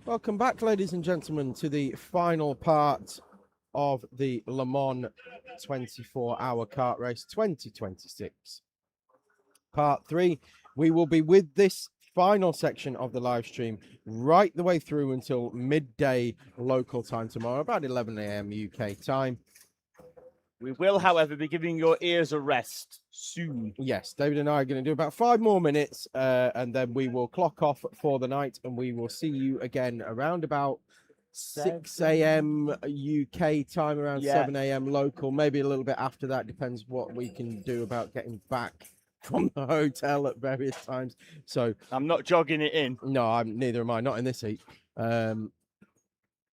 Welcome back, ladies and gentlemen, to the final part of the Le Mans 24-hour kart race 2026. Part 3. We will be with this final section of the live stream right the way through until midday local time tomorrow, about 11 a.m. UK time. We will, however, be giving your ears a rest soon. Yes, David and I are going to do about 5 more minutes, and then we will clock off for the night, and we will see you again around about 6 a.m. UK time, around 7 a.m. local, maybe a little bit after that, depends what we can do about getting back from the hotel at various times. So I'm not jogging it in. No, neither am I, not in this heat.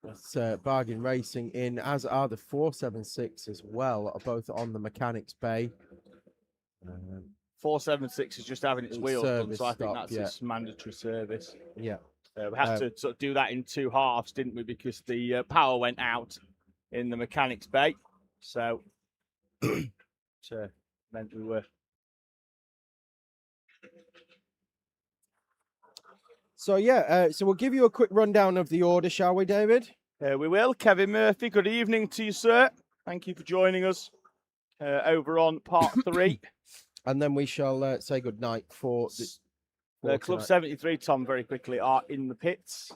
That's Bargain Racing in, as are the 476 as well, are both on the mechanics bay. 476 is just having its wheels done, so I think that's its mandatory service. Yeah. We had to sort of do that in 2 halves, didn't we? Because the power went out in the mechanics bay. So, meant we were. So, so we'll give you a quick rundown of the order, shall we, David? We will. Kevin Murphy, good evening to you, sir. Thank you for joining us over on part 3. And then we shall say good night for the Club 73, Tom, very quickly, are in the pits.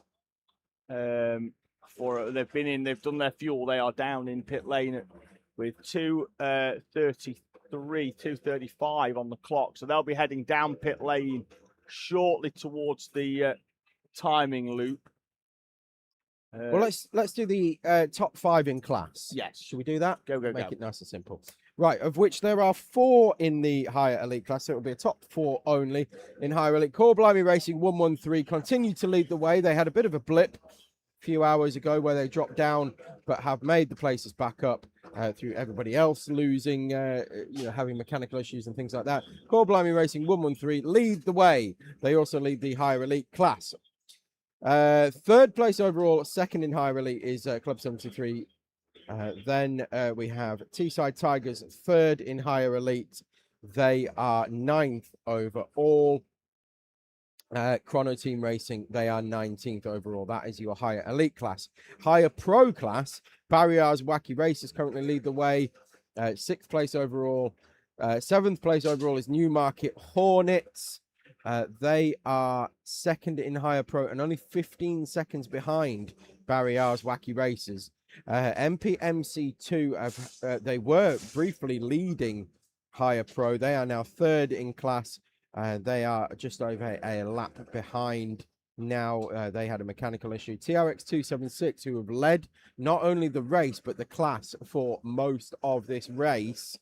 They've done their fuel. They are down in pit lane with 2:33, 2:35 on the clock. So they'll be heading down pit lane shortly towards the timing loop. Well, let's do the top 5 in class. Yes. Should we do that? Go. Make it nice and simple. Right, of which there are 4 in the higher elite class. So it will be a top 4 only in higher elite. Blimey Racing 113 continue to lead the way. They had a bit of a blip a few hours ago where they dropped down, but have made the places back up through everybody else losing, having mechanical issues and things like that. Blimey Racing 113 lead the way. They also lead the higher elite class. 3rd place overall, 2nd in higher elite is Club 73. Then we have Teesside Tigers 3rd in higher elite. They are 9th overall. Chrono Team Racing, they are 19th overall. That is your higher elite class. Higher pro class, Barriers Wacky Racers currently lead the way. 6th place overall. 7th place overall is Newmarket Hornets. They are 2nd in higher pro and only 15 seconds behind Barriers Wacky Racers. MPMC2, they were briefly leading higher pro. They are now 3rd in class. They are just over a lap behind now. They had a mechanical issue. TRX276, who have led not only the race, but the class for most of this race.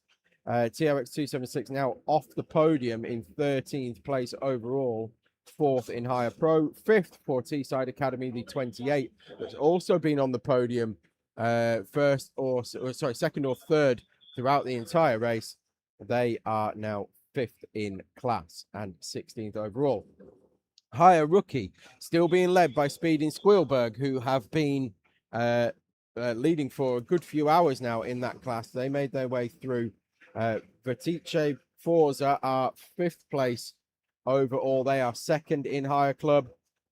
TRX276 now off the podium in 13th place overall. 4th in higher pro. 5th for Teesside Academy, the 28, that's also been on the podium 2nd or 3rd throughout the entire race. They are now 5th in class and 16th overall. Higher rookie, still being led by Speed in Squilberg, who have been leading for a good few hours now in that class. They made their way through. Vertice Forza are 5th place overall. They are 2nd in higher club.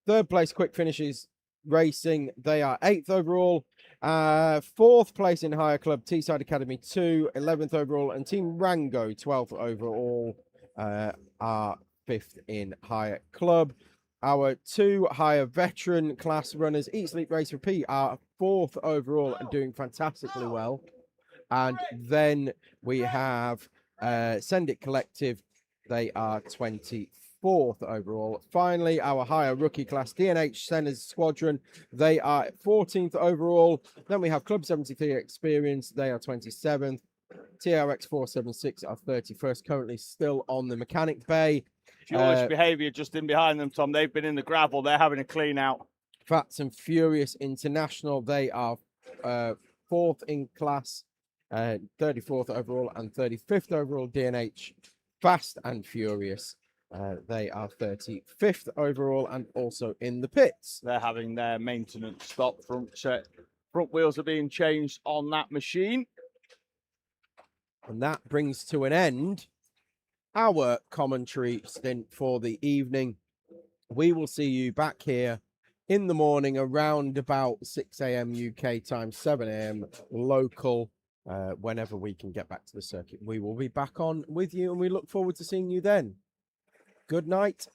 3rd place Quick Finishes Racing. They are 8th overall. 4th place in higher club, Teesside Academy 2, 11th overall, and Team Rango 12th overall are 5th in higher club. Our 2 higher veteran class runners, Eat Sleep Race Repeat, are 4th overall and doing fantastically well. And then we have Send It Collective. They are 24th overall. Finally, our higher rookie class, D&H Senna's Squadron. They are 14th overall. Then we have Club 73 Experience. They are 27th. TRX 476 are 31st, currently still on the mechanic bay. Foolish behaviour just in behind them, Tom. They've been in the gravel. They're having a clean out. Fats and Furious International. They are 4th in class. 34th overall and 35th overall. D&H Fast and Furious. They are 35th overall and also in the pits. They're having their maintenance stop. Front wheels are being changed on that machine. And that brings to an end our commentary stint for the evening. We will see you back here in the morning around about 6 a.m. UK time, 7 a.m. local. Whenever we can get back to the circuit, we will be back on with you, and we look forward to seeing you then. Good night.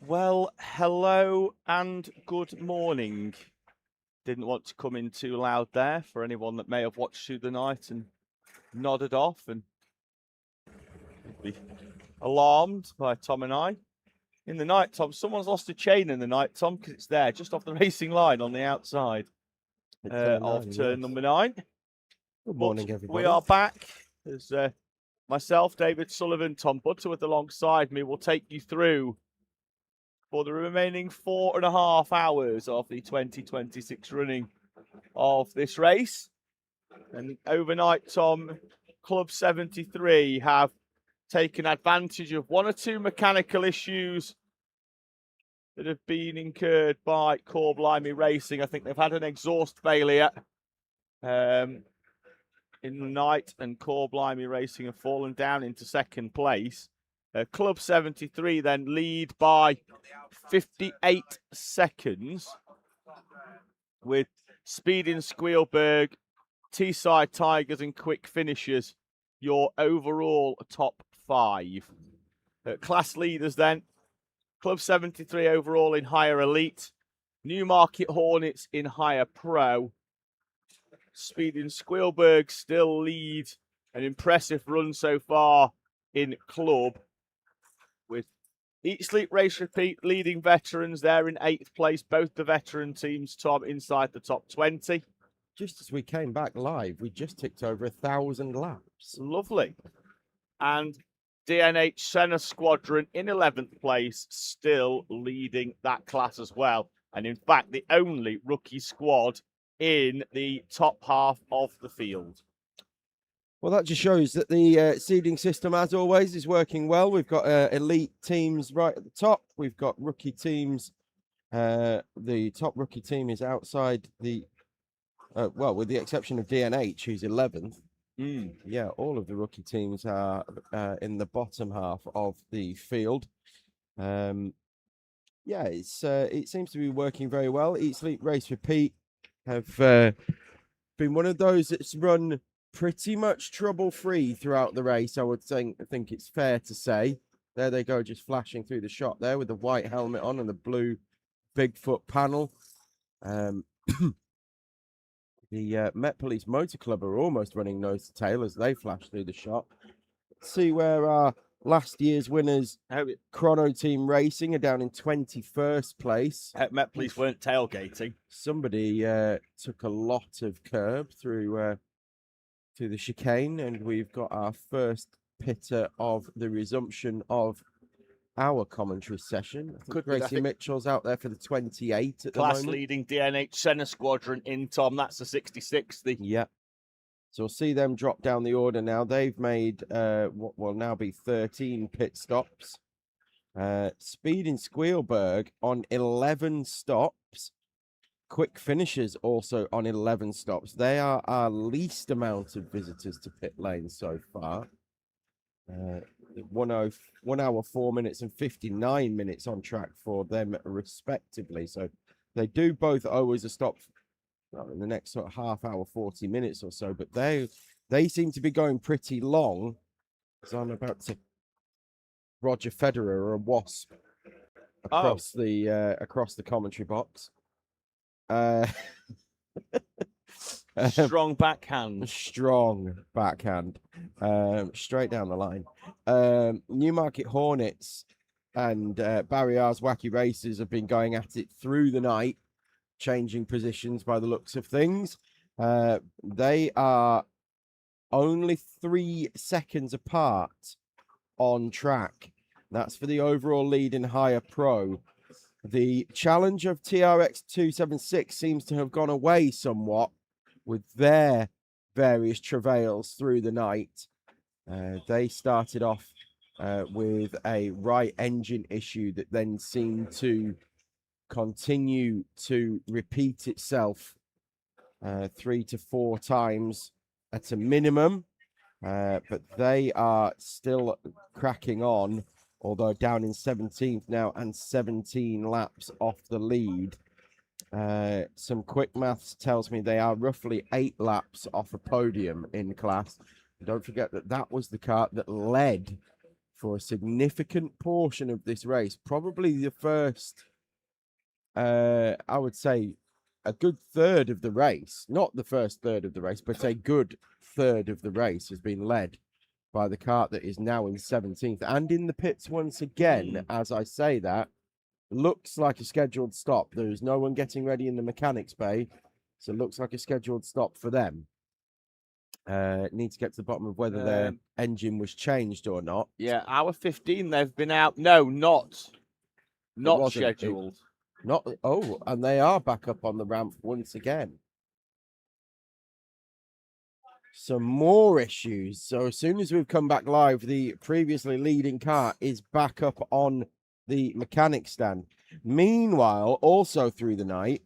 Well, hello and good morning. Didn't want to come in too loud there for anyone that may have watched through the night and nodded off and be alarmed by Tom and I. In the night, Tom, someone's lost a chain in the night, Tom, because it's there, just off the racing line on the outside of turn number 9. Good morning, everybody. We are back. As myself, David Sullivan, Tom Butterworth alongside me will take you through for the remaining 4.5 hours of the 2026 running of this race. And overnight, Tom, Club 73 have taken advantage of one or two mechanical issues that have been incurred by Core Blimey Racing. I think they've had an exhaust failure in the night, and Core Blimey Racing have fallen down into second place. Club 73 then lead by 58 seconds with Speeding Squealberg, Teesside Tigers and Quick Finishers, your overall top 5. Class leaders then, Club 73 overall in higher elite, Newmarket Hornets in higher pro. Speeding Squealberg still lead an impressive run so far in club, with Eat Sleep Race Repeat leading veterans there in 8th place. Both the veteran teams, Tom, inside the top 20. Just as we came back live, we just ticked over 1,000 laps. Lovely. And DNH Senna Squadron in 11th place, still leading that class as well. And in fact, the only rookie squad in the top half of the field. Well, that just shows that the seeding system, as always, is working well. We've got elite teams right at the top. We've got rookie teams. The top rookie team is outside the, well, with the exception of DNH, who's 11th. Yeah, all of the rookie teams are in the bottom half of the field. Yeah, it seems to be working very well. Eat, Sleep, Race, Repeat have been one of those that's run pretty much trouble-free throughout the race. I think it's fair to say. There they go, just flashing through the shot there with the white helmet on and the blue Bigfoot panel. The Met Police Motor Club are almost running nose to tail as they flash through the shot. Let's see where our last year's winners, Chrono Team Racing, are down in 21st place. Met Police weren't tailgating. Somebody took a lot of curb through the chicane, and we've got our first pitter of the resumption of our commentary session. Gracie Mitchell's out there for the 28 at the moment. Class leading DNH Senna Squadron in, Tom. That's the 66th. Yeah. So we'll see them drop down the order now. They've made what will now be 13 pit stops. Speeding Squealberg on 11 stops. Quick Finishers also on 11 stops. They are our least amount of visitors to pit lane so far. 1 hour, 4 minutes and 59 minutes on track for them respectively. So they do both always a stop in the next sort of half hour, 40 minutes or so, but they seem to be going pretty long, as I'm about to Roger Federer or a wasp across the commentary box. Strong backhand. Strong backhand. Straight down the line. Newmarket Hornets and Barry R's Wacky Racers have been going at it through the night, changing positions by the looks of things. They are only 3 seconds apart on track. That's for the overall lead in higher pro. The challenge of TRX 276 seems to have gone away somewhat with their various travails through the night. They started off with a right engine issue that then seemed to continue to repeat itself 3 to 4 times at a minimum. But they are still cracking on, although down in 17th now and 17 laps off the lead. Some quick maths tells me they are roughly 8 laps off a podium in class. Don't forget that was the car that led for a significant portion of this race. Probably the first, I would say, a good third of the race. Not the first third of the race, but a good third of the race has been led by the kart that is now in 17th and in the pits once again. As I say that, looks like a scheduled stop. There is no one getting ready in the mechanics bay, so it looks like a scheduled stop for them. Need to get to the bottom of whether their engine was changed or not. Yeah, hour 15 they've been out. No, not scheduled. And they are back up on the ramp once again. Some more issues. So as soon as we've come back live, the previously leading car is back up on the mechanic stand. Meanwhile, also through the night,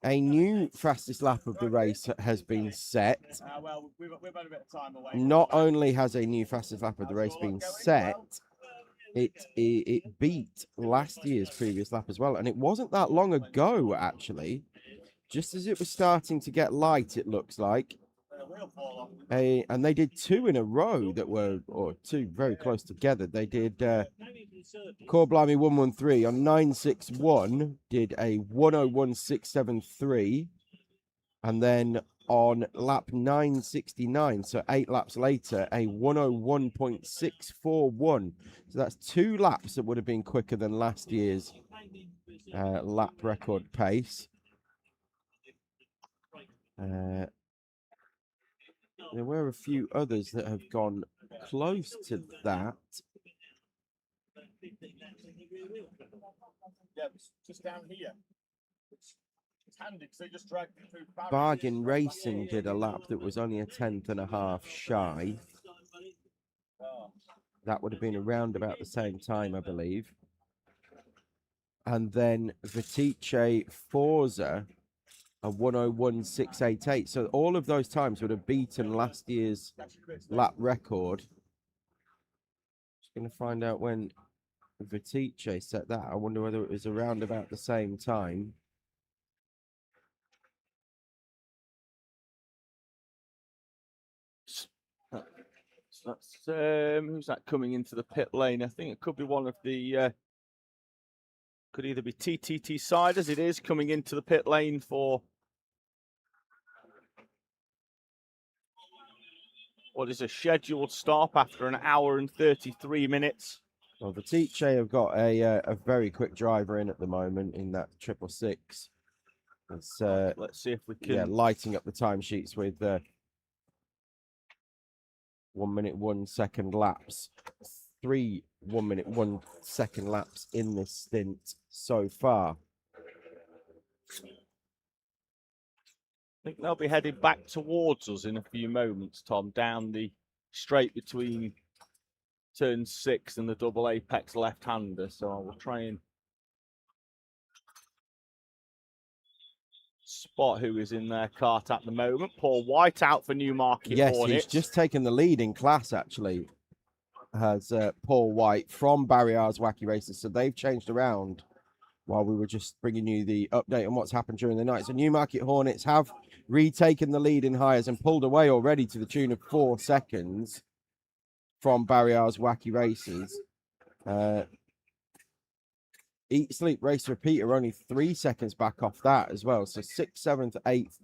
a new fastest lap of the race has been set. Well, we've had a bit of time away. Not only has a new fastest lap of the race been set, it beat last year's previous lap as well. And it wasn't that long ago, actually. Just as it was starting to get light, it looks like. And they did two in a row that were, or two very close together. They did Core Blimey 113 on 961, did a 101.673, and then on lap 969, so 8 laps later, a 101.641. So that's 2 laps that would have been quicker than last year's lap record pace. There were a few others that have gone close to that. Yeah, just down here. It's handy because they just drag through Bargain Racing did a lap that was only a 10th and a half shy. That would have been around about the same time, I believe. And then Vitice Forza, a 101.688. So all of those times would have beaten last year's lap record. Just going to find out when Vitice set that. I wonder whether it was around about the same time. That's who's that coming into the pit lane? I think it could be one of the could either be TTT Siders. It is coming into the pit lane for what is a scheduled stop after an hour and 33 minutes. Well, the Vitice have got a very quick driver in at the moment in that 666. It's let's see if we can lighting up the timesheets with 1 minute 1 second laps. 3 1 minute 1 second laps in this stint so far. I think they'll be headed back towards us in a few moments, Tom, down the straight between turn 6 and the double apex left-hander. So I will try and spot who is in their kart at the moment. Paul White out for Newmarket Hornets. He's just taken the lead in class, actually, has Paul White from Barriers Wacky Races. So they've changed around while we were just bringing you the update on what's happened during the night. So Newmarket Hornets have retaken the lead in hires and pulled away already to the tune of 4 seconds from Barriers Wacky Races. Eat, Sleep, Race, Repeat are only 3 seconds back off that as well. So 6th, 7th, 8th,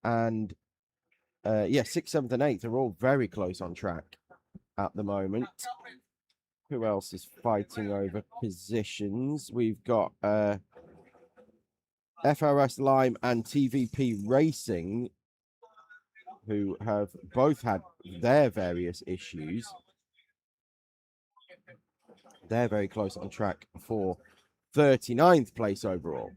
and 6th, 7th, and 8th are all very close on track at the moment. Who else is fighting over positions? We've got FRS Lime and TVP Racing, who have both had their various issues. They're very close on track for 39th place overall.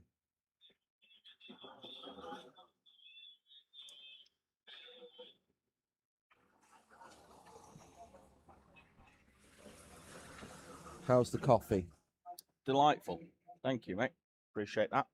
How's the coffee? Delightful. Thank you, mate. Appreciate that.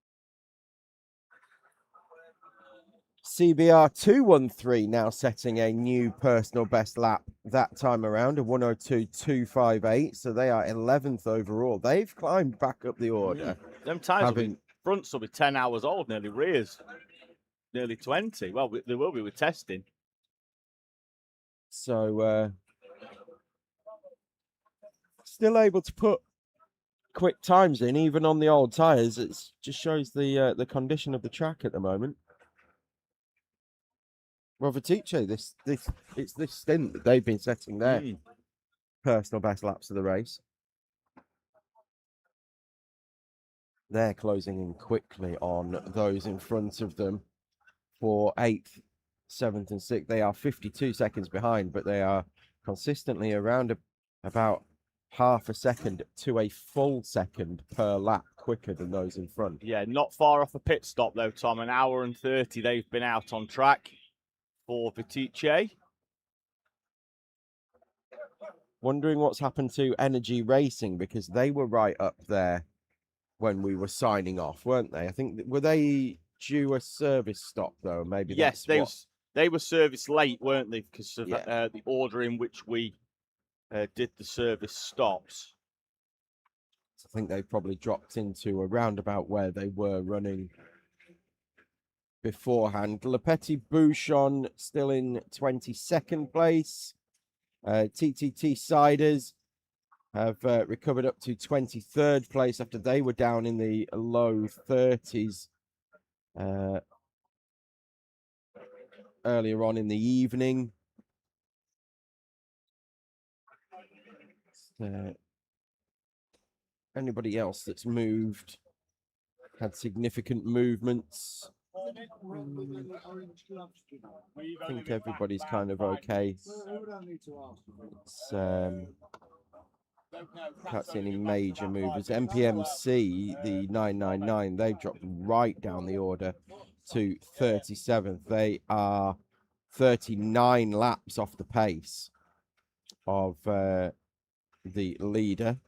CBR 213 now setting a new personal best lap that time around, a 102.258. So they are 11th overall. They've climbed back up the order. Them tires fronts will be 10 hours old, nearly rears. Nearly 20. Well, they will be with testing. So still able to put quick times in, even on the old tyres. It just shows the condition of the track at the moment. Well, Vitice, it's this stint that they've been setting their personal best laps of the race. They're closing in quickly on those in front of them for 8th, 7th, and 6th. They are 52 seconds behind, but they are consistently around about half a second to a full second per lap quicker than those in front. Yeah, not far off a pit stop though, Tom. An hour and 30 they've been out on track for Vitice. Wondering what's happened to Energy Racing, because they were right up there when we were signing off, weren't they? I think, were they due a service stop though? Maybe yes, they were serviced late, weren't they? Because of yeah. the order in which we did the service stops. I think they probably dropped into around about where they were running beforehand. Le Petit Bouchon still in 22nd place. TTT Siders have recovered up to 23rd place after they were down in the low 30s earlier on in the evening. Anybody else that's moved, had significant movements? I think everybody's kind of okay. It's, can't see any major movers. MPMC, the 999, they've dropped right down the order to 37th. They are 39 laps off the pace of the leader.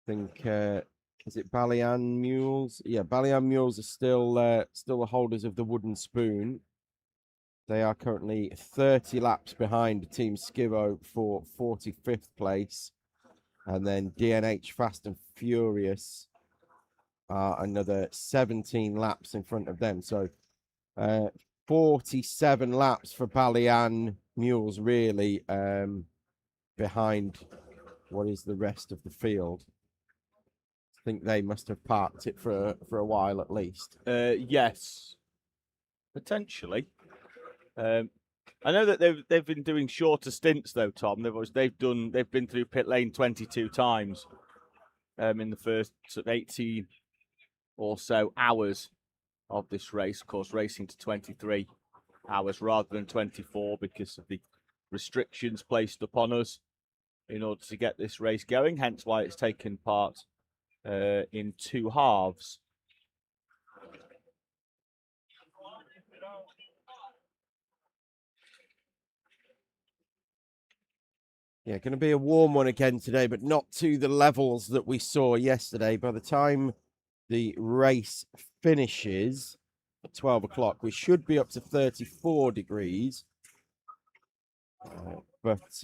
I think, is it Balian Mules? Yeah, Balian Mules are still the holders of the wooden spoon. They are currently 30 laps behind Team Skivo for 45th place. And then DNH Fast and Furious are another 17 laps in front of them. So 47 laps for Balian Mules, really, behind what is the rest of the field. I think they must have parked it for a while at least. Yes, potentially. I know that they've been doing shorter stints though, Tom. They've been through pit lane 22 times in the first sort of 18 or so hours of this race. Of course, racing to 23 hours rather than 24 because of the restrictions placed upon us in order to get this race going. Hence why it's taken part in two halves. Yeah, going to be a warm one again today, but not to the levels that we saw yesterday. By the time the race finishes at 12 o'clock, we should be up to 34 degrees. But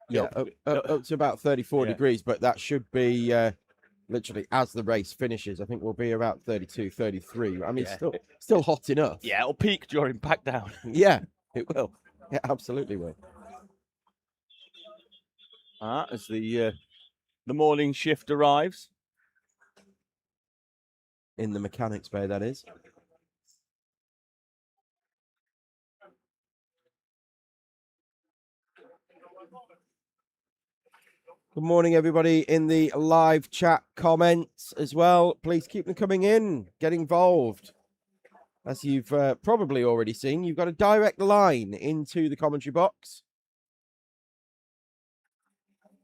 yeah, up to about 34 degrees, but that should be literally as the race finishes. I think we'll be about 32, 33. I mean, still hot enough. Yeah, it'll peak during back down. Yeah, it will. Yeah, absolutely will. As the morning shift arrives. In the mechanics bay, that is. Good morning, everybody in the live chat comments as well. Please keep them coming in. Get involved. As you've probably already seen, you've got a direct line into the commentary box.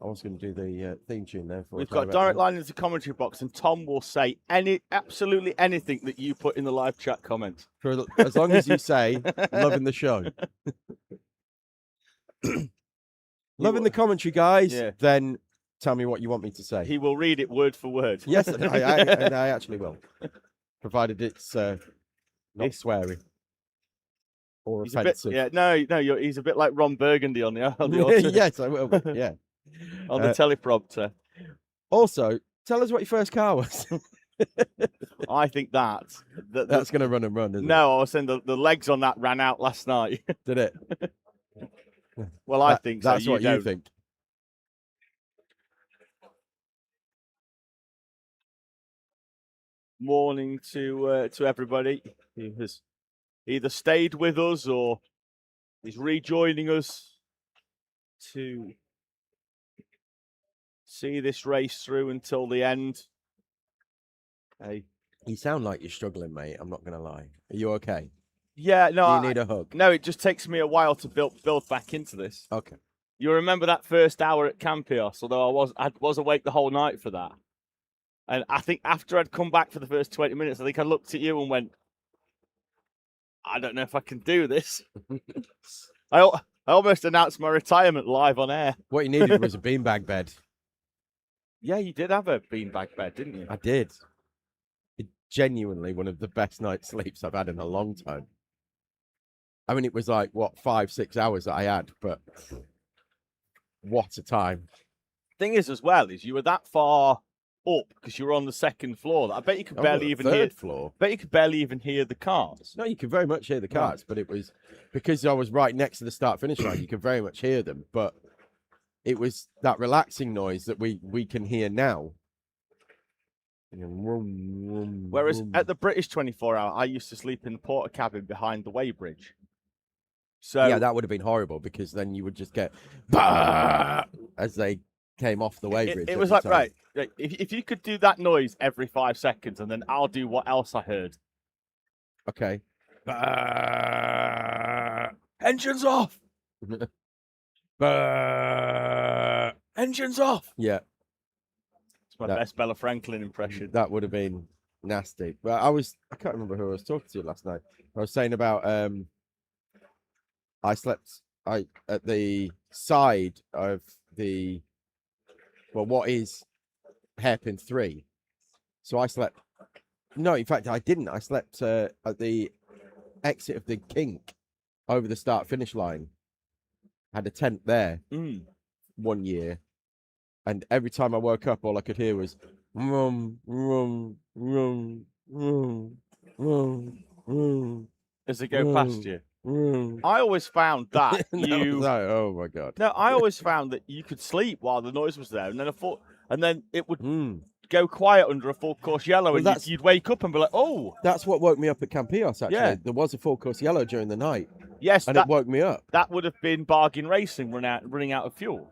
I was going to do the theme tune there. We've got a direct line into the commentary box, and Tom will say absolutely anything that you put in the live chat comment. For as long as you say, loving the show. Loving the commentary, guys, then tell me what you want me to say. He will read it word for word. Yes, I actually will. Provided it's not swearing or offensive. He's a bit like Ron Burgundy on the Yes, I will. Yeah. On the teleprompter. Also, tell us what your first car was. I think that's going to run and run, isn't it? No, I was saying the legs on that ran out last night. Did it? Well, I think so. That's what you think. Morning to everybody who has either stayed with us or is rejoining us to see this race through until the end. Hey, you sound like you're struggling, mate. I'm not going to lie. Are you okay? Yeah, no. Do you need a hug? No, it just takes me a while to build back into this. Okay. You remember that first hour at Campios, although I was awake the whole night for that. And I think after I'd come back for the first 20 minutes, I think I looked at you and went, I don't know if I can do this. I almost announced my retirement live on air. What you needed was a beanbag bed. Yeah, you did have a beanbag bed, didn't you? I did. It's genuinely one of the best night's sleeps I've had in a long time. I mean, it was like, what, 5-6 hours that I had, but what a time. Thing is, as well, is you were that far up because you were on the second floor that I bet you could barely even hear. Third floor. Bet you could barely even hear the cars. No, you could very much hear the cars, but it was because I was right next to the start-finish line. You could very much hear them, but it was that relaxing noise that we can hear now. Whereas at the British 24-hour, I used to sleep in the porter cabin behind the weighbridge. So yeah, that would have been horrible because then you would just get bah! As they came off the weighbridge. It was like, right, if you could do that noise every 5 seconds, and then I'll do what else I heard. Okay. Engines off. Engines off. Yeah. It's my best Bella Franklin impression. That would have been nasty. But I can't remember who I was talking to last night. I was saying about I slept at the side of the what is hairpin 3. So I slept. No, in fact, I didn't. I slept at the exit of the kink over the start finish line. Had a tent there 1 year, and every time I woke up, all I could hear was rum rum rum rum rum rum. As they go past you. I always found that oh my god. No, I always found that you could sleep while the noise was there, and then it would go quiet under a full course yellow, and you'd wake up and be like, oh. That's what woke me up at Campios, actually. Yeah. There was a full course yellow during the night. Yes, and it woke me up. That would have been Bargain Racing running out of fuel.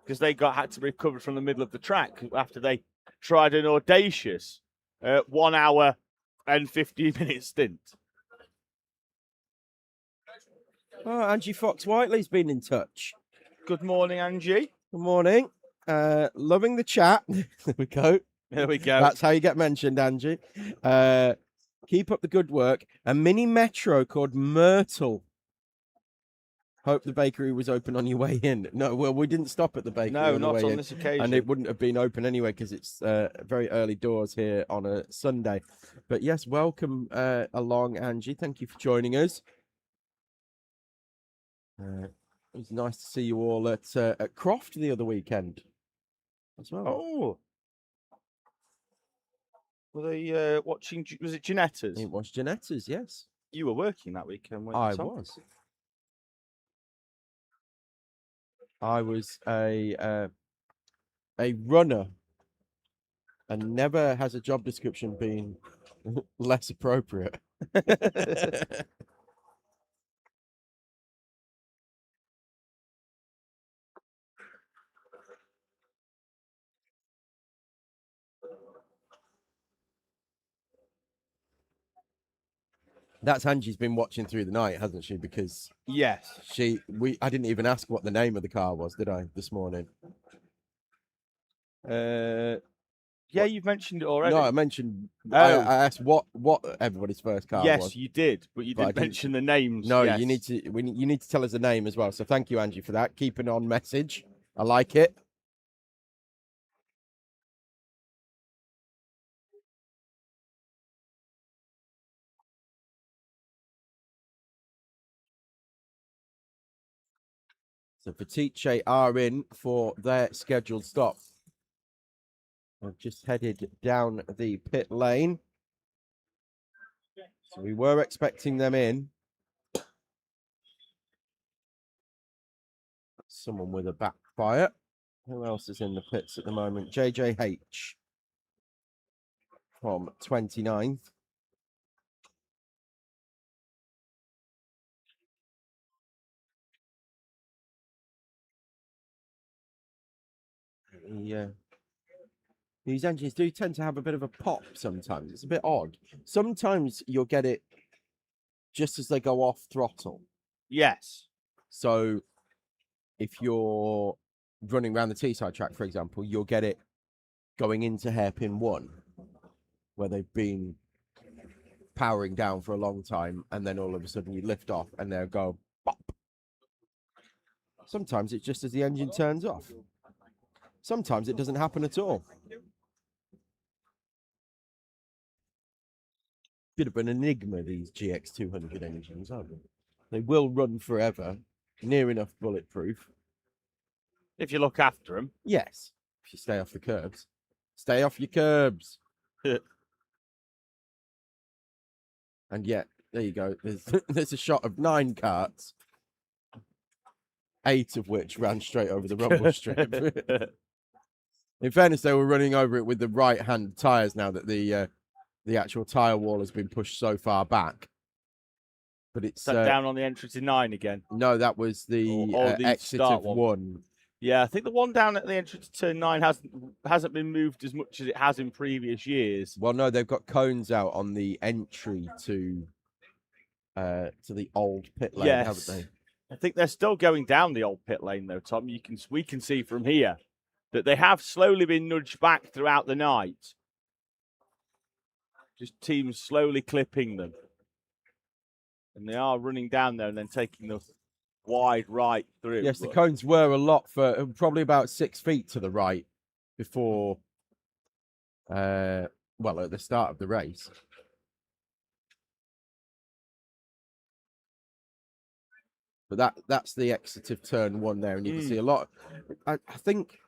Because they had to be recovered from the middle of the track after they tried an audacious 1 hour and 15 minute stint. Oh, Angie Fox-Whiteley's been in touch. Good morning, Angie. Good morning. Loving the chat. There we go. There we go. That's how you get mentioned, Angie. Keep up the good work. A mini metro called Myrtle. Hope the bakery was open on your way in. No, well, we didn't stop at the bakery. No, on not the way on in, this occasion. And it wouldn't have been open anyway because it's very early doors here on a Sunday. But yes, welcome along, Angie. Thank you for joining us. It was nice to see you all at Croft the other weekend as well. Oh. Were they watching? Was it Giannetta's? It was Giannetta's, yes. You were working that weekend, weren't you, Tom? I was. I was a runner, and never has a job description been less appropriate. That's Angie's been watching through the night, hasn't she? Because yes, I didn't even ask what the name of the car was, did I? This morning. Yeah, you've mentioned it already. No, I mentioned. I asked what everybody's first car was. Yes, you did, but you didn't mention the names. No, yes. you need to tell us the name as well. So thank you, Angie, for that. Keeping on message. I like it. So Fetiche are in for their scheduled stop. I've just headed down the pit lane. So we were expecting them in. Someone with a backfire. Who else is in the pits at the moment? JJH from 29th. Yeah. These engines do tend to have a bit of a pop sometimes. It's a bit odd. Sometimes you'll get it just as they go off throttle. Yes. So if you're running around the Teesside track, for example, you'll get it going into hairpin 1, where they've been powering down for a long time, and then all of a sudden you lift off and they'll go pop. Sometimes it's just as the engine turns off. Sometimes it doesn't happen at all. Bit of an enigma, these GX200 engines, aren't they? They will run forever, near enough bulletproof. If you look after them. Yes, if you stay off the curbs. Stay off your curbs. And yet, there you go. There's a shot of 9 carts, 8 of which ran straight over the rumble strip. In fairness, they were running over it with the right-hand tyres now that the actual tyre wall has been pushed so far back. But it's down on the entry to 9 again. No, that was the exit of 1. Yeah, I think the one down at the entry to turn 9 hasn't been moved as much as it has in previous years. Well, no, they've got cones out on the entry to the old pit lane, haven't they? I think they're still going down the old pit lane though, Tom. We can see from here that they have slowly been nudged back throughout the night. Just teams slowly clipping them. And they are running down there and then taking the wide right through. Yes, the cones were a lot for probably about 6 feet to the right before, at the start of the race. But that's the exit of turn 1 there, and you can see a lot. I think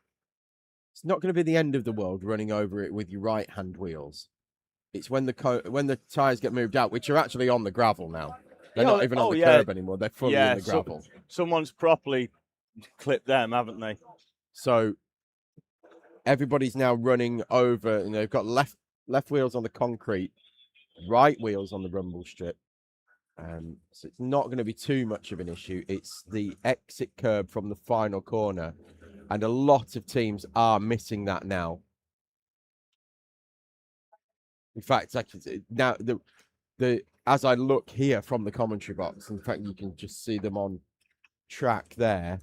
it's not going to be the end of the world running over it with your right-hand wheels. It's when the tyres get moved out, which are actually on the gravel now. They're not even on the curb anymore. They're fully in the gravel. Someone's properly clipped them, haven't they? So everybody's now running over, and they've got left wheels on the concrete, right wheels on the rumble strip. So it's not going to be too much of an issue. It's the exit curb from the final corner, and a lot of teams are missing that now. In fact, now as I look here from the commentary box, in fact, you can just see them on track there.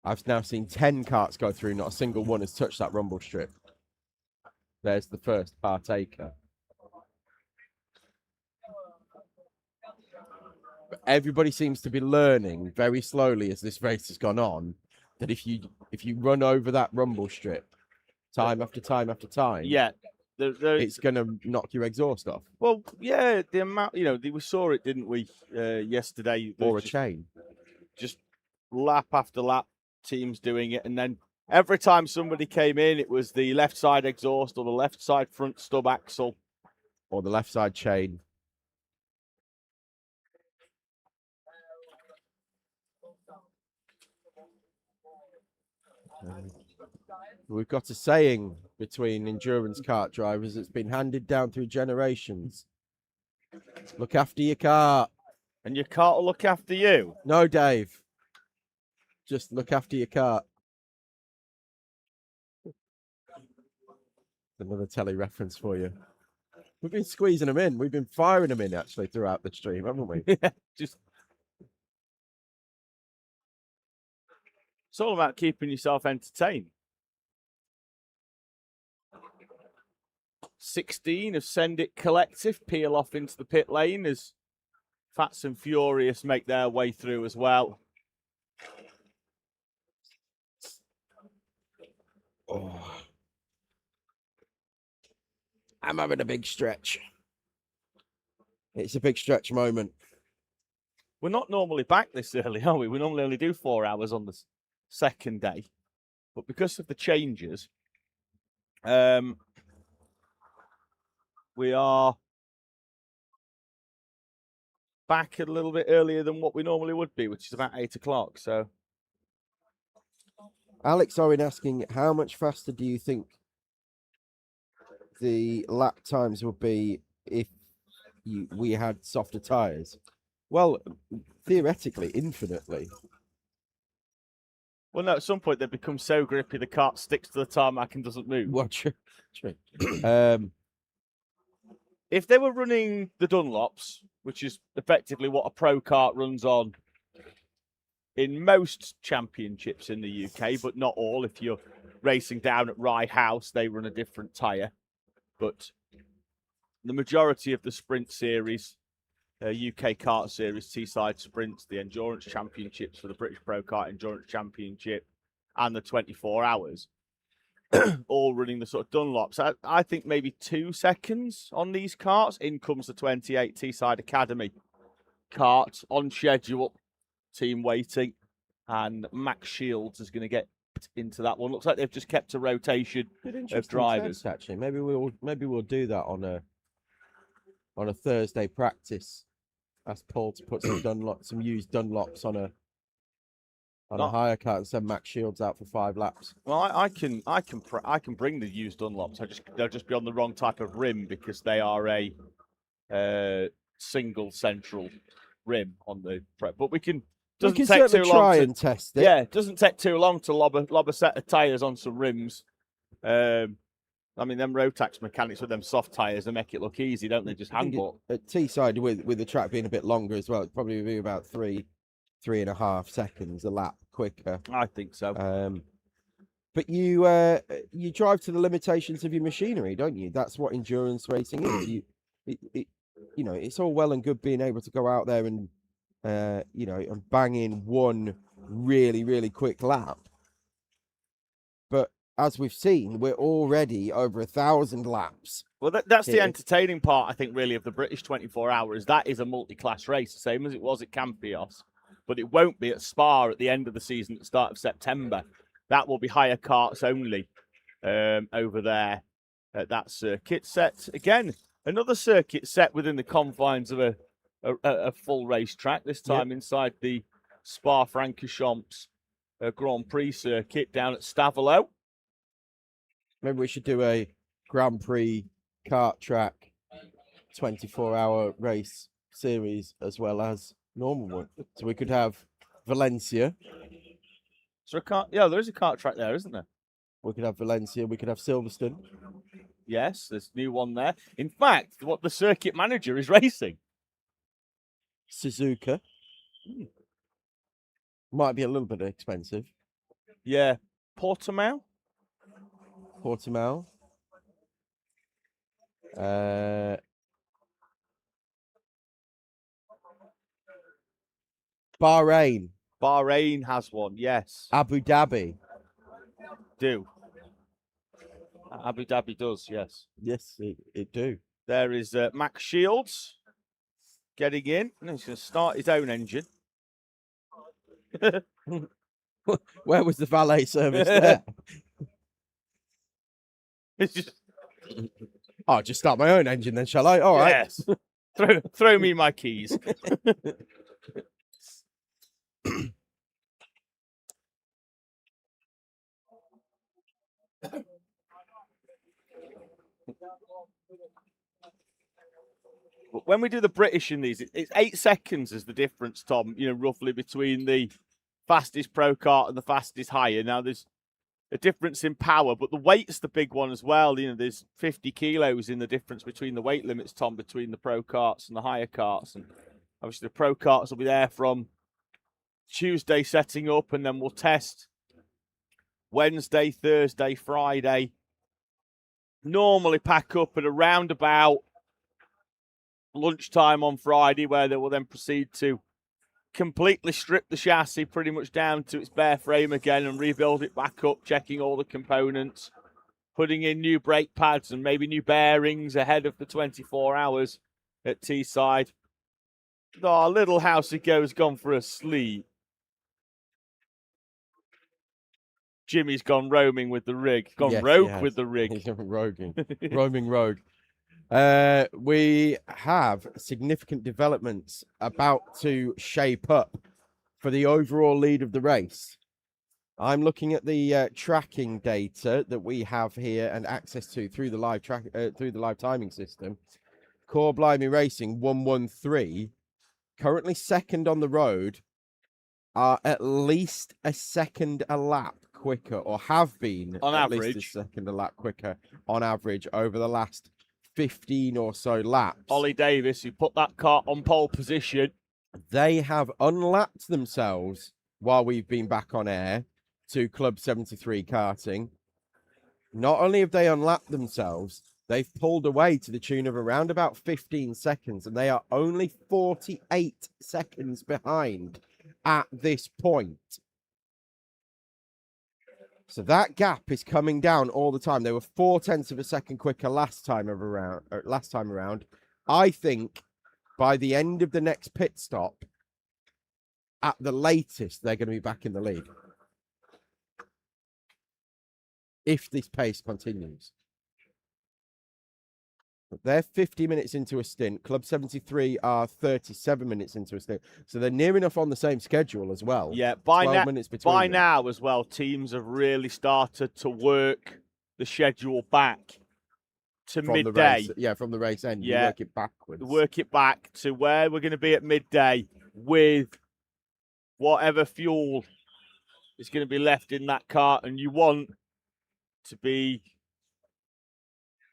I've now seen 10 carts go through. Not a single one has touched that rumble strip. There's the first partaker. But everybody seems to be learning very slowly as this race has gone on that if you run over that rumble strip time after time after time, it's going to knock your exhaust off. Well, yeah, the amount, we saw it, didn't we, yesterday? Or a chain. Just lap after lap, teams doing it. And then every time somebody came in, it was the left side exhaust or the left side front stub axle. Or the left side chain. We've got a saying between endurance kart drivers that's been handed down through generations. Look after your kart. And your kart will look after you. No, Dave. Just look after your kart. Another telly reference for you. We've been squeezing them in. We've been firing them in, actually, throughout the stream, haven't we? It's all about keeping yourself entertained. 16 of Send It Collective peel off into the pit lane as Fats and Furious make their way through as well. Oh. I'm having a big stretch. It's a big stretch moment. We're not normally back this early, are we? We normally only do 4 hours on the second day. But because of the changes, We are back a little bit earlier than what we normally would be, which is about 8 o'clock. So, Alex Owen asking, how much faster do you think the lap times would be if we had softer tyres? Well, theoretically, infinitely. well, no, at some point they become so grippy the cart sticks to the tarmac and doesn't move. Well, true. If they were running the Dunlops, which is effectively what a pro kart runs on in most championships in the UK, but not all. If you're racing down at Rye House, they run a different tyre. But the majority of the sprint series, UK kart series, Teesside Sprints, the endurance championships for the British Pro Kart Endurance Championship, and the 24 hours, all running the sort of Dunlops. I think maybe 2 seconds on these karts. In comes the 28 Teesside Academy kart on schedule, team waiting, and Max Shields is going to get into that one. Looks like they've just kept a rotation of drivers. Test, actually, maybe we'll do that on a Thursday practice. Ask Paul to put some used Dunlops on a hire kart and send Max Shields out for 5 laps. Well, I can bring the used Dunlops. They'll just be on the wrong type of rim because they are a single central rim on the prep. But we can. Doesn't we can take certainly too long try to, and test it. Yeah, it doesn't take too long to lob a set of tyres on some rims. I mean, them Rotax mechanics with them soft tyres, they make it look easy, don't they? Just handball. At Teesside, with the track being a bit longer as well, it'd probably be about 3.5 seconds a lap quicker. I think so. But you drive to the limitations of your machinery, don't you? That's what endurance racing is. It's all well and good being able to go out there and and bang in one really, really quick lap. But as we've seen, we're already over 1,000 laps. Well, that's the entertaining part, I think, really, of the British 24 hours. That is a multi-class race, the same as it was at Campos. But it won't be at Spa at the end of the season at the start of September. That will be hire karts only over there at that circuit set. Again, another circuit set within the confines of a full race track, this time inside the Spa-Francorchamps Grand Prix circuit down at Stavelot. Maybe we should do a Grand Prix kart track 24-hour race series as well as normal one. So we could have Valencia. So there is a kart track there, isn't there? We could have Valencia. We could have Silverstone. Yes, there's a new one there. In fact, what the circuit manager is racing. Suzuka. Might be a little bit expensive. Yeah. Portimao. Bahrain. Bahrain has one, yes. Abu Dhabi. Abu Dhabi does, yes. Yes, it do. There is Max Shields getting in. And he's going to start his own engine. Where was the valet service there? It's just... I'll just start my own engine then, shall I? All right. Yes. throw me my keys. But when we do the British in these, it's 8 seconds is the difference, Tom, roughly between the fastest pro kart and the fastest hire. Now, there's a difference in power, but the weight's the big one as well. There's 50 kilos in the difference between the weight limits, Tom, between the pro karts and the hire karts. And obviously the pro karts will be there from Tuesday setting up, and then we'll test Wednesday, Thursday, Friday. Normally pack up at around about lunchtime on Friday, where they will then proceed to completely strip the chassis pretty much down to its bare frame again and rebuild it back up, checking all the components, putting in new brake pads and maybe new bearings ahead of the 24 hours at Teesside. Oh, little housey go's gone for a sleep. Jimmy's gone roaming with the rig. Gone Yes, rogue with the rig. He's roaming rogue. We have significant developments about to shape up for the overall lead of the race. I'm looking at the tracking data that we have here and access to through the live timing system. Core Blimey Racing 113, currently second on the road, are at least a second a lap quicker, or have been on at average. least a second a lap quicker on average over the last 15 or so laps. Ollie Davis, who put that car on pole position. They have unlapped themselves while we've been back on air to Club 73 karting. Not only have they unlapped themselves, they've pulled away to the tune of around about 15 seconds, and they are only 48 seconds behind at this point. So that gap is coming down all the time. They were 0.4 of a second quicker last time around. I think by the end of the next pit stop, at the latest, they're going to be back in the lead. If this pace continues. But they're 50 minutes into a stint. Club 73 are 37 minutes into a stint. So they're near enough on the same schedule as well. Yeah, 12 minutes between by them. now as well, teams have really started to work the schedule back to from midday. The race, yeah, from the race end. Yeah. You work it backwards. Work it back to where we're going to be at midday with whatever fuel is going to be left in that car. And you want to be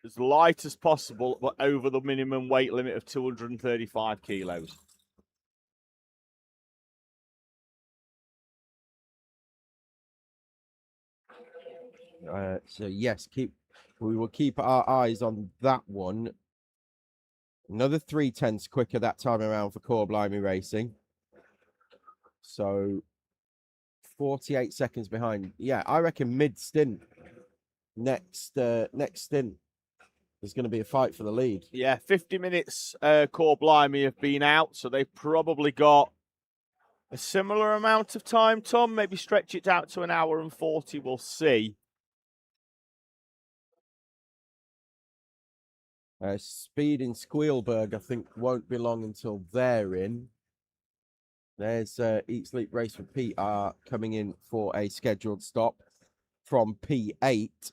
as light as possible, but over the minimum weight limit of 235 kilos. So yes, we will keep our eyes on that one. Another 0.3 quicker that time around for Core Blimey Racing. So 48 seconds behind. Yeah, I reckon mid-stint. Next stint. There's going to be a fight for the lead. Yeah, 50 minutes Core Blimey have been out, so they've probably got a similar amount of time, Tom. Maybe stretch it out to an hour and 40, we'll see. Speed in Squealberg, I think, won't be long until they're in. There's Eat Sleep Race for Pete are coming in for a scheduled stop from P8.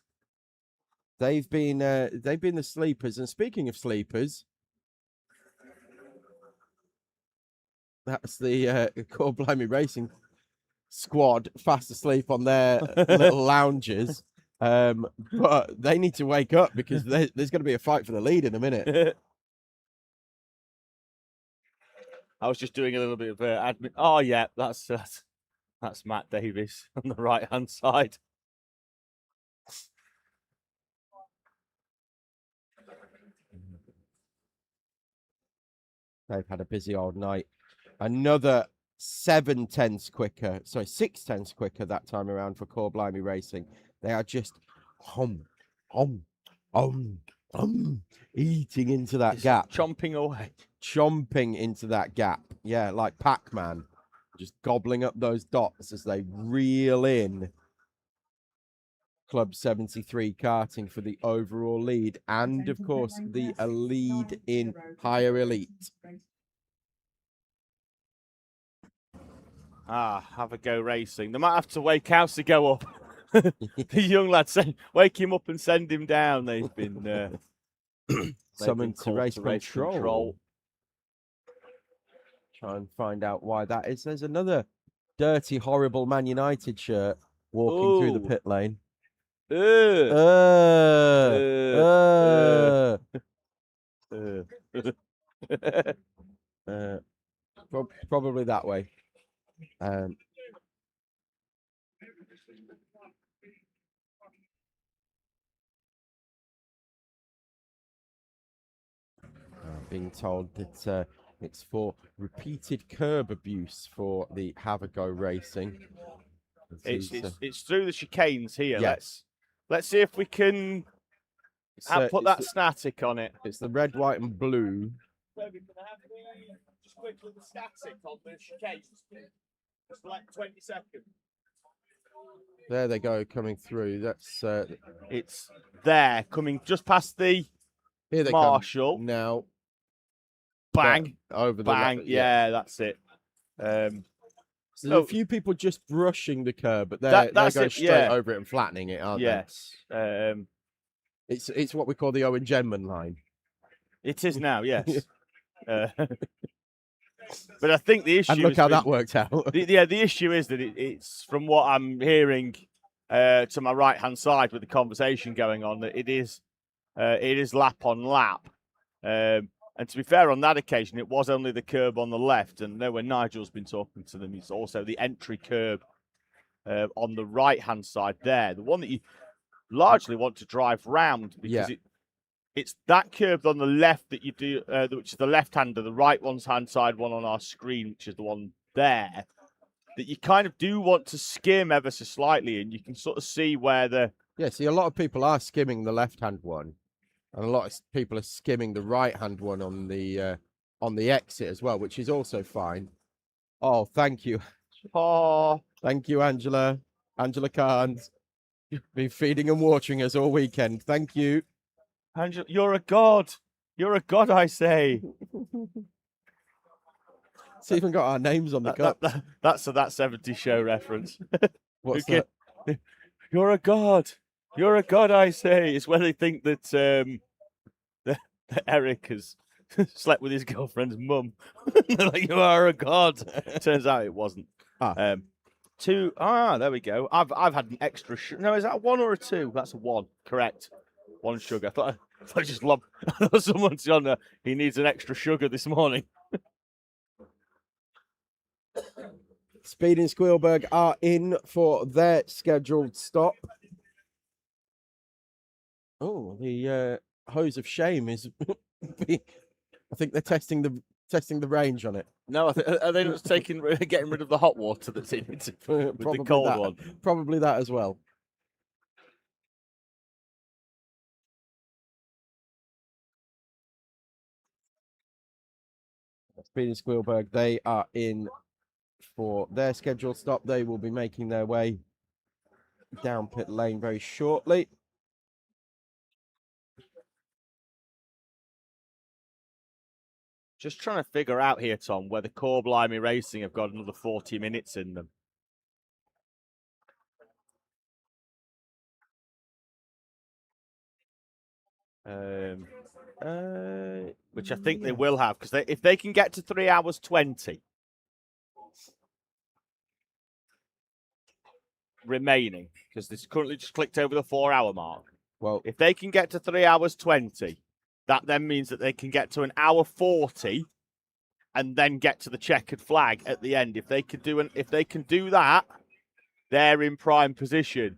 They've been the sleepers, and speaking of sleepers, that's the Core Blimey Racing squad fast asleep on their little lounges. But they need to wake up because there's going to be a fight for the lead in a minute. I was just doing a little bit of admin. Oh yeah, that's Matt Davis on the right hand side. They've had a busy old night. Another 6 tenths quicker that time around for Core Blimey Racing. They are just eating into that gap. Chomping away. Chomping into that gap. Yeah, like Pac-Man. Just gobbling up those dots as they reel in Club 73 karting for the overall lead. And, of course, the lead in higher elite. Have a go racing. They might have to wake House to go up. The young lad say, wake him up and send him down. They've been summoned to race control. Try and find out why that is. There's another dirty, horrible Man United shirt walking through the pit lane. Probably that way. Being told that it's for repeated curb abuse for the Have a Go Racing. It's through the chicanes here. Yes. Let's see if we can put that static on it. It's the red, white, and blue. Toby, can I have just quickly the static on the chicanes? Just like 20 seconds. There they go, coming through. That's It's there, coming just past the here they marshal. come now. Bang, over the bang. Yeah, that's it. So there's a few people just brushing the curb, but they're that's going it, straight over it and flattening it, aren't yes. they? It's what we call the Owen Genman line. It is now, yes. But I think the issue. And look how that worked out. The issue is that it's from what I'm hearing to my right hand side with the conversation going on that it is lap on lap. And to be fair, on that occasion, it was only the curb on the left. And there, when Nigel's been talking to them, it's also the entry curb on the right-hand side there. The one that you largely want to drive round because it's that curb on the left that you do, which is the left-hander, the right one's hand side one on our screen, which is the one there, that you kind of do want to skim ever so slightly. And you can sort of see where the... Yeah, see, a lot of people are skimming the left-hand one. And a lot of people are skimming the right-hand one on the exit as well, which is also fine. Oh, thank you. Oh, thank you, Angela. Angela Carnes. You've been feeding and watering us all weekend. Thank you. Angela, you're a god. You're a god, I say. It's even got our names on the cup. That's a That 70s Show reference. What's that? You're a god. You're a god, I say. It's where they think that, that Eric has slept with his girlfriend's mum. They're like, you are a god. Turns out it wasn't. There we go. I've had an extra sugar. No, is that a 1 or a 2? That's a 1. Correct. 1 sugar. I thought I just loved. I thought someone's on he needs an extra sugar this morning. Speed and Squealberg are in for their scheduled stop. Oh, the hose of shame is. I think they're testing the range on it. No, are they just getting rid of the hot water that's in it with the cold one? Probably that as well. Speed and Squealberg, they are in for their scheduled stop. They will be making their way down pit lane very shortly. Just trying to figure out here, Tom, whether Core Blimey Racing have got another 40 minutes in them. Which I think they will have, because if they can get to 3 hours 20 remaining, because this currently just clicked over the 4 hour mark. Well, if they can get to 3 hours 20, that then means that they can get to 1 hour 40 and then get to the checkered flag at the end. If they can do that, they're in prime position.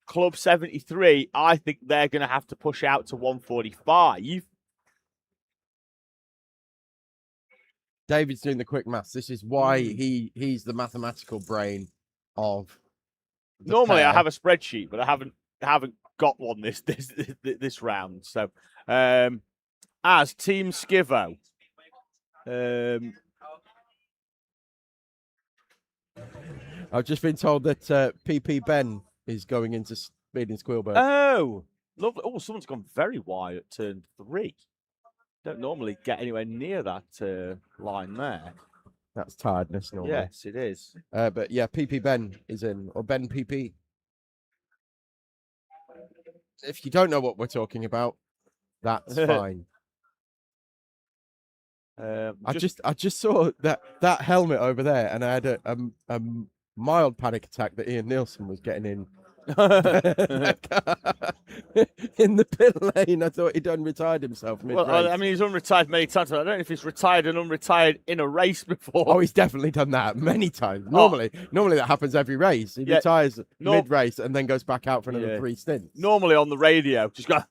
Club 73, I think they're going to have to push out to 145. David's doing the quick maths. This is why he's the mathematical brain of. Normally, I have a spreadsheet, but I haven't got one this round. So, as Team Skivo, I've just been told that PP Ben is going into Speed and Squealberg. Oh, lovely! Oh, someone's gone very wide at turn 3. Don't normally get anywhere near that line there. That's tiredness normally. Yes, it is. But yeah, PP Ben is in, or Ben PP. If you don't know what we're talking about, that's fine. I just saw that helmet over there, and I had a mild panic attack that Ian Nielsen was getting in in the pit lane. I thought he'd unretired himself mid-race. Well, I mean, he's unretired many times. I don't know if he's retired and unretired in a race before. Oh, he's definitely done that many times. Normally that happens every race. He retires mid-race and then goes back out for another 3 stints. Normally on the radio, just go,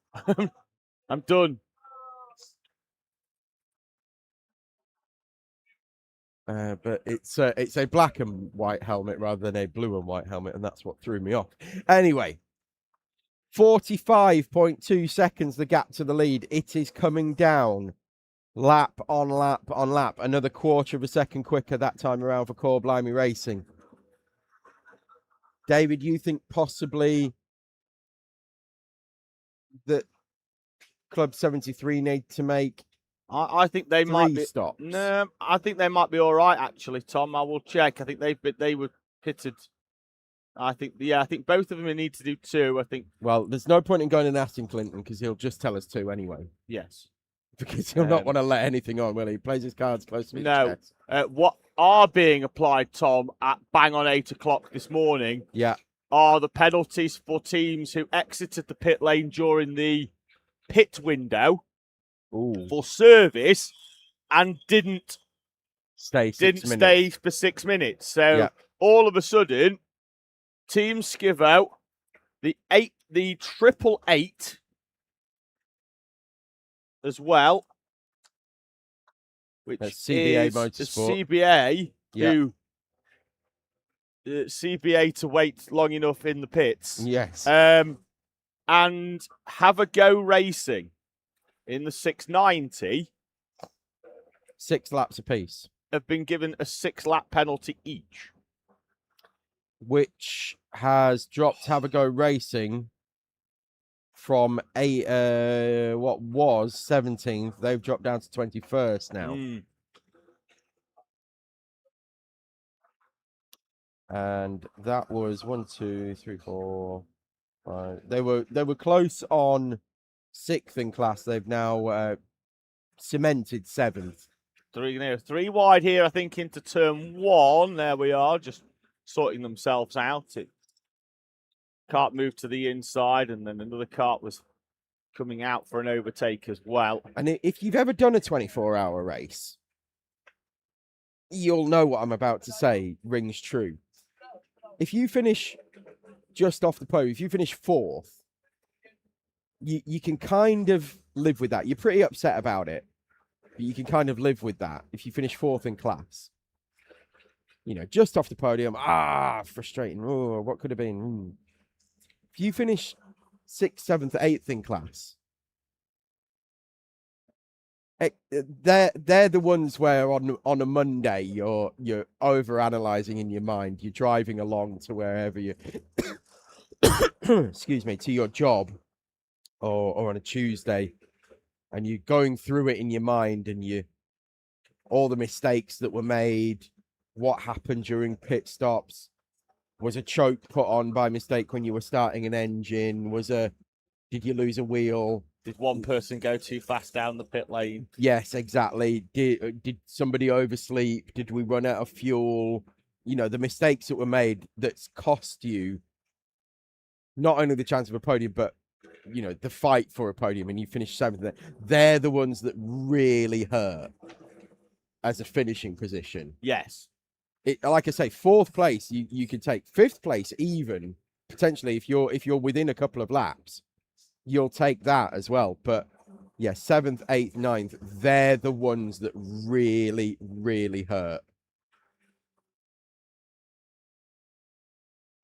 I'm done. But it's a black and white helmet rather than a blue and white helmet, and that's what threw me off. Anyway, 45.2 seconds the gap to the lead. It is coming down lap on lap on lap. Another quarter of a second quicker that time around for Core Blimey Racing. David, you think possibly that Club 73 need to make I think they might 3 be. stops? No, I think they might be all right, actually, Tom. I will check. I think they were pitted. I think both of them need to do 2. I think. Well, there's no point in going and asking Clinton because he'll just tell us 2 anyway. Yes. Because he'll not want to let anything on, will he? He plays his cards close to his chest. What are being applied, Tom, at bang on 8 o'clock this morning? Yeah. Are the penalties for teams who exited the pit lane during the pit window for service and didn't stay for 6 minutes. So all of a sudden, Team Skivo, the 888 as well, which CBA is Motorsport. CBA who CBA to wait long enough in the pits. Yes. And Have a Go Racing in the 690. 6 laps apiece. Have been given a 6-lap penalty each. Which has dropped Have a Go Racing from what was 17th. They've dropped down to 21st now. And that was 1, 2, 3, 4, 5. They were close on 6th in class. They've now cemented 7th. 3 wide here, I think, into turn 1. There we are, just sorting themselves out. Kart moved to the inside, and then another kart was coming out for an overtake as well. And if you've ever done a 24-hour race, you'll know what I'm about to say rings true. If you finish just off the podium, if you finish 4th, you can kind of live with that. You're pretty upset about it, but you can kind of live with that if you finish 4th in class. You know, just off the podium, frustrating. Oh, what could have been? If you finish 6th, 7th, 8th in class, they're the ones where on a Monday you're over analyzing in your mind. You're driving along to wherever you excuse me, to your job, or on a Tuesday, and you're going through it in your mind, and all the mistakes that were made, what happened during pit stops. Was a choke put on by mistake when you were starting an engine? Did you lose a wheel? Did one person go too fast down the pit lane? Yes, exactly. Did somebody oversleep? Did we run out of fuel? You know, the mistakes that were made that's cost you not only the chance of a podium, but, you know, the fight for a podium, and you finish 7th there. They're the ones that really hurt as a finishing position. Yes. Like I say, 4th place, you could take 5th place even, potentially, if you're within a couple of laps, you'll take that as well. But yeah, 7th, 8th, 9th, they're the ones that really, really hurt.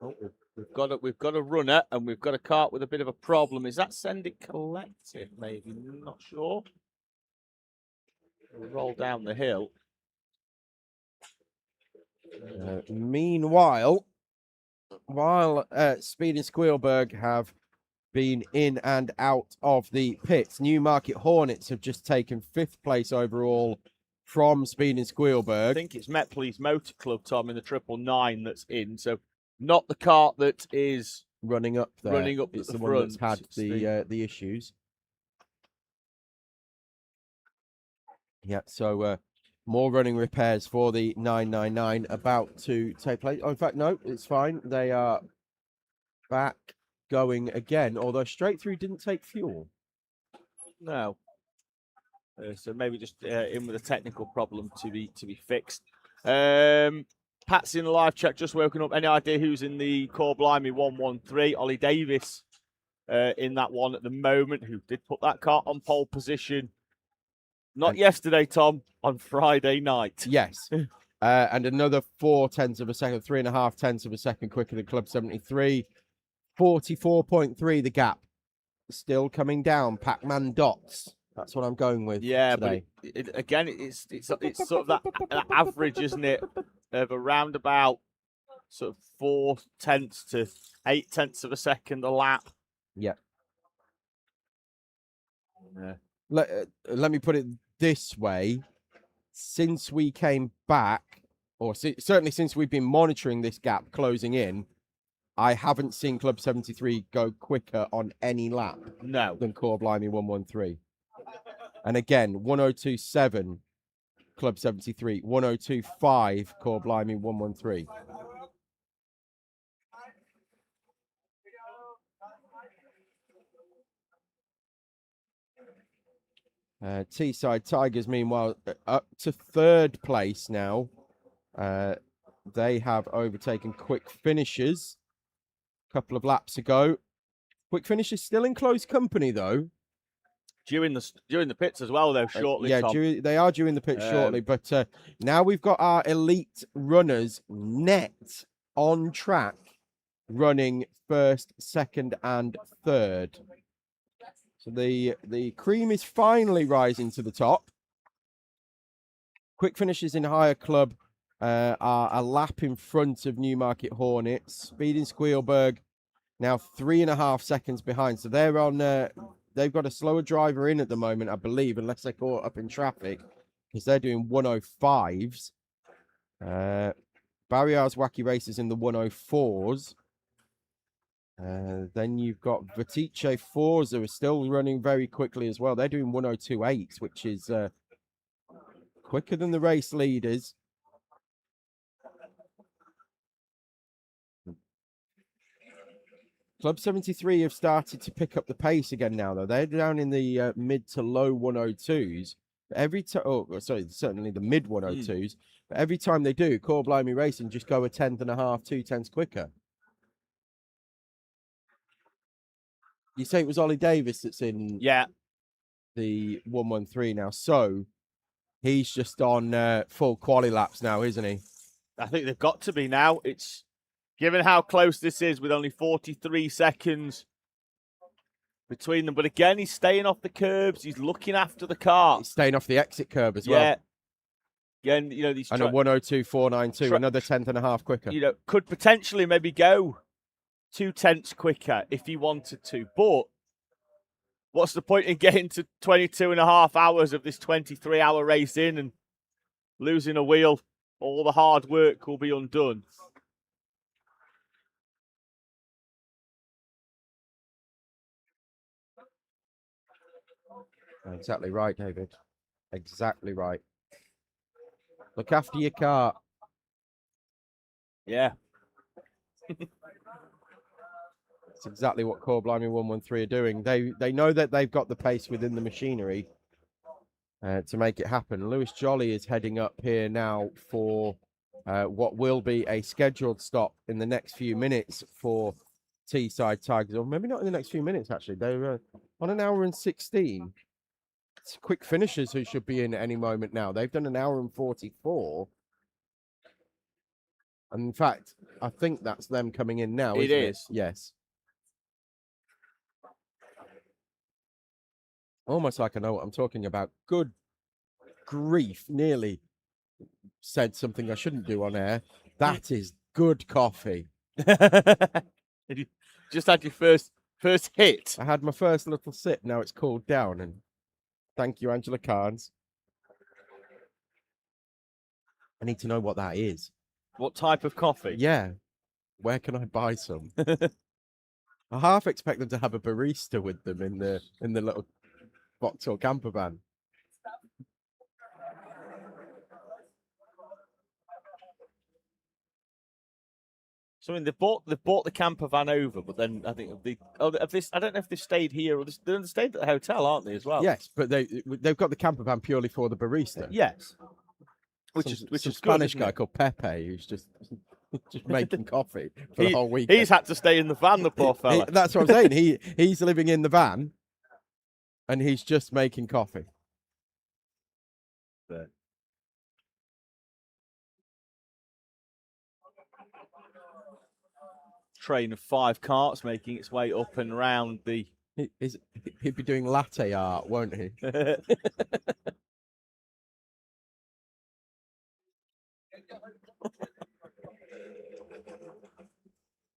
Oh, we've got a runner, and we've got a kart with a bit of a problem. Is that Send It Collective? Maybe, not sure. We'll roll down the hill. Meanwhile, while Speed and Squealberg have been in and out of the pits, Newmarket Hornets have just taken 5th place overall from Speed and Squealberg. I think it's Met Police Motor Club, Tom, in the 999 that's in. So not the kart that is running up there. It's the one that's had the issues. Yeah, so more running repairs for the 999 about to take place. Oh, in fact, no, it's fine. They are back going again, although straight through didn't take fuel. No. So maybe just in with a technical problem to be fixed. Pat's in the live chat, just woken up. Any idea who's in the Core Blimey 113? Ollie Davis in that one at the moment, who did put that car on pole position. Not yesterday, Tom, on Friday night. Yes. And another 0.4 of a second, 3.5 of a second quicker than Club 73. 44.3 the gap. Still coming down. Pac-Man dots. That's what I'm going with. Yeah, today. But it's sort of that average, isn't it, of around about sort of 4/10 to 8/10 of a second a lap. Yeah. Yeah. Let me put it this way. Since we came back, or certainly since we've been monitoring this gap closing in, I haven't seen Club 73 go quicker on any lap than Core Blimey 113. And again, 102.7 Club 73, 102.5 Core Blimey 113. Teesside Tigers, meanwhile, up to third place now. They have overtaken Quick Finishers a couple of laps ago. Quick Finishers still in close company, though. During the pits as well, though, shortly, yeah, Tom. they are due in the pits shortly. But now we've got our elite runners net on track, running first, second, and third. So the cream is finally rising to the top. Quick Finishes in Higher Club are a lap in front of Newmarket Hornets. Speeding Squealberg now 3.5 seconds behind. So they're on. They've got a slower driver in at the moment, I believe, unless they're caught up in traffic, because they're doing 105s. Barriers Wacky Races in the 104s. Then you've got Vertice Forza, who are still running very quickly as well. They're doing 102.8s, which is quicker than the race leaders. Club 73 have started to pick up the pace again now, though. They're down in the mid to low 102s. Every time, certainly the mid 102s. But every time they do, Core Blimey Racing just go 1/10.5, 2/10 quicker. You say it was Ollie Davis that's in the 113 now. So he's just on full quali laps now, isn't he? I think they've got to be now. It's given how close this is with only 43 seconds between them. But again, he's staying off the curbs. He's looking after the car. He's staying off the exit curb as well. Yeah. Again, you know, these. And a 102.492, another 1/10.5 quicker. You know, could potentially maybe go 2/10 quicker if he wanted to. But what's the point in getting to 22.5 hours of this 23-hour race in and losing a wheel? All the hard work will be undone. Exactly right, David. Exactly right. Look after your car. Yeah. That's exactly what Core Blimey 113 are doing. They know that they've got the pace within the machinery to make it happen. Lewis Jolly is heading up here now for what will be a scheduled stop in the next few minutes for Teesside Tigers. Or maybe not in the next few minutes, actually. They're on 1 hour and 16. It's Quick Finishers who should be in at any moment now. They've done 1 hour and 44. And in fact, I think that's them coming in now. It is. Yes. Almost like I know what I'm talking about. Good grief. Nearly said something I shouldn't do on air. That is good coffee. You just had your first hit. I had my first little sip. Now it's cooled down. And thank you, Angela Carnes. I need to know what that is. What type of coffee? Yeah. Where can I buy some? I half expect them to have a barista with them in the little box or camper van. So I mean, they bought the camper van over, but then I think I don't know if they've stayed here or they're stayed at the hotel, aren't they as well? Yes, but they've got the camper van purely for the barista. Yes, which is Spanish good, guy called Pepe who's just making coffee for the whole week. He's had to stay in the van, the poor fella. That's what I'm saying. He's living in the van, and he's just making coffee. There. Train of 5 carts making its way up and round the. He'd be doing latte art, won't he?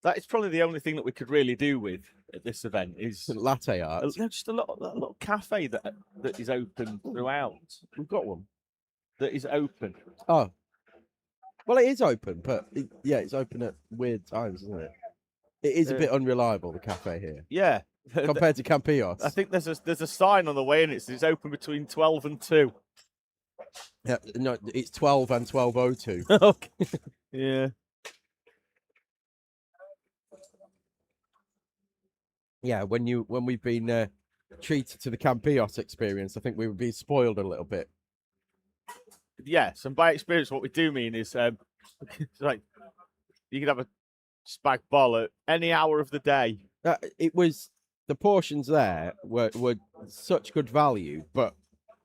That is probably the only thing that we could really do with at this event is latte art. Just a little cafe that is open throughout. We've got one that is open. Oh, well, it is open, but yeah, it's open at weird times, isn't it? It is a bit unreliable, the cafe here. Yeah, compared to Campillos. I think there's a sign on the way, and it's open between 12 and 2. Yeah, no, it's 12 and 12:02. Okay. Yeah. Yeah, when we've been treated to the Campillos experience, I think we would be spoiled a little bit. Yes, and by experience, what we do mean is, it's like you can have a spag bol at any hour of the day. It was the portions there were such good value, but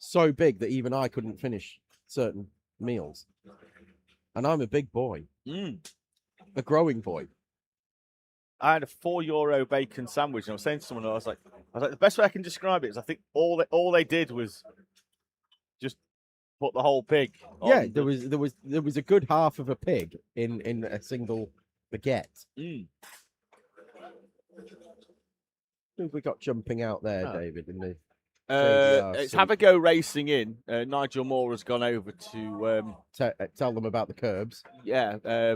so big that even I couldn't finish certain meals. And I'm a big boy, a growing boy. I had a €4 bacon sandwich, and I was saying to someone, I was like, the best way I can describe it is I think all they did was just put the whole pig. Yeah, there was a good half of a pig in a single baguette. Who we got jumping out there, David? In the it's Have a Go Racing in. Nigel Moore has gone over to tell them about the curbs. Yeah.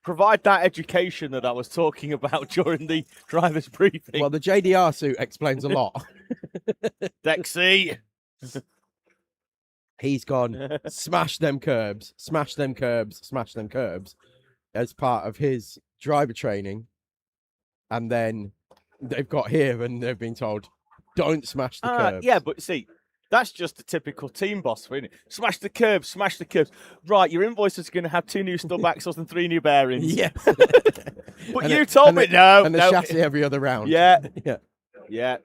Provide that education that I was talking about during the driver's briefing. Well, the JDR suit explains a lot. Dexy. He's gone, smash them curbs, smash them curbs, smash them curbs, as part of his driver training. And then they've got here and they've been told, don't smash the curbs. Yeah, but see, that's just a typical team boss, isn't it? Smash the curbs, smash the curbs. Right, your invoice is going to have 2 new stub axles and 3 new bearings. Yeah. But you told me no. And the chassis every other round. Yeah. Yeah. Yeah.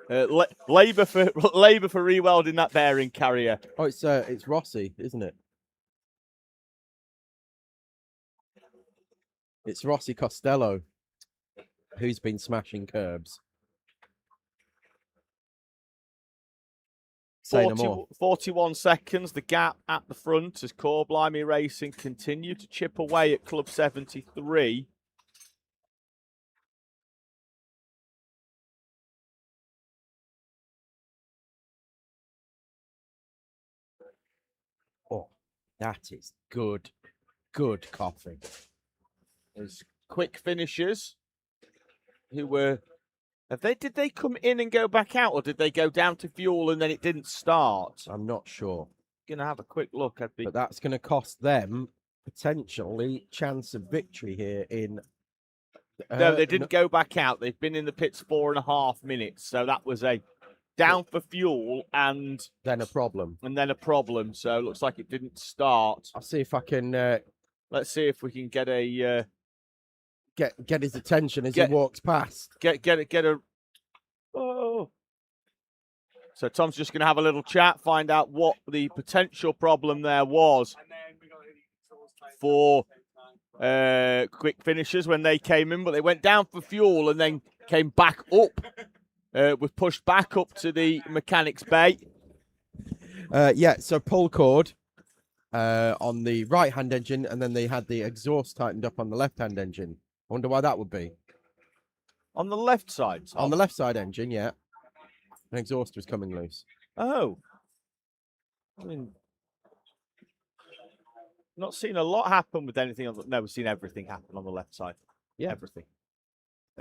Labour for rewelding that bearing carrier. Oh, it's Rossi, isn't it? It's Rossi Costello who's been smashing curbs. 41 seconds, the gap at the front as Core Blimey Racing continue to chip away at Club 73. Oh, that is good coffee. There's quick finishers who were... Did they come in and go back out, or did they go down to fuel and then it didn't start? I'm not sure. Gonna have a quick look. But that's going to cost them potentially chance of victory here in... No, they didn't go back out. They've been in the pits 4.5 minutes. So that was a down for fuel and... Then a problem. And then a problem. So it looks like it didn't start. I'll see if I can... Let's see if we can get a... Get his attention as he walks past. Get a... Oh. So Tom's just going to have a little chat, find out what the potential problem there was for quick finishers when they came in, but they went down for fuel and then came back up. Was pushed back up to the mechanics bay. Yeah, so pull cord on the right-hand engine, and then they had the exhaust tightened up on the left-hand engine. I wonder why that would be. On the left side? Tom? On the left side engine, yeah. An exhaust was coming loose. Oh. I mean, not seen a lot happen with anything on the... No, we've seen everything happen on the left side. Yeah. Everything.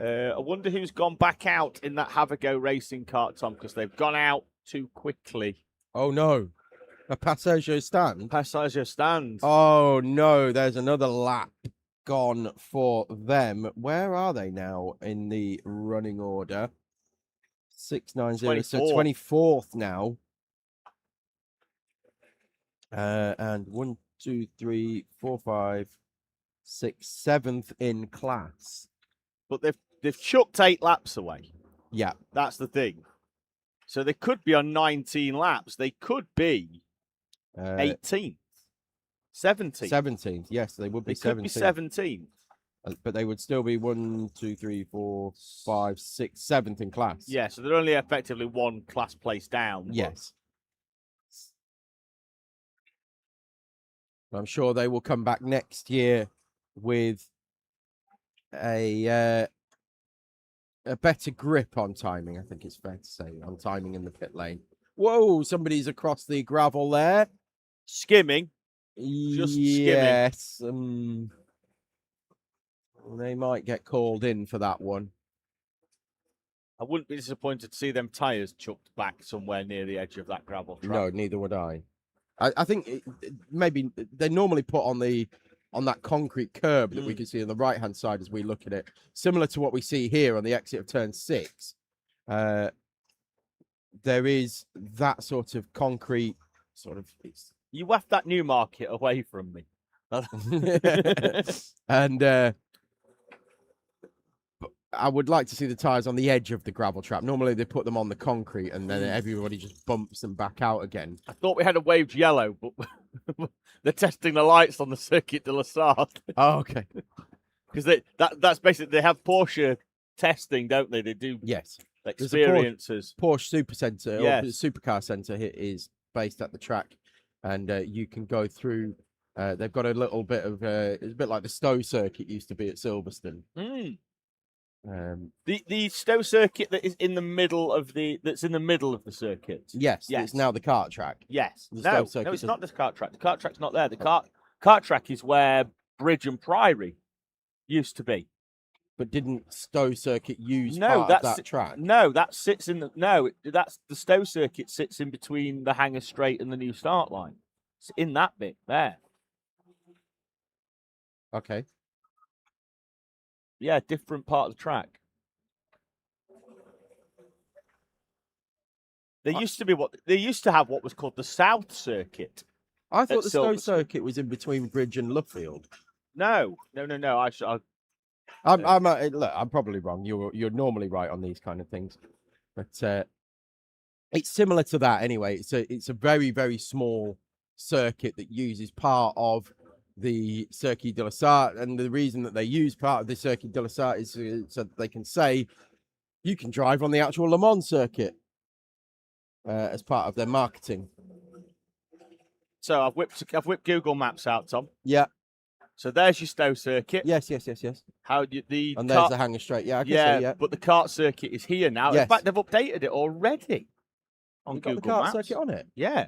I wonder who's gone back out in that Have a Go Racing kart, Tom, because they've gone out too quickly. Oh, no. A passenger stand? Passenger stand. Oh, no. There's another lap gone for them. Where are they now in the running order? 690, so 24th now. And 1, 2, 3, 4, 5, 6, 7th in class. But they've chucked 8 laps away. Yeah. That's the thing. So they could be on 19 laps. They could be 18th. 17th. 17th, yes, they would be 17th. Could be 17th. But they would still be 1, 2, 3, 4, 5, 6, 7th in class. Yeah, so they're only effectively 1 class place down. Yes. I'm sure they will come back next year with a better grip on timing. I think it's fair to say on timing in the pit lane. Whoa! Somebody's across the gravel there. Skimming. Just skimming. Yes. They might get called in for that one. I wouldn't be disappointed to see them tyres chucked back somewhere near the edge of that gravel track. No, neither would I. I think maybe they normally put on that concrete curb that we can see on the right-hand side as we look at it, similar to what we see here on the exit of turn 6. There is that sort of concrete sort of... You waft that Newmarket away from me. And I would like to see the tyres on the edge of the gravel trap. Normally they put them on the concrete and then everybody just bumps them back out again. I thought we had a waved yellow, but they're testing the lights on the Circuit de la Sarthe. Oh, okay. Because that's basically, they have Porsche testing, don't they? They do experiences. Porsche Supercenter, yes. Or Supercar Centre is based at the track, and you can go through. They've got a little bit of it's a bit like the Stowe circuit used to be at Silverstone. The Stowe circuit that's in the middle of the circuit. Yes, it's now the kart track. Yes, no, it's not the kart track. The kart track's not there. The kart track is where Bridge and Priory used to be. But didn't Stowe circuit use part of that track? No, that's the Stowe circuit sits in between the Hangar Straight and the new start line. It's in that bit there. Okay. Yeah, different part of the track. They used to have what was called the South Circuit. I thought the Stowe circuit was in between Bridge and Luffield. No. I'm probably wrong. You're normally right on these kind of things, but it's similar to that anyway. It's a very, very small circuit that uses part of the Circuit de la Sarthe, and the reason that they use part of the Circuit de la Sarthe is so that they can say you can drive on the actual Le Mans circuit as part of their marketing. So I've whipped Google Maps out, Tom. Yeah. So there's your Stowe circuit. Yes. There's the Hangar Straight. Yeah, I can see, yeah. But the kart circuit is here now. Yes. In fact, they've updated it already on Google Maps. Got the kart Maps. circuit on it. Yeah.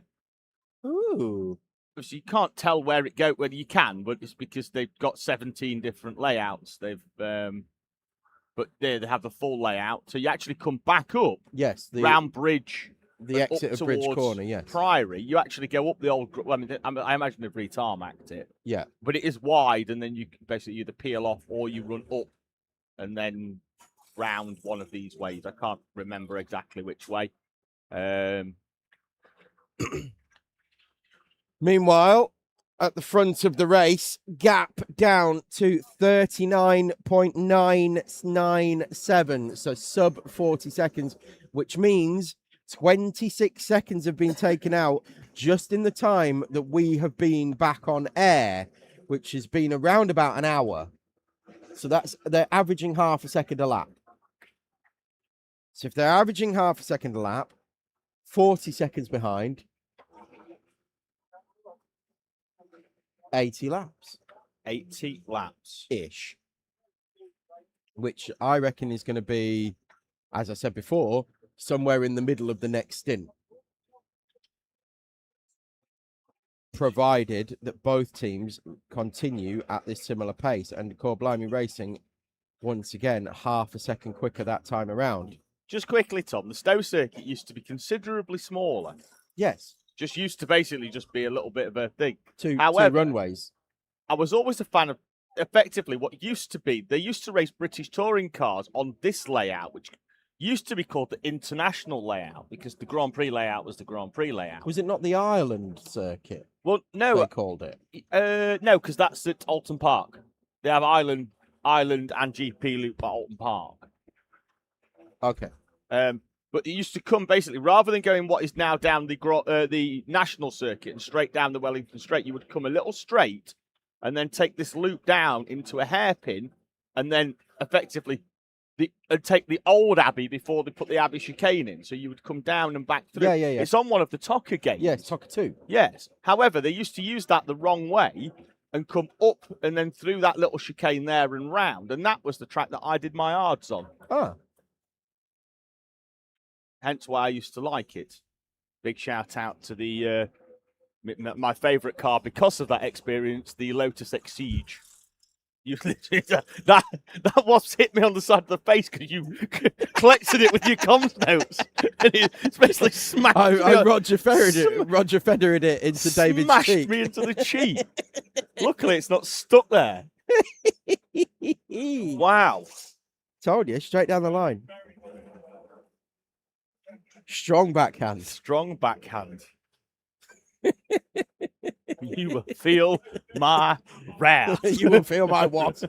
Ooh. So you can't tell where it goes. Well, you can, but it's because they've got 17 different layouts. But they have the full layout. So you actually come back up. Yes. Round Bridge. The exit of Bridge Corner, yes. Priory, you actually go up the old... I mean, I imagine they've re-tarmacked it. Yeah. But it is wide, and then you basically either peel off or you run up and then round one of these ways. I can't remember exactly which way. Meanwhile, at the front of the race, gap down to 39.997, so sub 40 seconds, which means 26 seconds have been taken out just in the time that we have been back on air, which has been around about an hour. So they're averaging half a second a lap. So if they're averaging half a second a lap, 40 seconds behind, 80 laps. 80 laps. Ish. Which I reckon is going to be, as I said before, somewhere in the middle of the next stint. Provided that both teams continue at this similar pace. And Blimey Racing, once again, half a second quicker that time around. Just quickly, Tom, the Stowe circuit used to be considerably smaller. Yes. Just used to basically just be a little bit of a thing. Two runways. I was always a fan of, effectively, what used to be, they used to race British touring cars on this layout, which used to be called the international layout, because the Grand Prix layout was the Grand Prix layout. Was it not the Ireland circuit? Well, no. They called it? No, because that's at Alton Park. They have Ireland and GP loop at Alton Park. Okay. But it used to come basically, rather than going what is now down the national circuit and straight down the Wellington Straight, you would come a little straight and then take this loop down into a hairpin and then effectively take the old Abbey before they put the Abbey chicane in. So you would come down and back through. Yeah. It's on one of the TOCA games. Yes, TOCA 2. Yes. However, they used to use that the wrong way and come up and then through that little chicane there and round. And that was the track that I did my hards on. Ah. Hence why I used to like it. Big shout out to the my favourite car because of that experience, the Lotus Exige. You that wasp hit me on the side of the face because you collected it with your comms notes, and it's basically smashed. I Roger Federered it into David's smashed cheek. me into the cheek. Luckily, it's not stuck there. Wow! Told you, straight down the line. Strong backhand. Strong backhand. You will feel my wrath. You will feel my what?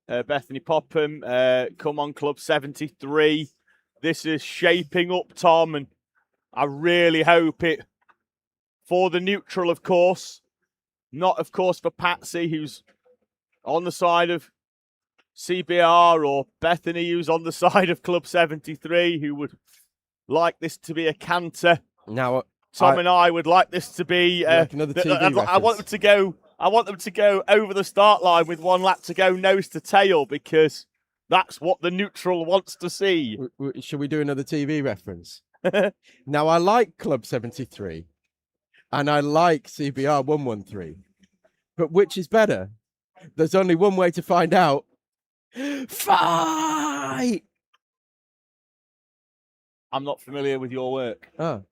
Bethany Popham, come on, Club 73. This is shaping up, Tom, and I really hope it for the neutral, of course. Not, of course, for Patsy, who's on the side of CBR, or Bethany, who's on the side of Club 73, who would like this to be a canter. Now, Tom and I would like this to be another TV I want them to go. I want them to go over the start line with 1 lap to go, nose to tail, because that's what the neutral wants to see. Should we do another TV reference? Now, I like Club 73 and I like CBR 113, but which is better? There's only one way to find out. Fight! I'm not familiar with your work. Oh,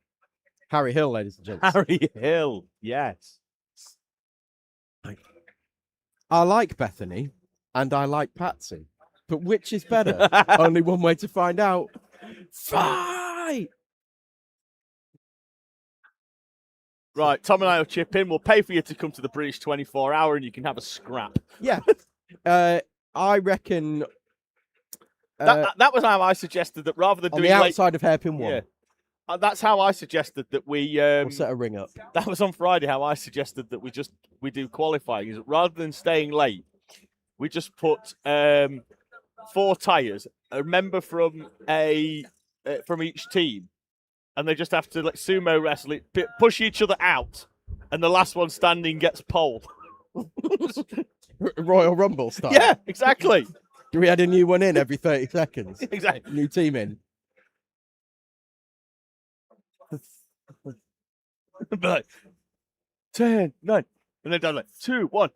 Harry Hill, ladies and gents. Harry Hill, yes. I like Bethany and I like Patsy, but which is better? Only one way to find out. Fight! Right, Tom and I will chip in. We'll pay for you to come to the British 24-hour and you can have a scrap. Yeah. I reckon... that was how I suggested that rather than on doing the outside of hairpin 1. Yeah. That's how I suggested that we We'll set a ring up. That was on Friday. How I suggested that we do qualifying is rather than staying late, we just put 4 tyres, a member from each team, and they just have to like sumo wrestle it, push each other out, and the last one standing gets pole. Royal Rumble style. Yeah, exactly. Do we add a new one in every 30 seconds? Exactly. New team in. Like 10, 9, and then down like 2, 1.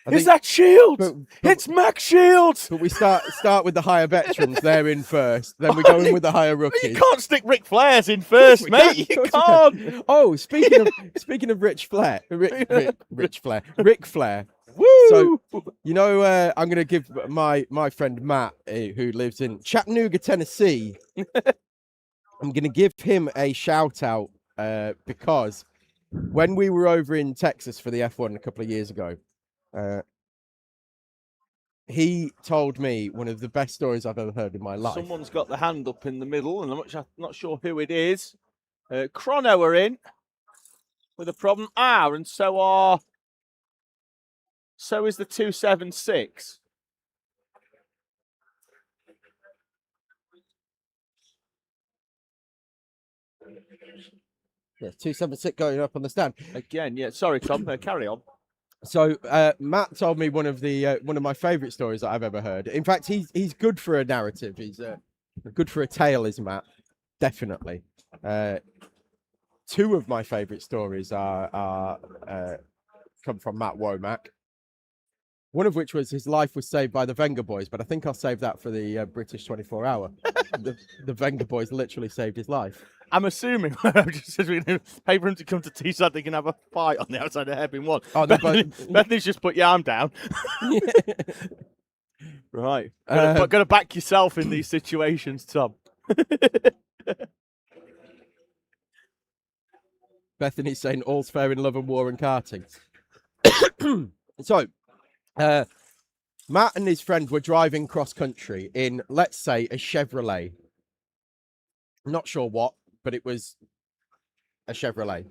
Is that Shields? It's Max Shields. But we start with the higher veterans. They're in first. Then we go in with the higher rookies. You can't stick Ric Flair's in first, mate. You can't. Oh, speaking of Ric Flair. Woo! So you know, I'm going to give my friend Matt, who lives in Chattanooga, Tennessee. I'm going to give him a shout out because when we were over in Texas for the F1 a couple of years ago, he told me one of the best stories I've ever heard in my life. Someone's got the hand up in the middle, and I'm not sure who it is. Chrono are in with a problem. And so is the 276. Yeah, 276 going up on the stand again. Yeah, sorry, Tom. Carry on. So Matt told me one of my favourite stories that I've ever heard. In fact, he's good for a narrative. He's good for a tale, is Matt. Definitely. 2 of my favourite stories are come from Matt Womack. One of which was his life was saved by the Venga Boys, but I think I'll save that for the British 24-hour. the Venga Boys literally saved his life. I'm assuming just as we pay for him to come to Teesside, they can have a fight on the outside of Hairpin 1. Oh, Bethany's just put your arm down. Right. Got to back yourself in these situations, Tom. Bethany's saying all's fair in love and war and karting. So, Matt and his friend were driving cross country in, let's say, a Chevrolet. I'm not sure what, but it was a Chevrolet,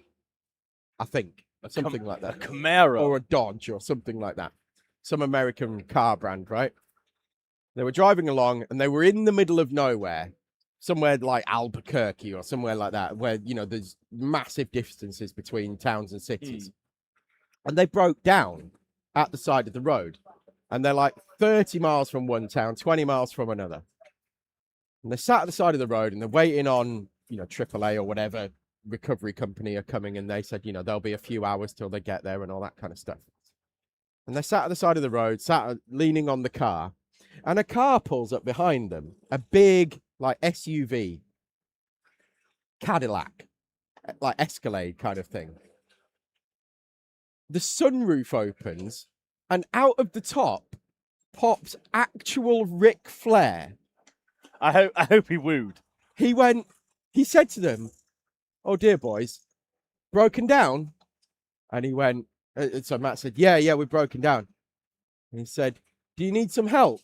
I think, something like that. A Camaro. Or a Dodge or something like that. Some American car brand, right? They were driving along and they were in the middle of nowhere. somewhere like Albuquerque or somewhere like that, where, you know, there's massive distances between towns and cities. And they broke down at the side of the road. And they're like 30 miles from one town, 20 miles from another. And they sat at the side of the road and they're waiting on, you know, AAA or whatever recovery company are coming. And they said, you know, there'll be a few hours till they get there and all that kind of stuff. And they sat at the side of the road, sat leaning on the car. And a car pulls up behind them, a big, like, SUV, Cadillac, like Escalade kind of thing. The sunroof opens, and out of the top pops actual Ric Flair. I hope he wooed. He said to them, "Oh dear, boys, broken down?" And he went, so Matt said, yeah, we're broken down. And he said, "Do you need some help?"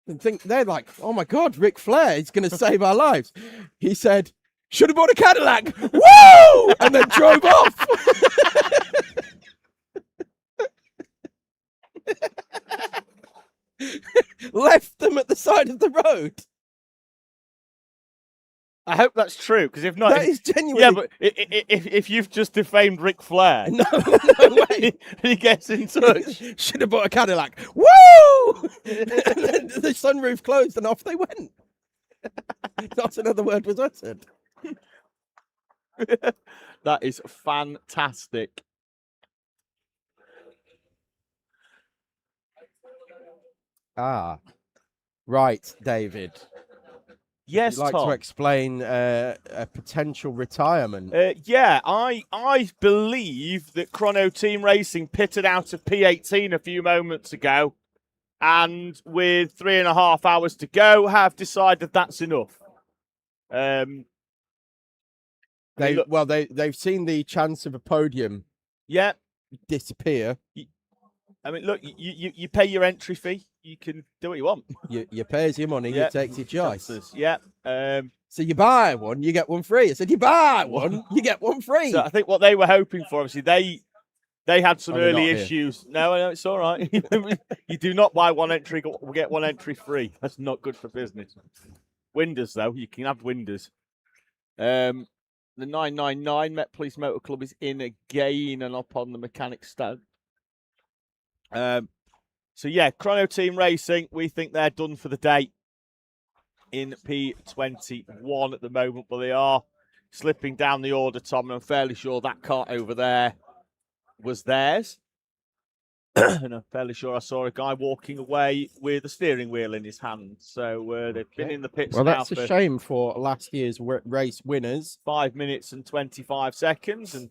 And they're like, "Oh my God, Ric Flair is going to save our lives." He said, "Should have bought a Cadillac." Woo! And then drove off. Left them at the side of the road. I hope that's true, because if not, That is genuinely. Yeah, but if you've just defamed Ric Flair, No way. he gets in touch. Should have bought a Cadillac. Woo! And then the sunroof closed and off they went. Not another word was uttered. That is fantastic. Ah, right, David. Yes, Would you like Tom. to explain a potential retirement? Yeah, I believe that Chrono Team Racing pitted out of P18 a few moments ago, and with 3.5 hours to go, have decided that's enough. They've seen the chance of a podium. Yeah, disappear. I mean, look, you pay your entry fee. You can do what you want. You pay your money, Yeah. you take your choice. Chances. Yeah. So you buy one, you get one free. I said, you buy one, you get one free. So I think what they were hoping for, obviously, they had some they're early not issues. No, it's all right. You do not buy one entry, get one entry free. That's not good for business. Windows, though, you can have windows. The 999 Met Police Motor Club is in again and up on the mechanic stand. So yeah, Chrono Team Racing, we think they're done for the day in P21 at the moment, but they are slipping down the order, Tom, and I'm fairly sure that cart over there was theirs. And I'm fairly sure I saw a guy walking away with a steering wheel in his hand. So they've been in the pits now. Well, that's a shame for last year's race winners. 5 minutes and 25 seconds, and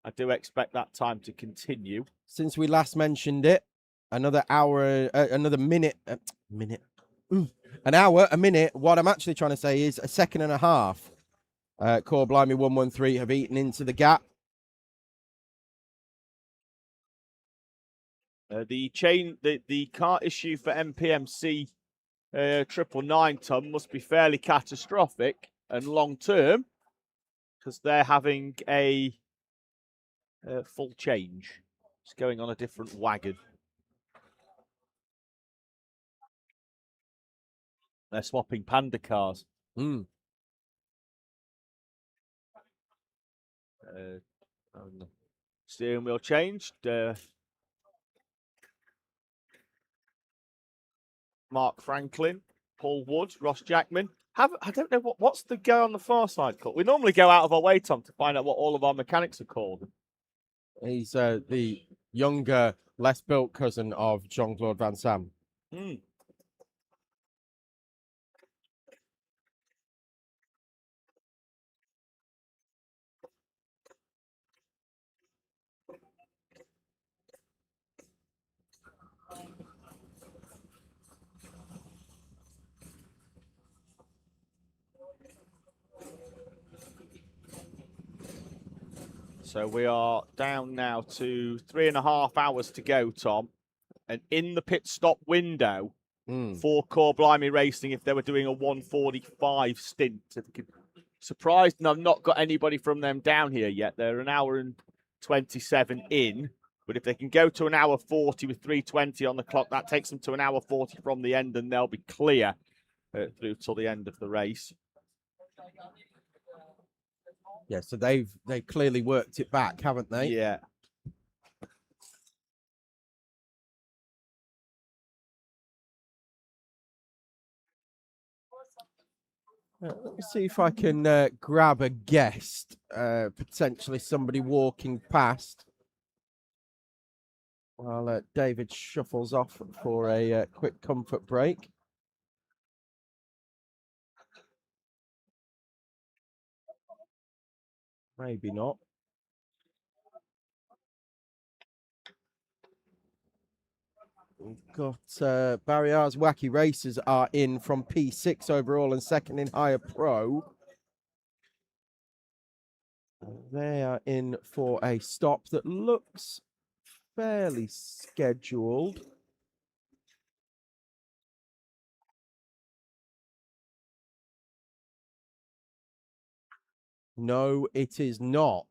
I do expect that time to continue. Since we last mentioned it, another hour, another minute, an hour, a minute. What I'm actually trying to say is a second and a half. Core Blimey 113 have eaten into the gap. The car issue for MPMC 999 ton must be fairly catastrophic and long term, because they're having a full change. It's going on a different wagon. They're swapping Panda cars. Steering wheel changed. Mark Franklin, Paul Wood, Ross Jackman. I don't know what's the guy on the far side called. We normally go out of our way, Tom, to find out what all of our mechanics are called. He's the younger, less built cousin of Jean-Claude Van Sam. So we are down now to 3.5 hours to go, Tom. And in the pit stop window for Core Blimey Racing, if they were doing a 1:45 stint, surprised, and I've not got anybody from them down here yet. They're an hour and 27 in. But if they can go to an hour 40 with 3:20 on the clock, that takes them to an hour 40 from the end, and they'll be clear through till the end of the race. Yeah, so they've clearly worked it back, haven't they? Yeah. Let me see if I can grab a guest, potentially somebody walking past, while David shuffles off for a quick comfort break. Maybe not. We've got Barry R's Wacky Racers are in from P6 overall and second in Higher Pro. They are in for a stop that looks fairly scheduled. No, it is not.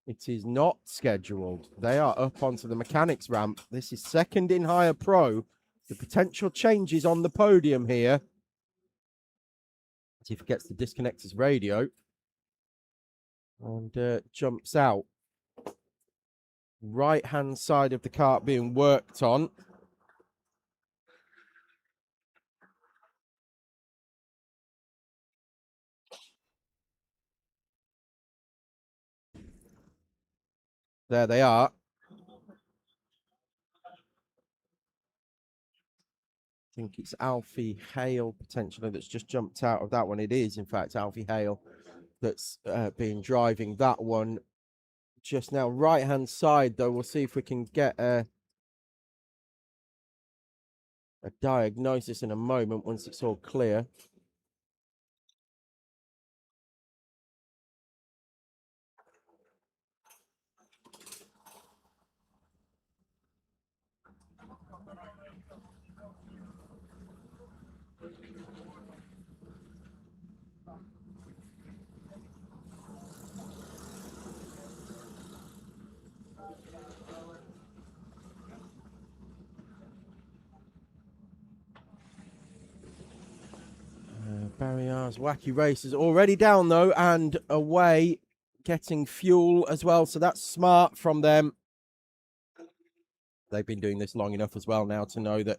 It is not scheduled. They are up onto the mechanics ramp. This is second in Higher Pro. The potential changes on the podium here. See if he gets to disconnect his radio. And jumps out. Right-hand side of the kart being worked on. There they are. I think it's Alfie Hale potentially that's just jumped out of that one. It is, in fact, Alfie Hale that's been driving that one just now. Right-hand side, though, we'll see if we can get a diagnosis in a moment once it's all clear. Barry R's Wacky Racers already down, though, and away, getting fuel as well. So that's smart from them. They've been doing this long enough as well now to know that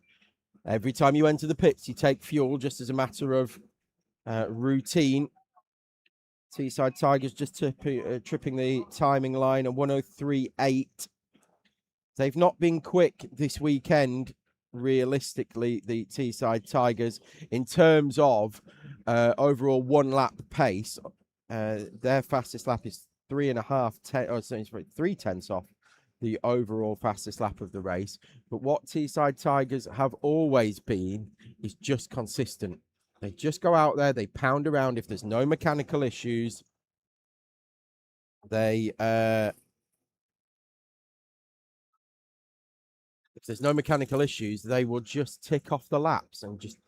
every time you enter the pits, you take fuel just as a matter of routine. Teesside Tigers just tripping the timing line at 103.8. They've not been quick this weekend, realistically, the Teesside Tigers, in terms of overall one lap pace. Their fastest lap is 3 tenths off the overall fastest lap of the race. But what Teesside Tigers have always been is just consistent. They just go out there, they pound around. If there's no mechanical issues, if there's no mechanical issues, they will just tick off the laps and just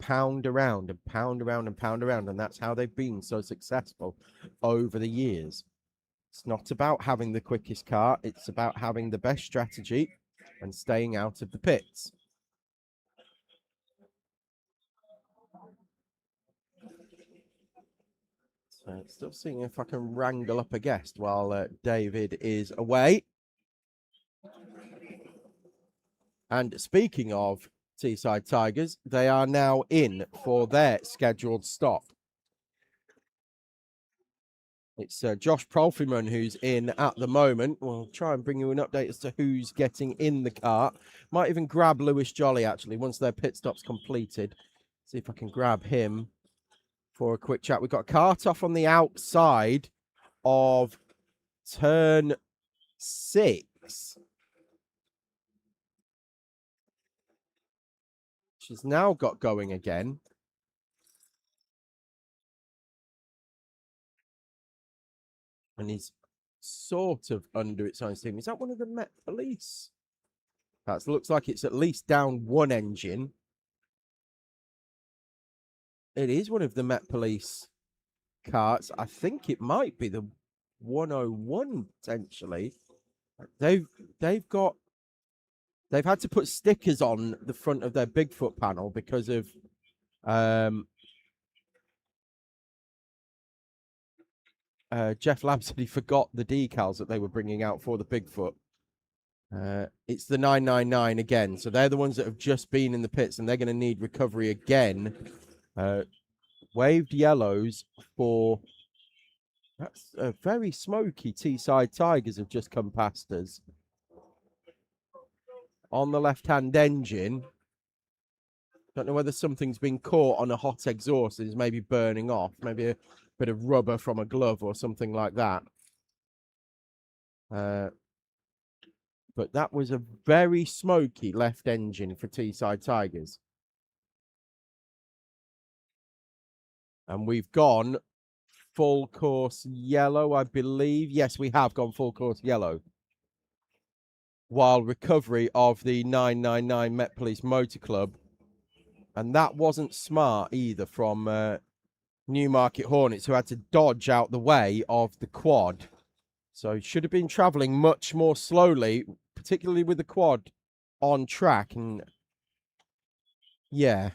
pound around and pound around and pound around. And that's how they've been so successful over the years. It's not about having the quickest car. It's about having the best strategy and staying out of the pits. So still seeing if I can wrangle up a guest while David is away. And speaking of Teesside Tigers, they are now in for their scheduled stop. It's Josh Prolfiman who's in at the moment. We'll try and bring you an update as to who's getting in the car. Might even grab Lewis Jolly, actually, once their pit stop's completed. See if I can grab him for a quick chat. We've got Cart off on the outside of turn 6. She's now got going again. And he's sort of under its own steam. Is that one of the Met Police? That looks like it's at least down one engine. It is one of the Met Police carts. I think it might be the 101 potentially. They've had to put stickers on the front of their Bigfoot panel because of Jeff Lamb said he forgot the decals that they were bringing out for the Bigfoot. It's the 999 again. So they're the ones that have just been in the pits, and they're going to need recovery again. Waved yellows for... That's a very smoky T-side Tigers have just come past us. On the left-hand engine. Don't know whether something's been caught on a hot exhaust and is maybe burning off. Maybe a bit of rubber from a glove or something like that. But that was a very smoky left engine for T-side Tigers. And we've gone full course yellow, I believe. Yes, we have gone full course yellow. While recovery of the 999 Met Police Motor Club. And that wasn't smart either from Newmarket Hornets, who had to dodge out the way of the quad. So should have been travelling much more slowly, particularly with the quad on track. And yeah,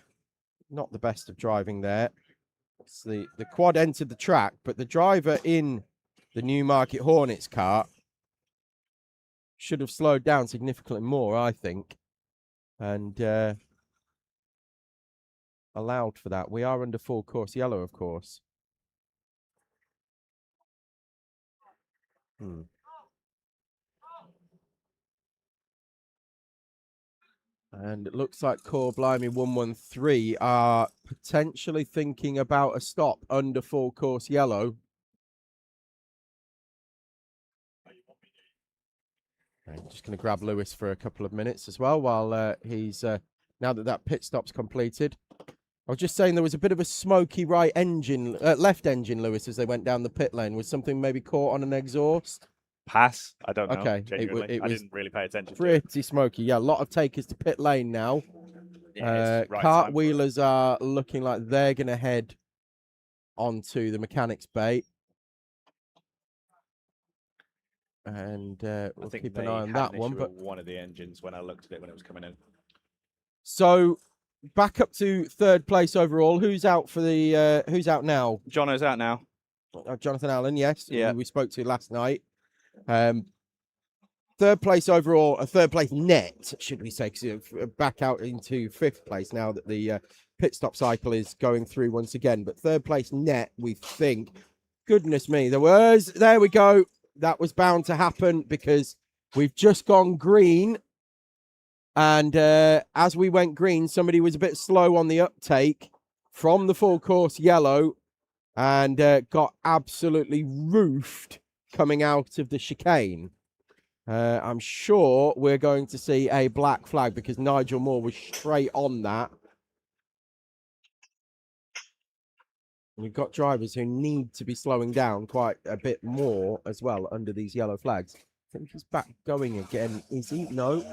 not the best of driving there. It's the quad entered the track, but the driver in the Newmarket Hornets car should have slowed down significantly more, I think. And allowed for that. We are under full course yellow, of course. And it looks like Core Blimey 113 are potentially thinking about a stop under full course yellow. I'm just going to grab Lewis for a couple of minutes as well while he's now that pit stop's completed. I was just saying there was a bit of a smoky left engine, Lewis, as they went down the pit lane. Was something maybe caught on an exhaust? Pass. I don't know. Okay, genuinely. I didn't really pay attention. Pretty smoky. Yeah, a lot of takers to pit lane now. Yeah, cartwheelers are looking like they're going to head onto the mechanics bay. And we'll keep an eye on that one. But one of the engines when I looked at it when it was coming in. So back up to third place overall. Who's out for the? Who's out now? Jono's out now. Jonathan Allen, yes. Yeah. We spoke to last night. Third place overall, a third place net, should we say, because back out into fifth place now that the pit stop cycle is going through once again. But third place net, we think. Goodness me, there we go. That was bound to happen because we've just gone green. And as we went green, somebody was a bit slow on the uptake from the full course yellow and got absolutely roofed coming out of the chicane. I'm sure we're going to see a black flag because Nigel Moore was straight on that. We've got drivers who need to be slowing down quite a bit more as well under these yellow flags. I think he's back going again. Is he? No.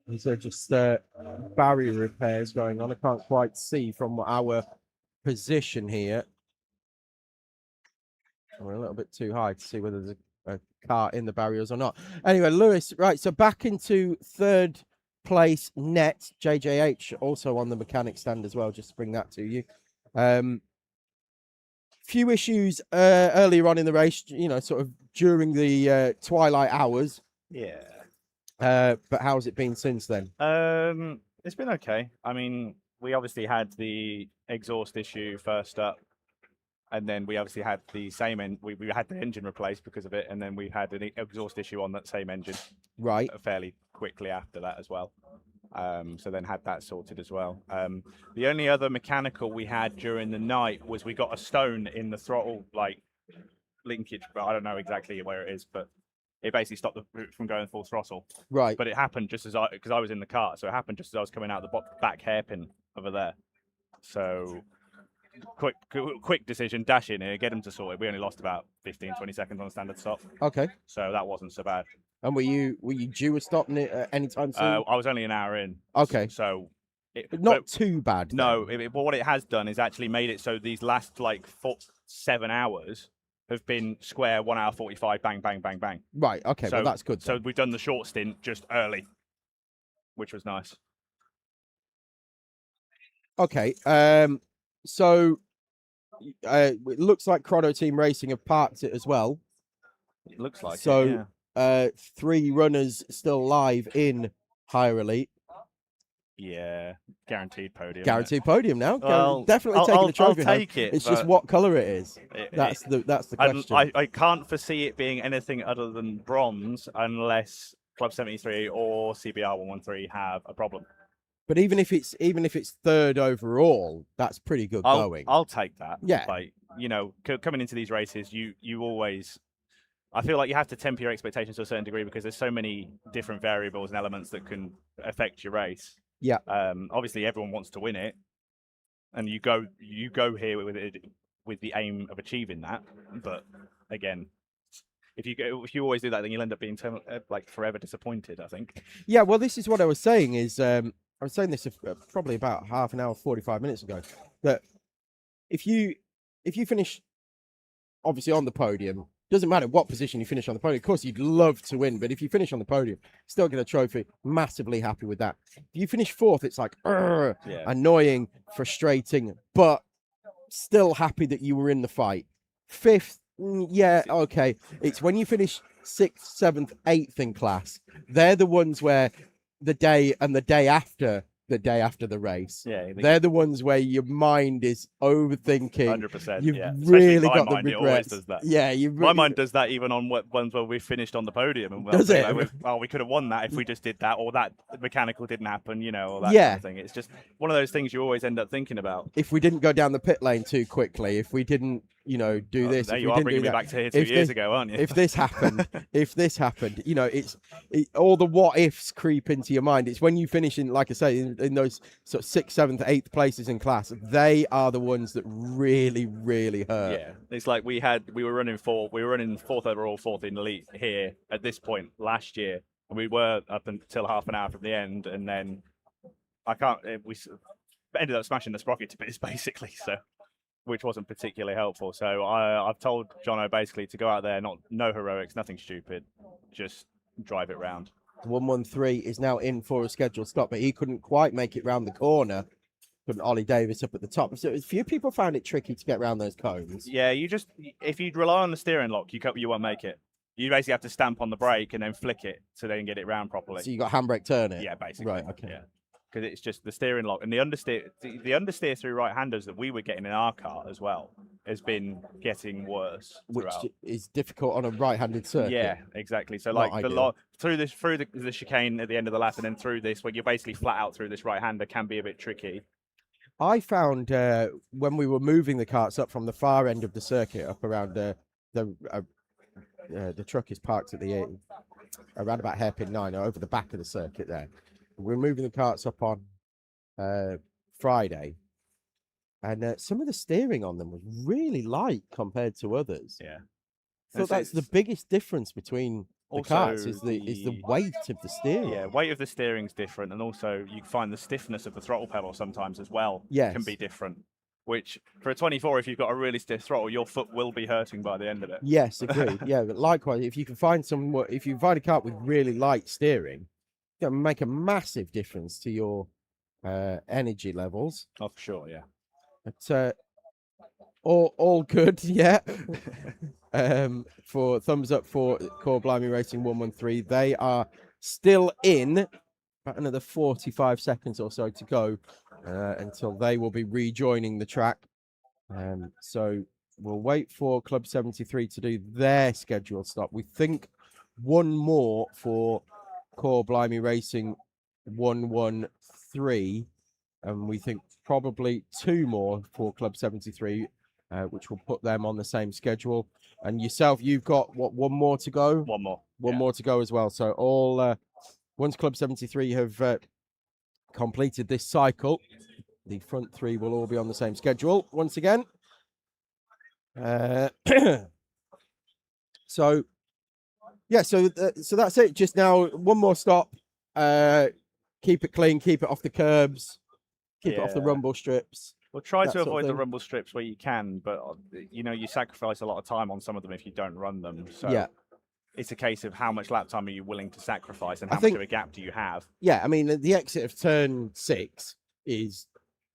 These are just barrier repairs going on. I can't quite see from our position here. We're a little bit too high to see whether there's a car in the barriers or not. Anyway, Lewis, right, so back into third place net. JJH also on the mechanic stand as well, just to bring that to you. Few issues earlier on in the race, you know, sort of during the twilight hours. Yeah. But how's it been since then? It's been okay. I mean, we obviously had the exhaust issue first up. And then we obviously had the same we had the engine replaced because of it, and then we had an exhaust issue on that same engine, right, fairly quickly after that as well. So then had that sorted as well. The only other mechanical we had during the night was we got a stone in the throttle linkage, but I don't know exactly where it is, but it basically stopped the route from going full throttle. Right. But it happened just as because I was in the car, so it happened just as I was coming out the back hairpin over there. So. Quick decision, dash in here, get him to sort it. We only lost about 15-20 seconds on a standard stop. Okay. So that wasn't so bad. And were you due a stop anytime soon? I was only an hour in. Okay. So not too bad. No, but what it has done is actually made it so these last 7 hours have been square 1 hour 45, bang, bang, bang, bang. Right, okay, well that's good. So we've done the short stint just early, which was nice. Okay, so it looks like Chrono Team Racing have parked it as well. It looks like so. Yeah. 3 runners still live in higher elite. Yeah, guaranteed podium. Guaranteed podium now. Well, Definitely taking the trophy I'll home. take it. It's just what color it is. That's the question. I can't foresee it being anything other than bronze unless Club 73 or CBR 113 have a problem. But even if it's third overall, that's pretty good going. I'll take that. Yeah. Like, you know, coming into these races, you always, I feel like you have to temper your expectations to a certain degree because there's so many different variables and elements that can affect your race. Yeah. Obviously, everyone wants to win it, and you go here with the aim of achieving that. But again, if you always do that, then you'll end up being like forever disappointed, I think. Yeah. Well, this is what I was saying. I was saying this probably about half an hour, 45 minutes ago. That if you finish obviously on the podium. Doesn't matter what position you finish on the podium. Of course, you'd love to win, but if you finish on the podium, still get a trophy. Massively happy with that. If you finish 4th, it's like annoying, frustrating, but still happy that you were in the fight. 5th, yeah, okay. It's when you finish 6th, 7th, 8th in class. They're the ones where the day after the race. Yeah, they're the ones where your mind is overthinking. 100%. You've yeah. really got mind, the regrets. It always does that. Yeah, my mind does that even on ones where we finished on the podium. And does it? Like, we could have won that if we just did that, or that mechanical didn't happen, you know, or that yeah. kind of thing. It's just one of those things you always end up thinking about. If we didn't go down the pit lane too quickly, if we didn't, you know, do this. There you are bringing me back to here 2 years ago, aren't you? If this happened, you know, all the what ifs creep into your mind. It's when you finish in, like I say, in those sort of 6th, 7th, 8th places in class. They are the ones that really, really hurt. Yeah, it's like we were running 4th overall, 4th in elite here at this point last year, and we were up until half an hour from the end, and then we ended up smashing the sprocket to bits basically. So. Which wasn't particularly helpful. So I've told Jono basically to go out there, no heroics, nothing stupid, just drive it round. 113 is now in for a scheduled stop, but he couldn't quite make it round the corner. Couldn't Ollie Davis up at the top. So a few people found it tricky to get around those cones. Yeah, if you rely on the steering lock, you won't make it. You basically have to stamp on the brake and then flick it so they can get it round properly. So you got handbrake turn it? Yeah, basically. Right, okay. Yeah. Because it's just the steering lock and the understeer through right-handers that we were getting in our car as well has been getting worse throughout. Which is difficult on a right-handed circuit. Yeah, exactly. So like through the chicane at the end of the lap and then through this, where you're basically flat out through this right-hander, can be a bit tricky. I found when we were moving the carts up from the far end of the circuit up around the truck is parked at the around about hairpin 9 over the back of the circuit there. We're moving the carts up on Friday, and some of the steering on them was really light compared to others. Yeah, so that's the biggest difference between the carts is the weight of the steering. Yeah, weight of the steering's different, and also you find the stiffness of the throttle pedal sometimes as well. Yes. Can be different. Which for a 24, if you've got a really stiff throttle, your foot will be hurting by the end of it. Yes, agreed. Yeah, but likewise, if you find a cart with really light steering, it's going to make a massive difference to your energy levels. Oh, for sure, yeah. But all good, yeah. For thumbs up for Core Blimey Racing 113. They are still in. About another 45 seconds or so to go until they will be rejoining the track. So we'll wait for Club 73 to do their scheduled stop. We think one more for Core Blimey Racing 113, and we think probably 2 more for Club 73, which will put them on the same schedule. And yourself, you've got one more to go? One more. One more to go as well. So once Club 73 have completed this cycle, the front 3 will all be on the same schedule once again. So that's it. Just now, one more stop. Keep it clean, keep it off the curbs, keep it off the rumble strips. Well, try to avoid the rumble strips where you can, but you know, you sacrifice a lot of time on some of them if you don't run them. So it's a case of how much lap time are you willing to sacrifice and how much of a gap do you have? Yeah, I mean, the exit of turn 6 is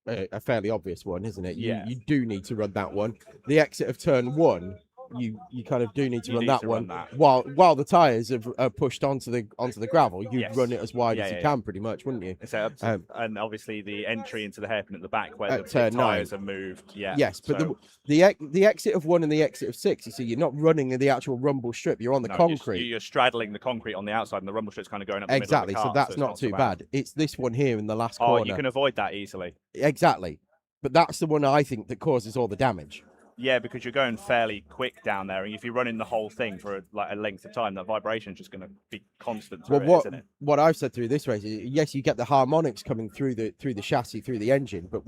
a fairly obvious one, isn't it? Yeah. You do need to run that one. The exit of turn 1, you kind of do need to You run need that to one. run that. While the tires are pushed onto the gravel, you'd Yes. run it as wide Yeah, as you yeah, can, pretty much, wouldn't you? So, and obviously the entry into the hairpin at the back where the At turn pit tires 9. are moved. Yeah. Yes, but so, the exit of 1 and the exit of 6, you see, you're not running the actual rumble strip. You're on the no, concrete. You're straddling the concrete on the outside, and the rumble strip's kind of going up the Exactly. middle So of the car. that's not too bad. It's this one here in the last Oh, corner. you can avoid that easily. Exactly. But that's the one I think that causes all the damage. Yeah, because you're going fairly quick down there, and if you're running the whole thing for a length of time, that vibration's just going to be constant through Well, isn't it? what I've said through this race is, yes, you get the harmonics coming through the chassis, through the engine, but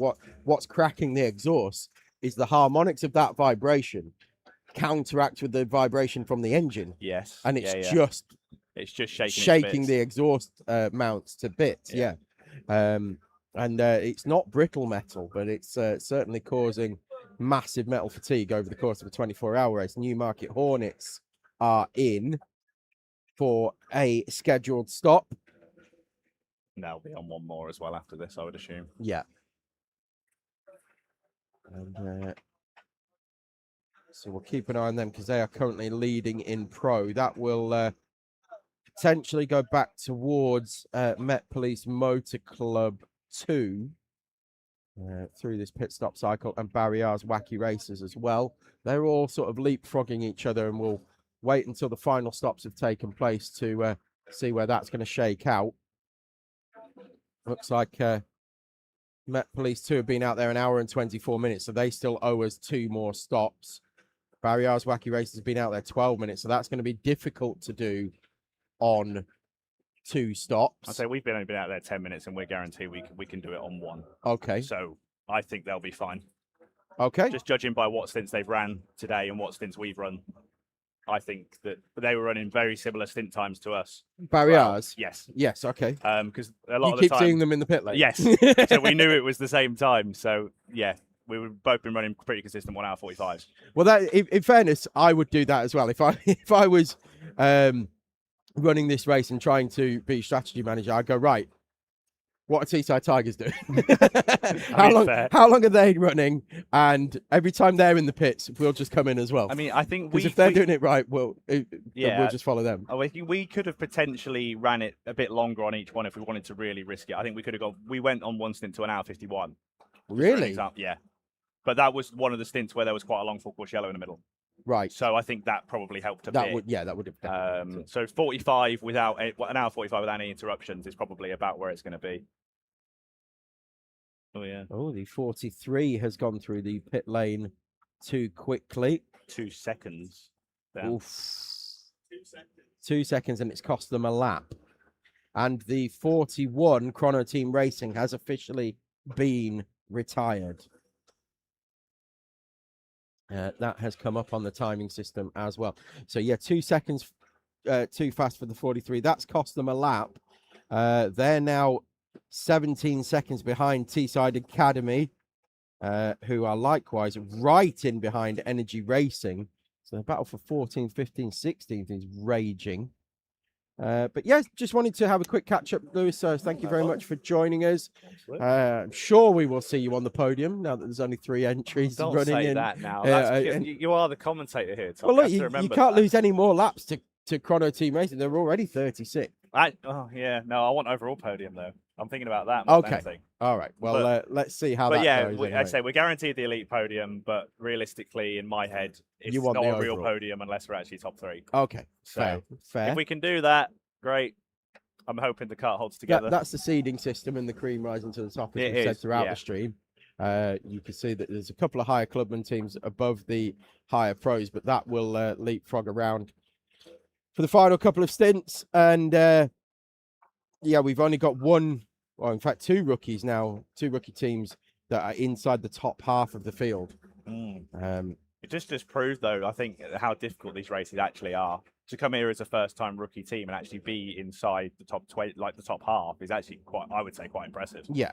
what's cracking the exhaust is the harmonics of that vibration counteract with the vibration from the engine. Yes, and it's just shaking shaking the exhaust mounts to bits. Yeah. And it's not brittle metal, but it's certainly causing massive metal fatigue over the course of a 24-hour race. Newmarket Hornets are in for a scheduled stop. They'll be on one more as well after this, I would assume. Yeah. And so we'll keep an eye on them because they are currently leading in pro. That will potentially go back towards Met Police Motor Club 2 through this pit stop cycle, and Barriers Wacky Racers as well. They're all sort of leapfrogging each other, and we'll wait until the final stops have taken place to see where that's going to shake out. Looks like Met Police 2 have been out there 1 hour and 24 minutes, so they still owe us 2 more stops. Barriers Wacky Racers has been out there 12 minutes, so that's going to be difficult to do on 2 stops. I'd say we've only been out there 10 minutes, and we're guaranteed we can do it on 1. Okay. So I think they'll be fine. Okay. Just judging by what stints they've ran today and what stints we've run, I think that they were running very similar stint times to us. Barriers? Well, yes. Yes, okay. Because a lot you of the keep time, seeing them in the pit lane. Yes. So we knew it was the same time. So, yeah, we would both been running pretty consistent 1 hour 45. Well, that in fairness, I would do that as well. If I was running this race and trying to be strategy manager, I'd go, right, what are Teesside Tigers doing? How long are they running? And every time they're in the pits, we'll just come in as well. I mean, I think because if they're doing it right, we'll just follow them. I think we could have potentially ran it a bit longer on each one if we wanted to really risk it. I think we could have gone. We went on one stint to 1 hour 51. Really? Yeah. But that was one of the stints where there was quite a long full course yellow in the middle. Right. So I think that probably helped a bit. That would have. So 45 without 1 hour 45 without any interruptions is probably about where it's going to be. Oh yeah. Oh, the 43 has gone through the pit lane too quickly. 2 seconds. Oof. 2 seconds, and it's cost them a lap. And the 41 Chrono Team Racing has officially been retired. That has come up on the timing system as well. So yeah, 2 seconds too fast for the 43. That's cost them a lap. They're now 17 seconds behind Teesside Academy, who are likewise right in behind Energy Racing. So the battle for 14th, 15th, 16th is raging. But yes, just wanted to have a quick catch up, Lewis. So thank you very much for joining us. I'm sure we will see you on the podium now that there's only 3 entries Don't running say in. that now. You are the commentator here, Tom. Well, look, you can't lose any more laps to Chrono Team Racing. They're already 36. I want overall podium though. I'm thinking about that more than anything. All right. Well, let's see how that goes. But yeah, I say we're guaranteed the elite podium, but realistically, in my head, it's not a real podium unless we're actually top 3. Okay. So fair. If we can do that, great. I'm hoping the cart holds together. That's the seeding system and the cream rising to the top, as we said throughout the stream. You can see that there's a couple of higher clubman teams above the higher pros, but that will leapfrog around for the final couple of stints. And we've only got 2 rookies now, 2 rookie teams that are inside the top half of the field. It just proves, though, I think, how difficult these races actually are. To come here as a first-time rookie team and actually be inside the top 20, like the top half, is actually I would say, quite impressive. Yeah.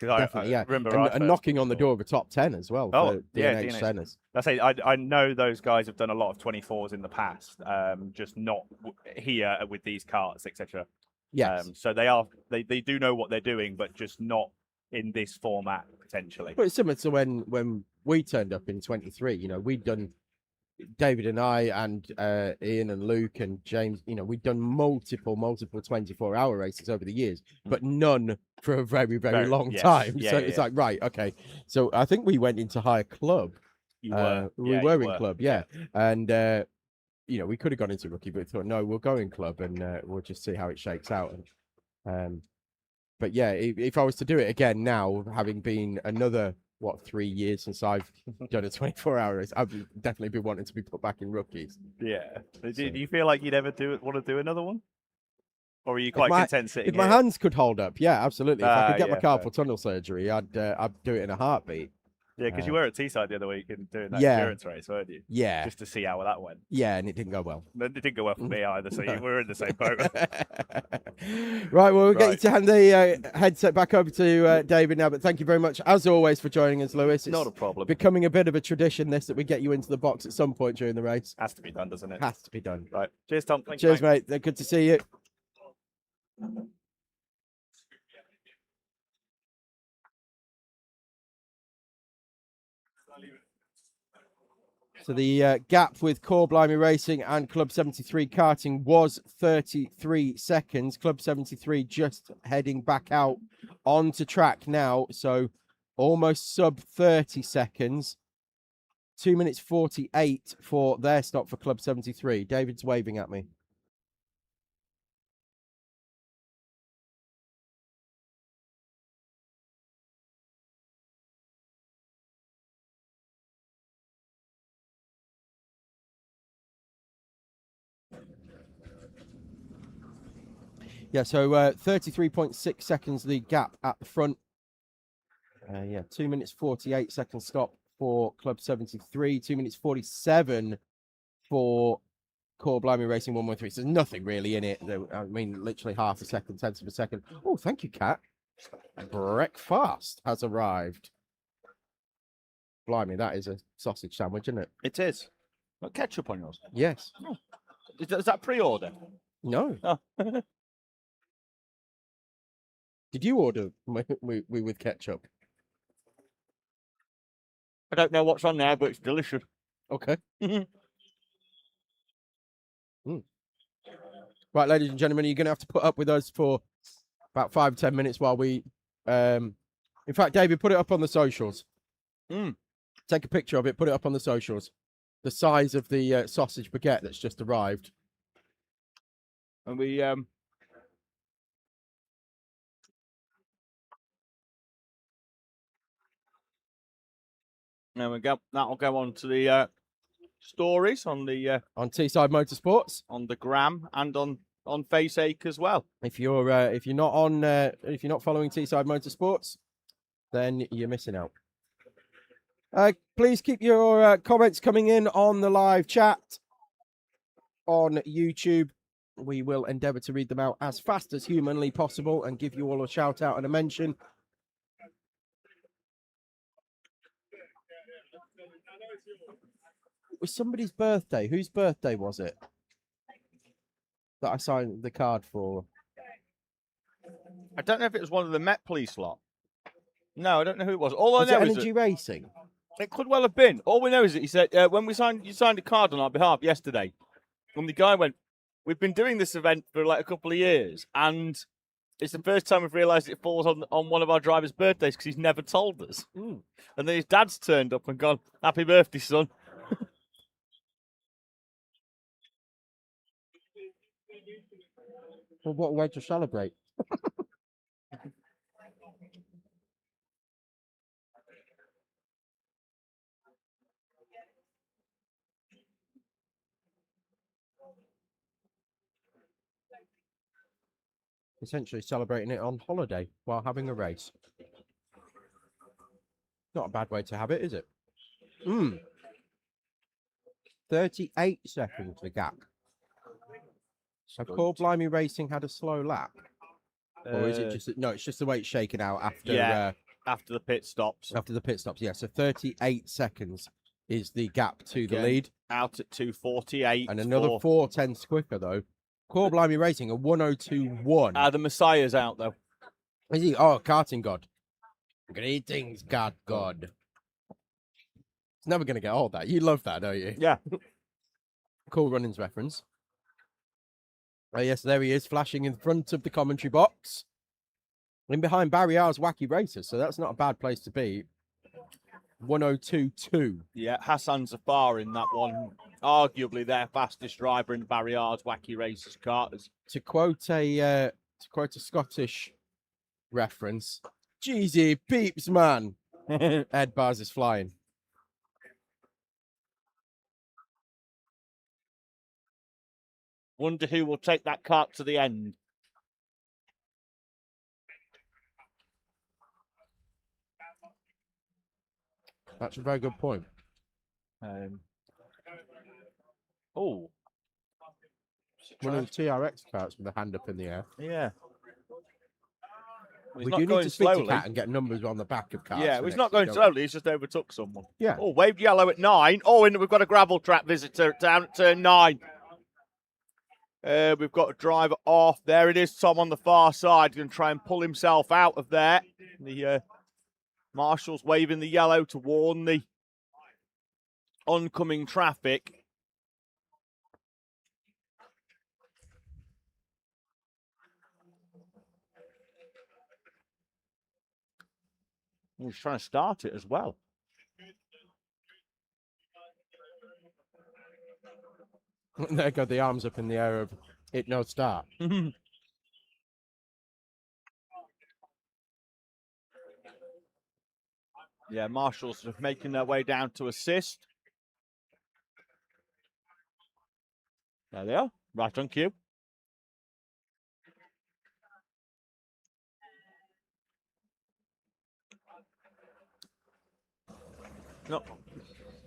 Definitely, I remember and knocking on the door of a top 10 as well. Oh, yeah, DNH Centers. I know those guys have done a lot of 24s in the past, just not here with these carts, etc. Yes. So they do know what they're doing, but just not in this format potentially. But it's similar to when we turned up in 23. You know, we'd done, David and I and Ian and Luke and James, you know, we'd done multiple 24-hour races over the years, but none for a very, very long time. Yeah, So yeah, it's yeah. like, right, okay. We went into higher club. You were. We Yeah, were you in club, yeah. And, you know, we could have gone into rookie, but thought, no, we'll go in club and we'll just see how it shakes out. And, but yeah, if I was to do it again now, having been another, 3 years since I've done a 24-hour race, I'd definitely be wanting to be put back in rookies. Yeah. So- Do you feel like you'd ever want to do another one? Or are you quite content sitting If my here? hands could hold up, yeah, absolutely. If I could get my yeah, carpal tunnel surgery, I'd do it in a heartbeat. Yeah, because you were at Teesside the other week and doing that Yeah. endurance race, weren't you? Yeah, Just to see how that went. yeah, and it didn't go well. It didn't go well for me either, so we're in the same boat. Right, well, we'll get you Right. to hand the headset back over to David now, but thank you very much, as always, for joining us, Lewis. It's Not a problem. becoming a bit of a tradition, this, that we get you into the box at some point during the race. Has to be done, doesn't it? Has to be done. Right. Cheers, Tom. Thank Cheers, you, mate. mate. Good to see you. So the gap with Core Blimey Racing and Club 73 karting was 33 seconds. Club 73 just heading back out onto track now. So almost sub 30 seconds. 2 minutes 48 for their stop for Club 73. David's waving at me. Yeah, so 33.6 seconds the gap at the front. 2 minutes 48 second stop for Club 73. 2 minutes 47 for Core Blimey Racing 113. So there's nothing really in it. I mean, literally half a second, tenths of a second. Oh, thank you, Kat. Breakfast has arrived. Blimey, that is a sausage sandwich, isn't it? It is. Got ketchup on yours. Yes. Is that pre-order? No. Oh. Did you order with ketchup? I don't know what's on there, but it's delicious. Okay. Right, ladies and gentlemen, you're going to have to put up with us for about 5-10 minutes while we... in fact, David, put it up on the socials. Take a picture of it, put it up on the socials. The size of the sausage baguette that's just arrived. And we... There we go. That'll go on to the stories on the On Teesside Motorsports. on the gram and on Faceache as well. If you're not following Teesside Motorsports, then you're missing out. Please keep your comments coming in on the live chat on YouTube. We will endeavour to read them out as fast as humanly possible and give you all a shout out and a mention. It was somebody's birthday. Whose birthday was it that I signed the card for? I don't know if it was one of the Met Police lot. No, I don't know who it was. All I Was it know is Energy Racing? it could well have been. All we know is that he said when you signed a card on our behalf yesterday, and the guy went, "We've been doing this event for like a couple of years, and it's the first time we've realised it falls on one of our drivers' birthdays because he's never told us." And then his dad's turned up and gone, "Happy birthday, son." Well, what a way to celebrate. Essentially celebrating it on holiday while having a race. Not a bad way to have it, is it? 38 seconds the gap. So Core Blimey Racing had a slow lap. Or is it just... No, it's just the way it's shaken out after... Yeah. After the pit stops. After the pit stops, yeah. So 38 seconds is the gap to the Again, lead. Out at 2:48. And another 4 tenths quicker, though. Core Blimey Racing, a 102.1. The Messiah's out, though. Is he? Oh, karting god. Greetings, God. It's never going to get old, that. You love that, don't you? Yeah. Cool Runnings reference. Oh, yes, there he is, flashing in front of the commentary box. In behind Barry R's Wacky Racers, so that's not a bad place to be. 102.2. Yeah, Hassan Zafar in that one. Arguably their fastest driver in Barry R's Wacky Racers Carters. To quote a Scottish reference, Jeezy peeps, man. Ed Bars is flying. Wonder who will take that cart to the end. That's a very good point. Oh, One of the TRX carts with a hand up in the air. yeah. Well, We do need to speak to Cat and get numbers on the back of carts. Yeah, for he's next not going week, slowly. He's just overtook someone. Yeah. Oh, waved yellow at 9. Oh, and we've got a gravel trap visitor down at turn 9. We've got a driver off. There it is, Tom on the far side. Going to try and pull himself out of there. The marshal's waving the yellow to warn the oncoming traffic. He's trying to start it as well. There go the arms up in the air of it no start. Yeah, Marshall's making their way down to assist. There they are, right on cue.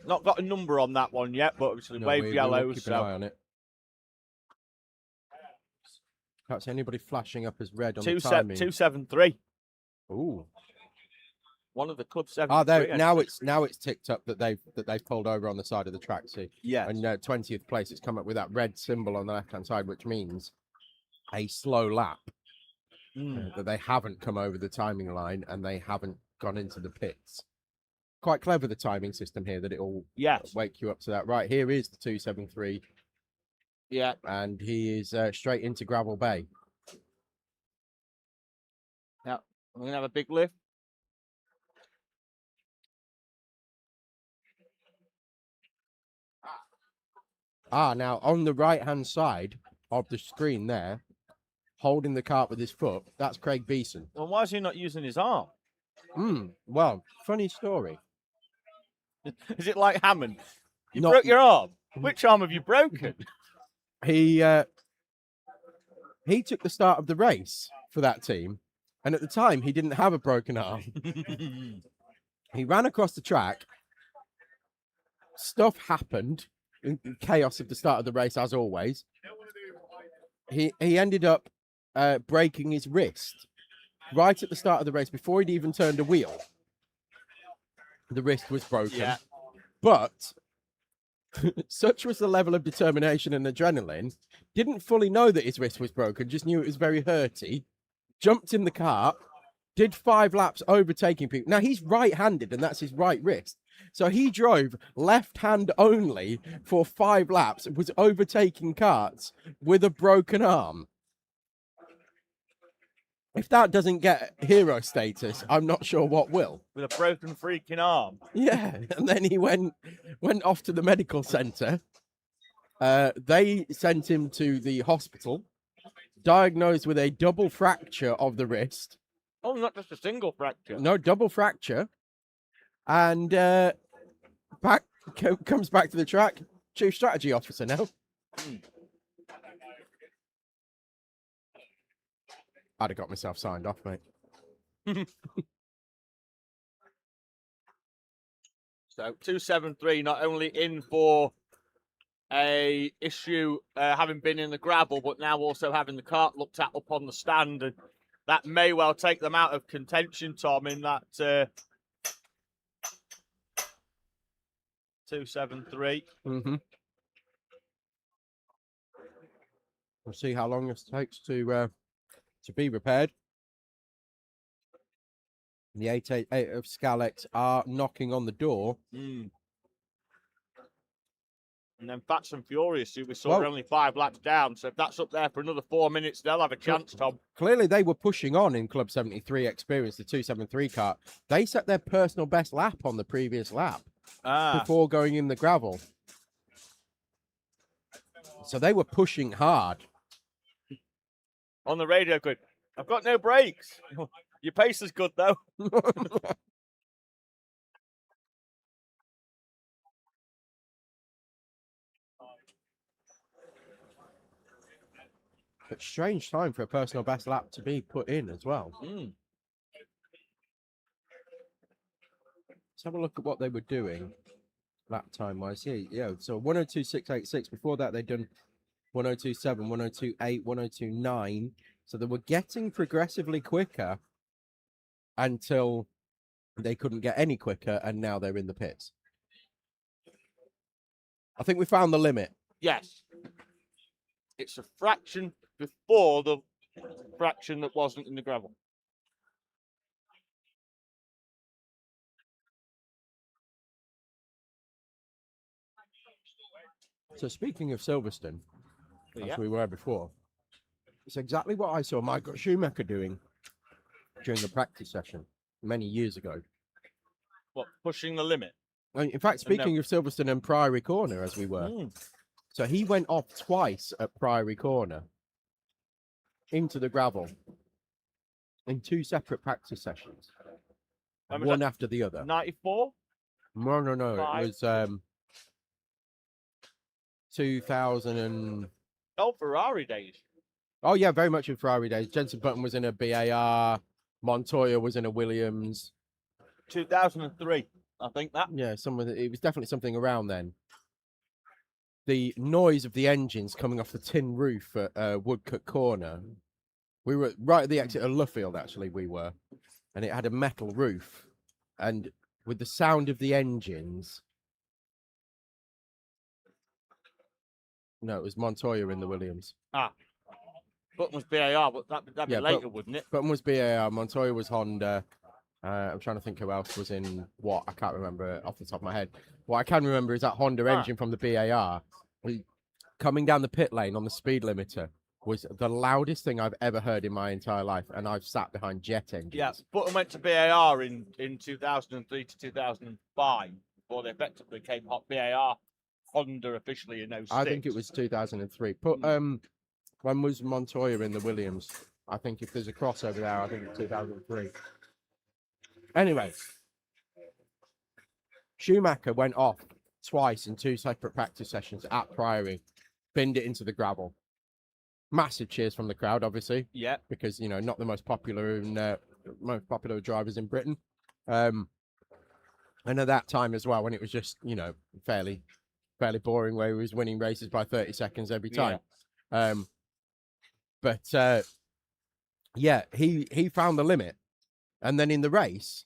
Not got a number on that one yet, but obviously wave yellows. Keep an eye on it. Can't see anybody flashing up as red on the timing. 273. Ooh. One of the club 7. Now it's ticked up that they've pulled over on the side of the track. See, yeah, and 20th place. It's come up with that red symbol on the left hand side, which means a slow lap. That they haven't come over the timing line and they haven't gone into the pits. Quite clever, the timing system here, that it will wake you up to that. Right, here is the 273. Yeah. And he is straight into Gravel Bay. Yeah, we're going to have a big lift. Now on the right-hand side of the screen there, holding the cart with his foot, that's Craig Beeson. Well, why is he not using his arm? Well, funny story. Is it like Hammond? You broke your arm. Which arm have you broken? He took the start of the race for that team, and at the time he didn't have a broken arm. He ran across the track. Stuff happened. Chaos at the start of the race, as always. He ended up breaking his wrist right at the start of the race before he'd even turned a wheel. The wrist was broken. Yeah. But such was the level of determination and adrenaline, didn't fully know that his wrist was broken, just knew it was very hurty, jumped in the cart, did 5 laps overtaking people. Now, he's right-handed, and that's his right wrist. So he drove left hand only for 5 laps, was overtaking carts with a broken arm. If that doesn't get hero status, I'm not sure what will. With a broken freaking arm. Yeah, and then he went off to the medical centre. They sent him to the hospital, diagnosed with a double fracture of the wrist. Oh, not just a single fracture. No, double fracture. And comes back to the track, chief strategy officer now. I'd have got myself signed off, mate. So 273 not only in for a issue having been in the gravel, but now also having the cart looked at up on the stand, and that may well take them out of contention, Tom, in that 273. We'll see how long it takes to be repaired. The 888 of Scalex are knocking on the door. And then Fats and Furious, who we saw Well- are only 5 laps down. So if that's up there for another 4 minutes, they'll have a chance, Tom. Clearly, they were pushing on in Club 73 Experience, the 273 car. They set their personal best lap on the previous lap before going in the gravel. So they were pushing hard. On the radio, good. I've got no brakes. Your pace is good, though. But strange time for a personal best lap to be put in as well. Let's have a look at what they were doing lap time wise. Yeah, so 102.686. Before that, they'd done 102.7, 102.8, 102.9. So they were getting progressively quicker until they couldn't get any quicker, and now they're in the pits. I think we found the limit. Yes. It's a fraction before the fraction that wasn't in the gravel. So speaking of Silverstone, Yeah. as we were before, it's exactly what I saw Michael Schumacher doing during the practice session many years ago. What, pushing the limit? In fact, speaking of Silverstone and Priory Corner, as we were, so he went off twice at Priory Corner into the gravel in 2 separate practice sessions, one after the other. 94? No. Five. It was 2000 and... Oh, Ferrari days. Oh, yeah, very much in Ferrari days. Jenson Button was in a BAR. Montoya was in a Williams. 2003, I think that. Yeah, it was definitely something around then. The noise of the engines coming off the tin roof at Woodcut Corner. We were right at the exit of Luffield, actually, we were. And it had a metal roof. And with the sound of the engines... No, it was Montoya in the Williams. Button was BAR, but that'd be later, wouldn't it? Button was BAR, Montoya was Honda. I'm trying to think who else was in what. I can't remember off the top of my head. What I can remember is that Honda engine from the BAR coming down the pit lane on the speed limiter was the loudest thing I've ever heard in my entire life, and I've sat behind jet engines. Yeah, Button went to BAR in 2003 to 2005 before they effectively came hot BAR Honda officially in 06. I think it was 2003. But when was Montoya in the Williams? I think if there's a crossover there, I think it's 2003. Anyway, Schumacher went off twice in 2 separate practice sessions at Priory, binned it into the gravel. Massive cheers from the crowd, obviously. Yeah. Because, not the most popular drivers in Britain. And at that time as well, when it was just, fairly boring, where he was winning races by 30 seconds every time. Yeah. He found the limit. And then in the race,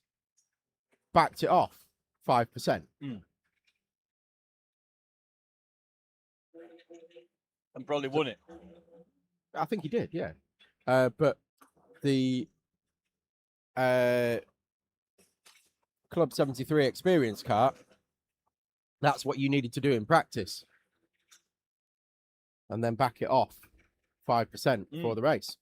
backed it off 5%. And probably won it. I think he did, yeah. But the Club 73 Experience car, that's what you needed to do in practice. And then back it off 5% for the race.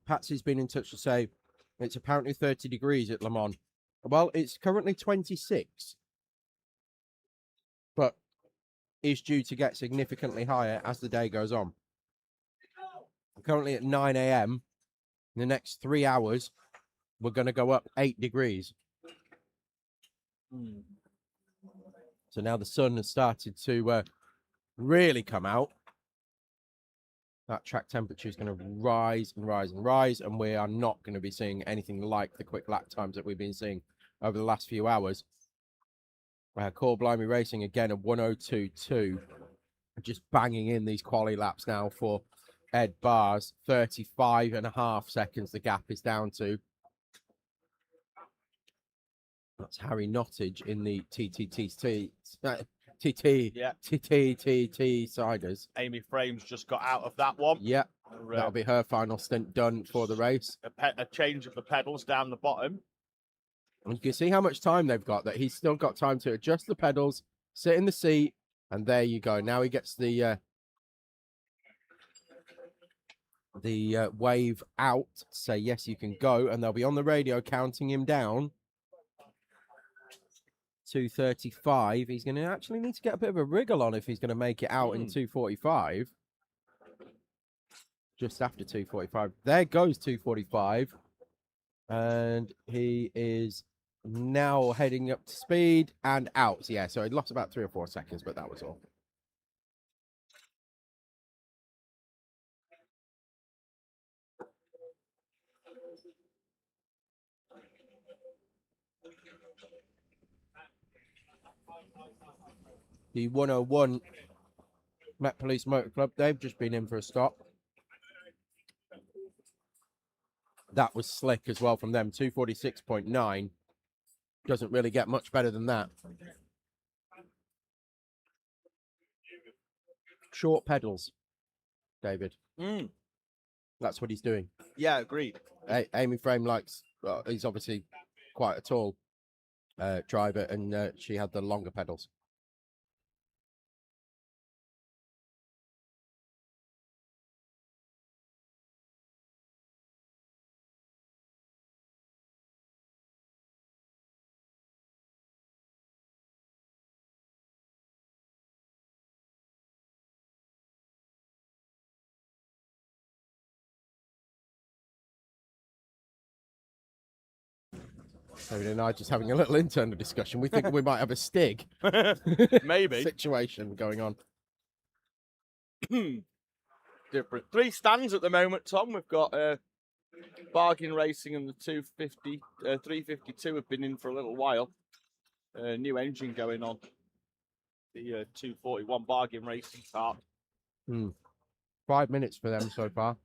Patsy's been in touch to say it's apparently 30 degrees at Le Mans. Well, it's currently 26, but is due to get significantly higher as the day goes on. Currently at 9 a.m. In the next 3 hours, we're going to go up 8 degrees. So now the sun has started to really come out. That track temperature is going to rise and rise and rise, and we are not going to be seeing anything like the quick lap times that we've been seeing over the last few hours. Core Blimey Racing again at 102.2, just banging in these quali laps now for Ed Bars. 35.5 seconds the gap is down to. That's Harry Nottage in the TTT Yeah. siders. Amy Frames just got out of that one. Yeah, that'll be her final stint done for the race. A change of the pedals down the bottom. And you can see how much time they've got, that he's still got time to adjust the pedals, sit in the seat, and there you go. Now he gets the wave out, say, yes, you can go, and they'll be on the radio counting him down. 2:35. He's going to actually need to get a bit of a wriggle on if he's going to make it out in 2:45. Just after 2:45. There goes 2:45. And he is now heading up to speed and out. Yeah, so he lost about 3 or 4 seconds, but that was all. The 101 Met Police Motor Club, they've just been in for a stop. That was slick as well from them, 2:46.9. Doesn't really get much better than that. Short pedals, David. That's what he's doing. Yeah, agreed. Amy Frame likes, well, he's obviously quite a tall driver, and she had the longer pedals. David and I just having a little internal discussion. We think we might have a Stig Maybe. situation going on. Different. 3 stands at the moment, Tom. We've got Bargain Racing and the 352 have been in for a little while. New engine going on. The 241 Bargain Racing start. 5 minutes for them so far.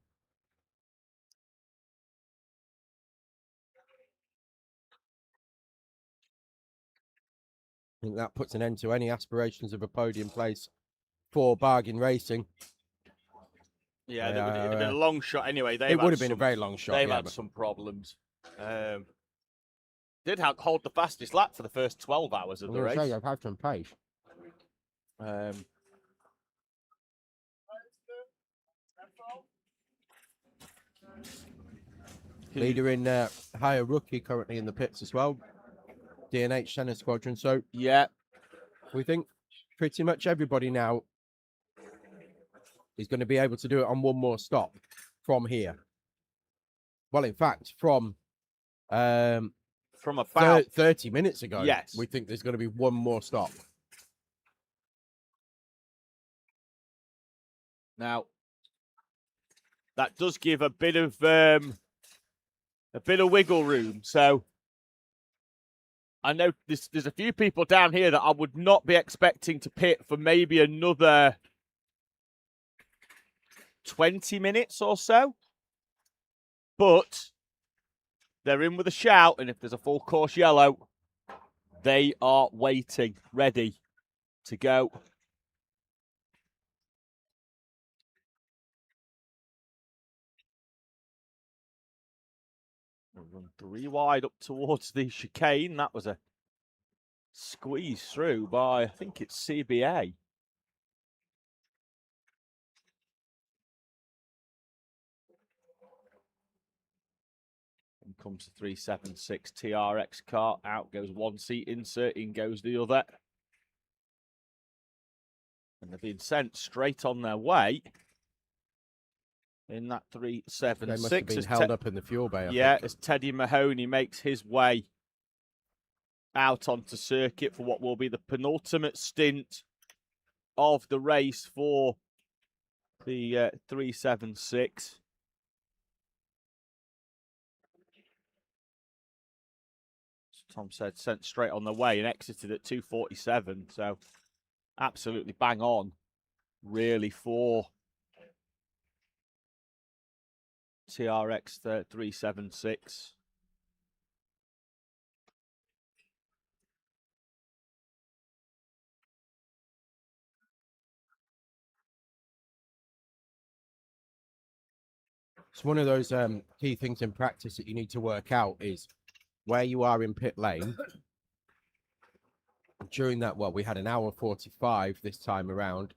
I think that puts an end to any aspirations of a podium place for Bargain Racing. Yeah, it'd have been a long shot anyway. It would have been a very long shot. They've had some problems. Did hold the fastest lap for the first 12 hours of the race. They've had some pace. Leader in higher rookie currently in the pits as well. D&H Center Squadron. So yeah, we think pretty much everybody now is going to be able to do it on one more stop from here. Well, in fact, from about 30 minutes ago, yes, we think there's going to be one more stop. Now, that does give a bit of wiggle room. So I know there's a few people down here that I would not be expecting to pit for maybe another 20 minutes or so. But they're in with a shout, and if there's a full course yellow, they are waiting, ready to go. Run 3 wide up towards the chicane. That was a squeeze through by, I think it's CBA. In comes the 376 TRX car. Out goes one seat insert, in goes the other. And they're being sent straight on their way. In that 376. They must have been held up in the fuel bay. I think. As Teddy Mahoney makes his way out onto circuit for what will be the penultimate stint of the race for the 376. As Tom said, sent straight on the way and exited at 2:47. So absolutely bang on, really, for TRX 376. It's one of those key things in practice that you need to work out is where you are in pit lane. During that, well, we had an hour 45 this time around,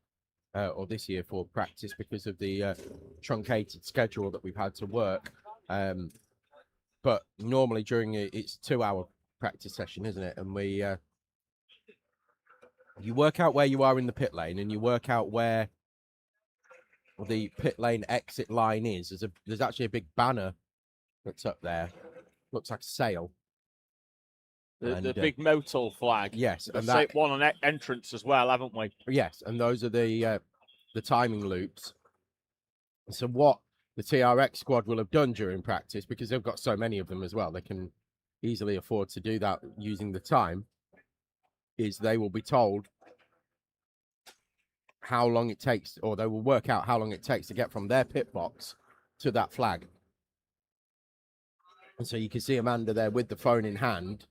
or this year for practice because of the truncated schedule that we've had to work. But normally during it's 2-hour practice session, isn't it? And you work out where you are in the pit lane, and you work out where the pit lane exit line is. There's actually a big banner that's up there. Looks like a sail. The big Motul flag. Yes, and that one on entrance as well, haven't we? Yes, and those are the timing loops. So what the TRX squad will have done during practice, because they've got so many of them as well, they can easily afford to do that using the time, is they will be told how long it takes, or they will work out how long it takes to get from their pit box to that flag. And so you can see Amanda there with the phone in hand.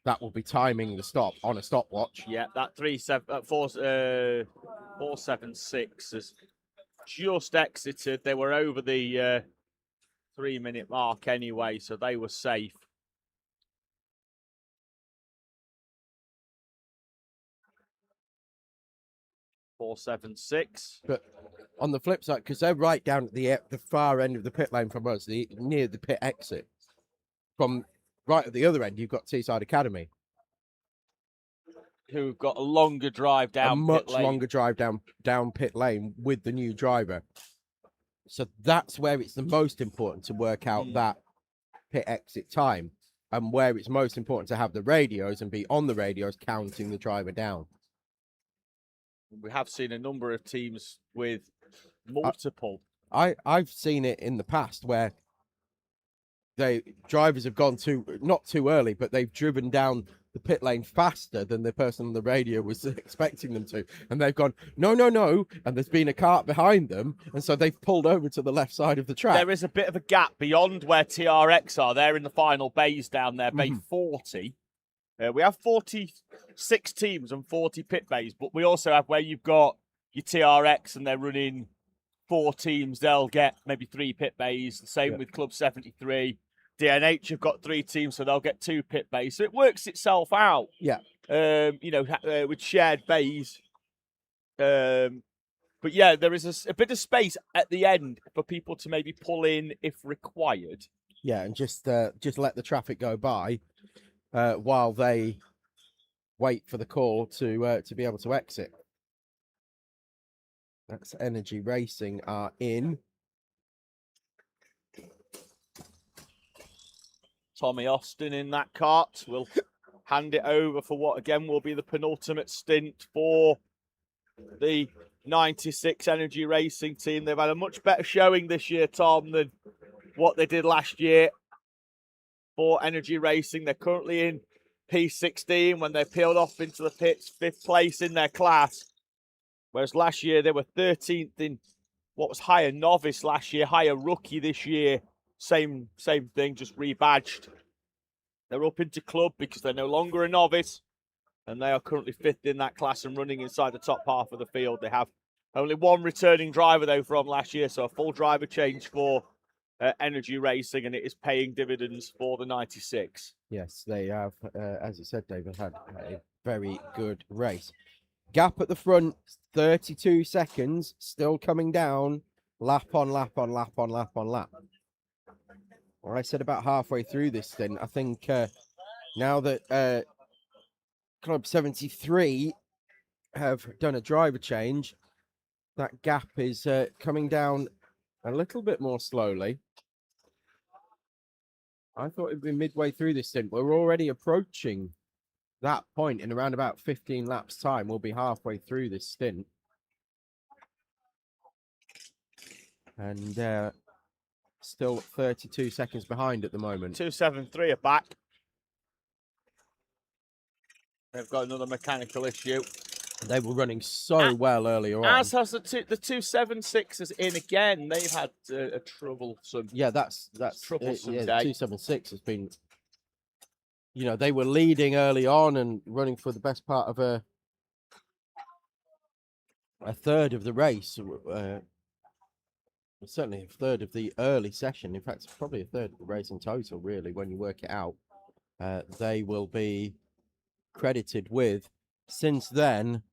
That will be timing the stop on a stopwatch. Yeah, that 476 has just exited. They were over the 3-minute mark anyway, so they were safe. .476. But on the flip side, because they're right down at the far end of the pit lane from us, near the pit exit. From right at the other end, you've got Teesside Academy, who've got a longer drive down, a much longer drive down pit lane with the new driver. So that's where it's the most important to work out that pit exit time, and where it's most important to have the radios and be on the radios counting the driver down. We have seen a number of teams with multiple. I've seen it in the past where drivers have gone not too early, but they've driven down the pit lane faster than the person on the radio was expecting them to, and they've gone no, and there's been a cart behind them, and so they've pulled over to the left side of the track. There is a bit of a gap beyond where TRX are. They're in the final bays down there, bay 40. We have 46 teams and 40 pit bays, but we also have where you've got your TRX and they're running 4 teams. They'll get maybe 3 pit bays. The same with Club 73. DNH have got 3 teams, so they'll get 2 pit bays. So it works itself out. Yeah. With shared bays. But yeah, there is a bit of space at the end for people to maybe pull in if required. Yeah, and just let the traffic go by while they wait for the call to be able to exit. That's Energy Racing are in. Tommy Austin in that cart will hand it over for what again will be the penultimate stint for the 96 Energy Racing team. They've had a much better showing this year, Tom, than what they did last year for Energy Racing. They're currently in P16 when they peeled off into the pits, 5th place in their class. Whereas last year they were 13th in what was higher novice last year, higher rookie this year. Same thing, just rebadged. They're up into club because they're no longer a novice, and they are currently 5th in that class and running inside the top half of the field. They have only 1 returning driver though from last year, so a full driver change for Energy Racing, and it is paying dividends for the 96. Yes, they have, as you said, David, had a very good race. Gap at the front, 32 seconds, still coming down, lap on lap on lap on lap on lap. Well, I said about halfway through this stint, I think now that Club 73 have done a driver change, that gap is coming down a little bit more slowly. I thought it'd be midway through this stint. We're already approaching that point in around about 15 laps time. We'll be halfway through this stint. And still 32 seconds behind at the moment. 273 are back. They've got another mechanical issue. They were running so well earlier on. As has the 276s in again. They've had a troublesome. Yeah, that's troublesome yeah, day. 276 has been. You know, they were leading early on and running for the best part of a third of the race. certainly a third of the early session. In fact, it's probably a third of the race in total, really, when you work it out. They will be credited with. Since then,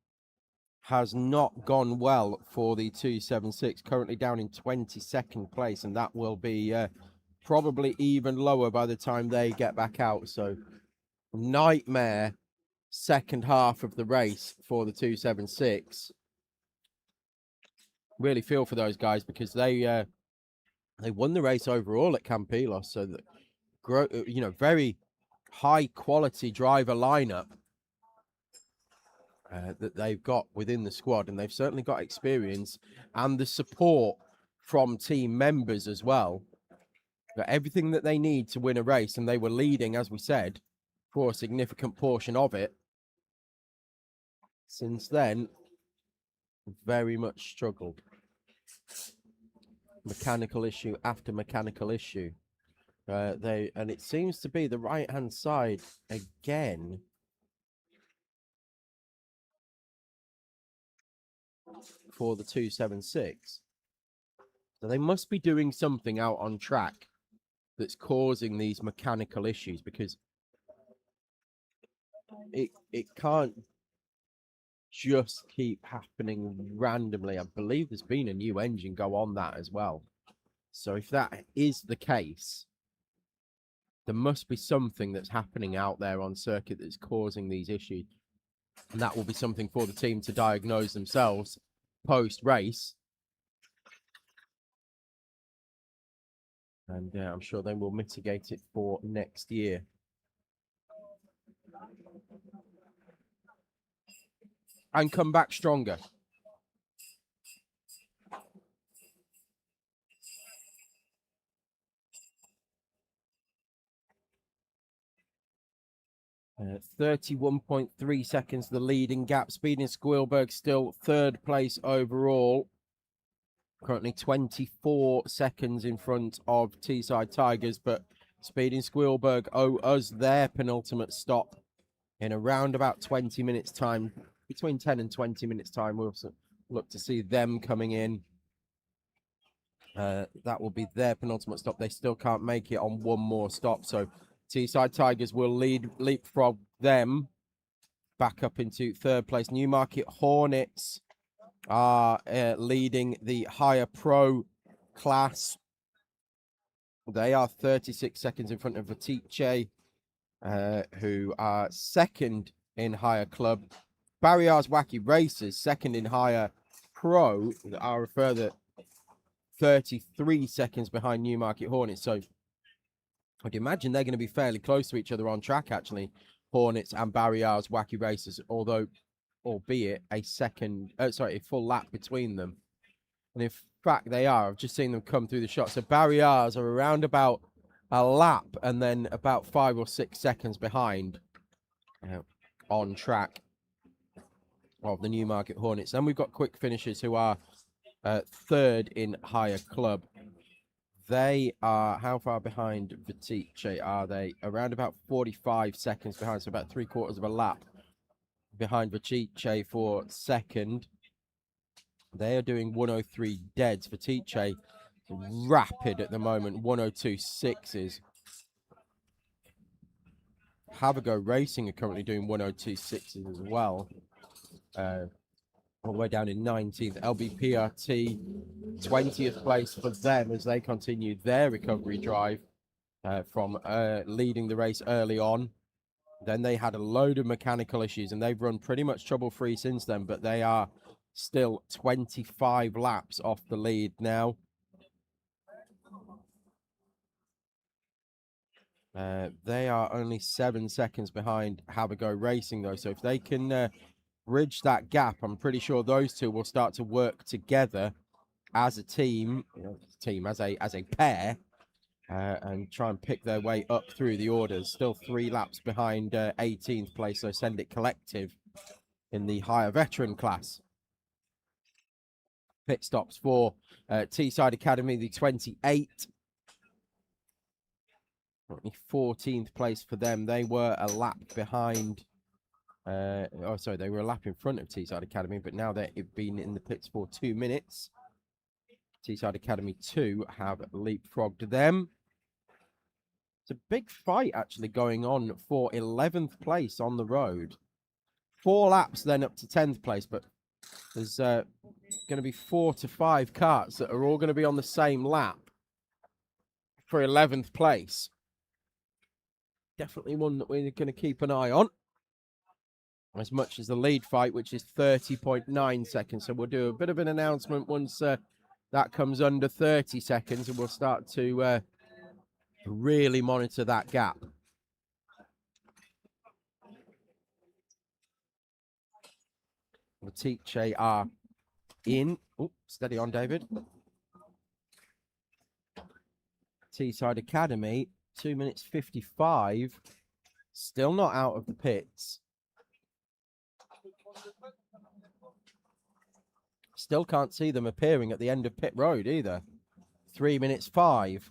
has not gone well for the 276, currently down in 22nd place, and that will be probably even lower by the time they get back out. So, nightmare second half of the race for the 276. Really feel for those guys because they won the race overall at Campillos, so that very high quality driver lineup that they've got within the squad, and they've certainly got experience and the support from team members as well. Got everything that they need to win a race, and they were leading, as we said, for a significant portion of it. Since then, very much struggled. Mechanical issue after mechanical issue. And it seems to be the right-hand side again. For the 276. So they must be doing something out on track that's causing these mechanical issues, because it can't just keep happening randomly. I believe there's been a new engine go on that as well. So if that is the case, there must be something that's happening out there on circuit that's causing these issues. And that will be something for the team to diagnose themselves post-race. And I'm sure they will mitigate it for next year. And come back stronger. Uh, 31.3 seconds, the leading gap. Speeding Squilberg still third place overall. Currently 24 seconds in front of Teesside Tigers, but Speeding Squilberg owe us their penultimate stop in around about 20 minutes time. Between 10 and 20 minutes time, we'll look to see them coming in. That will be their penultimate stop. They still can't make it on one more stop, so Teesside Tigers will leapfrog them back up into third place. Newmarket Hornets are leading the higher pro class. They are 36 seconds in front of Vatice, who are second in higher club. Barriers Wacky Racers, second in higher pro, are a further 33 seconds behind Newmarket Hornets. So I'd imagine they're going to be fairly close to each other on track, actually, Hornets and Barriers Wacky Racers, albeit a full lap between them. And in fact, they are. I've just seen them come through the shot. So Barriers are around about a lap and then about 5 or 6 seconds behind on track of the Newmarket Hornets. Then we've got Quick Finishers, who are third in higher club. They are, how far behind Vatice are they? Around about 45 seconds behind, so about 3/4 of a lap behind Vatice for second. They are doing 103 deads. Vatice rapid at the moment, 102.6s. Have a Go Racing are currently doing 102.6s as well. All the way down in 19th. LBPRT, 20th place for them as they continue their recovery drive from leading the race early on. Then they had a load of mechanical issues, and they've run pretty much trouble-free since then, but they are still 25 laps off the lead now. They are only 7 seconds behind Have a Go Racing, though, so if they can bridge that gap, I'm pretty sure those two will start to work together as a team, as a pair, and try and pick their way up through the orders. Still 3 laps behind 18th place, so Send It Collective in the higher veteran class. Pit stops for Teesside Academy, the 28. 14th place for them. They were a lap behind. They were a lap in front of Teesside Academy, but now they've been in the pits for 2 minutes. Teesside Academy 2 have leapfrogged them. It's a big fight actually going on for 11th place on the road. 4 laps then up to 10th place, but there's going to be 4 to 5 karts that are all going to be on the same lap for 11th place. Definitely one that we're going to keep an eye on. As much as the lead fight, which is 30.9 seconds. So we'll do a bit of an announcement once that comes under 30 seconds, and we'll start to really monitor that gap. The Teche are in. Oh, steady on, David. Teesside Academy, 2 minutes 55. Still not out of the pits. Still can't see them appearing at the end of pit road either. 3 minutes 5.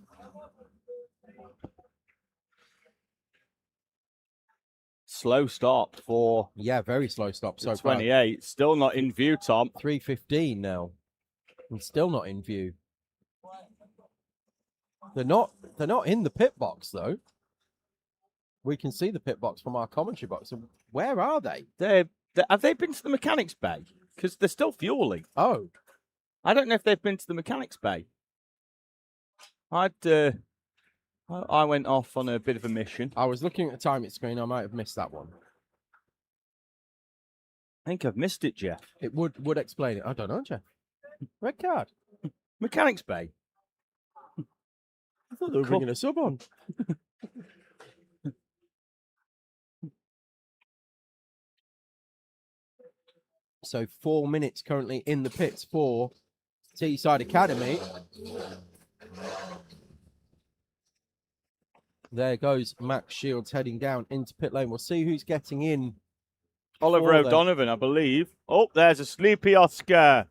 Slow stop for very slow stop. So 28. Still not in view, Tom. 3:15 now, and still not in view. They're not in the pit box though. We can see the pit box from our commentary box. So where are they? Have they been to the mechanics bay? Because they're still fueling. Oh, I don't know if they've been to the mechanics bay. I went off on a bit of a mission. I was looking at the timing screen. I might have missed that one. I think I've missed it, Jeff. It would explain it. I don't know, Jeff. Red card. Mechanics bay. I thought they were bringing a sub on. So 4 minutes currently in the pits for Teesside Academy. There goes Max Shields heading down into pit lane. We'll see who's getting in. Oliver O'Donovan, I believe. Oh, there's a sleepy Oscar.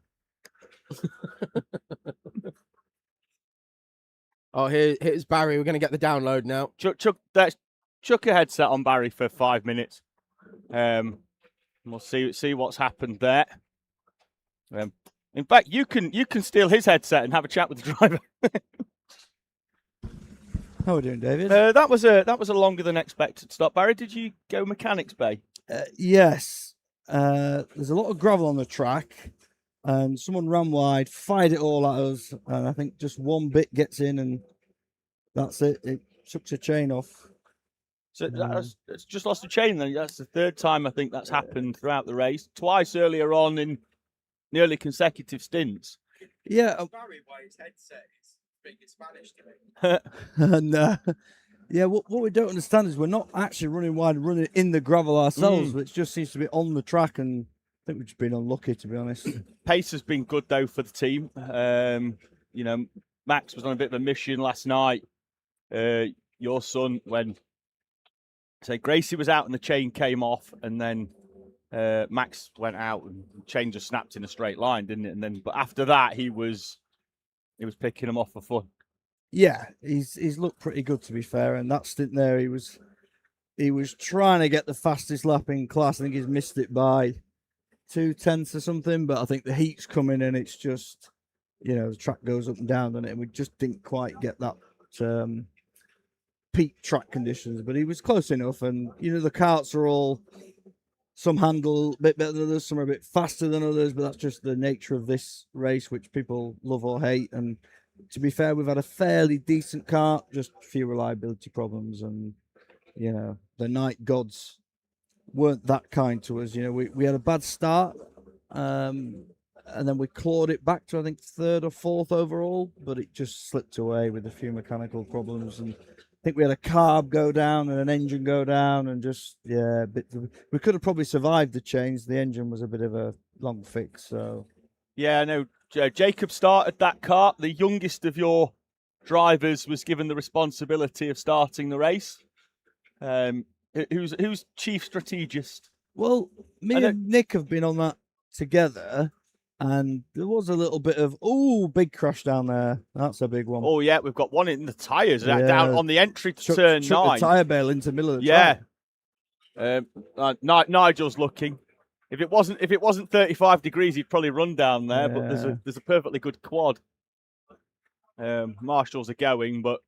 Oh, here's Barry. We're going to get the download now. Chuck a headset on Barry for 5 minutes. We'll see what's happened there. In fact, you can steal his headset and have a chat with the driver. How are we doing, David? That was a longer than expected stop. Barry, did you go mechanics bay? Yes. There's a lot of gravel on the track, and someone ran wide, fired it all at us, and I think just one bit gets in, and that's it. It sucks a chain off. So it's just lost a chain then. That's the third time I think that's happened throughout the race. Twice earlier on in nearly consecutive stints. Yeah. Barry, why his headset is speaking Spanish to me. And yeah, what we don't understand is we're not actually running wide, running in the gravel ourselves, which just seems to be on the track, and I think we've just been unlucky, to be honest. Pace has been good though for the team. Max was on a bit of a mission last night. Your son, when Gracie was out and the chain came off, and then Max went out and the chain just snapped in a straight line, didn't it? And then, but after that, he was picking them off for fun. Yeah, he's looked pretty good, to be fair. And that stint there, he was trying to get the fastest lap in class. I think he's missed it by 0.2 or something. But I think the heat's coming and it's just, the track goes up and down, doesn't it? And we just didn't quite get that peak track conditions. But he was close enough. And the karts are all, some handle a bit better than others, some are a bit faster than others. But that's just the nature of this race, which people love or hate. And to be fair, we've had a fairly decent kart, just a few reliability problems, and the night gods weren't that kind to us. We had a bad start, and then we clawed it back to I think 3rd or 4th overall, but it just slipped away with a few mechanical problems. And I think we had a carb go down and an engine go down, and just we could have probably survived the change. The engine was a bit of a long fix, so yeah, I know. Jacob started that kart. The youngest of your drivers was given the responsibility of starting the race. Who's chief strategist? Well, me and Nick have been on that together, and there was a little bit of big crash down there. That's a big one. Oh yeah, we've got one in the tyres down on the entry to turn 9. The tyre bale into the middle of the track. Nigel's looking. If it wasn't 35 degrees, he'd probably run down there. But there's a perfectly good quad Marshals are going, but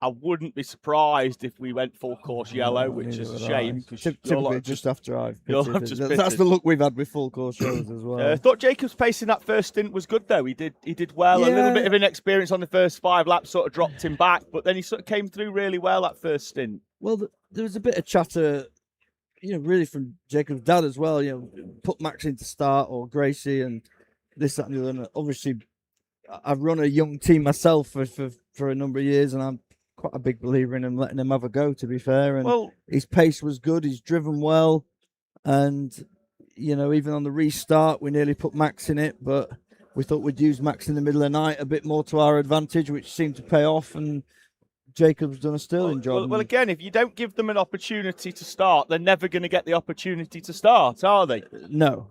I wouldn't be surprised if we went full course yellow, which neither is a would I. shame. Typically, just after I've you'll pitted. have just That's pitted. the look we've had with full course shows as well. I thought Jacob's pace in that first stint was good, though. He did well. A little bit of inexperience on the first 5 laps sort of dropped him back, but then he sort of came through really well that first stint. Well, there was a bit of chatter, really from Jacob's dad as well. Put Max in to start or Gracie and this, that, and the other. And obviously, I've run a young team myself for a number of years, and I'm quite a big believer in him letting him have a go, to be fair. And his pace was good. He's driven well. And, even on the restart, we nearly put Max in it, but we thought we'd use Max in the middle of the night a bit more to our advantage, which seemed to pay off. And Jacob's done a sterling job. Well, again, if you don't give them an opportunity to start, they're never going to get the opportunity to start, are they? No,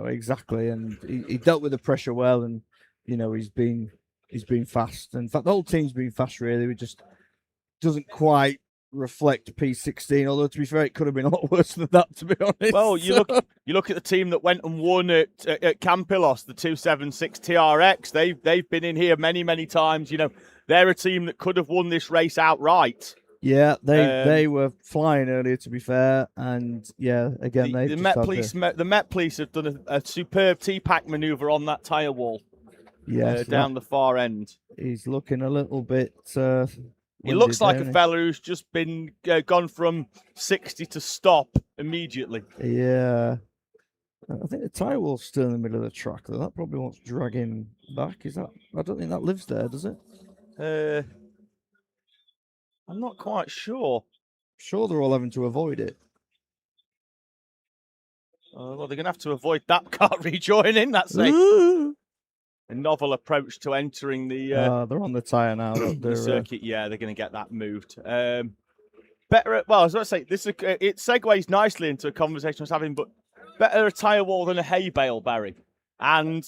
exactly. And he dealt with the pressure well, and he's been fast. In fact, the whole team's been fast. Really, we just doesn't quite reflect P16. Although, to be fair, it could have been a lot worse than that, to be honest. Well, you look at the team that went and won at Campillos, the 276 TRX. They've been in here many times. They're a team that could have won this race outright. Yeah, they were flying earlier, to be fair, and again the Met Police have done a superb T-pack manoeuvre on that tyre wall. Yes, down the far end. He's looking a little bit. He looks like a fella who's just been gone from 60 to stop immediately. Yeah, I think the tyre wall's still in the middle of the track, though. That probably wants to drag him back. Is that? I don't think that lives there, does it? I'm not quite sure. Sure, they're all having to avoid it. Well, they're going to have to avoid that car rejoining. That's a novel approach to entering the. They're on the tyre now. The circuit. Yeah, they're going to get that moved. Better. Well, I was going to say this. It segues nicely into a conversation I was having, but better a tyre wall than a hay bale, Barry. And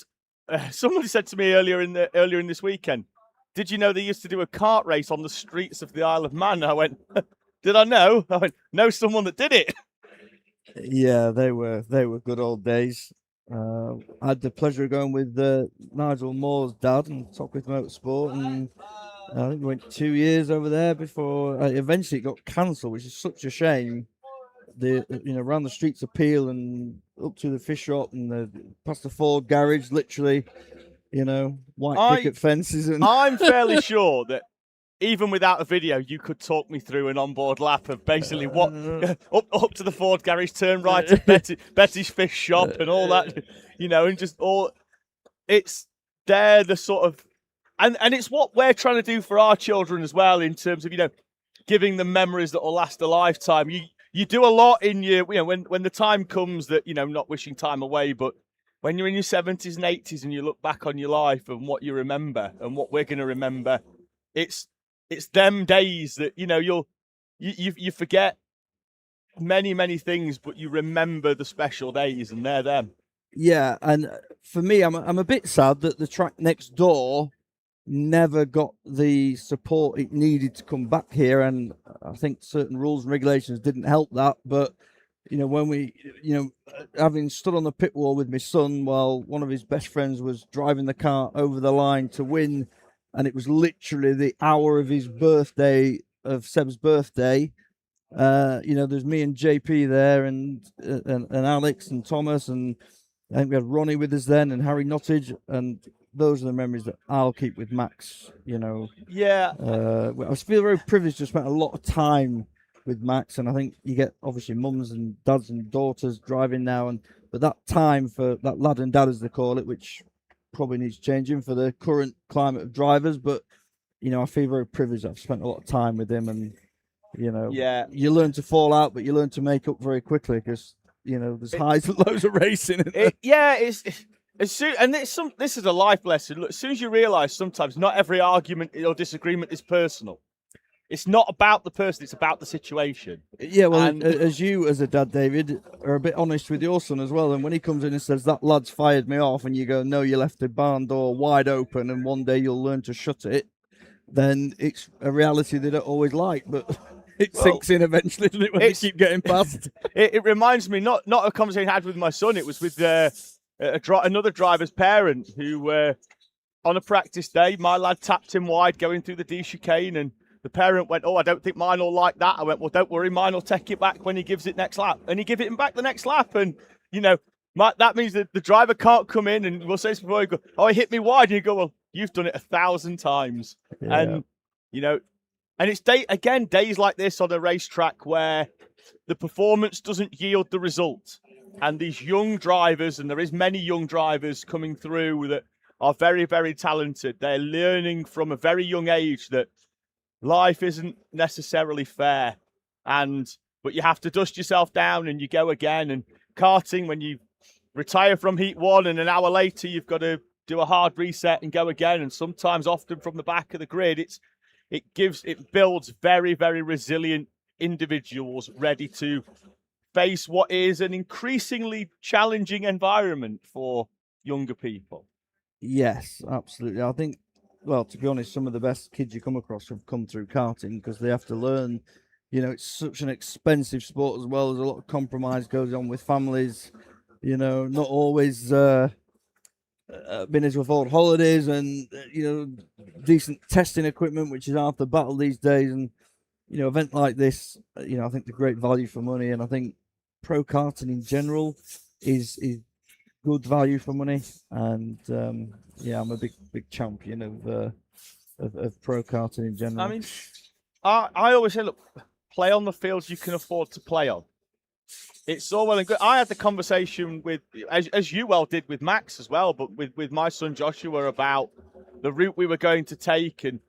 somebody said to me earlier in this weekend, "Did you know they used to do a kart race on the streets of the Isle of Man?" I went, "Did I know?" I went, "Know someone that did it." Yeah, they were good old days. I had the pleasure of going with Nigel Moore's dad and Top with Motorsport, and I think we went 2 years over there before eventually it got cancelled, which is such a shame. Around the streets of Peel and up to the fish shop and past the Ford garage, literally, white picket fences. And I'm fairly sure that even without a video, you could talk me through an onboard lap of basically what up to the Ford garage, turn right to Betty's fish shop and all that, and just all. They're the sort of, and it's what we're trying to do for our children as well in terms of giving them memories that will last a lifetime. You do a lot in your when the time comes that not wishing time away, but when you're in your 70s and 80s and you look back on your life and what you remember and what we're going to remember, it's them days that you forget many things, but you remember the special days, and they're them. Yeah, and for me, I'm a bit sad that the track next door never got the support it needed to come back here, and I think certain rules and regulations didn't help that. But when we, having stood on the pit wall with my son while one of his best friends was driving the car over the line to win. And it was literally the hour of his birthday, of Seb's birthday. There's me and JP there, and Alex and Thomas, and I think we had Ronnie with us then, and Harry Nottage, and those are the memories that I'll keep with Max. Yeah. I feel very privileged to spend a lot of time with Max, and I think you get obviously mums and dads and daughters driving now, but that time for that lad and dad, as they call it, which probably needs changing for the current climate of drivers, but I feel very privileged. I've spent a lot of time with him, and you learn to fall out, but you learn to make up very quickly because there's highs and lows of racing. This is a life lesson. Look, as soon as you realise sometimes not every argument or disagreement is personal. It's not about the person, it's about the situation. Yeah, well, as you, as a dad, David, are a bit honest with your son as well. And when he comes in and says, that lad's fired me off, and you go, no, you left the barn door wide open and one day you'll learn to shut it, then it's a reality they don't always like, but it sinks in eventually, doesn't it, when you keep getting past? It reminds me, not a conversation I had with my son, it was with another driver's parent who on a practice day, my lad tapped him wide going through the D chicane, and the parent went, "Oh, I don't think mine will like that." I went, "Well, don't worry, mine will take it back when he gives it next lap." And he give it him back the next lap, and that means that the driver can't come in and we'll say before you go, "Oh, he hit me wide," and you go, "Well, you've done it 1,000 times," and and it's days like this on a racetrack where the performance doesn't yield the result, and these young drivers, and there is many young drivers coming through that are very, very talented. They're learning from a very young age that life isn't necessarily fair, but you have to dust yourself down and you go again. And karting, when you retire from heat 1 and an hour later you've got to do a hard reset and go again, and sometimes often from the back of the grid, it builds very, very resilient individuals ready to face what is an increasingly challenging environment for younger people. Yes, absolutely. I think, well, to be honest, some of the best kids you come across have come through karting because they have to learn. It's such an expensive sport as well. There's a lot of compromise goes on with families. Not always being able to afford holidays and decent testing equipment, which is half the battle these days. And event like this, I think the great value for money, and I think pro karting in general is good value for money. And I'm a big champion of pro karting in general. I mean, I always say, look, play on the fields you can afford to play on. It's all well and good. I had the conversation with, as you well did with Max as well, but with my son Joshua about the route we were going to take. And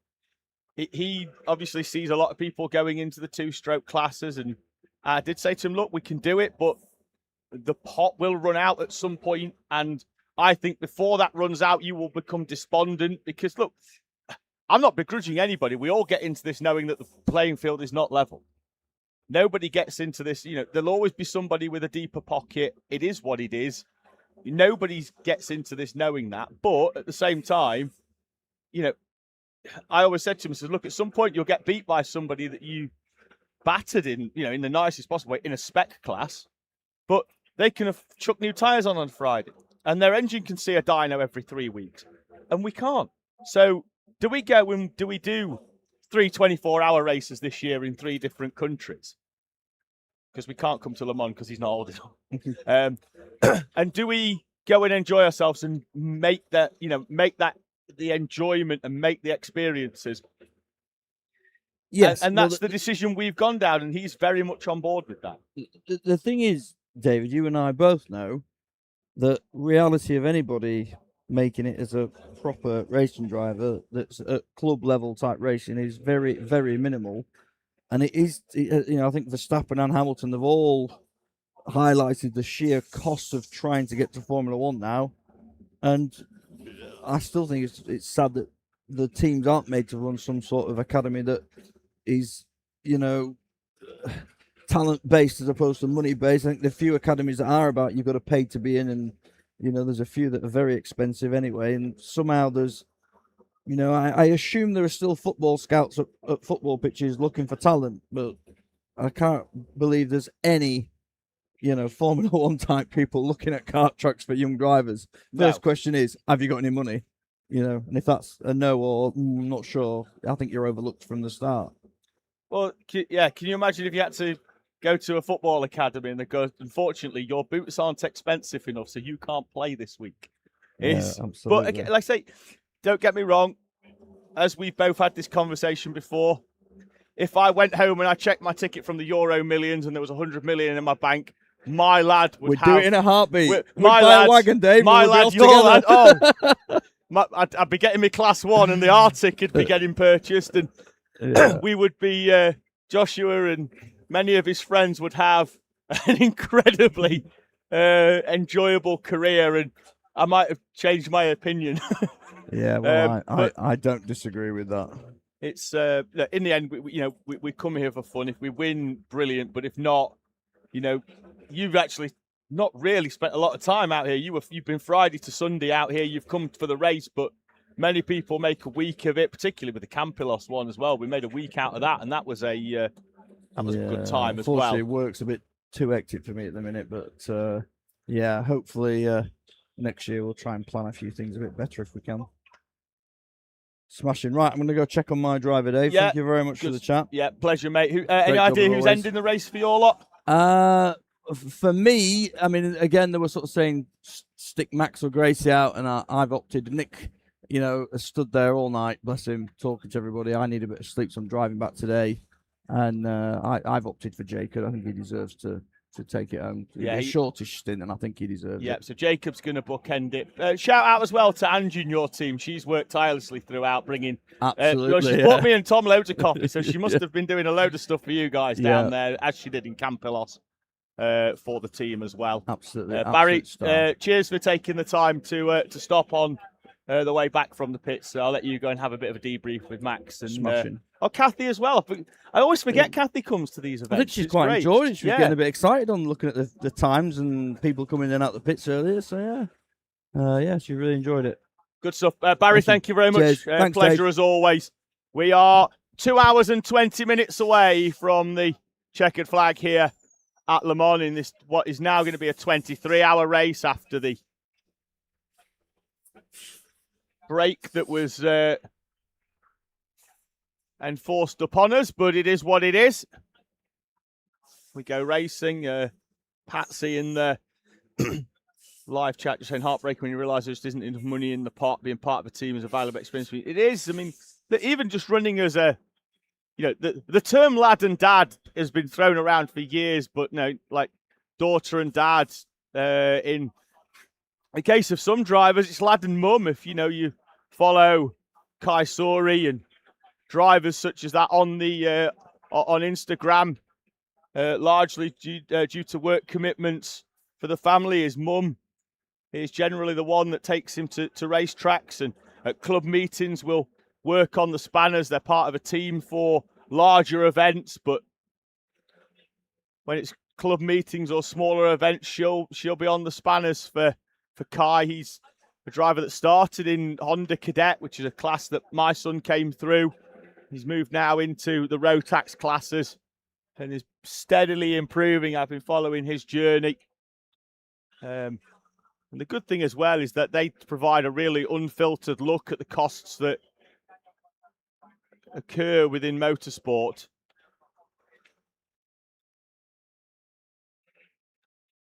he obviously sees a lot of people going into the 2-stroke classes. And I did say to him, look, we can do it, but the pot will run out at some point. And I think before that runs out, you will become despondent because, look, I'm not begrudging anybody. We all get into this knowing that the playing field is not level. Nobody gets into this. There'll always be somebody with a deeper pocket. It is what it is. Nobody gets into this knowing that. But at the same time, I always said to him, I said, look, at some point you'll get beat by somebody that you battered in the nicest possible way in a spec class, but they can have chucked new tyres on Friday and their engine can see a dyno every 3 weeks and we can't. So do we go and do 3 24-hour races this year in 3 different countries? Because we can't come to Le Mans because he's not old enough. And do we go and enjoy ourselves and make that the enjoyment and make the experiences? Yes. And that's the decision we've gone down, and he's very much on board with that. The thing is, David, you and I both know the reality of anybody making it as a proper racing driver that's at club level type racing is very, very minimal. And it is, I think Verstappen and Hamilton have all highlighted the sheer cost of trying to get to Formula One now. And I still think it's sad that the teams aren't made to run some sort of academy that is, talent-based as opposed to money-based. I think the few academies that are about you've got to pay to be in, and, there's a few that are very expensive anyway. And somehow there's, I assume there are still football scouts at football pitches looking for talent, but I can't believe there's any, Formula One type people looking at kart tracks for young drivers. First question is, have you got any money? And if that's a no or I'm not sure, I think you're overlooked from the start. Well, can you imagine if you had to go to a football academy and they go, unfortunately, your boots aren't expensive enough, so you can't play this week. Yeah, absolutely. But again, like I say, don't get me wrong, as we've both had this conversation before, if I went home and I checked my ticket from the Euro Millions and there was 100 million in my bank, my lad would do it in a heartbeat. We'd buy a wagon, Dave. My lad, your lad. I'd be getting my class 1 and the Arctic would be getting purchased, and we would be, Joshua and many of his friends would have an incredibly enjoyable career, and I might have changed my opinion. Yeah, well, I don't disagree with that. It's in the end, we come here for fun. If we win, brilliant. But if not, you've actually not really spent a lot of time out here. You've been Friday to Sunday out here. You've come for the race, but many people make a week of it, particularly with the Campillos one as well. We made a week out of that, and that was a good time as well. Unfortunately, work's a bit too hectic for me at the minute, but hopefully next year we'll try and plan a few things a bit better if we can. Smashing. Right, I'm going to go check on my driver, Dave. Yeah, Thank you very much for good. the chat. Yeah, pleasure, mate. Any job idea as who's always. ending the race for your lot? For me, I mean, again, they were sort of saying stick Max or Gracie out, and I've opted. Nick, has stood there all night, bless him, talking to everybody. I need a bit of sleep, so I'm driving back today, and I've opted for Jacob. I think he deserves to take it home. Yeah, a shortish stint, and I think he deserves Yeah, it. so Jacob's going to bookend it. Shout out as well to Angie and your team. She's worked tirelessly throughout, bringing. Absolutely. She's bought me and Tom loads of coffee, so she must have been doing a load of stuff for you guys down there, as she did in Campilos for the team as well. Absolutely. Barry, Absolute cheers for taking the time to stop on the way back from the pits. So I'll let you go and have a bit of a debrief with Max and Smashing. Kathy as well. I always forget Kathy comes to these events. I think she's It's quite great. enjoyed it. She was getting a bit excited on looking at the times and people coming in and out the pits earlier. So yeah, she really enjoyed it. Good stuff. Barry, thank you very much. Thanks, pleasure Dave. as always. We are 2 hours and 20 minutes away from the checkered flag here at Le Mans in this what is now going to be a 23-hour race after the break that was enforced upon us, but it is what it is. We go racing. Patsy in the live chat just saying heartbreaking when you realise there just isn't enough money in the pot. Being part of a team is a valuable experience. It is. I mean, even just running as a, the term lad and dad has been thrown around for years, but no, like daughter and dad. In the case of some drivers, it's lad and mum. If you follow Kai Sori and drivers such as that on the on Instagram, largely due to work commitments for the family, his mum is generally the one that takes him to race tracks, and at club meetings will work on the spanners. They're part of a team for larger events, but when it's club meetings or smaller events, she'll be on the spanners for Kai. He's a driver that started in Honda Cadet, which is a class that my son came through. He's moved now into the Rotax classes and is steadily improving. I've been following his journey. And the good thing as well is that they provide a really unfiltered look at the costs that occur within motorsport.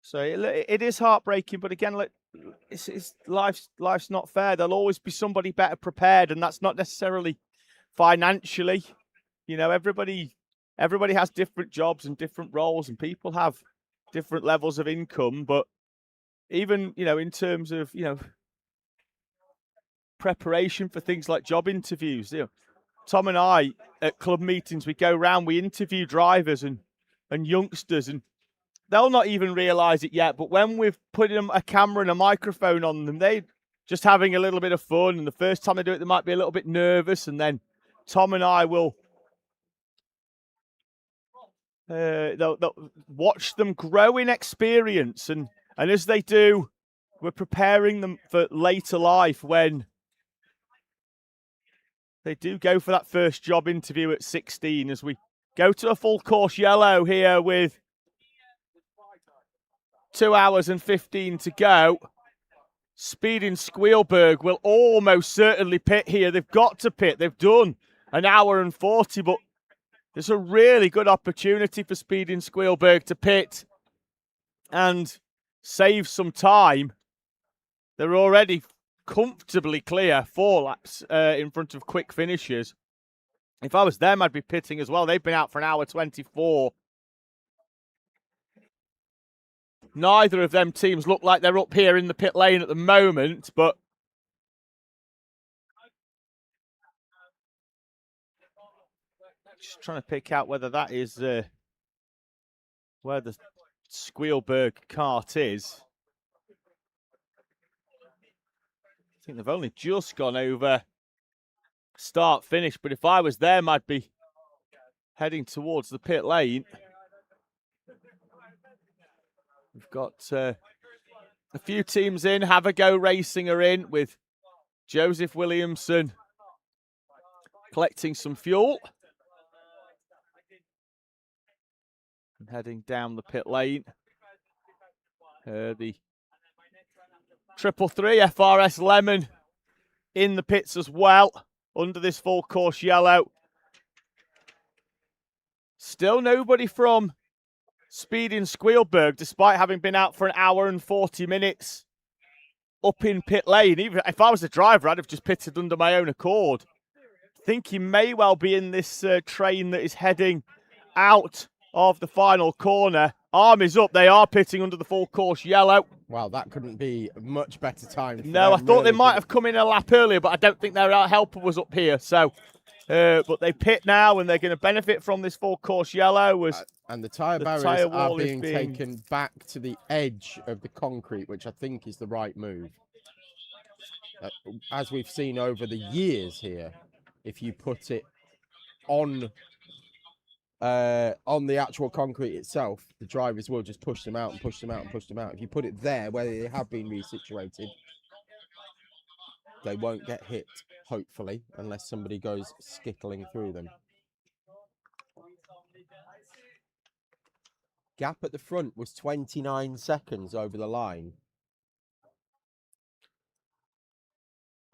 So it is heartbreaking, but again, it's life's not fair. There'll always be somebody better prepared, and that's not necessarily financially. Everybody has different jobs and different roles, and people have different levels of income. But even in terms of preparation for things like job interviews, Tom and I at club meetings, we go round, we interview drivers and youngsters, and they'll not even realise it yet, but when we've put a camera and a microphone on them, they're just having a little bit of fun. And the first time they do it, they might be a little bit nervous. And then Tom and I will they'll watch them grow in experience. And as they do, we're preparing them for later life when they do go for that first job interview at 16, as we go to a full course yellow here with 2 hours and 15 to go. Speeding Squealberg will almost certainly pit here. They've got to pit. They've done an hour and 40, but there's a really good opportunity for Speeding Squealberg to pit and save some time. They're already comfortably clear 4 laps in front of quick finishers. If I was them, I'd be pitting as well. They've been out for an hour 24. Neither of them teams look like they're up here in the pit lane at the moment, but just trying to pick out whether that is where the Squealberg cart is. I think they've only just gone over start finish, but if I was them, I'd be heading towards the pit lane. We've got a few teams in. Have a Go Racing are in with Joseph Williamson collecting some fuel and heading down the pit lane. The 333 FRS Lemon in the pits as well. under this full course yellow. Still nobody from Speed in Squealberg, despite having been out for an hour and 40 minutes up in pit lane. Even if I was the driver, I'd have just pitted under my own accord. Think he may well be in this train that is heading out of the final corner. Arm is up. They are pitting under the full course yellow. Wow, that couldn't be a much better time. No, I thought they might have come in a lap earlier, but I don't think their helper was up here. So, but they pit now, and they're going to benefit from this full course yellow. And the tyre barriers are being taken back to the edge of the concrete, which I think is the right move. As we've seen over the years here, if you put it on the actual concrete itself, the drivers will just push them out and push them out and push them out. If you put it there where they have been resituated, they won't get hit, hopefully, unless somebody goes skittling through them. Gap at the front was 29 seconds over the line.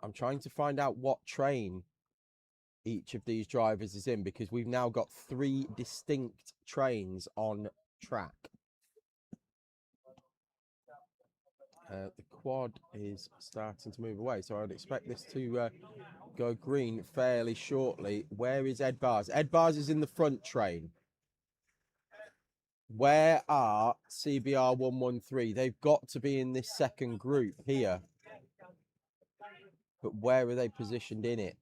I'm trying to find out what train each of these drivers is in, because we've now got 3 distinct trains on track. The quad is starting to move away, so I would expect this to go green fairly shortly. Where is Ed Bars? Ed Bars is in the front train. Where are CBR 113? They've got to be in this second group here. But where are they positioned in it?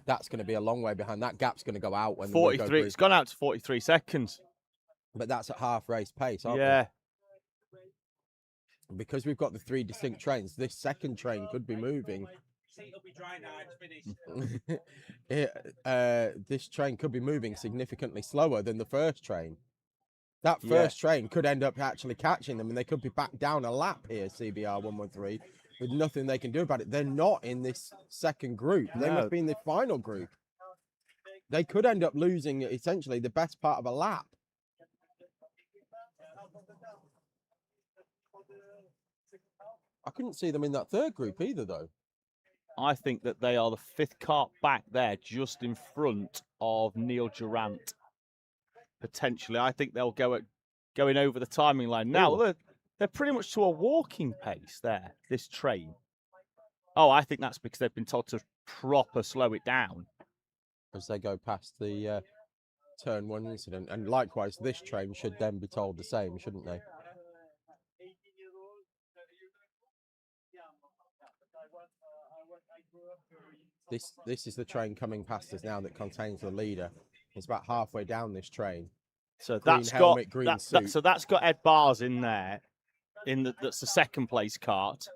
That's going to be a long way behind. That gap's going to go out when 43. It's gone out to 43 seconds. But that's at half race pace, aren't yeah. we? Because we've got the 3 distinct trains, this second train could be moving. This train could be moving significantly slower than the first train. That first train could end up actually catching them, and they could be back down a lap here, CBR 113, with nothing they can do about it. They're not in this second group. They must be in the final group. They could end up losing essentially the best part of a lap. I couldn't see them in that third group either, though. I think that they are the 5th car back there, just in front of Neil Durant. Potentially, I think they'll going over the timing line. Now, they're pretty much to a walking pace there, this train. Oh, I think that's because they've been told to proper slow it down. As they go past the turn 1 incident. And likewise, this train should then be told the same, shouldn't they? This is the train coming past us now that contains the leader. It's about halfway down this train. So green helmet, green suit. So that's got Ed Bars in there. That's the second place cart.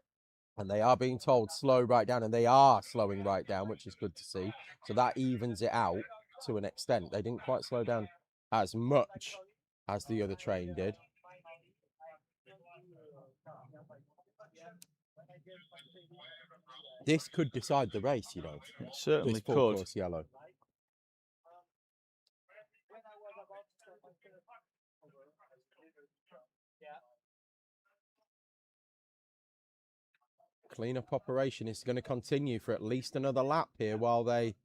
And they are being told slow right down, and they are slowing right down, which is good to see. So that evens it out to an extent. They didn't quite slow down as much as the other train did. This could decide the race, you know. It certainly this could. Course yellow. Cleanup operation is going to continue for at least another lap here while they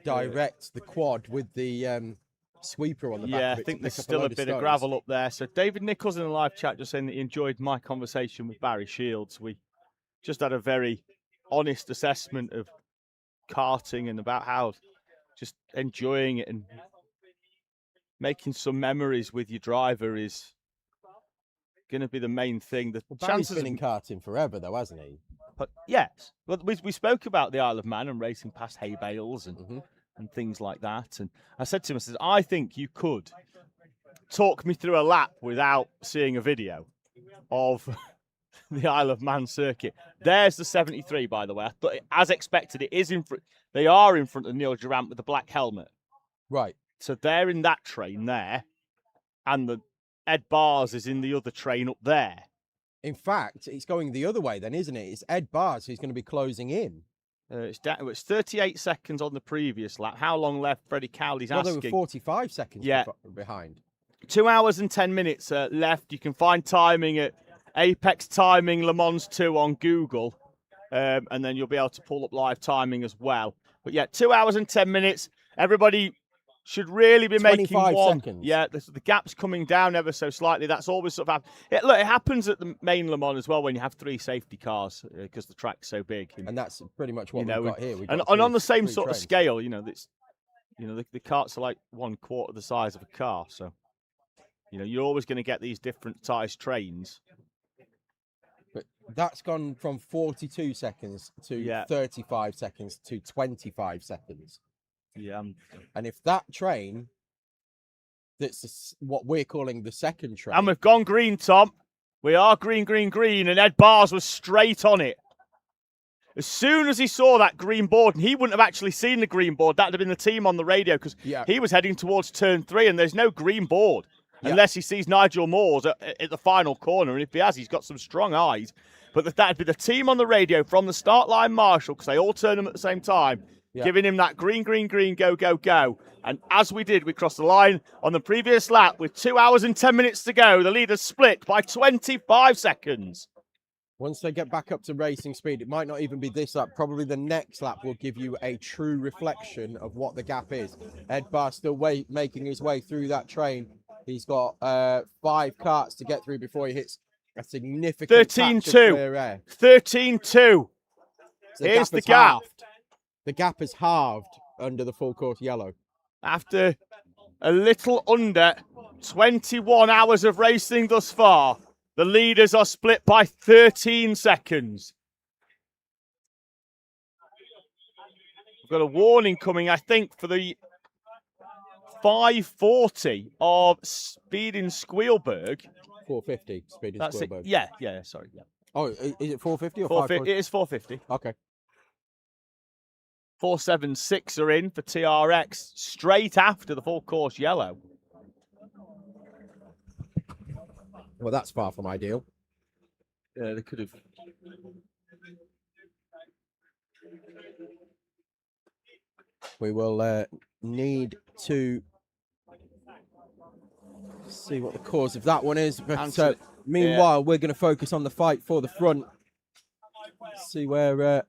direct the quad with the sweeper on the back. Yeah, I think there's still a bit of gravel up there. So David Nichols in the live chat just saying that he enjoyed my conversation with Barry Shields. We just had a very honest assessment of karting and about how just enjoying it and making some memories with your driver is going to be the main thing. Barry's been in karting forever, though, hasn't he? But yes, well, we spoke about the Isle of Man and racing past hay bales and things like that. And I said to him, I said, I think you could talk me through a lap without seeing a video of the Isle of Man circuit. There's the 73, by the way. I thought, as expected, it is in front. They are in front of Neil Durant with the black helmet. Right. So they're in that train there, and the Ed Bars is in the other train up there. In fact, it's going the other way then, isn't it? It's Ed Bars who's going to be closing in. It's 38 seconds on the previous lap. How long left? Freddie Cowley's asking. They were 45 seconds behind. 2 hours and 10 minutes left. You can find timing at Apex Timing Le Mans 2 on Google, and then you'll be able to pull up live timing as well. But yeah, 2 hours and 10 minutes. Everybody should really be making 25 one. seconds. Yeah, the gap's coming down ever so slightly. That's always sort of look, it happens at the main Le Mans as well when you have 3 safety cars because the track's so big. And that's pretty much what you know, we've got here. We've and got on the same three sort of trains. scale, the carts are like 1/4 the size of a car. So, you're always going to get these different sized trains. But that's gone from 42 seconds to 35 seconds to 25 seconds. Yeah. And if that train, that's what we're calling the second train. And we've gone green, Tom. We are green, and Ed Bars was straight on it. As soon as he saw that green board, and he wouldn't have actually seen the green board, that would have been the team on the radio because he was heading towards turn 3 and there's no green board unless he sees Nigel Moores at the final corner. And if he has, he's got some strong eyes. But that'd be the team on the radio from the start line marshal, because they all turn them at the same time, giving him that green, go, go, go. And as we did, we crossed the line on the previous lap with 2 hours and 10 minutes to go. The leaders split by 25 seconds. Once they get back up to racing speed, it might not even be this lap. Probably the next lap will give you a true reflection of what the gap is. Ed Barr still making his way through that train. He's got 5 carts to get through before he hits a significant 13-2. 13-2. Here's the gap. The gap is halved under the full course yellow. After a little under 21 hours of racing thus far, the leaders are split by 13 seconds. We've got a warning coming, I think, for the 540 of Speed in Squealburg. 450 Speed in Squealburg. Yeah, sorry. Yeah. Oh, is it 450 or 450? It is 450. Okay. 476 are in for TRX straight after the full course yellow. Well, that's far from ideal. Yeah, they could have. We will need to see what the cause of that one is. But meanwhile, we're going to focus on the fight for the front. See where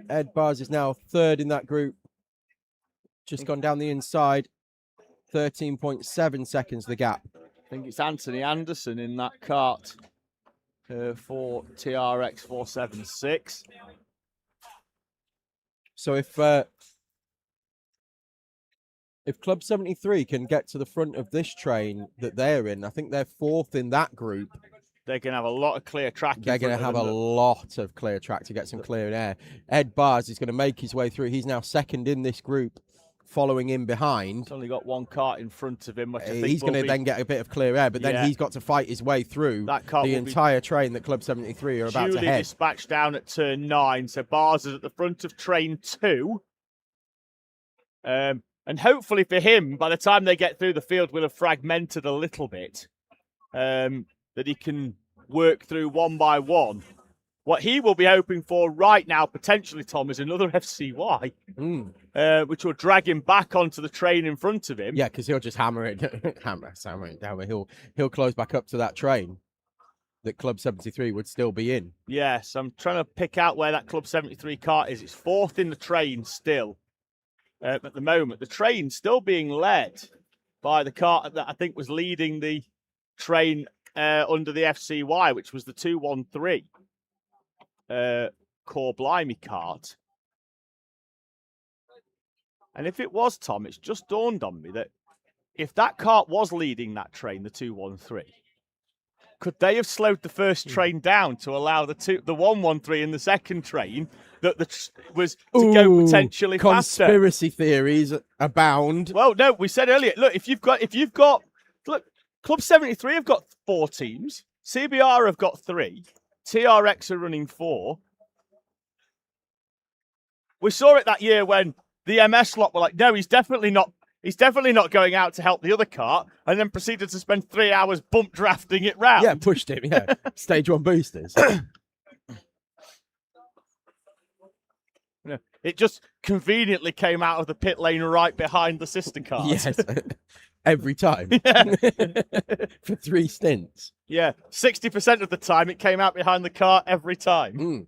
Ed Bars is now 3rd in that group. Just gone down the inside. 13.7 seconds the gap. I think it's Anthony Anderson in that cart for TRX 476. So if Club 73 can get to the front of this train that they're in, I think they're 4th in that group. They're going to have a lot of clear track. They're going to have a lot of clear track to get some clear air. Ed Bars is going to make his way through. He's now 2nd in this group, following in behind. He's only got 1 cart in front of him, which I think he's going to then get a bit of clear air, but then he's got to fight his way through the entire train that Club 73 are about to head. Dispatched down at turn 9, so Bars is at the front of train 2. And hopefully for him, by the time they get through, the field will have fragmented a little bit, that he can work through one by one. What he will be hoping for right now, potentially, Tom, is another FCY, which will drag him back onto the train in front of him. Yeah, because he'll just hammer it down. He'll close back up to that train that Club 73 would still be in. Yes, I'm trying to pick out where that Club 73 cart is. It's 4th in the train still. At the moment, the train's still being led by the cart that I think was leading the train under the FCY, which was the 213 Core Blimey cart. And if it was, Tom, it's just dawned on me that if that cart was leading that train, the 213, could they have slowed the first train down to allow the 113 in the second train that was to go potentially faster? Conspiracy theories abound. Well, no, we said earlier, look, if you've got Club 73 have got 4 teams, CBR have got 3, TRX are running 4. We saw it that year when the MS lot were like, no, he's definitely not going out to help the other car, and then proceeded to spend 3 hours bump drafting it round. Yeah, pushed him, yeah. Stage 1 boosters. It just conveniently came out of the pit lane right behind the sister cars. Yes. every time Yeah. for 3 stints. Yeah, 60% of the time it came out behind the car every time. Mm.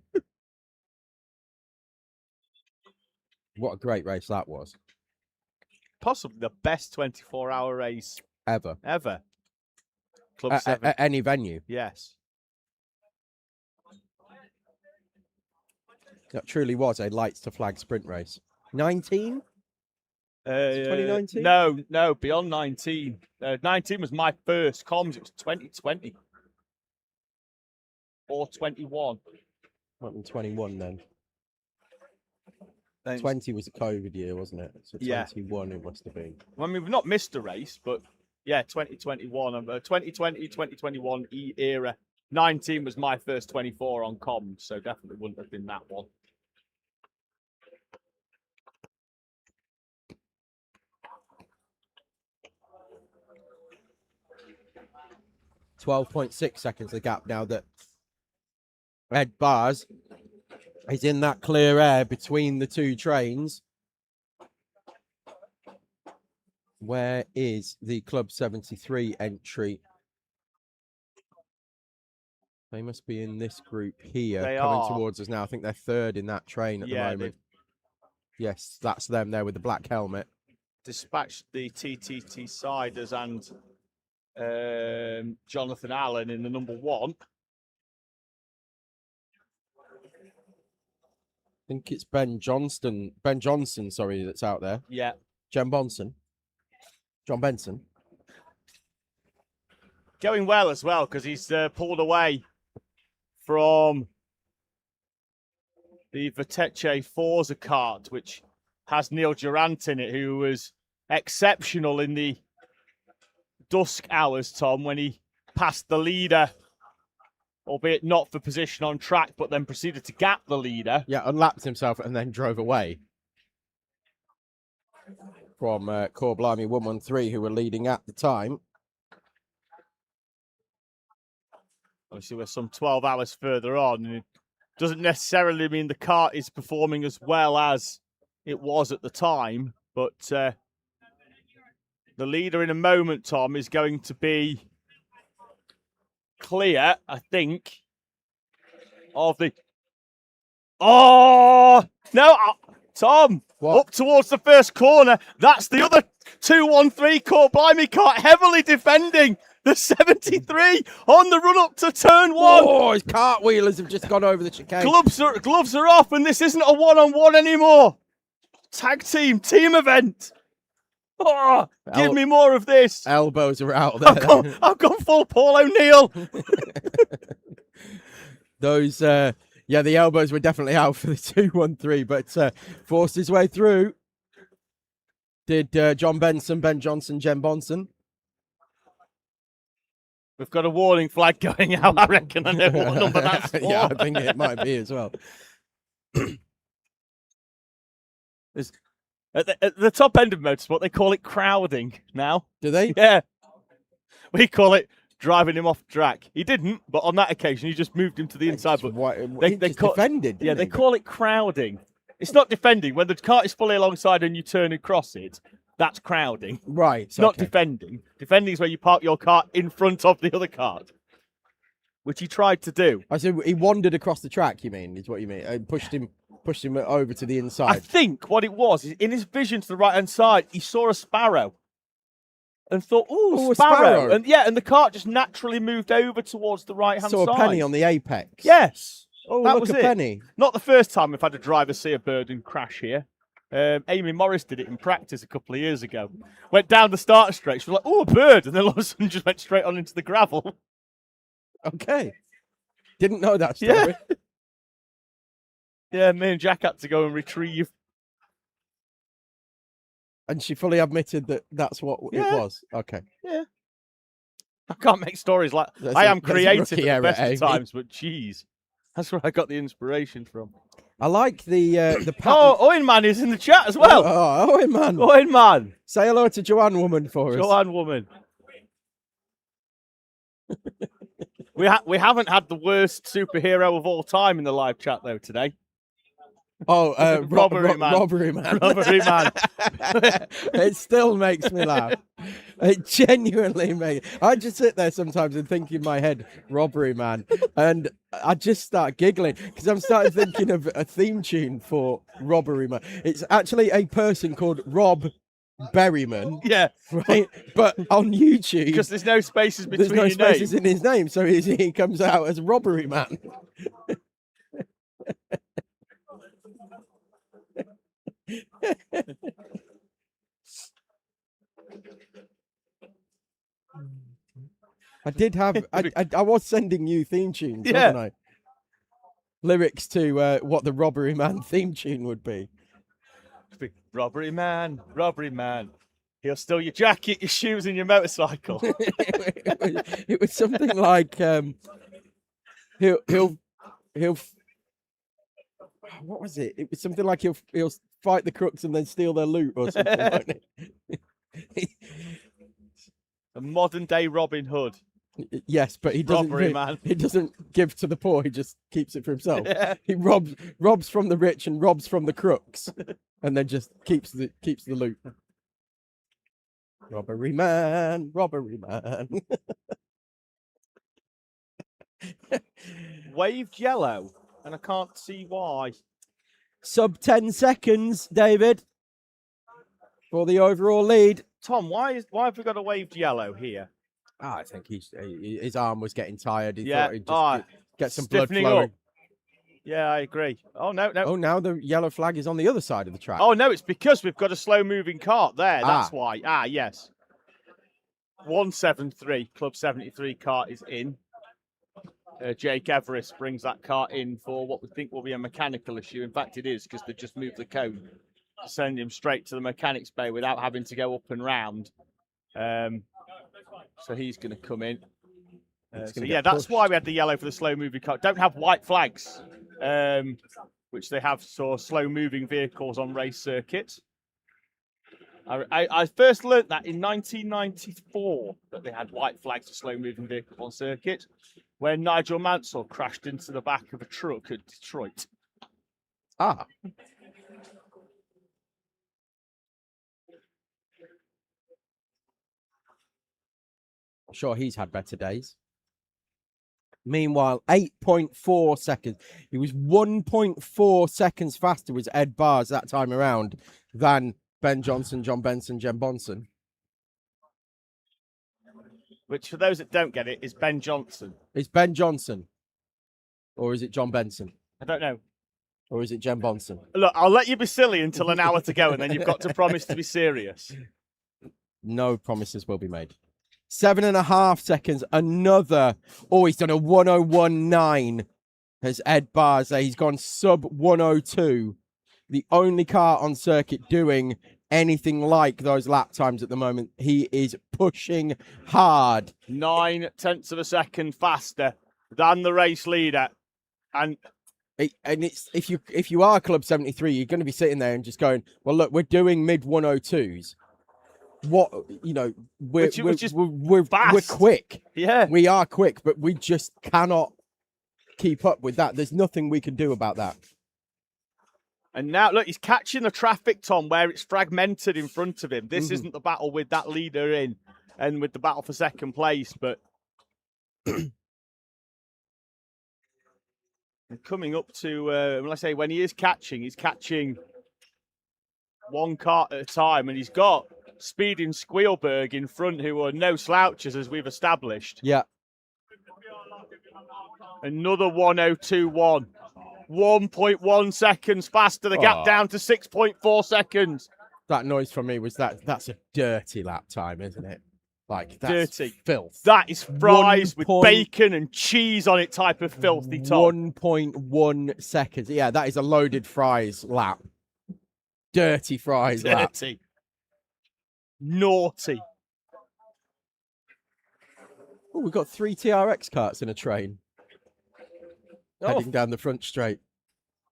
What a great race that was. Possibly the best 24-hour race Ever. Club 7. At any venue. Yes. That truly was a lights to flag sprint race. 19? 2019? No, beyond 19. 19 was my first comms. It was 2020. Or 21. Not in 21 then. Then 20 was a COVID year, wasn't it? So Yeah. 21 it must have been. I mean, we've not missed a race, but yeah, 2021. 2020, 2021 era. 19 was my first 24 on comms, so definitely wouldn't have been that one. .6 seconds the gap now that Ed Bars is in that clear air between the two trains. Where is the Club 73 entry? They must be in this group here, They coming are. towards us now. I think they're third in that train at the moment. Yes, that's them there with the black helmet. Dispatched the TTT Siders and Jonathan Allen in the number 1. I think it's Ben Johnson, sorry, that's out there. Yeah. John Benson. Going well as well, because he's pulled away from the Verteche Forza kart, which has Neil Durant in it, who was exceptional in the dusk hours, Tom, when he passed the leader, albeit not for position on track, but then proceeded to gap the leader. Yeah, unlapped himself and then drove away from Core Blimey 113, who were leading at the time. Obviously, we're some 12 hours further on, and it doesn't necessarily mean the kart is performing as well as it was at the time, but the leader in a moment, Tom, is going to be clear, I think, of the... Oh! No, Tom! What? Up towards the first corner. That's the other 213 Core Blimey kart heavily defending the 73 on the run up to turn 1. Oh, his cartwheelers have just gone over the chicane. Gloves are off, and this isn't a one-on-one anymore. Tag team event. Oh, give me more of this. Elbows are out there. I've gone full Paul O'Neill. Those, the elbows were definitely out for the 213, but forced his way through. Did John Benson, Ben Johnson, Jen Bonson. We've got a warning flag going out. I reckon I know what number that's for. Yeah, I think it might be as well. At the top end of motorsport, they call it crowding now. Do they? Yeah. We call it driving him off track. He didn't, but on that occasion, he just moved him to the inside. But they defended, yeah, they call it crowding. It's not defending. When the kart is fully alongside and you turn across it, that's crowding. Right. It's not defending. Defending is where you park your car in front of the other cart, which he tried to do. I said he wandered across the track, you mean, is what you mean. And pushed him over to the inside. I think what it was is in his vision to the right-hand side, he saw a sparrow and thought, "Ooh, a sparrow!" sparrow. And the cart just naturally moved over towards the right-hand side. Saw a penny on the apex. Yes. Oh, that look, was a it. penny. Not the first time we've had a driver see a bird and crash here. Amy Morris did it in practice a couple of years ago. Went down the starter straight. She was like, "Oh, a bird!" And then all of a sudden just went straight on into the gravel. Okay. Didn't know that story. Yeah. Yeah, me and Jack had to go and retrieve. And she fully admitted that that's what it was. Okay. Yeah. I can't make stories like That's I a- am that's a creative rookie at the error, best of Amy. times, but geez, that's where I got the inspiration from. I like the pattern. Oh, Owen Man is in the chat as well. Oh, man. Owen Man, Say hello to Joanne Woman for us. Joanne Woman. We haven't had the worst superhero of all time in the live chat though today. Oh, Robbery man. Robbery man. Robbery man. It still makes me laugh. It genuinely makes. I just sit there sometimes and think in my head, robbery man, and I just start giggling because I'm starting thinking of a theme tune for robbery man. It's actually a person called Rob Berryman, Yeah, right? But on YouTube, because there's no spaces between there's no your spaces name. in his name, so he comes out as robbery man. I did have. I was sending you theme tunes, wasn't I? Lyrics to what the robbery man theme tune would be. Robbery man, robbery man. He'll steal your jacket, your shoes, and your motorcycle. It was something like he'll what was it? It was something like he'll fight the crooks and then steal their loot or something like it. A modern day Robin Hood. Yes, but he doesn't. Robbery man. He doesn't give to the poor. He just keeps it for himself. Yeah. He robs from the rich and robs from the crooks, and then just keeps the loot. Robbery man, robbery man. Waved yellow, and I can't see why. Sub 10 seconds, David, for the overall lead. Tom, why have we got a waved yellow here? I think his arm was getting tired. He Yeah. thought he'd just get some blood Stiffening flowing. up. Yeah, I agree. Oh, no. Oh, now the yellow flag is on the other side of the track. Oh, no, it's because we've got a slow-moving cart there. That's why. Yes. 173, Club 73 cart is in. Jake Everest brings that cart in for what we think will be a mechanical issue. In fact, it is, because they just moved the cone to send him straight to the mechanics bay without having to go up and round. So he's going to come in. That's why we had the yellow for the slow-moving car. Don't have white flags, which they have for slow-moving vehicles on race circuits. I first learnt that in 1994, that they had white flags for slow-moving vehicles on circuit, when Nigel Mansell crashed into the back of a truck at Detroit. Ah. I'm sure he's had better days. Meanwhile, 8.4 seconds. He was 1.4 seconds faster with Ed Bars that time around than Ben Johnson, John Benson, Jen Bonson. Which, for those that don't get it, is Ben Johnson. It's Ben Johnson. Or is it John Benson? I don't know. Or is it Jen Bonson? Look, I'll let you be silly until an hour to go, and then you've got to promise to be serious. No promises will be made. 7.5 seconds. Another. Oh, he's done a 101.9 as Ed Bars there. He's gone sub 102. The only car on circuit doing anything like those lap times at the moment. He is pushing hard. 0.9 of a second faster than the race leader. And it's if you are Club 73, you're going to be sitting there and just going, well, look, we're doing mid 102s. What, you know, we're quick. Yeah, we are quick, but we just cannot keep up with that. There's nothing we can do about that. And now, look, he's catching the traffic, Tom, where it's fragmented in front of him. This isn't the battle with that leader in and with the battle for second place, but coming up to, when I say when he is catching, he's catching one cart at a time, and he's got Speed and Squealberg in front, who are no slouches, as we've established. Yeah. Another 102.1. 1.1 seconds faster. The gap down to 6.4 seconds. That noise from me was that's a dirty lap time, isn't it? Like, that's dirty filth. That is fries with bacon and cheese on it type of filthy, Tom. 1.1 seconds. Yeah, that is a loaded fries lap. Dirty fries lap. Dirty. Naughty. Oh, we've got 3 TRX carts in a train. Heading down the front straight.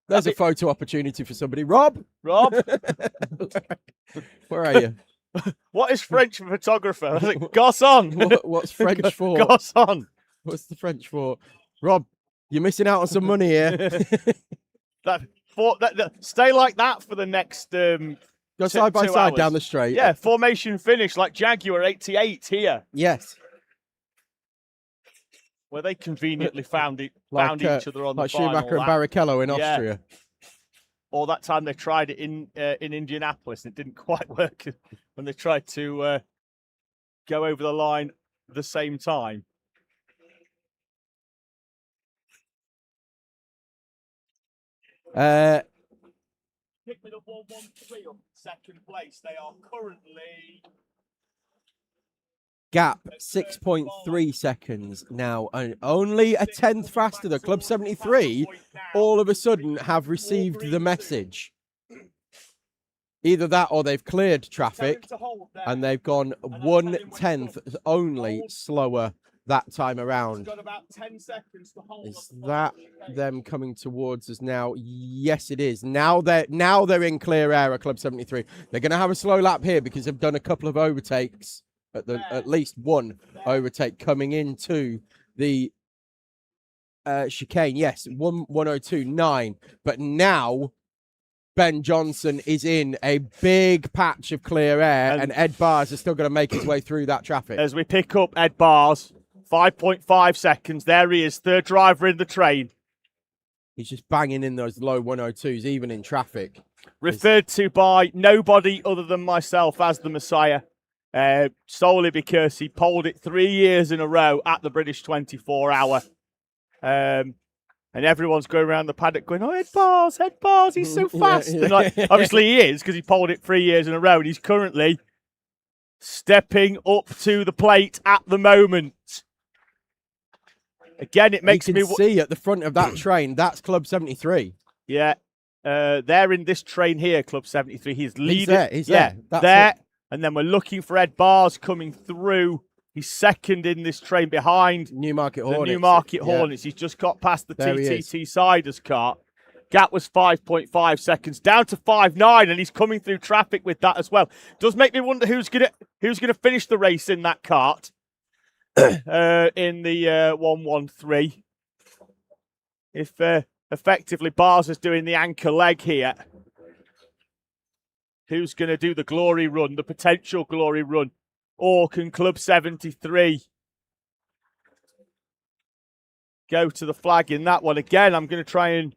There's a photo opportunity for somebody. Rob? Rob? Where are you? What is French for photographer? I was like, gosse on. What's French for? Gosse on. What's the French for? Rob, you're missing out on some money here. Stay like that for the next. Go side by 2 side hours. down the straight. Yeah, formation finish like Jaguar 88 here, Yes. where they conveniently found each other on the like final Schumacher and lap. Barrichello in Yeah. Austria. Or that time they tried it in Indianapolis and it didn't quite work when they tried to go over the line at the same time. Pick me the 113 up second place. They are currently Gap 6.3 seconds now, and only a tenth faster. The Club 73 all of a sudden have received the message. Either that or they've cleared traffic and they've gone 1/10 only slower that time around. Is that them coming towards us now? Yes, it is. Now they're in clear air at Club 73. They're going to have a slow lap here because they've done a couple of overtakes. At least one overtake coming into the chicane. Yes, 102.9. But now Ben Johnson is in a big patch of clear air, and Ed Bars is still going to make his way through that traffic. As we pick up Ed Bars, 5.5 seconds. There he is, third driver in the train. He's just banging in those low 102s, even in traffic. Referred to by nobody other than myself as the Messiah. Solely because he polled it 3 years in a row at the British 24-hour. And everyone's going around the paddock going, oh, Ed Bars, he's so fast. Yeah. And obviously he is, because he polled it 3 years in a row, and he's currently stepping up to the plate at the moment. Again, it makes me... You can see at the front of that train, that's Club 73. Yeah. They're in this train here, Club 73. He's leading. He's there. That's there. it. And then we're looking for Ed Bars coming through. He's second in this train behind Newmarket Hornets. the Newmarket Hornets. He's just got past the TTT Siders car. Gap was 5.5 seconds, down to 5.9, and he's coming through traffic with that as well. Does make me wonder who's gonna finish the race in that kart in the 113. If effectively Bars is doing the anchor leg here. Who's going to do the glory run, the potential glory run? Or can Club 73 go to the flag in that one? Again, I'm going to try and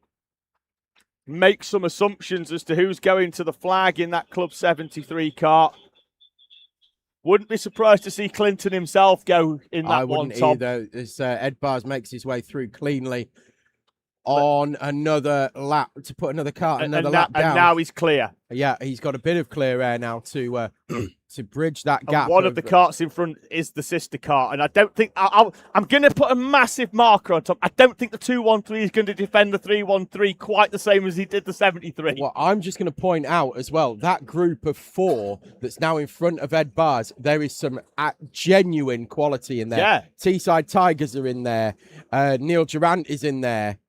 make some assumptions as to who's going to the flag in that Club 73 car. Wouldn't be surprised to see Clinton himself go in that one, Tom. I wouldn't either. As Ed Bars makes his way through cleanly on another lap to put another car, another lap down. And now he's clear. Yeah, he's got a bit of clear air now to bridge that gap. And one of the carts in front is the sister car, and I don't think I'm going to put a massive marker on top. I don't think the 213 is going to defend the 313 quite the same as he did the 73. Well, I'm just going to point out as well that group of four that's now in front of Ed Bars. There is some genuine quality in there. Yeah, Teesside Tigers are in there. Neil Durant is in there.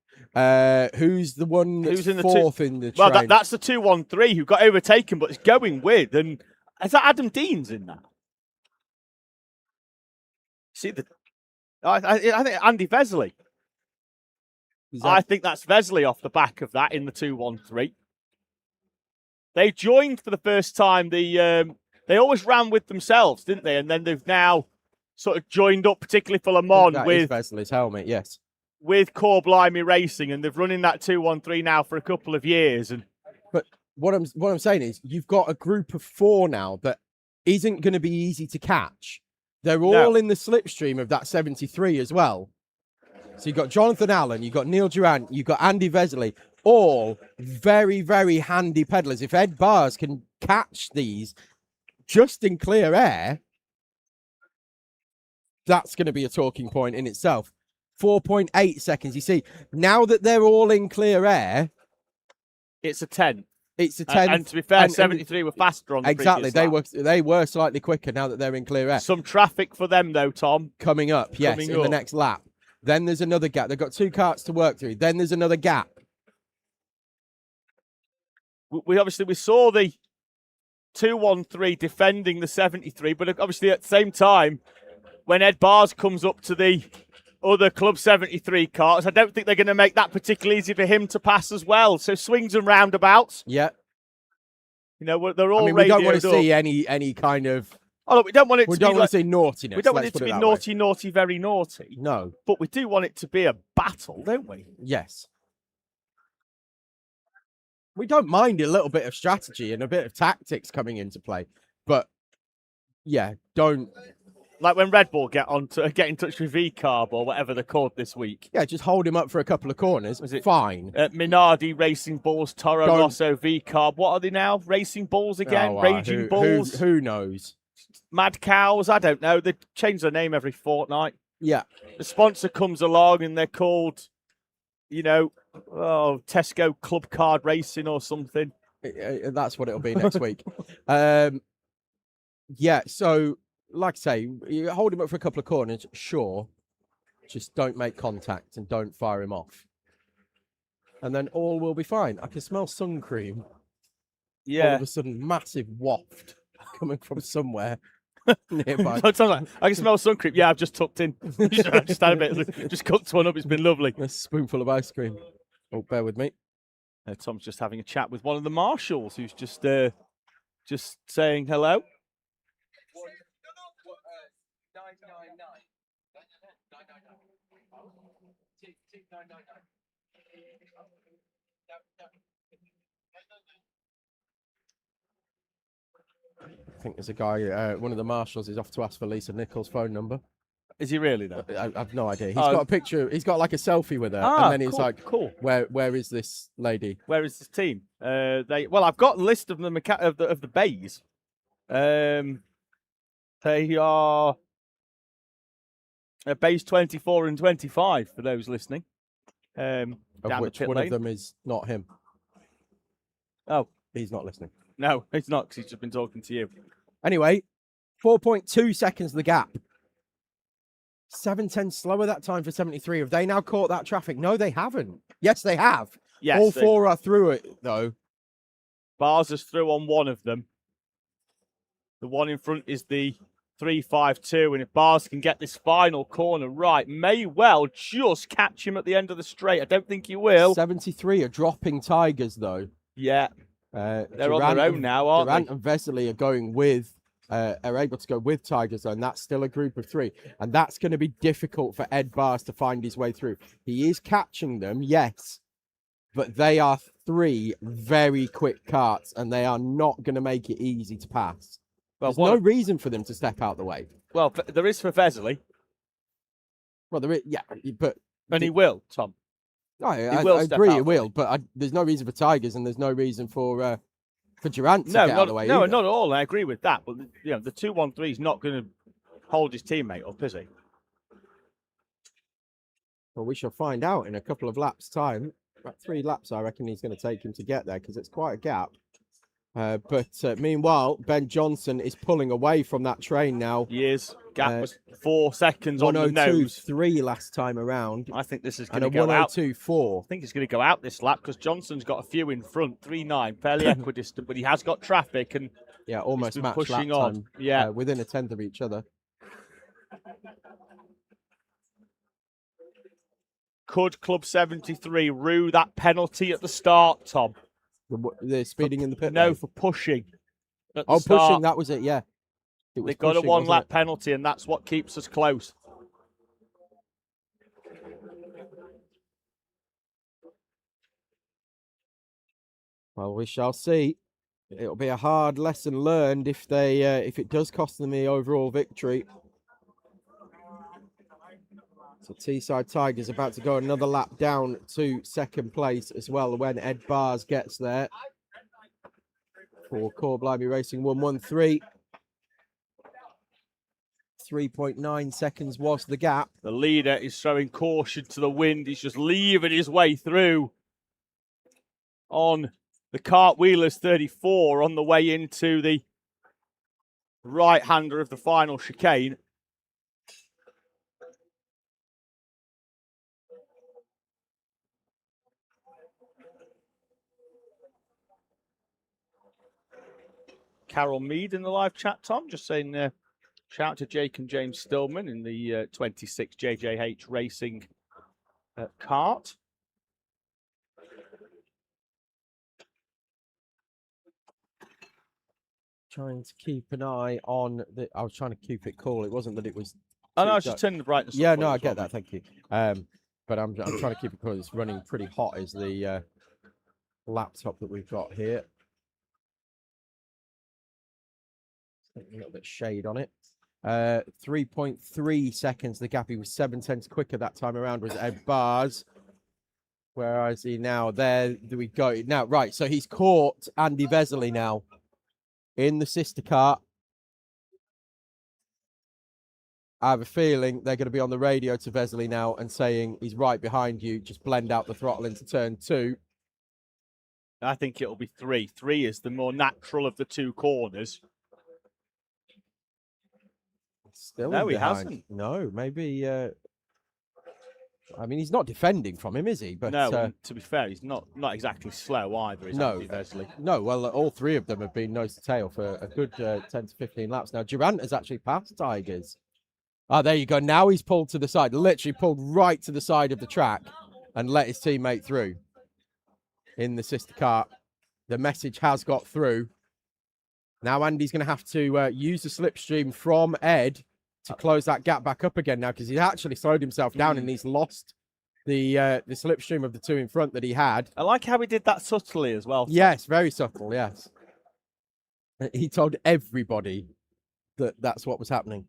Who's the one that's fourth in the train? Well, that's the 213 who got overtaken, but is going with. And is that Adam Dean's in that? See, I think Andy Vesley. I think that's Vesley off the back of that in the 213. They joined for the first time. They always ran with themselves, didn't they? And then they've now sort of joined up, particularly for Le Mans, with Vesley's helmet, yes. With Core Blimey Racing, and they've run in that 213 now for a couple of years. But what I'm saying is, you've got a group of four now that isn't going to be easy to catch. They're all in the slipstream of that 73 as well. So you've got Jonathan Allen, you've got Neil Durant, you've got Andy Vesley, all very, very handy pedalers. If Ed Bars can catch these just in clear air, that's going to be a talking point in itself. 4.8 seconds. You see, now that they're all in clear air, it's a 10. It's a 10. And to be fair, 73 were faster on the exactly. Previous lap. They were slightly quicker now that they're in clear air. Some traffic for them though, Tom. Coming up, yes, in the next lap. Then there's another gap. They've got two karts to work through. Then there's another gap. We saw the 213 defending the 73, but obviously at the same time, when Ed Bars comes up to the other Club 73 cars. I don't think they're going to make that particularly easy for him to pass as well. So swings and roundabouts. Yeah. You know, they're all I mean, we don't want to radioed see up. any kind of. Oh, look, we don't want it We to be don't want like, to see naughtiness. we don't want let's it to put be that naughty, way. naughty, very naughty. No. But we do want it to be a battle, don't we? Yes. We don't mind a little bit of strategy and a bit of tactics coming into play, but yeah, don't. Like when Red Bull get in touch with V-Carb or whatever they're called this week. Yeah, just hold him up for a couple of corners. Was it fine? Minardi, Racing Bulls, Toro Don't- Rosso, V-Carb. What are they now? Racing Bulls again? Oh, Raging Bulls? Who knows? Mad Cows? I don't know. They change their name every fortnight. Yeah. The sponsor comes along and they're called, Tesco Club Card Racing or something. That's what it'll be next week. Yeah, so like I say, you hold him up for a couple of corners, sure. Just don't make contact and don't fire him off. And then all will be fine. I can smell sun cream. All Yeah. of a sudden, massive waft coming from somewhere nearby. So it sounds like, I can smell sun cream. Yeah, I've just tucked in. Just had a bit. Just cooked one up. It's been lovely. A spoonful of ice cream. Oh, bear with me. Tom's just having a chat with one of the marshals who's just saying hello. I think there's a guy, one of the marshals is off to ask for Lisa Nichols' phone number. Is he really though? I've no idea. He's got a picture. He's got like a selfie with her, and then he's cool, like, "Cool. Where is this lady? Where is this team? I've got a list of the bays. They are bays 24 and 25 for those listening. Of down which the pit one lane. of them is not him. Oh, He's not listening. no, he's not because he's just been talking to you. Anyway, 4.2 seconds the gap. 7:10 slower that time for 73. Have they now caught that traffic? No, they haven't. Yes, they have. Yes, All four are through it, though. Bars is through on one of them. The one in front is the 352, and if Bars can get this final corner right, may well just catch him at the end of the straight. I don't think he will. 73 are dropping Tigers, though. Yeah, they're on their own now, aren't Durant they? and Vesely are going with, are able to go with Tigers, though, and that's still a group of three. And that's going to be difficult for Ed Bars to find his way through. He is catching them, yes, but they are three very quick carts, and they are not going to make it easy to pass. There's no reason for them to step out the way. Well, there is for Vesely, Well, there is, yeah, but and he will, Tom. I will step agree, out it the will. But there's no reason for Tigers, and there's no reason for Durant to get out of the way. No, either. not at all. I agree with that. But the 213 is not going to hold his teammate up, is he? Well, we shall find out in a couple of laps' time. About 3 laps, I reckon he's going to take him to get there because it's quite a gap. But meanwhile, Ben Johnson is pulling away from that train now. He is. Gap was 4 seconds on the nose. 102.3 last time around. I think this is And going a to go out. 102.4. I think he's going to go out this lap because Johnson's got a few in front, 3.9, fairly equidistant, but he has got traffic and Yeah, almost been match pushing lap on. time. Yeah. Within a tenth of each other. could Club 73 rue that penalty at the start, Tom? The speeding in the pit No, lane. for pushing. At the Oh, start. pushing, that was it, yeah. It was They got a pushing, 1 wasn't lap it? penalty, and that's what keeps us close. Well, we shall see. It'll be a hard lesson learned if if it does cost them the overall victory. So Teesside Tigers about to go another lap down to second place as well when Ed Bars gets there. For Core Blimey Racing 113. 3.9 seconds was the gap. The leader is throwing caution to the wind. He's just leaving his way through on the Cartwheelers 34 on the way into the right-hander of the final chicane. Carol Mead in the live chat, Tom, just saying Shout out to Jake and James Stillman in the 26 JJH Racing kart. Trying to keep an eye on the. I was trying to keep it cool. It wasn't that it was. Oh, no, I was just turning the brightness Yeah, up. no, I get that. Thank you. But I'm trying to keep it cool. It's running pretty hot. Is the laptop that we've got here? A little bit of shade on it. 3.3 seconds. The gap. He was 7/10 quicker that time around. Was Ed Bars. Where is he now? There we go. Now, right. So he's caught Andy Vesely now in the sister car. I have a feeling they're going to be on the radio to Vesely now and saying he's right behind you. Just blend out the throttle into turn 2. I think it'll be 3. 3 is the more natural of the two corners. Still no, he behind. hasn't. No, maybe. I mean, he's not defending from him, is he? But no, to be fair, he's not exactly slow either. Is Andy Vesely? No. Well, all 3 of them have been nose to tail for a good 10 to 15 laps. Now, Durant has actually passed Tigers. Ah, there you go. Now he's pulled to the side. Literally pulled right to the side of the track and let his teammate through in the sister car. The message has got through. Now Andy's going to have to use the slipstream from Ed to close that gap back up again now, because he's actually slowed himself down and he's lost the slipstream of the 2 in front that he had. I like how he did that subtly as well. Yes, very subtle, yes. He told everybody that that's what was happening.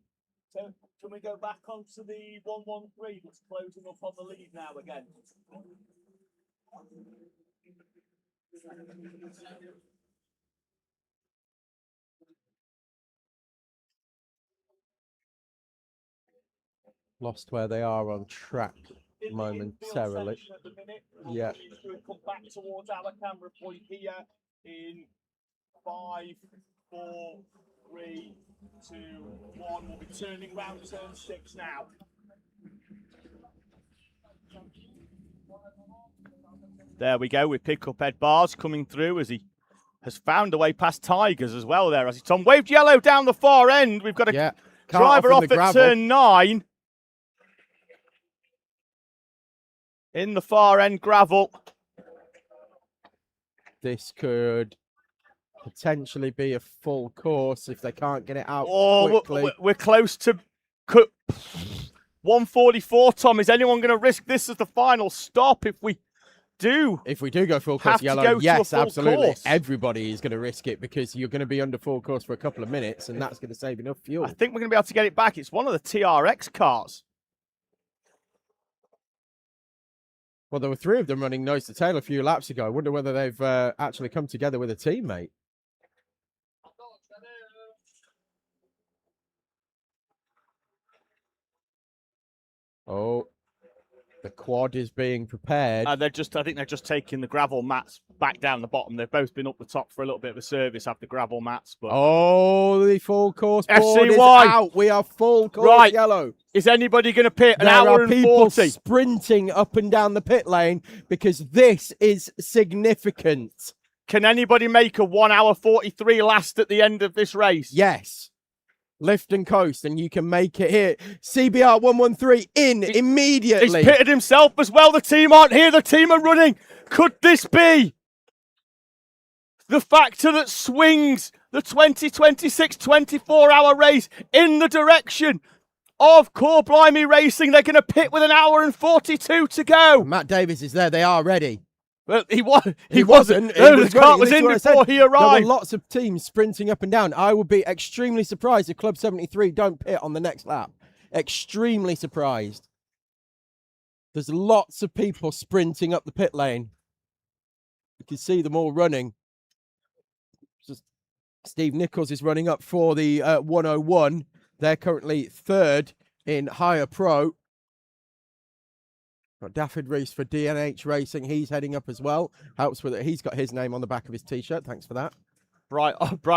So can we go back onto the 113 that's closing up on the lead now again? Lost where they are on track momentarily. Yeah. Come back towards our camera point here in 5, 4, 3, 2, 1. We'll be turning round turn 6 now. There we go. We pick up Ed Bars coming through as he has found a way past Tigers as well there. As Tom waved yellow down the far end. We've got a driver off at turn 9. In the far end gravel. This could potentially be a full course if they can't get it out quickly. We're close to 144, Tom. Is anyone going to risk this as the final stop if we do? If we do go full course yellow, yes, absolutely. Everybody is going to risk it because you're going to be under full course for a couple of minutes and that's going to save enough fuel. I think we're going to be able to get it back. It's one of the TRX cars. Well, there were 3 of them running nose to tail a few laps ago. I wonder whether they've actually come together with a teammate. Oh, the quad is being prepared. I think they're just taking the gravel mats back down the bottom. They've both been up the top for a little bit of a service after gravel mats. But oh, the full course board is out. We are full course yellow. Is anybody going to pit an there hour are and people 40? Sprinting up and down the pit lane because this is significant. Can anybody make a 1 hour 43 last at the end of this race? Yes. Lift and coast, and you can make it here. CBR 113 immediately. He's pitted himself as well. The team aren't here. The team are running. Could this be the factor that swings the 2026 24-hour race in the direction of Core Blimey Racing? They're going to pit with 1 hour and 42 to go. Matt Davis is there. They are ready. Well, he wasn't. The car was in before he arrived. There were lots of teams sprinting up and down. I would be extremely surprised if Club 73 don't pit on the next lap. Extremely surprised. There's lots of people sprinting up the pit lane. You can see them all running. Just Steve Nichols is running up for the 101. They're currently 3rd in Higher Pro. Got Daffyd Rees for DNH Racing. He's heading up as well. Helps with it. He's got his name on the back of his T-shirt. Thanks for that. Bright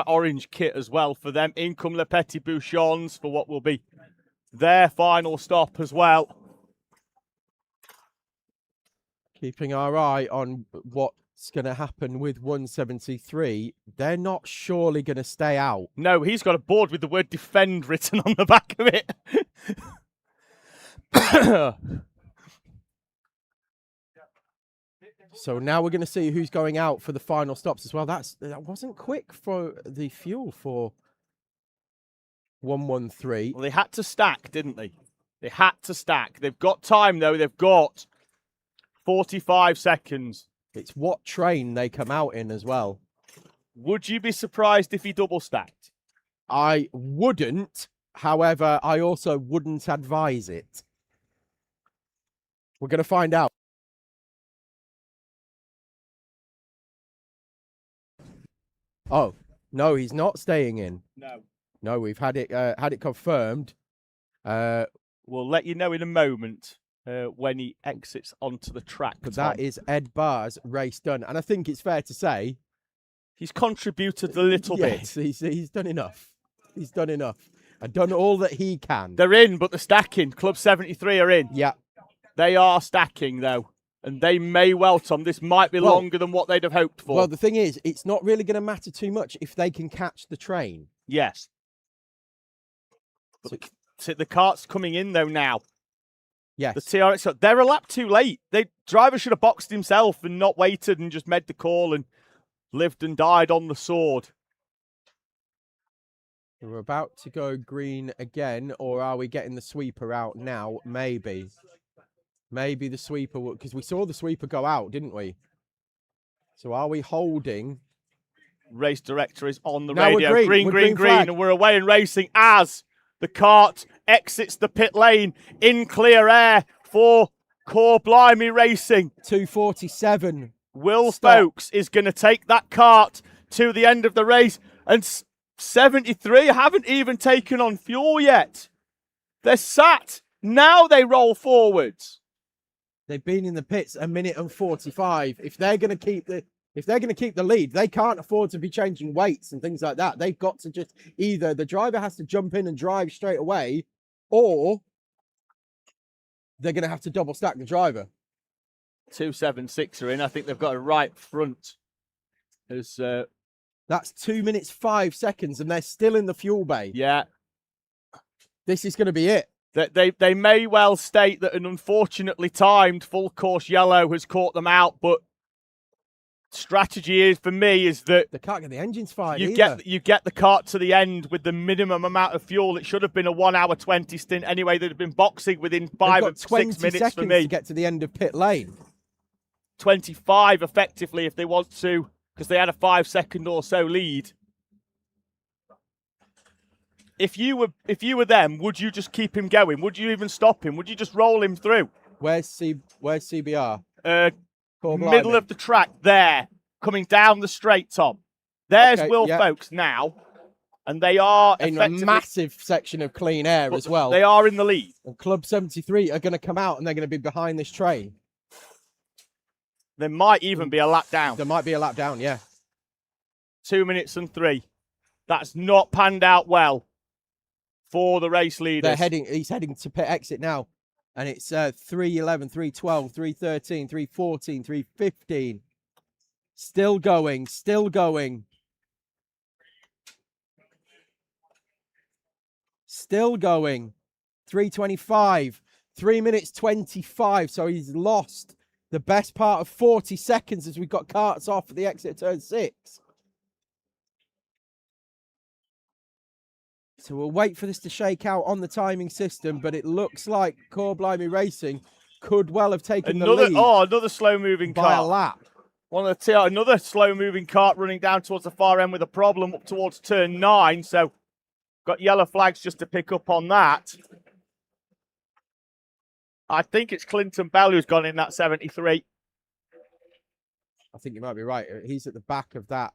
orange kit as well for them. In come Le Petit Bouchons for what will be their final stop as well. Keeping our eye on what what's going to happen with 173, they're not surely going to stay out. No, he's got a board with the word defend written on the back of it. So now we're going to see who's going out for the final stops as well. That wasn't quick for the fuel for 113. Well, they had to stack, didn't they? They had to stack. They've got time, though. They've got 45 seconds. It's what train they come out in as well. Would you be surprised if he double stacked? I wouldn't. However, I also wouldn't advise it. We're going to find out. Oh, no, he's not staying in. No. No, we've had it confirmed. We'll let you know in a moment when he exits onto the track. But Tom. that is Ed Barr's race done. And I think it's fair to say he's contributed a little bit. He's done enough. He's done enough. And done all that he can. They're in, but they're stacking. Club 73 are in. Yeah. They are stacking, though. And they may well, Tom. This might be longer than what they'd have hoped for. Well, the thing is, it's not really going to matter too much if they can catch the train. Yes. So the cart's coming in, though, now. Yes. The TRX, they're a lap too late. The driver should have boxed himself and not waited and just made the call and lived and died on the sword. We're about to go green again, or are we getting the sweeper out now? Maybe. Maybe the sweeper will, because we saw the sweeper go out, didn't we? So are we holding? Race director is on the Now radio. we're Green, flag. and we're away and racing as the cart exits the pit lane in clear air for Core Blimey Racing. 247. Will Stop. Folks is going to take that cart to the end of the race, and 73 haven't even taken on fuel yet. They're sat. Now they roll forwards. They've been in the pits a minute and 45. If they're going to keep the lead, they can't afford to be changing weights and things like that. They've got to just either the driver has to jump in and drive straight away, or they're going to have to double stack the driver. 276 are in. I think they've got a right front. As That's 2 minutes 5 seconds, and they're still in the fuel bay. yeah, This is going to be it. they may well state that an unfortunately timed full course yellow has caught them out, but strategy is for me is that They can't get the engines fired you either. get the cart to the end with the minimum amount of fuel. It should have been a 1 hour 20 stint anyway. They'd have been boxing within They've 5 got or 6 20 minutes seconds for me. to get to the end of pit lane. 25 effectively if they want to, because they had a 5 second or so lead. If you were them, would you just keep him going? Would you even stop him? Would you just roll him through? Where's CBR? Core Middle Blimey. of the track there, coming down the straight, Tom. There's Okay, Will yeah. Folks now, and they are In a effectively, massive section of clean air as well. They are in the lead. And Club 73 are going to come out and they're going to be behind this train. There might even be a lap down. There might be a lap down, yeah. 2 minutes and 3. That's not panned out well for the race leaders. He's heading to pit exit now. And it's 3:11, 3:12, 3:13, 3:14, 3:15. Still going, still going. Still going. 3:25, 3 minutes 25. So he's lost the best part of 40 seconds as we've got carts off at the exit of turn 6. So we'll wait for this to shake out on the timing system, but it looks like Core Blimey Racing could well have taken the lead Another slow-moving by a car. lap. Another slow-moving cart running down towards the far end with a problem up towards turn 9. So got yellow flags just to pick up on that. I think it's Clinton Bell who's gone in that 73. I think you might be right. He's at the back of that.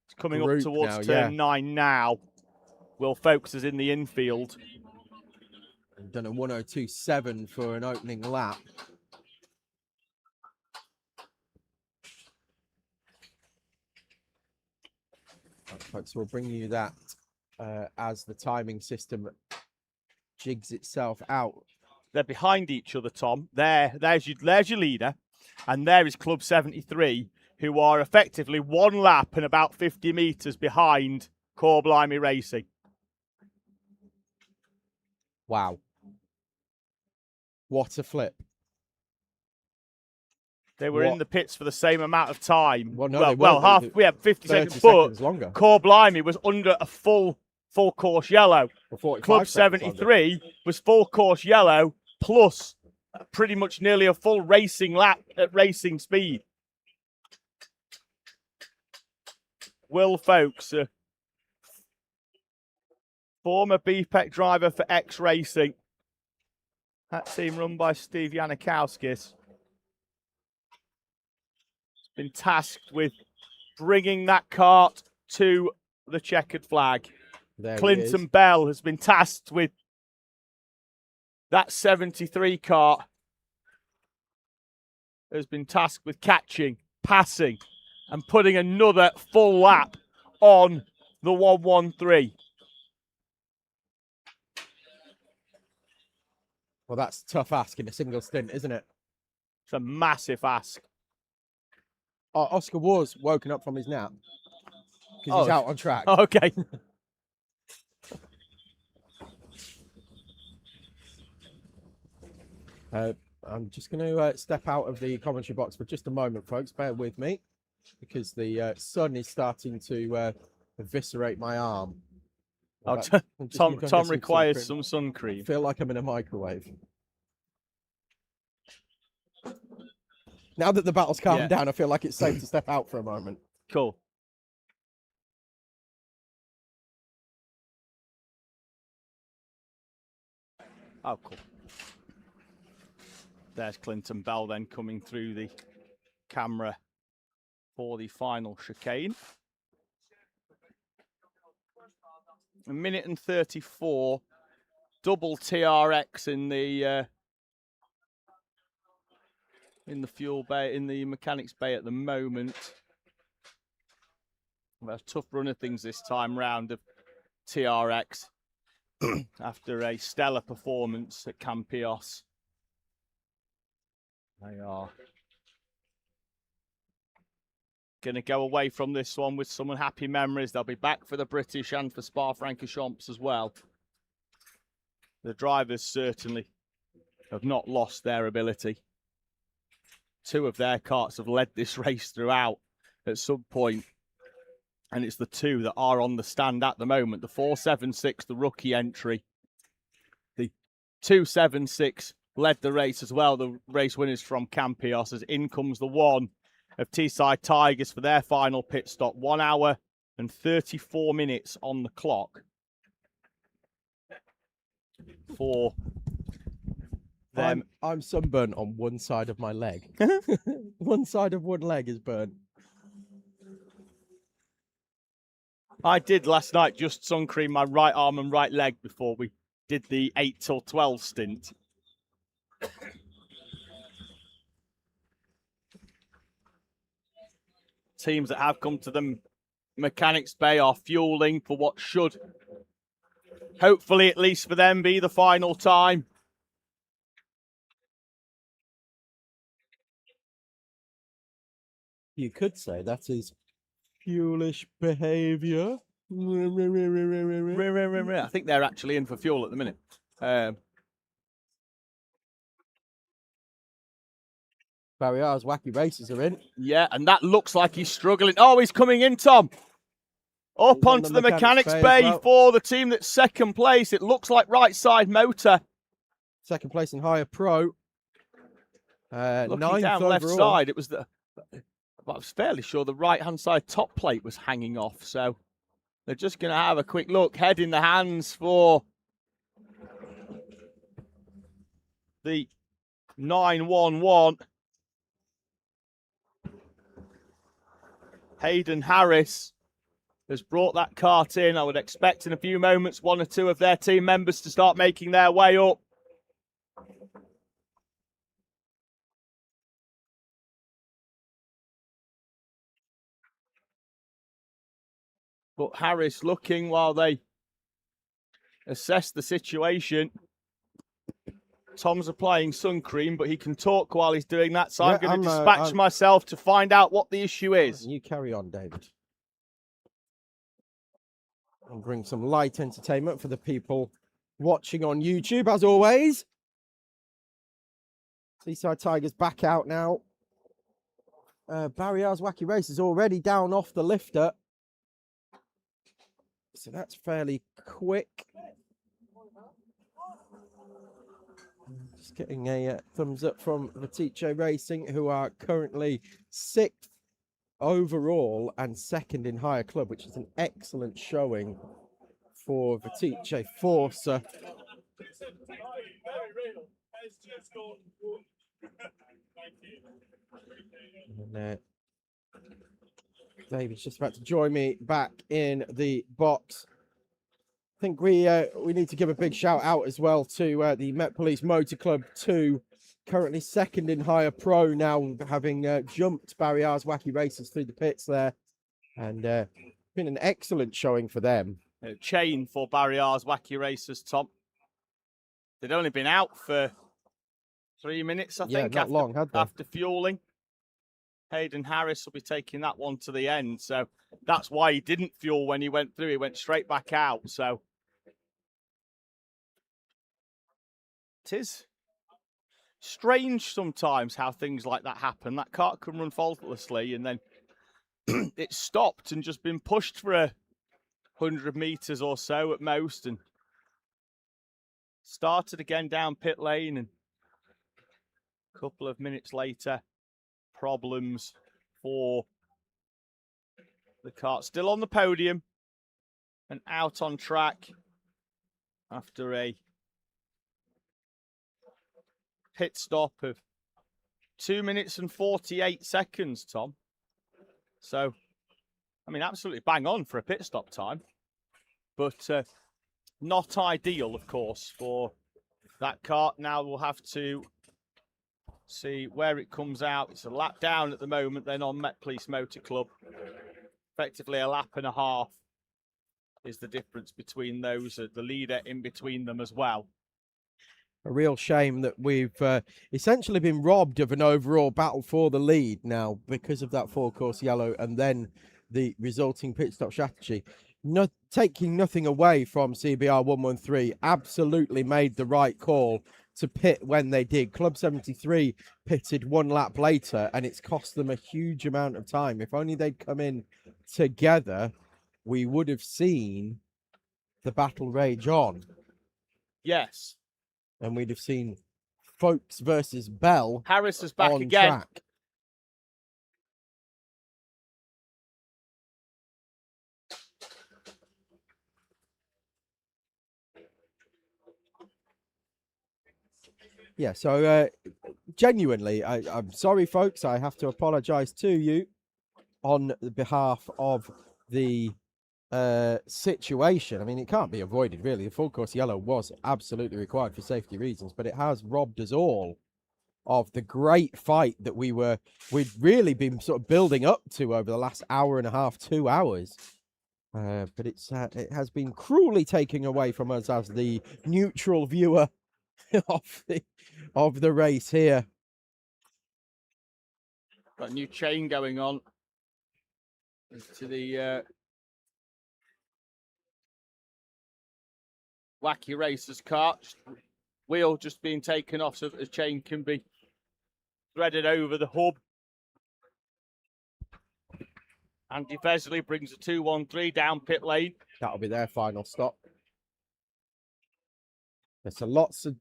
It's coming up Group towards now, turn yeah. 9 now. Will Folks is in the infield. Done a 1:02.7 for an opening lap. Right, folks, we'll bring you that as the timing system jigs itself out. They're behind each other, Tom. There's your leader. And there is Club 73, who are effectively one lap and about 50 metres behind Core Blimey Racing. Wow. What a flip. They were in the pits for the same amount of time. Well, no, they weren't. half. We had 50 30 seconds, seconds but longer. Core Blimey was under a full course yellow. For 45 Club seconds 73 longer. was full course yellow plus pretty much nearly a full racing lap at racing speed. Will Folks, former BPEC driver for X Racing. That team run by Steve Yanikowskis. Been tasked with bringing that kart to the checkered flag. There Clinton Bell has been tasked with that 73 kart. Has been tasked with catching, passing, and putting another full lap on the 113. Well, that's a tough ask in a single stint, isn't it? It's a massive ask. Oscar was woken up from his nap because he's out on track. Okay. I'm just going to step out of the commentary box for just a moment, folks. Bear with me because the sun is starting to eviscerate my arm. Tom requires some sun cream. I feel like I'm in a microwave. Now that the battle's calmed down, I feel like it's safe to step out for a moment. Cool. Oh, cool. There's Clinton Bell then coming through the camera for the final chicane. A minute and 34. Double TRX in the fuel bay, in the mechanics bay at the moment. We've had a tough run of things this time round of TRX after a stellar performance at Campios. They are going to go away from this one with some unhappy memories. They'll be back for the British and for Spa-Francorchamps as well. The drivers certainly have not lost their ability. Two of their karts have led this race throughout at some point, and it's the two that are on the stand at the moment. The 476, the rookie entry. The 276 led the race as well, the race winners from Campios, as in comes the one of Teesside Tigers for their final pit stop. 1 hour and 34 minutes on the clock for them. I'm sunburnt on one side of my leg. One side of one leg is burnt. I did last night just sun cream my right arm and right leg before we did the 8 till 12 stint. Teams that have come to the mechanics bay are fueling for what should, hopefully at least for them, be the final time. You could say that is fuelish behaviour. I think they're actually in for fuel at the minute. Barriers, wacky races are in. Yeah, and that looks like he's struggling. Oh, he's coming in, Tom. Up onto the mechanics bay for the team that's second place. It looks like right side motor. Second place in higher pro. Looking ninth down overall. left side, it was I was fairly sure the right hand side top plate was hanging off. So they're just going to have a quick look. Head in the hands for the 911. Hayden Harris has brought that kart in. I would expect in a few moments one or two of their team members to start making their way up. But Harris looking while they assess the situation Tom's applying sun cream, but he can talk while he's doing that. So Yeah, I'm going to I'm, dispatch myself to find out what the issue is. You carry on, David. And bring some light entertainment for the people watching on YouTube, as always. Seaside Tigers back out now. Barry R's Wacky Race is already down off the lifter. So that's fairly quick. Just getting a thumbs up from Vatice Racing, who are currently 6th overall and 2nd in higher club, which is an excellent showing for Vatice Forza. And, David's just about to join me back in the box. I think we need to give a big shout out as well to the Met Police Motor Club 2, currently 2nd in higher pro now, having jumped Barry R's Wacky Races through the pits there, and been an excellent showing for them. Chain for Barry R's Wacky Racers, Tom. They'd only been out for 3 minutes, I think, not long, had they? after fueling. Hayden Harris will be taking that one to the end, so that's why he didn't fuel when he went through. He went straight back out, so it is strange sometimes how things like that happen. That cart can run faultlessly, and then it stopped and just been pushed for 100 meters or so at most, and started again down pit lane, and a couple of minutes later, problems for the kart. Still on the podium and out on track after a pit stop of 2 minutes and 48 seconds, Tom. So, I mean, absolutely bang on for a pit stop time, but not ideal, of course, for that kart. Now we'll have to see where it comes out. It's a lap down at the moment, then on Met Police Motor Club. Effectively a lap and a half is the difference between those, the leader in between them as well. A real shame that we've essentially been robbed of an overall battle for the lead now because of that four-course yellow and then the resulting pit stop strategy. Taking nothing away from CBR 113, absolutely made the right call to pit when they did. Club 73 pitted 1 lap later, and it's cost them a huge amount of time. If only they'd come in together, we would have seen the battle rage on. Yes. And we'd have seen Folks versus Bell. Harris is back on again. Track. Yeah, so genuinely, I'm sorry, folks. I have to apologize to you on behalf of the situation. I mean, it can't be avoided, really. The full course yellow was absolutely required for safety reasons, but it has robbed us all of the great fight that we'd really been sort of building up to over the last hour and a half, 2 hours. But it has been cruelly taken away from us as the neutral viewer of the race here. Got a new chain going on to the Wacky Racers kart. Wheel just being taken off so that the chain can be threaded over the hub. Andy Vesley brings a 2-1-3 down pit lane. That'll be their final stop. There's lots of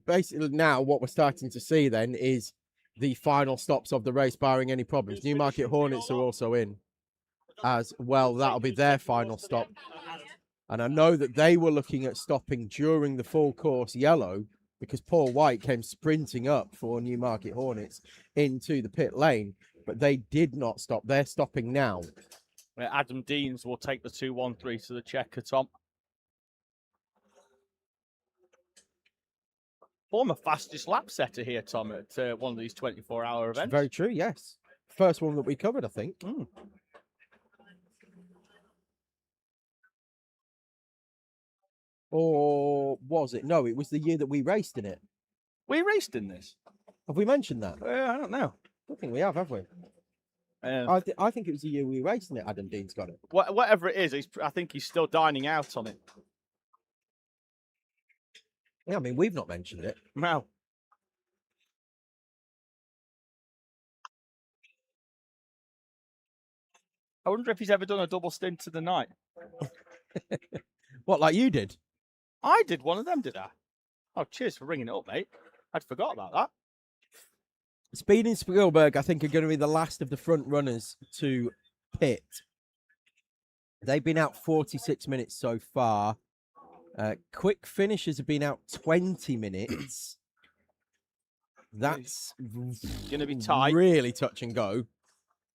basically now what we're starting to see then is the final stops of the race, barring any problems. Newmarket Hornets are also in as well. That'll be their final stop. And I know that they were looking at stopping during the full course yellow because Paul White came sprinting up for Newmarket Hornets into the pit lane, but they did not stop. They're stopping now. Adam Deans will take the 2-1-3 to the checker, Tom. Former fastest lap setter here, Tom, at one of these 24-hour events. Very true, yes. First one that we covered, I think. Or was it? No, it was the year that we raced in it. We raced in this. Have we mentioned that? I don't know. I don't think we have we? I think it was the year we raced in it. Adam Dean's got it. Whatever it is, I think he's still dining out on it. Yeah, I mean, we've not mentioned it. No. I wonder if he's ever done a double stint of the night. What, like you did? I did one of them, did I? Oh, cheers for ringing it up, mate. I'd forgot about that. Speed and Spielberg, I think, are going to be the last of the front runners to pit. They've been out 46 minutes so far. Quick finishers have been out 20 minutes. That's going to be tight. Really touch and go.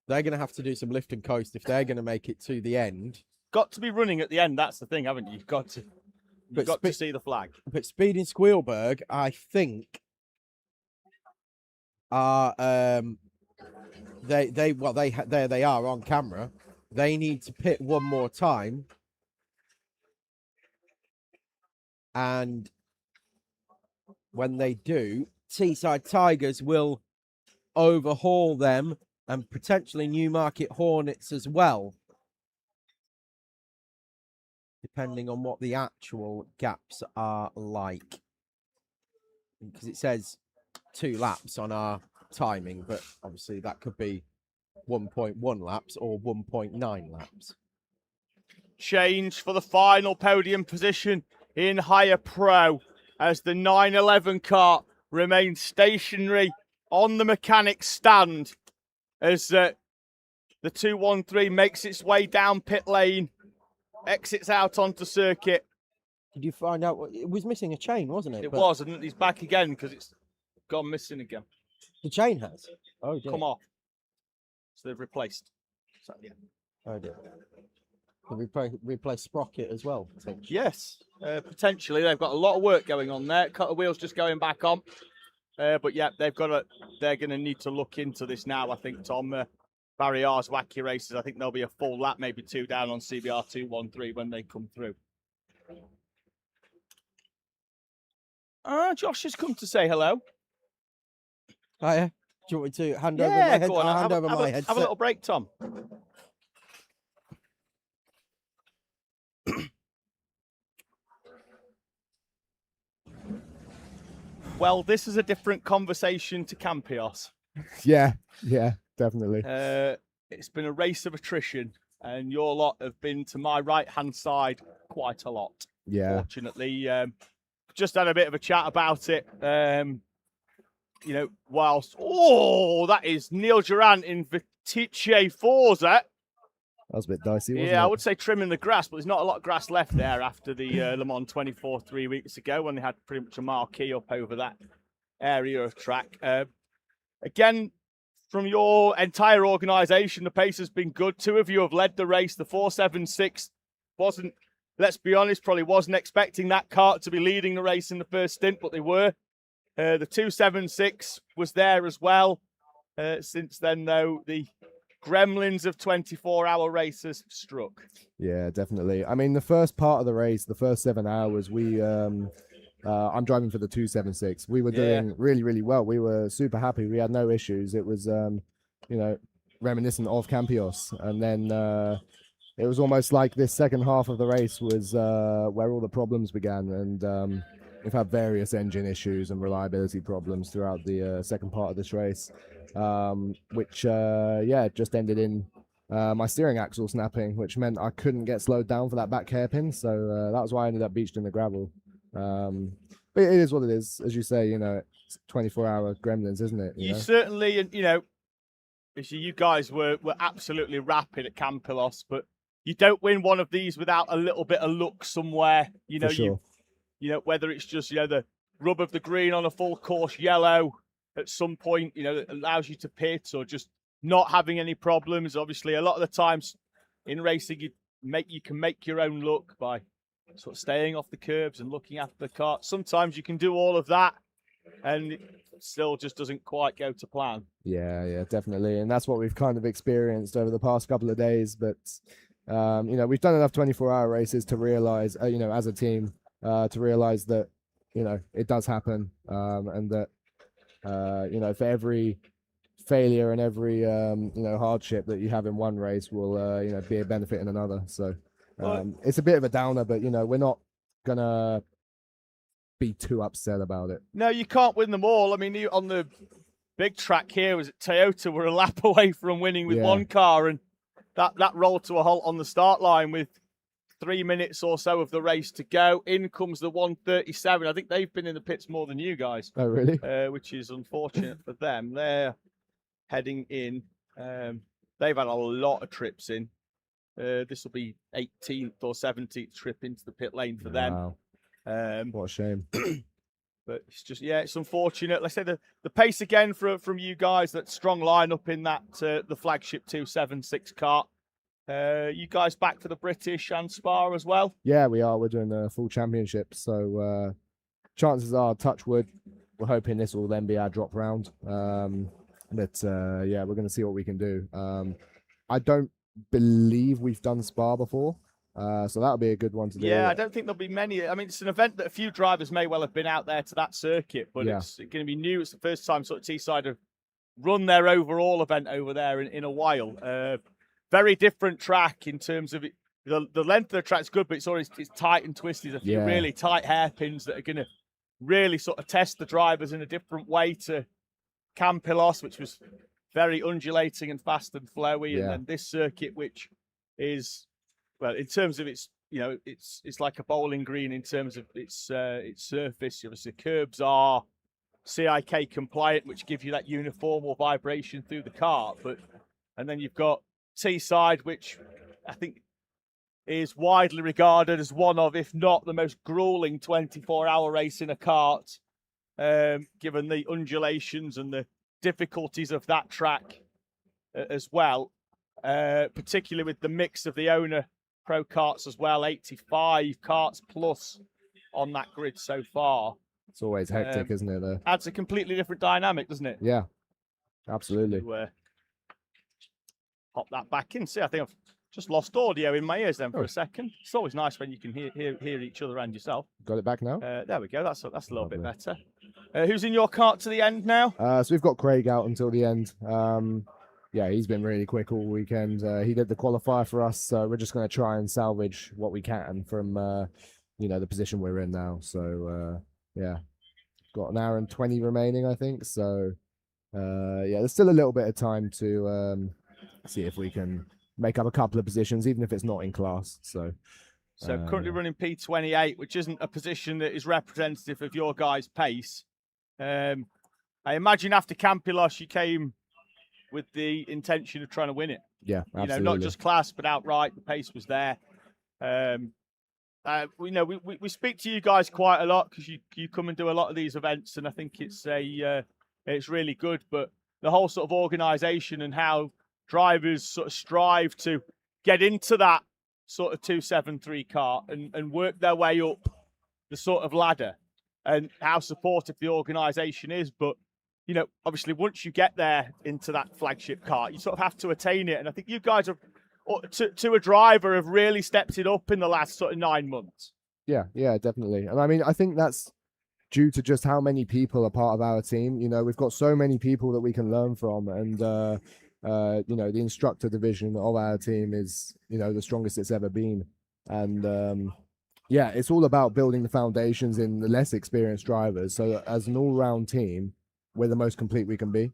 They're going to have to do some lift and coast if they're going to make it to the end. Got to be running at the end. That's the thing, haven't you? You've got to see the flag. But Speed and Spielberg, I think, are there they are on camera. They need to pit one more time, and when they do, Teesside Tigers will overhaul them and potentially Newmarket Hornets as well, depending on what the actual gaps are like, because it says 2 laps on our timing, but obviously that could be 1.1 laps or 1.9 laps. Change for the final podium position in Higher Pro as the 911 car remains stationary on the mechanic's stand as the 213 makes its way down pit lane, exits out onto circuit. Did you find out it was missing a chain, wasn't it? It was, and he's back again because it's gone missing again. The chain has. Oh dear. Come off. So they've replaced. So, yeah. Oh dear. Replace sprocket as well. Yes, potentially. They've got a lot of work going on there. Cutter wheels just going back on. But yeah, they're going to need to look into this now, I think, Tom. Barry R's wacky races, I think there'll be a full lap, maybe 2 down on CBR 213 when they come through. Josh has come to say hello. Oh, yeah. Do you want me to hand over my head? Go on. I'll hand over my headset. Have a little break, Tom. Well, this is a different conversation to Campios. Yeah, definitely. It's been a race of attrition, and your lot have been to my right-hand side quite a lot. Yeah. Fortunately, just had a bit of a chat about it. Whilst that is Neil Durant in Vitice Forza. That was a bit dicey, wasn't it? Yeah, I would say trimming the grass, but there's not a lot of grass left there after the Le Mans 24 3 weeks ago when they had pretty much a marquee up over that area of track. Again, from your entire organisation, the pace has been good. 2 of you have led the race. The 476 wasn't, let's be honest, probably wasn't expecting that kart to be leading the race in the first stint, but they were. The 276 was there as well. Since then, though, the gremlins of 24-hour races struck. Yeah, definitely. I mean, the first part of the race, the first 7 hours, I'm driving for the 276. We were doing really, really well. We were super happy. We had no issues. It was, reminiscent of Campios. And then it was almost like this second half of the race was where all the problems began. And we've had various engine issues and reliability problems throughout the second part of this race. Which just ended in my steering axle snapping, which meant I couldn't get slowed down for that back hairpin. So that was why I ended up beached in the gravel. But it is what it is, as you say. It's 24-hour gremlins, isn't it? You certainly, you guys were absolutely rapid at Campilos, but you don't win one of these without a little bit of luck somewhere. For sure. Whether it's just the rub of the green on a full course yellow at some point, that allows you to pit, or just not having any problems. Obviously, a lot of the times in racing, you can make your own luck by sort of staying off the curbs and looking after the car. Sometimes you can do all of that, and it still just doesn't quite go to plan. Yeah, definitely, and that's what we've kind of experienced over the past couple of days. But we've done enough 24-hour races to realize, as a team, to realize that you know, it does happen, and that you know, for every failure and every you know, hardship that you have in one race will you know, be a benefit in another. So it's a bit of a downer, but you know, we're not gonna be too upset about it. No, you can't win them all. I mean, on the big track here was at Toyota, we're a lap away from winning with one car, and that rolled to a halt on the start line with 3 minutes or so of the race to go. In comes the 137. I think they've been in the pits more than you guys. Oh, really? Which is unfortunate for them. They're heading in. They've had a lot of trips in. This will be 18th or 17th trip into the pit lane for them. Wow. What a shame. But it's just, yeah, it's unfortunate. Let's say the pace again from you guys, that strong lineup in that the flagship 276 kart. You guys back for the British and Spa as well? Yeah, we are. We're doing a full championship. So chances are, touch wood, we're hoping this will then be our drop round. But yeah, we're going to see what we can do. I don't believe we've done Spa before. So that'll be a good one to do. Yeah, I don't think there'll be many. I mean, it's an event that a few drivers may well have been out there to that circuit, but it's going to be new. It's the first time sort of Teesside have run their overall event over there in a while. Very different track in terms of it. The length of the track's good, but it's tight and twisty. There's a few really tight hairpins that are going to really sort of test the drivers in a different way to Campillos, which was very undulating and fast and flowy, and then this circuit, which is, well, in terms of its, you know, it's like a bowling green in terms of its surface. Obviously, curbs are CIK compliant, which give you that uniform vibration through the kart. And then you've got Teesside, which I think is widely regarded as one of, if not the most grueling 24-hour race in a kart, given the undulations and the difficulties of that track as well, particularly with the mix of the owner pro karts as well. 85 karts plus on that grid so far. It's always hectic, isn't it? Adds a completely different dynamic, doesn't it? Yeah, absolutely. Pop that back in. See, I think I've just lost audio in my ears then for a second. It's always nice when you can hear each other and yourself. Got it back now? There we go. That's a little bit better. Who's in your kart to the end now? So we've got Craig out until the end. Yeah, he's been really quick all weekend. He did the qualifier for us, so we're just going to try and salvage what we can from, you know, the position we're in now. So, yeah, got an hour and 20 remaining, I think. So, yeah, there's still a little bit of time to see if we can make up a couple of positions, even if it's not in class. So currently running P28, which isn't a position that is representative of your guys' pace. I imagine after Campillos, you came with the intention of trying to win it. Yeah, absolutely. You know, not just class, but outright. The pace was there. We know we speak to you guys quite a lot because you come and do a lot of these events, and I think it's really good. But the whole sort of organisation and how drivers sort of strive to get into that sort of 273 kart and work their way up the sort of ladder, and how supportive the organisation is. But you know, obviously, once you get there into that flagship kart, you sort of have to attain it. And I think you guys have, to a driver, have really stepped it up in the last sort of 9 months. Yeah, definitely. And I mean, I think that's due to just how many people are part of our team. You know, we've got so many people that we can learn from. And, you know, the instructor division of our team is, you know, the strongest it's ever been. And, yeah, it's all about building the foundations in the less experienced drivers. So as an all-round team, we're the most complete we can be.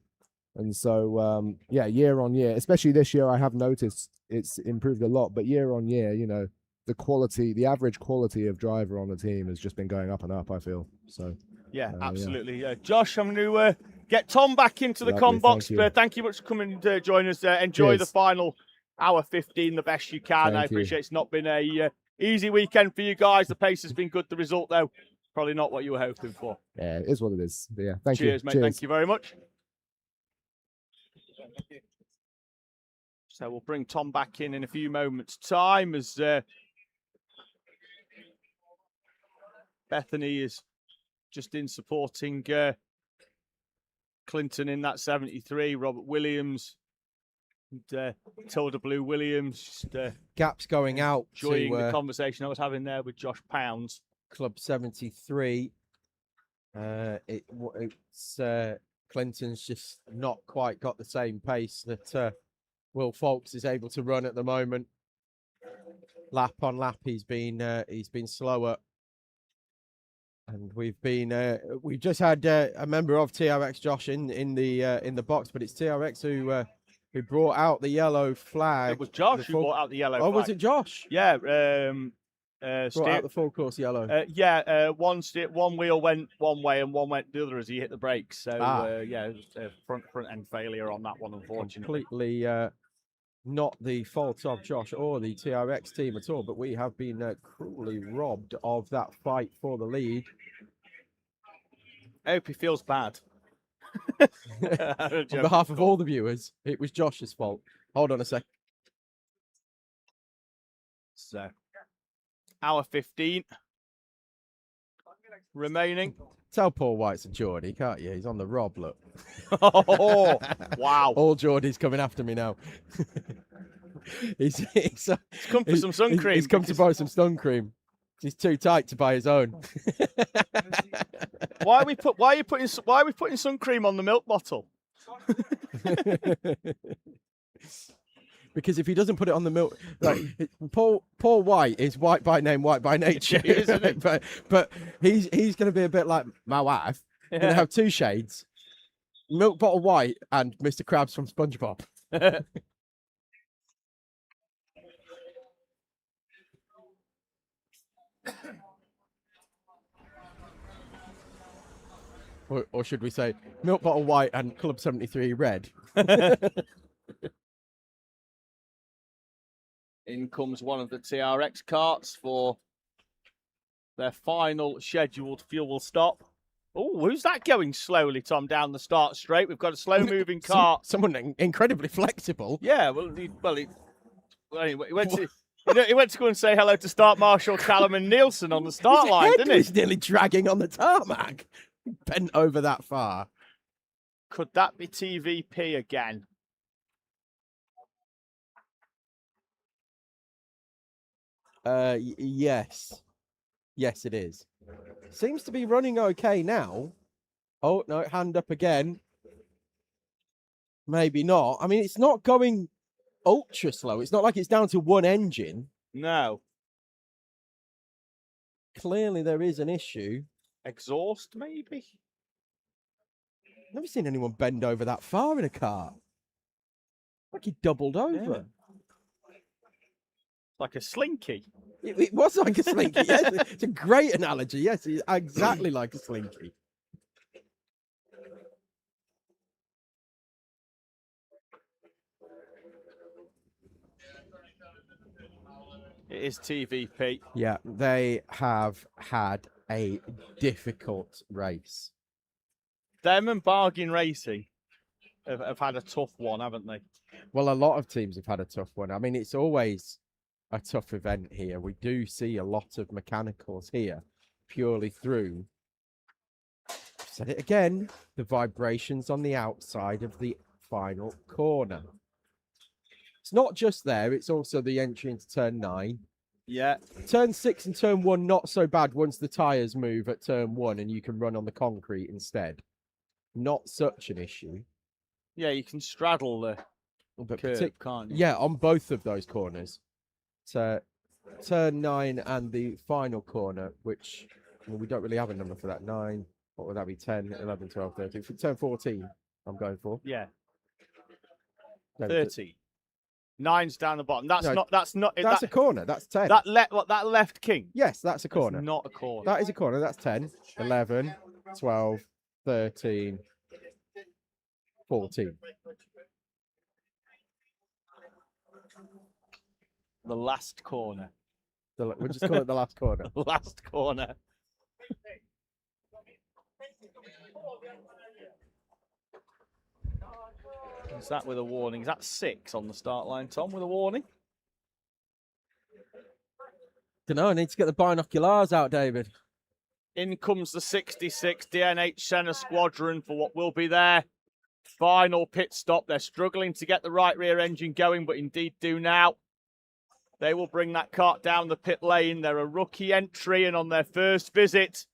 And so, yeah, year on year, especially this year, I have noticed it's improved a lot. But year on year, you know, the quality, the average quality of driver on the team has just been going up and up, I feel. So, yeah, absolutely. Yeah. Josh, I'm going to get Tom back into the com box. Thank you much for coming to join us. Enjoy the final hour 15 the best you can. I appreciate it's not been a easy weekend for you guys. The pace has been good. The result, though, probably not what you were hoping for. Yeah, it is what it is. But yeah, thank you. Cheers, mate. Thank you very much. So we'll bring Tom back in a few moments' time as Bethany is just in supporting Clinton in that 73. Robert Williams and Tilda Blue Williams. Just, Gaps going out enjoying to the conversation I was having there with Josh Pounds. Club 73. It's Clinton's just not quite got the same pace that Will Foulkes is able to run at the moment. Lap on lap, he's been slower, and we've just had a member of TRX, Josh, in the box, but it's TRX who brought out the yellow flag. It was Josh who brought out the yellow flag. Oh, was it Josh? Yeah. Brought out the full course yellow. One wheel went one way and one went the other as he hit the brakes. So it was front end failure on that one, unfortunately. Completely not the fault of Josh or the TRX team at all, but we have been cruelly robbed of that fight for the lead. I hope he feels bad. On behalf of all the viewers, it was Josh's fault. Hold on a sec. So, hour 15 remaining. Tell Paul White's a Geordie, can't you? He's on the rob, look. Oh, wow. All Geordies coming after me now. he's come for some sun cream. He's come to buy some sun cream. He's too tight to buy his own. Why are we putting sun cream on the milk bottle? Because if he doesn't put it on the milk, like Paul White is white by name, white by nature, isn't he? But he's going to be a bit like my wife. Yeah. Going to have two shades: milk bottle white and Mr. Krabs from SpongeBob. or should we say milk bottle white and Club 73 red? In comes one of the TRX carts for their final scheduled fuel stop. Oh, who's that going slowly, Tom, down the start straight? We've got a slow-moving cart. Someone incredibly flexible. Yeah, he went to go and say hello to start Marshall, Callum and Nielsen on the start line, didn't he? He's nearly dragging on the tarmac. Bent over that far. Could that be TVP again? Yes. Yes, it is. Seems to be running okay now. Oh, no, hand up again. Maybe not. I mean, it's not going ultra slow. It's not like it's down to one engine. No. Clearly, there is an issue. Exhaust, maybe? Never seen anyone bend over that far in a car. Like he doubled over. Yeah. Like a slinky. It was like a slinky, yes. It's a great analogy. Yes, it's exactly like a slinky. It is TVP. Yeah, they have had a difficult race. Them and Bargain Racing have had a tough one, haven't they? Well, a lot of teams have had a tough one. I mean, it's always a tough event here. We do see a lot of mechanicals here purely through, I've said it again, the vibrations on the outside of the final corner. It's not just there, it's also the entry into turn 9. Yeah. Turn 6 and turn 1, not so bad once the tyres move at turn 1 and you can run on the concrete instead. Not such an issue. Yeah, you can straddle the curve, can't you? Yeah, on both of those corners. So, turn 9 and the final corner, which we don't really have a number for that. 9, what would that be? 10, 11, 12, 13. For turn 14, I'm going for. Yeah. No, 30. 9's down the bottom. That's a corner. That's 10. That left king? Yes, that's a corner. That's not a corner. That is a corner. That's 10, 11, 12, 13, 14. The last corner. We'll just call it the last corner. Last corner. Is that with a warning? Is that 6 on the start line, Tom, with a warning? Don't know. I need to get the binoculars out, David. In comes the 66 DNH Senna Squadron for what will be their final pit stop. They're struggling to get the right rear engine going, but indeed do now. They will bring that kart down the pit lane. They're a rookie entry, and on their first visit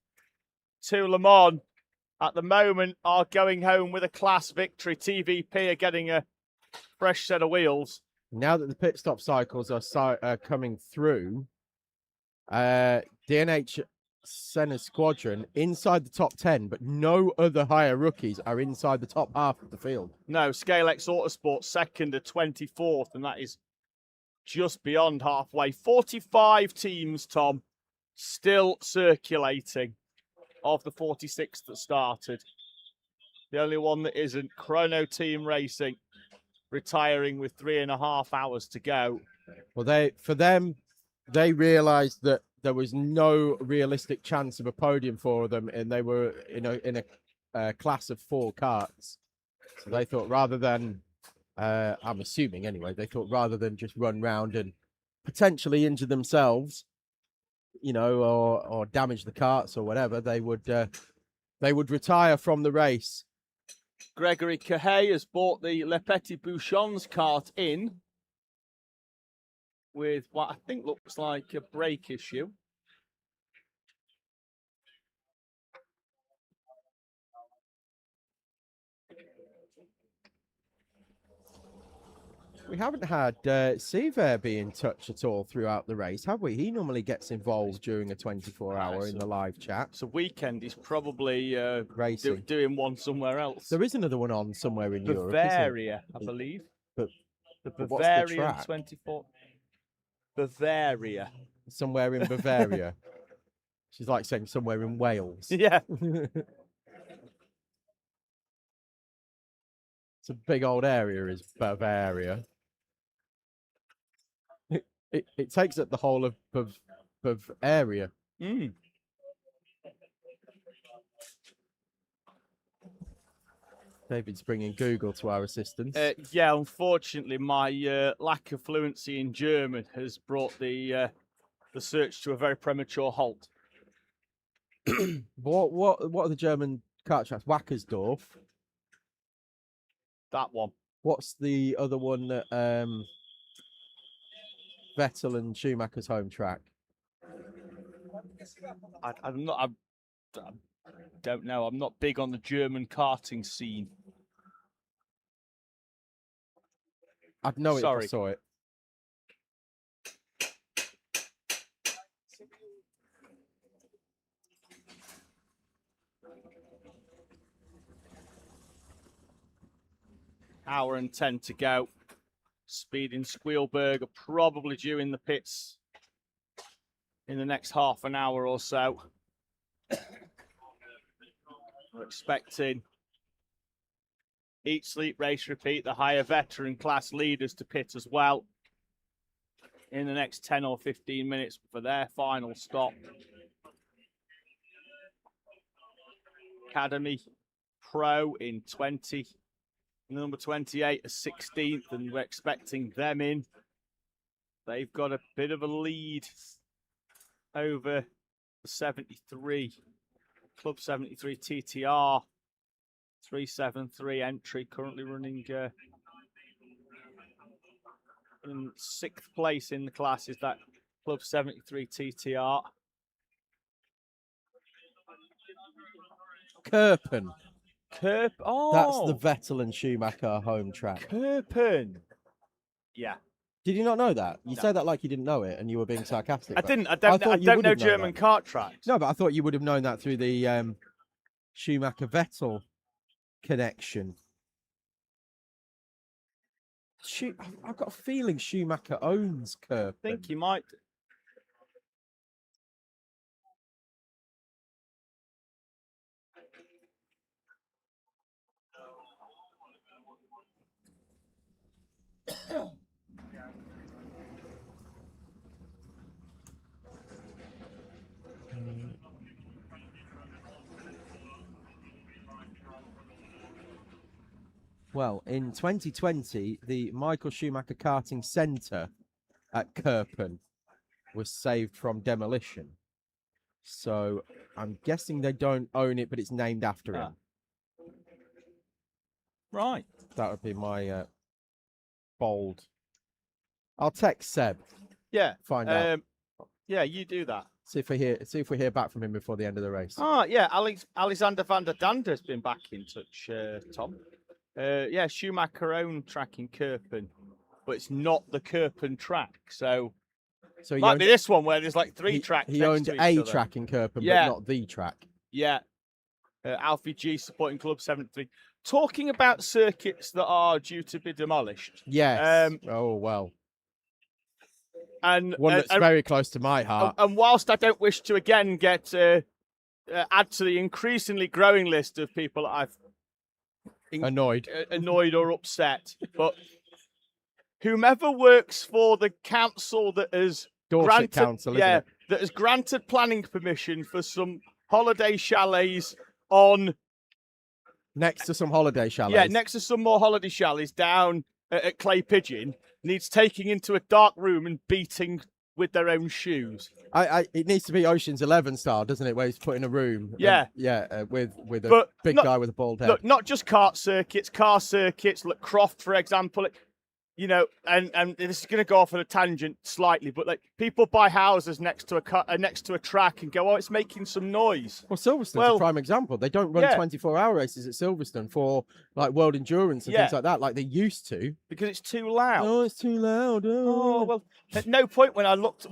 to Le Mans, at the moment are going home with a class victory. TVP are getting a fresh set of wheels. Now that the pit stop cycles are coming through, DNH Senna Squadron inside the top 10, but no other higher rookies are inside the top half of the field. No, Scalex Autosport second to 24th, and that is just beyond halfway. 45 teams, Tom, still circulating of the 46 that started. The only one that isn't, Chrono Team Racing, retiring with 3.5 hours to go. Well, they realised that there was no realistic chance of a podium for them, and they were in a class of 4 karts. So they thought rather than, I'm assuming anyway, they thought rather than just run round and potentially injure themselves, or damage the karts or whatever, they would retire from the race. Gregory Cahay has bought the Le Petit Bouchons kart in with what I think looks like a brake issue. We haven't had Seaver be in touch at all throughout the race, have we? He normally gets involved during a 24-hour in the live chat. So weekend he's probably Racing. doing one somewhere else. There is another one on somewhere in Europe, Bavaria, I believe. But the but what's the Bavarian track? 24. Bavaria. Somewhere in Bavaria. She's like saying somewhere in Wales. Yeah. It's a big old area, is Bavaria. It takes up the whole of Bavaria. Mm. David's bringing Google to our assistance. Yeah, unfortunately, my lack of fluency in German has brought the search to a very premature halt. What are the German kart tracks? Wackersdorf. That one. What's the other one that Vettel and Schumacher's home track? I don't know. I'm not big on the German karting scene. I'd know it if I Sorry. saw it. Hour and 10 to go. Speed and Spielberg are probably due in the pits in the next half an hour or so. We're expecting each sleep race repeat, the higher veteran class leaders to pit as well in the next 10 or 15 minutes for their final stop. Academy Pro in 20. Number 28 is 16th, and we're expecting them in. They've got a bit of a lead over the 73. Club 73 TTR. 373 entry, currently running in 6th place in the class is that Club 73 TTR. Kerpen. Oh, That's the Vettel and Schumacher home track. Kerpen. Yeah. Did you not know that? You No. said that like you didn't know it, and you were being sarcastic. I but didn't. I thought don't you know would have known German that. kart tracks. No, but I thought you would have known that through the Schumacher-Vettel connection. I've got a feeling Schumacher owns Kerpen. I think you might. Well, in 2020, the Michael Schumacher Karting Centre at Kerpen was saved from demolition. So I'm guessing they don't own it, but it's named after him. Right. That would be my bold. I'll text Seb. Yeah. Find out. Yeah, you do that. See if we hear back from him before the end of the race. Oh, yeah. Alexander van der Dande has been back in touch, Tom. Yeah, Schumacher own track in Kerpen, but it's not the Kerpen track. So he might owned, be this one where there's like three tracks. He next owned to each a other. track in Kerpen, Yeah. but not the track. Yeah. Alfie G supporting Club 73. Talking about circuits that are due to be demolished. Yes. Oh, well. And One that's very close to my heart. And whilst I don't wish to again get add to the increasingly growing list of people that I've Annoyed or upset, but whomever works for the council that has Dorset Council, isn't it? that has granted planning permission for some holiday chalets on next to some holiday chalets. Yeah, next to some more holiday chalets down at Clay Pigeon, needs taking into a dark room and beating with their own shoes. It needs to be Ocean's 11 style, doesn't it? Where he's put in a room. Yeah. With a big guy with a bald head. Look, not just car circuits. Look, Croft, for example. You know, and this is going to go off on a tangent slightly, but like people buy houses next to a track and go, oh, it's making some noise. Well, Silverstone's a prime example. They don't run 24-hour races at Silverstone for like World Endurance and things like that, like they used to, because it's too loud. Oh, it's too loud. Oh, well, at no point when I looked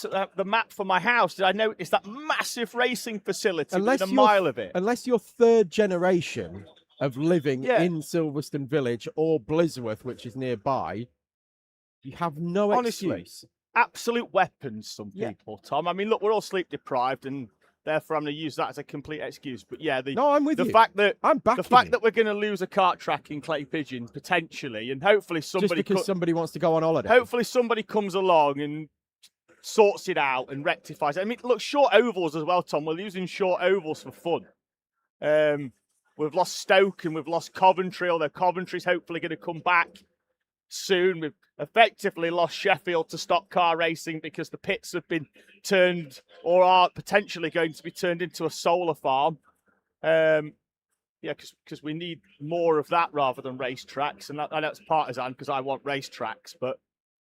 at the map for my house did I notice that massive racing facility within a mile of it. Unless you're third generation of living in Silverstone Village or Blisworth, which is nearby, you have no excuse. Absolute weapons, some people, Tom. I mean, look, we're all sleep deprived, and therefore I'm going to use that as a complete excuse. But yeah, I'm with you. Fact that I'm backing the fact you. that we're going to lose a kart track in Clay Pigeon potentially, and hopefully somebody just because somebody wants to go on holiday. Hopefully somebody comes along and sorts it out and rectifies it. I mean, look, short ovals as well, Tom. We're using short ovals for fun. We've lost Stoke and we've lost Coventry, although Coventry's hopefully going to come back soon. We've effectively lost Sheffield to stock car racing because the pits have been turned or are potentially going to be turned into a solar farm. Because we need more of that rather than racetracks. And I know it's partisan because I want racetracks, but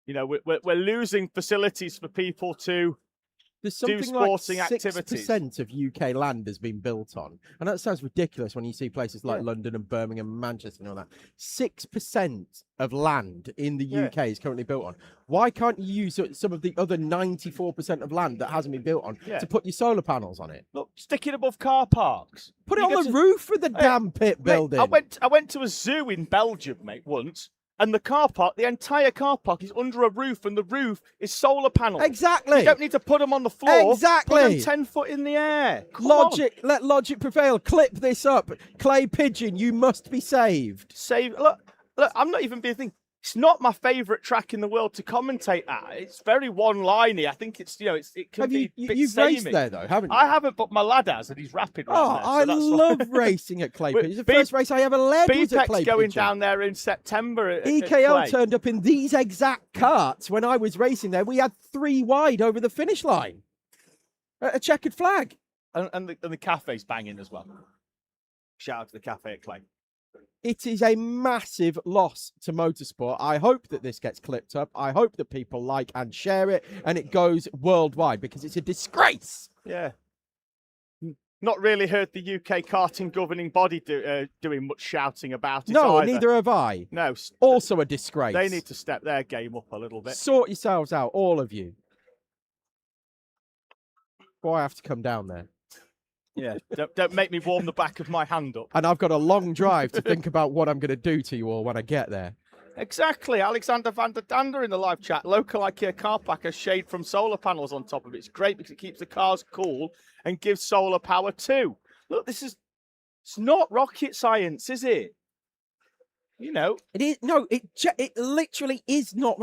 you know, we're losing facilities for people to There's something do sporting like activities. 6% of UK land has been built on. And that sounds ridiculous when you see places like London and Birmingham and Manchester and all that. 6% of land in the UK is currently built on. Why can't you use some of the other 94% of land that hasn't been built on to put your solar panels on it? Look, stick it above car parks. Put it on the roof of the damn pit building. I went to a zoo in Belgium, mate, once. And the car park, the entire car park is under a roof, and the roof is solar panels. Exactly. You don't need to put them on the floor. Exactly. Put them 10 foot in the air. Let logic prevail. Clip this up. Clay Pigeon, you must be saved. Look, I'm not even being thinking. It's not my favourite track in the world to commentate at. It's very one-liney. I think it's, it can be a bit You've raced there, though, haven't you? I haven't, but my lad has, and he's rapid right I love racing at Clay Pigeon. It's the first race I ever led was at Clay Pigeon. going down there in September. At EKL turned up in these exact karts when I was racing there. We had 3 wide over the finish line. A checkered flag. And the cafe's banging as well. Shout out to the cafe at Clay. It is a massive loss to motorsport. I hope that this gets clipped up. I hope that people like and share it and it goes worldwide because it's a disgrace. Yeah. Not really heard the UK karting governing body doing much shouting about it. No, either. neither have I. No. Also a disgrace. They need to step their game up a little bit. Sort yourselves out, all of you. Boy, I have to come down there. Yeah, don't make me warm the back of my hand up. And I've got a long drive to think about what I'm going to do to you all when I get there. Exactly. Alexander van der Dande in the live chat. Local IKEA car pack has shade from solar panels on top of it. It's great because it keeps the cars cool and gives solar power too. Look, it's not rocket science, is it? You know. It is. No, it literally is not.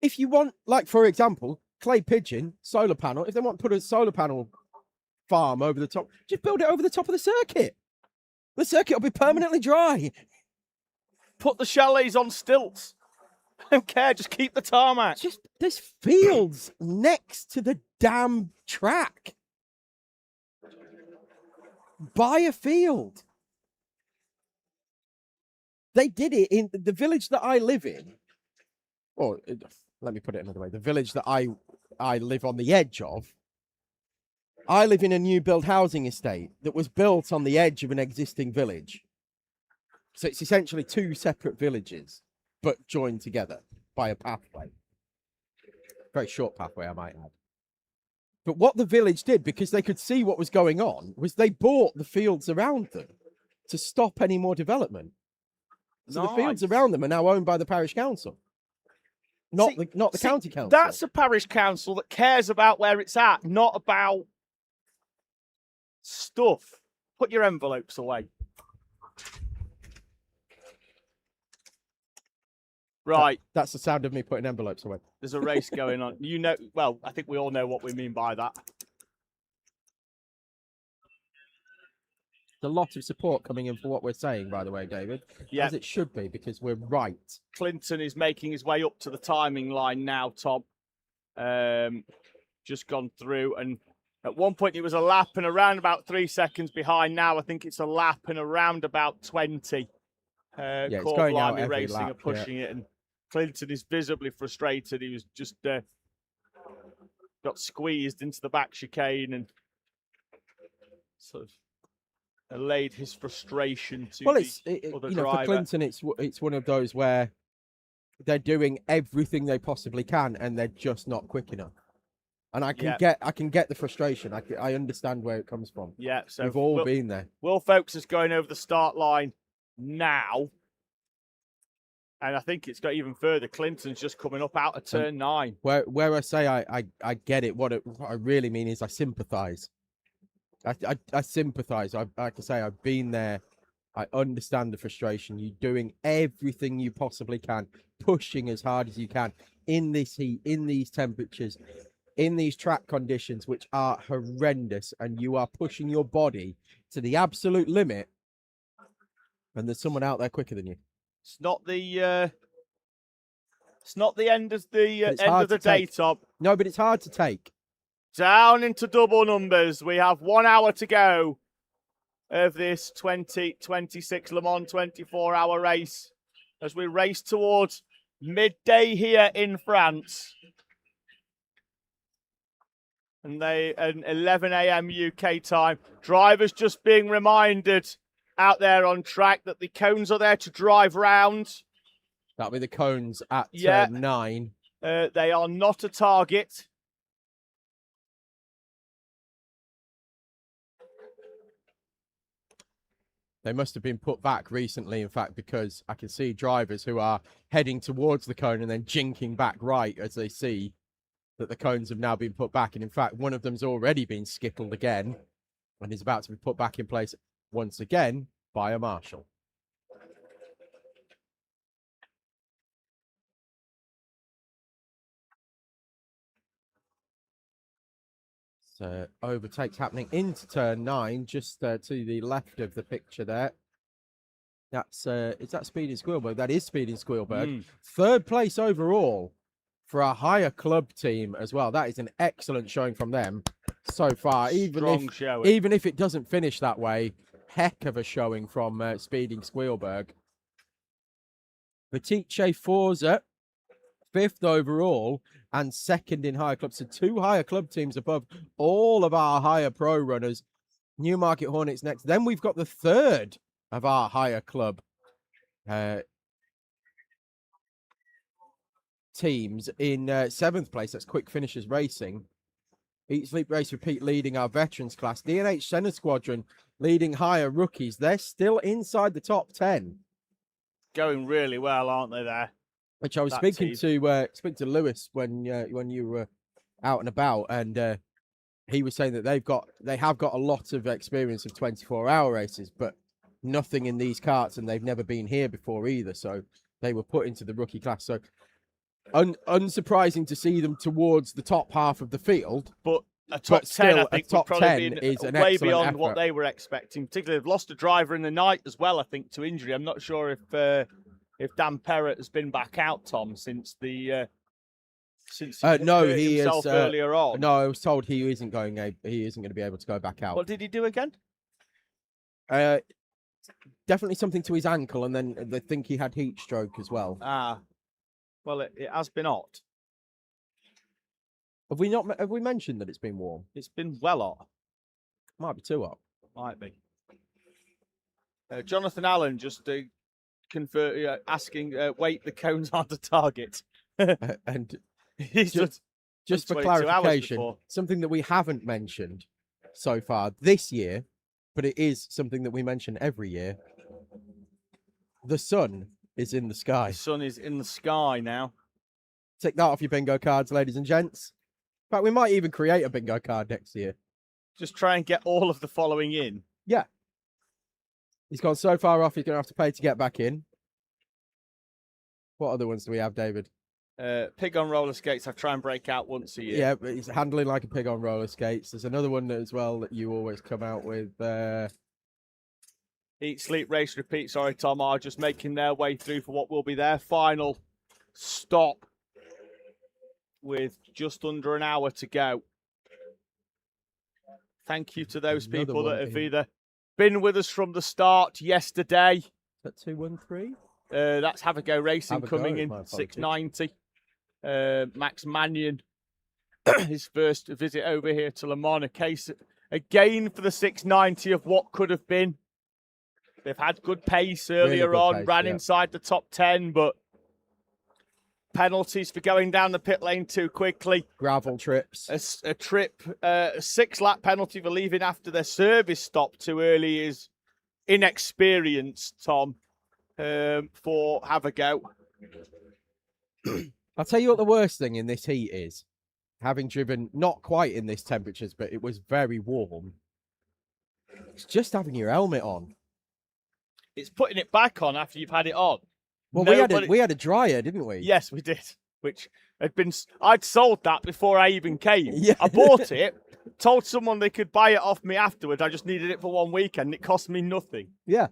If you want, like, for example, Clay Pigeon, solar panel, if they want to put a solar panel farm over the top, just build it over the top of the circuit. The circuit will be permanently dry. Put the chalets on stilts. I don't care, just keep the tarmac. Just there's fields next to the damn track. Buy a field. They did it in the village that I live in. Or let me put it another way. The village that I live on the edge of. I live in a new build housing estate that was built on the edge of an existing village. So it's essentially two separate villages, but joined together by a pathway. Very short pathway, I might add. But what the village did, because they could see what was going on, was they bought the fields around them to stop any more development. So the fields Nice. around them are now owned by the parish council, not See- the see, county council. That's a parish council that cares about where it's at, not about stuff. Put your envelopes away. Right, That's the sound of me putting envelopes away. there's a race going on. You know, well, I think we all know what we mean by that. There's a lot of support coming in for what we're saying, by the way, David. Yeah. As it should be, because we're right. Clinton is making his way up to the timing line now, Tom. Just gone through, and at one point it was a lap and around about 3 seconds behind. Now I think it's a lap and around about 20. Yeah, it's Core going out Blimey every Racing lap, are pushing it, and Clinton is visibly frustrated. He was just got squeezed into the back chicane and sort of allayed his frustration to Well, the other driver. for Clinton, it's one of those where they're doing everything they possibly can, and they're just not quick enough. And I can get the frustration. I understand where it comes from. Yeah, so We've all been there. Will Folks is going over the start line now. And I think it's got even further. Clinton's just coming up out of turn 9. Where I say I get it, what I really mean is I sympathise. I sympathise. Like I say, I've been there. I understand the frustration. You're doing everything you possibly can, pushing as hard as you can in this heat, in these temperatures, in these track conditions, which are horrendous, and you are pushing your body to the absolute limit. And there's someone out there quicker than you. It's not the end of the It's end hard of the to day, take. Tom. No, but it's hard to take. Down into double numbers. We have 1 hour to go of this 2026 Le Mans 24-hour race as we race towards midday here in France. And 11 a.m. UK time. Drivers just being reminded out there on track that the cones are there to drive round. That'll be the cones at turn 9. They are not a target. They must have been put back recently, in fact, because I can see drivers who are heading towards the cone and then jinking back right as they see that the cones have now been put back. And in fact, one of them's already been skittled again and is about to be put back in place once again by a marshal. So overtakes happening into turn 9, just to the left of the picture there. That's is that Speedy Squealberg? That is Speedy Squealberg. Third place overall for a higher club team as well. That is an excellent showing from them so far. Even if it doesn't finish that way, heck of a showing from Speedy Squealberg. Batice Forza, 5th overall and 2nd in higher clubs. So 2 higher club teams above all of our higher pro runners. Newmarket Hornets next. Then we've got the 3rd of our higher club teams in 7th place. That's Quick Finishers Racing. Eat Sleep Race Repeat leading our veterans class. D&H Center Squadron leading higher rookies. They're still inside the top 10. Going really well, aren't they there? Which I was speaking to Lewis when you were out and about, and he was saying that they have got a lot of experience of 24-hour races, but nothing in these karts, and they've never been here before either. So they were put into the rookie class. So unsurprising to see them towards the top half of the field. But a top 10, I think, top would probably 10 be is an way excellent beyond effort. what they were expecting. Particularly, they've lost a driver in the night as well, I think, to injury. I'm not sure if Dan Perrott has been back out, Tom, since he no, he is earlier on. No, I was told he isn't going to be able to go back out. What did he do again? Definitely something to his ankle, and then they think he had heat stroke as well. Well, it has been hot. Have we mentioned that it's been warm? It's been well hot. Might be too hot. Might be. Jonathan Allen just asking, wait, the cones aren't a target. And He's just for 22 hours clarification, before. something that we haven't mentioned so far this year, but it is something that we mention every year. The sun is in the sky. The sun is in the sky now. Take that off your bingo cards, ladies and gents. In fact, we might even create a bingo card next year. Just try and get all of the following in. Yeah. He's gone so far off, he's going to have to pay to get back in. What other ones do we have, David? Pig on roller skates, I try and break out once a year. Yeah, but he's handling like a pig on roller skates. There's another one as well that you always come out with. Eat, sleep, race, repeat. Sorry, Tom, are just making their way through for what will be their final stop with just under an hour to go. Thank you to those Another people one that have in. either been with us from the start yesterday. Is that 213? That's Have a Go Racing Have a Go, coming in, my apologies. 690. Max Mannion, his first visit over here to Le Mans. A case again for the 690 of what could have been. They've had good pace earlier good on, pace, ran yeah. inside the top 10, but penalties for going down the pit lane too quickly. Gravel trips. A 6-lap penalty for leaving after their service stop too early is inexperienced, Tom, for Have a Go. I'll tell you what the worst thing in this heat is. Having driven, not quite in this temperatures, but it was very warm. It's just having your helmet on. It's putting it back on after you've had it on. Well, Nobody- we had a dryer, didn't we? Yes, we did. Which had been, I'd sold that before I even came. Yeah. I bought it, told someone they could buy it off me afterwards. I just needed it for one weekend. It cost me nothing. Yeah.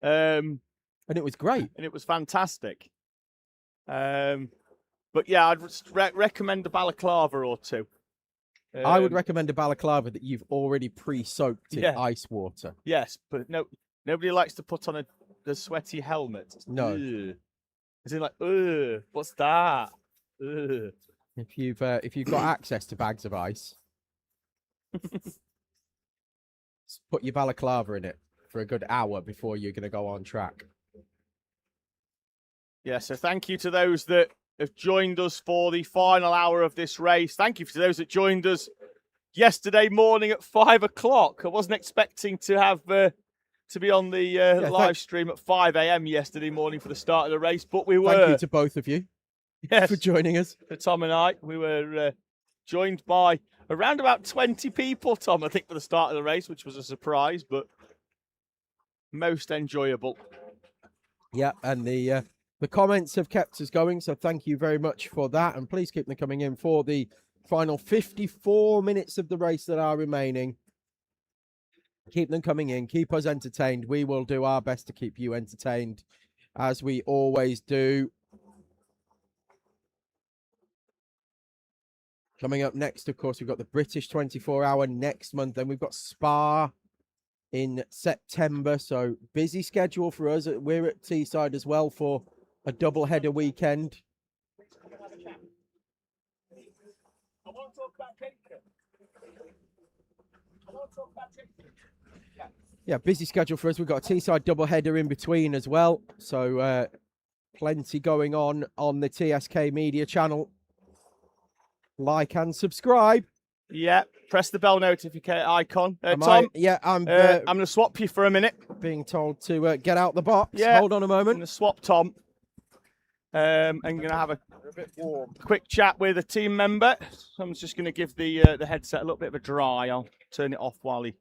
And And it was great. it was fantastic. But yeah, I'd recommend a balaclava or two. I would Um, recommend a balaclava that you've already pre-soaked in Yeah. ice water. Yes, but nobody likes to put on the sweaty helmet. No. Ugh. Is it like, ugh, what's that? Ugh. If you've got access to bags of ice, put your balaclava in it for a good hour before you're going to go on track. Yeah, so thank you to those that have joined us for the final hour of this race. Thank you to those that joined us yesterday morning at 5 o'clock. I wasn't expecting to have to be on the live stream at 5 a.m. yesterday morning for the start of the race, but we were. Thank you to both of you Yes, for joining us. for Tom and I. We were joined by around about 20 people, Tom, I think, for the start of the race, which was a surprise, but most enjoyable. Yeah, and the comments have kept us going, so thank you very much for that, and please keep them coming in for the final 54 minutes of the race that are remaining. Keep them coming in, keep us entertained. We will do our best to keep you entertained, as we always do. Coming up next, of course, we've got the British 24-hour next month. Then we've got Spa in September. So busy schedule for us. We're at Teesside as well for a double-header weekend. Yeah, busy schedule for us. We've got a Teesside double-header in between as well. So plenty going on the TSK-Media channel. Like and subscribe. Yeah, press the bell notification icon. I'm Tom, I'm I'm going to swap you for a minute. being told to get out the box. Yeah. Hold on a I'm going moment. to swap Tom. I'm going to have a quick chat with a team member. So I'm just going to give the headset a little bit of a dry. I'll turn it off while he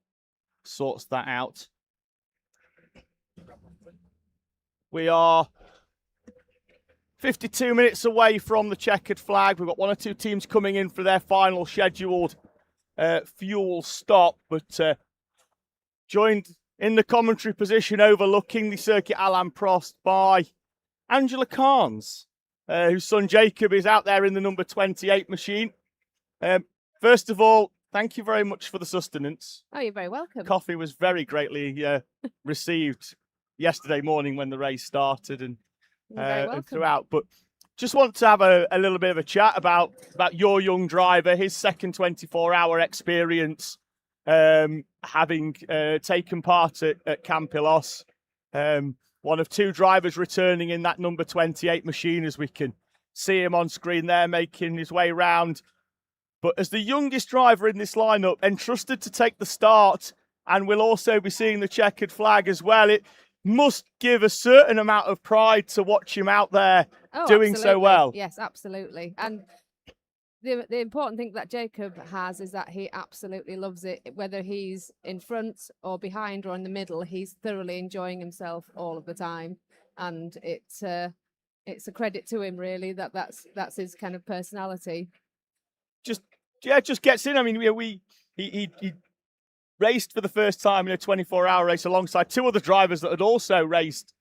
sorts that out. We are 52 minutes away from the checkered flag. We've got one or two teams coming in for their final scheduled fuel stop, but joined in the commentary position overlooking the circuit Alain Prost by Angela Carnes, whose son Jacob is out there in the number 28 machine. First of all, thank you very much for the sustenance. Oh, you're very welcome. Coffee was very greatly received yesterday morning when the race started and You're very welcome. throughout. But just want to have a little bit of a chat about your young driver, his second 24-hour experience having taken part at Campillos. One of two drivers returning in that number 28 machine, as we can see him on screen there, making his way round. But as the youngest driver in this lineup, entrusted to take the start, and will also be seeing the checkered flag as well, it must give a certain amount of pride to watch him out there doing so absolutely. well. Yes, absolutely. And the important thing that Jacob has is that he absolutely loves it. Whether he's in front or behind or in the middle, he's thoroughly enjoying himself all of the time. And it's a credit to him, really, that's his kind of personality. Just gets in. I mean, he raced for the first time in a 24-hour race alongside two other drivers that had also raced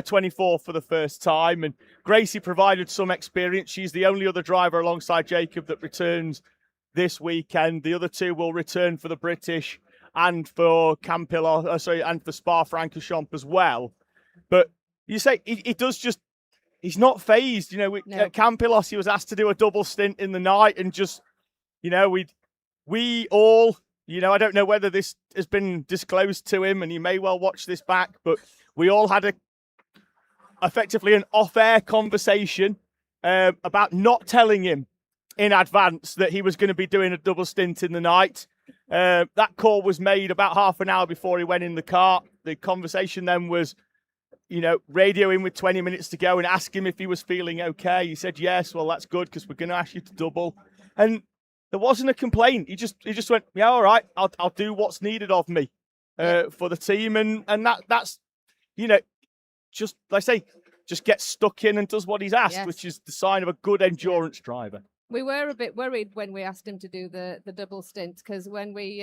24 for the first time, and Gracie provided some experience. She's the only other driver alongside Jacob that returns this weekend. The other two will return for the British and for and for Spa-Francorchamps as well. But you say he's not phased. You know, No. at Campillos he was asked to do a double stint in the night, and just, you know, we all, you know, I don't know whether this has been disclosed to him, and he may well watch this back, but we all had effectively an off-air conversation about not telling him in advance that he was going to be doing a double stint in the night. That call was made about half an hour before he went in the car. The conversation then was, you know, radio him with 20 minutes to go and ask him if he was feeling okay. He said yes. Well, that's good, because we're going to ask you to double. And there wasn't a complaint. He just went, yeah, all right, I'll do what's needed of me for the team, and that's, you know, just, like I say, just gets stuck in and does what he's asked, Yes. which is the sign of a good endurance driver. We were a bit worried when we asked him to do the double stint, because when we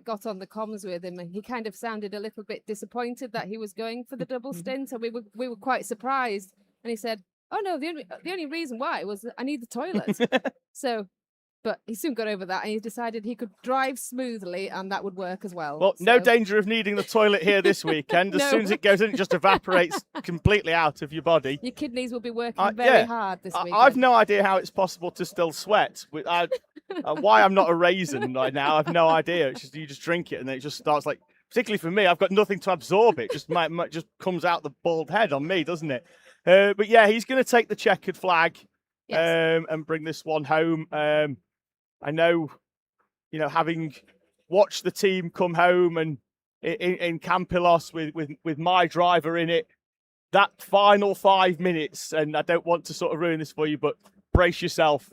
got on the comms with him, he kind of sounded a little bit disappointed that he was going for the double stint, and we were quite surprised. And he said, "Oh no, the only reason why was I need the toilet." So, but he soon got over that, and he decided he could drive smoothly, and that would work as well. Well, no danger of needing the toilet here this weekend. As No. soon as it goes in, it just evaporates completely out of your body. Your kidneys will be working very yeah. hard this weekend. I've no idea how it's possible to still sweat. Why I'm not a raisin right now, I've no idea. It's just, you just drink it and then it just starts, like, particularly for me, I've got nothing to absorb it. Just just comes out the bald head on me, doesn't it? But yeah, he's going to take the checkered flag and bring this one home. I know, you know, having watched the team come home and in Campillos with my driver in it, that final 5 minutes, and I don't want to sort of ruin this for you, but brace yourself.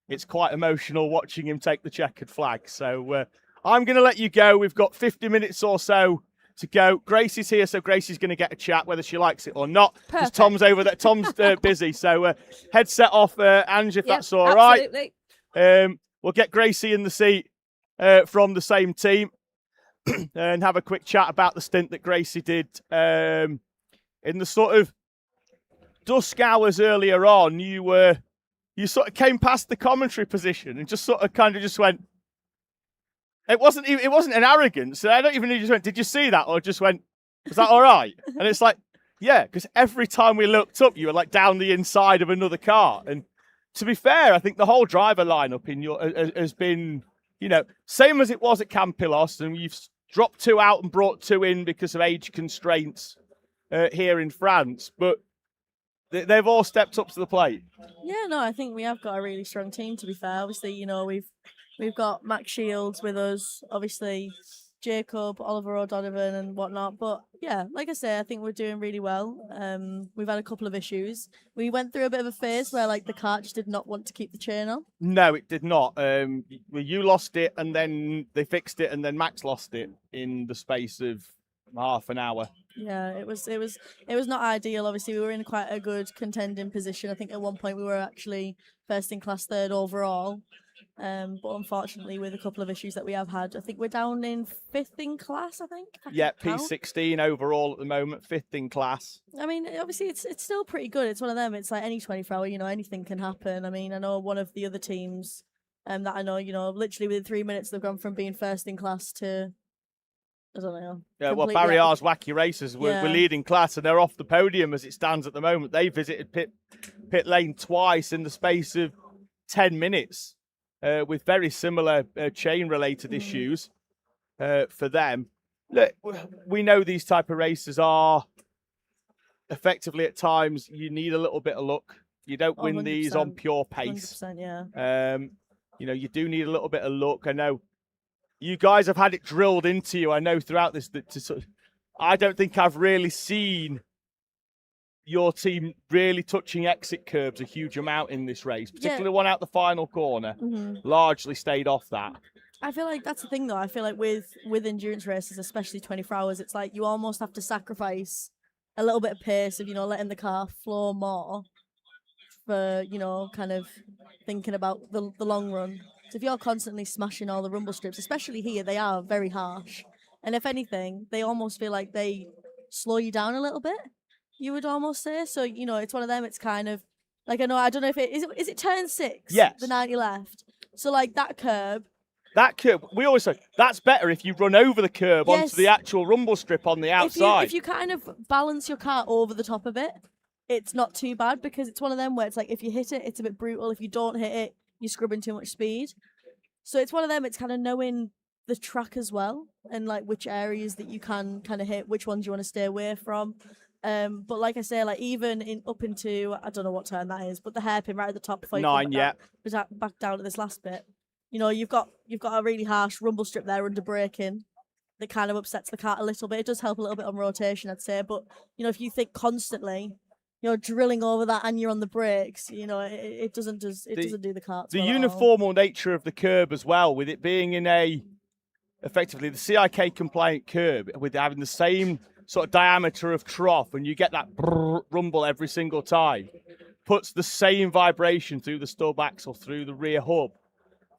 It's quite emotional watching him take the checkered flag. So I'm going to let you go. We've got 50 minutes or so to go. Gracie's here, so Gracie's going to get a chat, whether she likes it or not. Because Tom's over there. Tom's busy. So headset off, Ange, if that's all right. Absolutely. We'll get Gracie in the seat from the same team and have a quick chat about the stint that Gracie did in the sort of dusk hours earlier on. You sort of came past the commentary position and just sort of kind of just went. It wasn't an arrogance. I don't even know. You just went, did you see that? Or just went, was that all right? And it's like, yeah, because every time we looked up, you were like down the inside of another car. And to be fair, I think the whole driver lineup has been, you know, same as it was at Campillos, and you've dropped two out and brought two in because of age constraints here in France. But they've all stepped up to the plate. Yeah, no, I think we have got a really strong team, to be fair. Obviously, you know, we've got Max Shields with us, obviously Jacob, Oliver O'Donovan and whatnot. But yeah, like I say, I think we're doing really well. We've had a couple of issues. We went through a bit of a phase where, like, the car just did not want to keep the chain on. No, it did not. You lost it, and then they fixed it, and then Max lost it in the space of half an hour. Yeah, it was not ideal. Obviously, we were in quite a good contending position. I think at one point we were actually first in class, third overall. But unfortunately, with a couple of issues that we have had, I think we're down in fifth in class. Yeah, P16 overall at the moment, fifth in class. I mean, obviously, it's still pretty good. It's one of them. It's like any 24-hour, you know, anything can happen. I mean, I know one of the other teams that I know, you know, literally within 3 minutes they've gone from being first in class to, I don't know. Yeah, well, Barry R's Wacky Racers, we're leading class, and they're off the podium as it stands at the moment. They visited pit lane twice in the space of 10 minutes. with very similar chain-related issues for them. Look, we know these type of races are effectively at times you need a little bit of luck. You don't win these on pure pace. 100%, yeah. You know, you do need a little bit of luck. I know you guys have had it drilled into you. I know throughout this I don't think I've really seen your team really touching exit curbs a huge amount in this race, particularly the one out the final corner. Largely stayed off that. I feel like that's the thing, though. I feel like with endurance races, especially 24 hours, it's like you almost have to sacrifice a little bit of pace of, you know, letting the car flow more for, you know, kind of thinking about the long run. So if you're constantly smashing all the rumble strips, especially here, they are very harsh. And if anything, they almost feel like they slow you down a little bit, you would almost say. So, you know, it's one of them, it's kind of, like, I don't know if is it turn 6? Yes. The 90 left. So, like, that curb, we always say, that's better if you run over the curb Yes. onto the actual rumble strip on the outside. If you kind of balance your car over the top of it, it's not too bad, because it's one of them where it's like, if you hit it, it's a bit brutal. If you don't hit it, you're scrubbing too much speed. So it's one of them, it's kind of knowing the track as well, and like which areas that you can kind of hit, which ones you want to stay away from. But like I say, like even up into, I don't know what turn that is, but the hairpin right at the top before you 9, back down to this last bit. You know, you've got a really harsh rumble strip there under braking that kind of upsets the car a little bit. It does help a little bit on rotation, I'd say. But, you know, if you think constantly, you're drilling over that and you're on the brakes, you know, it doesn't do the kart. The uniformal nature of the curb as well, with it being in effectively the CIK compliant curb, with having the same sort of diameter of trough, and you get that rumble every single time, puts the same vibration through the stub axle, through the rear hub.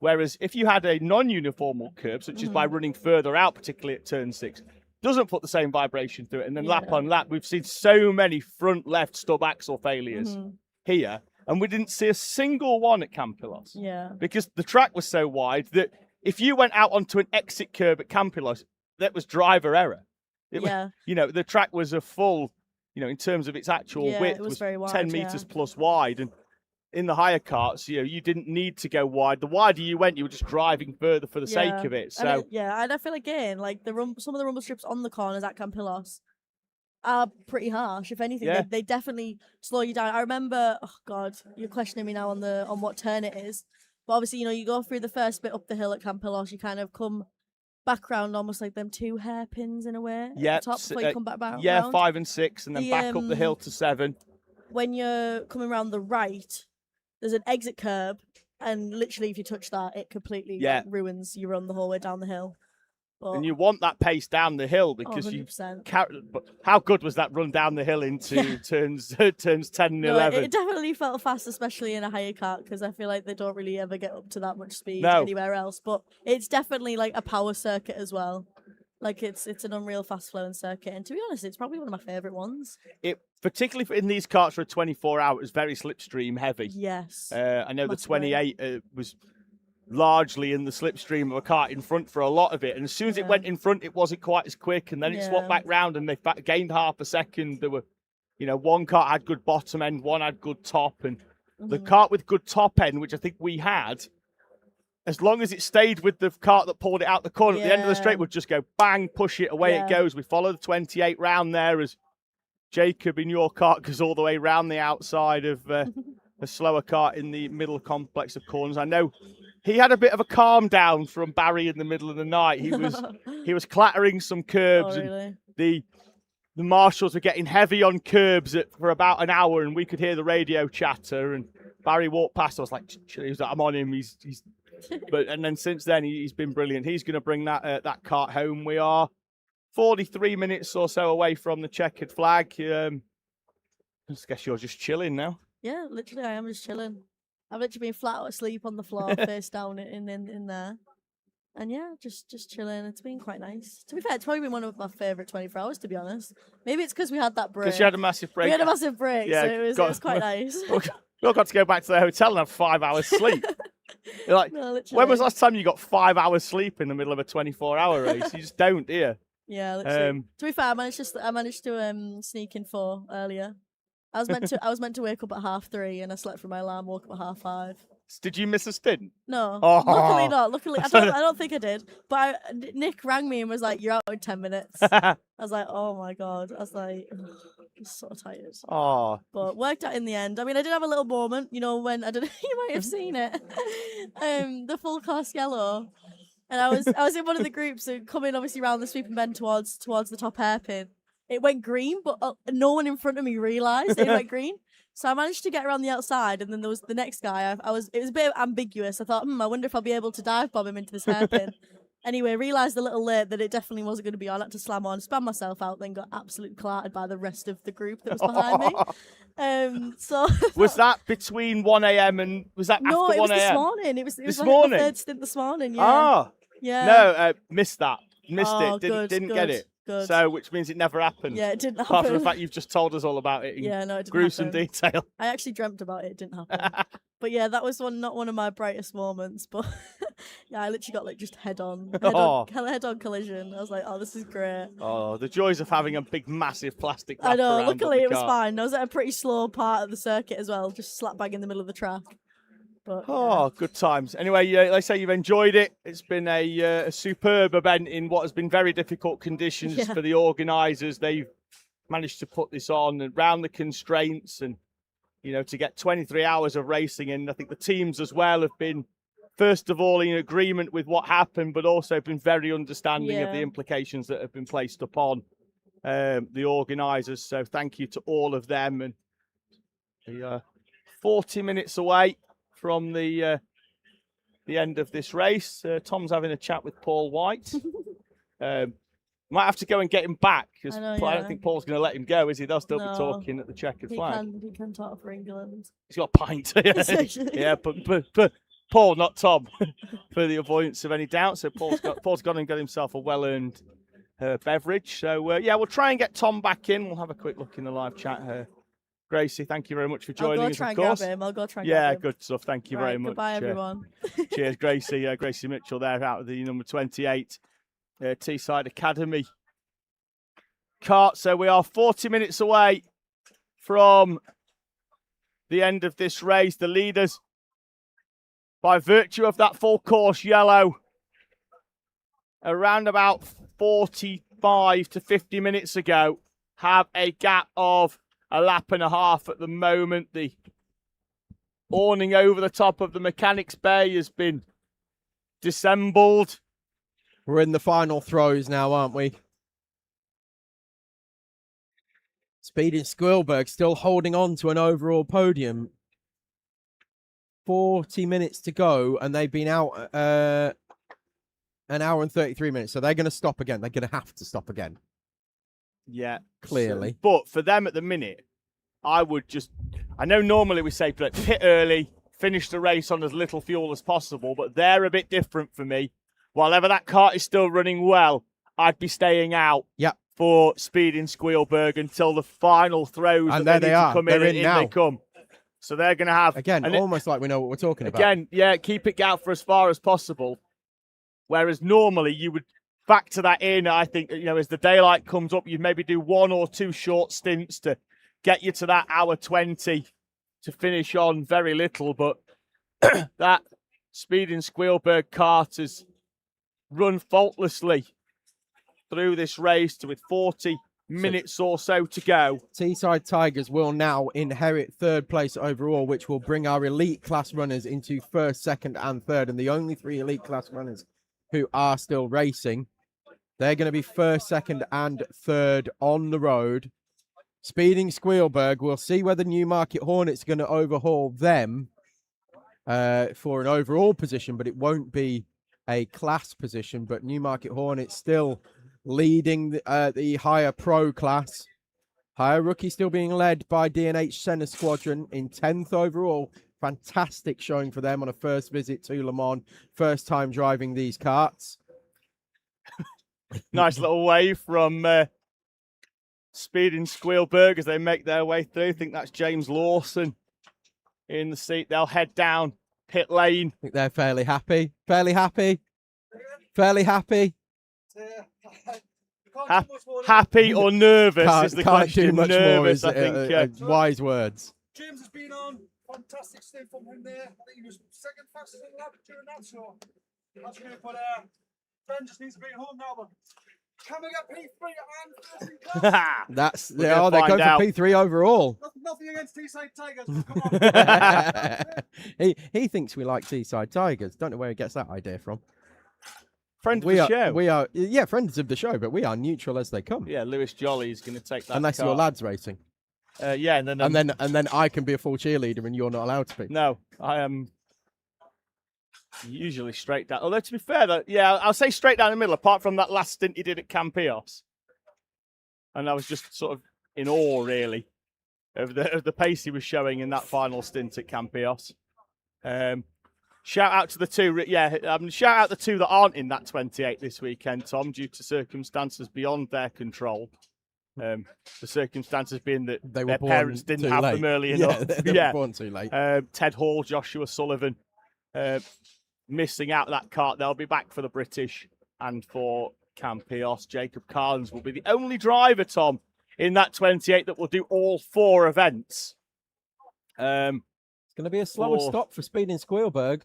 Whereas if you had a non-uniformal curb, such as by running further out, particularly at turn 6, doesn't put the same vibration through it. And then lap on lap, we've seen so many front left stub axle failures here, and we didn't see a single one at Campillos. Yeah. Because the track was so wide that if you went out onto an exit curb at Campillos, that was driver error. You know, the track was a full, you know, in terms of its actual width, it was very wide, 10 meters plus wide. And in the higher karts, you know, you didn't need to go wide. The wider you went, you were just driving further for the sake of it. So and I feel again like some of the rumble strips on the corners at Campillos are pretty harsh. If anything, they definitely slow you down. I remember, oh god, you're questioning me now on what turn it is. But obviously, you know, you go through the first bit up the hill at Campillos, you kind of come back round almost like them 2 hairpins in a way. Yeah, at the top before you come back round. 5 and 6, and then back up the hill to 7. When you're coming around the right, there's an exit curb, and literally if you touch that, it completely ruins your run the whole way down the hill. But, and you want that pace down the hill because but how good was that run down the hill into turns 10 and 11? It definitely felt fast, especially in a higher kart, because I feel like they don't really ever get up to that much speed anywhere else. But it's definitely like a power circuit as well. Like it's an unreal fast flowing circuit, and to be honest, it's probably one of my favourite ones. It particularly in these karts for a 24 hour, it was very slipstream heavy. Yes. I know the 28 was largely in the slipstream of a kart in front for a lot of it, and as soon as it went in front, it wasn't quite as quick, and then it swapped back round, and they gained half a second. There were, you know, one kart had good bottom end, one had good top, and the kart with good top end, which I think we had, as long as it stayed with the kart that pulled it out the corner at the end of the straight, would just go bang, push it, away it goes. We follow the 28 round there as Jacob in your kart goes all the way round the outside of a slower kart in the middle complex of corners. I know he had a bit of a calm down from Barry in the middle of the night. He was clattering some curbs, and the marshals were getting heavy on curbs for about an hour, and we could hear the radio chatter. And Barry walked past. I was like, I'm on him. He's and then since then he's been brilliant. He's going to bring that kart home. We are 43 minutes or so away from the checkered flag. I guess you're just chilling now. Yeah, literally, I am just chilling. I've literally been flat out asleep on the floor, face down in there. And yeah, just chilling. It's been quite nice. To be fair, it's probably been one of my favourite 24 hours, to be honest. Maybe it's because we had that break. Because you had a massive break. We had a massive break, so it was quite nice. We all got to go back to the hotel and have 5 hours sleep. You're like, no, when was the last time you got 5 hours sleep in the middle of a 24-hour race? You just don't, do you? Yeah, literally. To be fair, I managed to sneak in 4 earlier. I was meant to wake up at 3:30, and I slept through my alarm, woke up at 5:30. Did you miss a stint? No, Oh. luckily not. Luckily, I don't think I did. But Nick rang me and was like, "You're out in 10 minutes." I was like, "Oh my god!" I was like, "I'm so tired." Oh, But worked out in the end. I mean, I did have a little moment, you know, when I don't know, you might have seen it, the full course yellow, and I was in one of the groups and coming obviously around the sweeping bend towards the top hairpin. It went green, but no one in front of me realised it went green. So I managed to get around the outside, and then there was the next guy. It was a bit ambiguous. I thought, I wonder if I'll be able to dive bomb him into this hairpin. Anyway, realised a little late that it definitely wasn't going to be on. I had to slam on, spam myself out, then got absolutely clarted by the rest of the group that was behind me. So was that between 1 a.m. and was that no, after 1 a.m.? No, it was this morning. It was this like morning? the third stint this morning. Yeah. Ah, yeah. No, missed that. Missed it. Good, Didn't get it. Good. So, which means it never happened. Yeah, it didn't happen. Apart from the fact you've just told us all about it in no, it didn't gruesome happen. detail. I actually dreamt about it. It didn't happen. But yeah, that was not one of my brightest moments. But yeah, I literally got like just head on collision. I was like, oh, this is great. Oh, the joys of having a big, massive plastic wrap I know. around Luckily, the it was car. fine. I was at a pretty slow part of the circuit as well, just slap bang in the middle of the track. But, oh, good times. Anyway, let's say you've enjoyed it. It's been a superb event in what has been very difficult conditions for the organisers. They've managed to put this on around the constraints and, to get 23 hours of racing in. I think the teams as well have been, first of all, in agreement with what happened, but also been very understanding of the implications that have been placed upon the organisers. So thank you to all of them. And we are 40 minutes away from the end of this race. Tom's having a chat with Paul White. Might have to go and get him back because I don't think Paul's going to let him go, is he? They'll still be talking at the checkered flag. He can talk for England. He's got a pint. Yeah, but Paul, not Tom, for the avoidance of any doubt. So Paul's gone and got himself a well-earned beverage. So we'll try and get Tom back in. We'll have a quick look in the live chat here. Gracie, thank you very much for joining us, of course. I'll go try and grab him. Good stuff. Thank you very much. Goodbye, everyone. Cheers, Gracie. Gracie Mitchell there out of the number 28 Teesside Academy kart. So we are 40 minutes away from the end of this race. The leaders, by virtue of that full course yellow, around about 45 to 50 minutes ago, have a gap of a lap and a half at the moment. The awning over the top of the mechanics bay has been disassembled. We're in the final throws now, aren't we? Speed in Squilberg still holding on to an overall podium. 40 minutes to go, and they've been out an hour and 33 minutes. So they're going to stop again. They're going to have to stop again. Yeah, clearly. But for them at the minute, I know normally we say pit early, finish the race on as little fuel as possible, but they're a bit different for me. While ever that kart is still running well, I'd be staying out for Speed in Squilberg until the final throws. And there they are. Come they're in now. They come. So they're going to have... Again, almost like we know what we're talking about. Again, keep it out for as far as possible. Whereas normally you would factor that in, I think, as the daylight comes up, you'd maybe do 1 or 2 short stints to get you to that hour 20 to finish on very little. But that Speed in Squilberg kart has run faultlessly through this race with 40 minutes or so to go. Teesside Tigers will now inherit 3rd place overall, which will bring our elite class runners into 1st, 2nd and 3rd. And the only 3 elite class runners who are still racing, they're going to be 1st, 2nd and 3rd on the road. Speeding Squilberg, we'll see whether Newmarket Hornets are going to overhaul them for an overall position, but it won't be a class position. But Newmarket Hornets still leading the higher pro class. Higher rookie still being led by D&H Senna Squadron in 10th overall. Fantastic showing for them on a first visit to Le Mans. First time driving these karts. Nice little wave from Speed in Squilberg as they make their way through. I think that's James Lawson in the seat. They'll head down pit lane. I think they're fairly happy. Fairly happy. Happy or nervous is the can't question. Do much nervous, more is, I think. wise words. James has been on fantastic stint from him there. I think he was second fastest in the lap during that, so that's great. But Ben just needs to be at home now. But can we get P3 and first in class? That's We're gonna they're find going out. for P3 overall. Nothing against Teesside Tigers, but come on. he thinks we like Teesside Tigers. Don't know where he gets that idea from. Friend of We the are, show. we are, yeah, friends of the show, but we are neutral as they come. Yeah, Lewis Jolly is going to take that. Unless car. you're lads racing, Yeah, and then and then I can be a full cheerleader and you're not allowed to be. no, I am usually straight down. Although to be fair, though, yeah, I'll say straight down the middle. Apart from that last stint he did at Campios, and I was just sort of in awe, really, of the pace he was showing in that final stint at Campios. Shout out to the two, shout out the two that aren't in that 28 this weekend, Tom, due to circumstances beyond their control. The circumstances being that They were their born parents didn't too have late. them early Yeah, enough. they were born too late. Ted Hall, Joshua Sullivan, missing out that kart. They'll be back for the British and for Campios. Jacob Carnes will be the only driver, Tom, in that 28 that will do all 4 events. It's going to be a slower for- stop for Speed in Squealberg.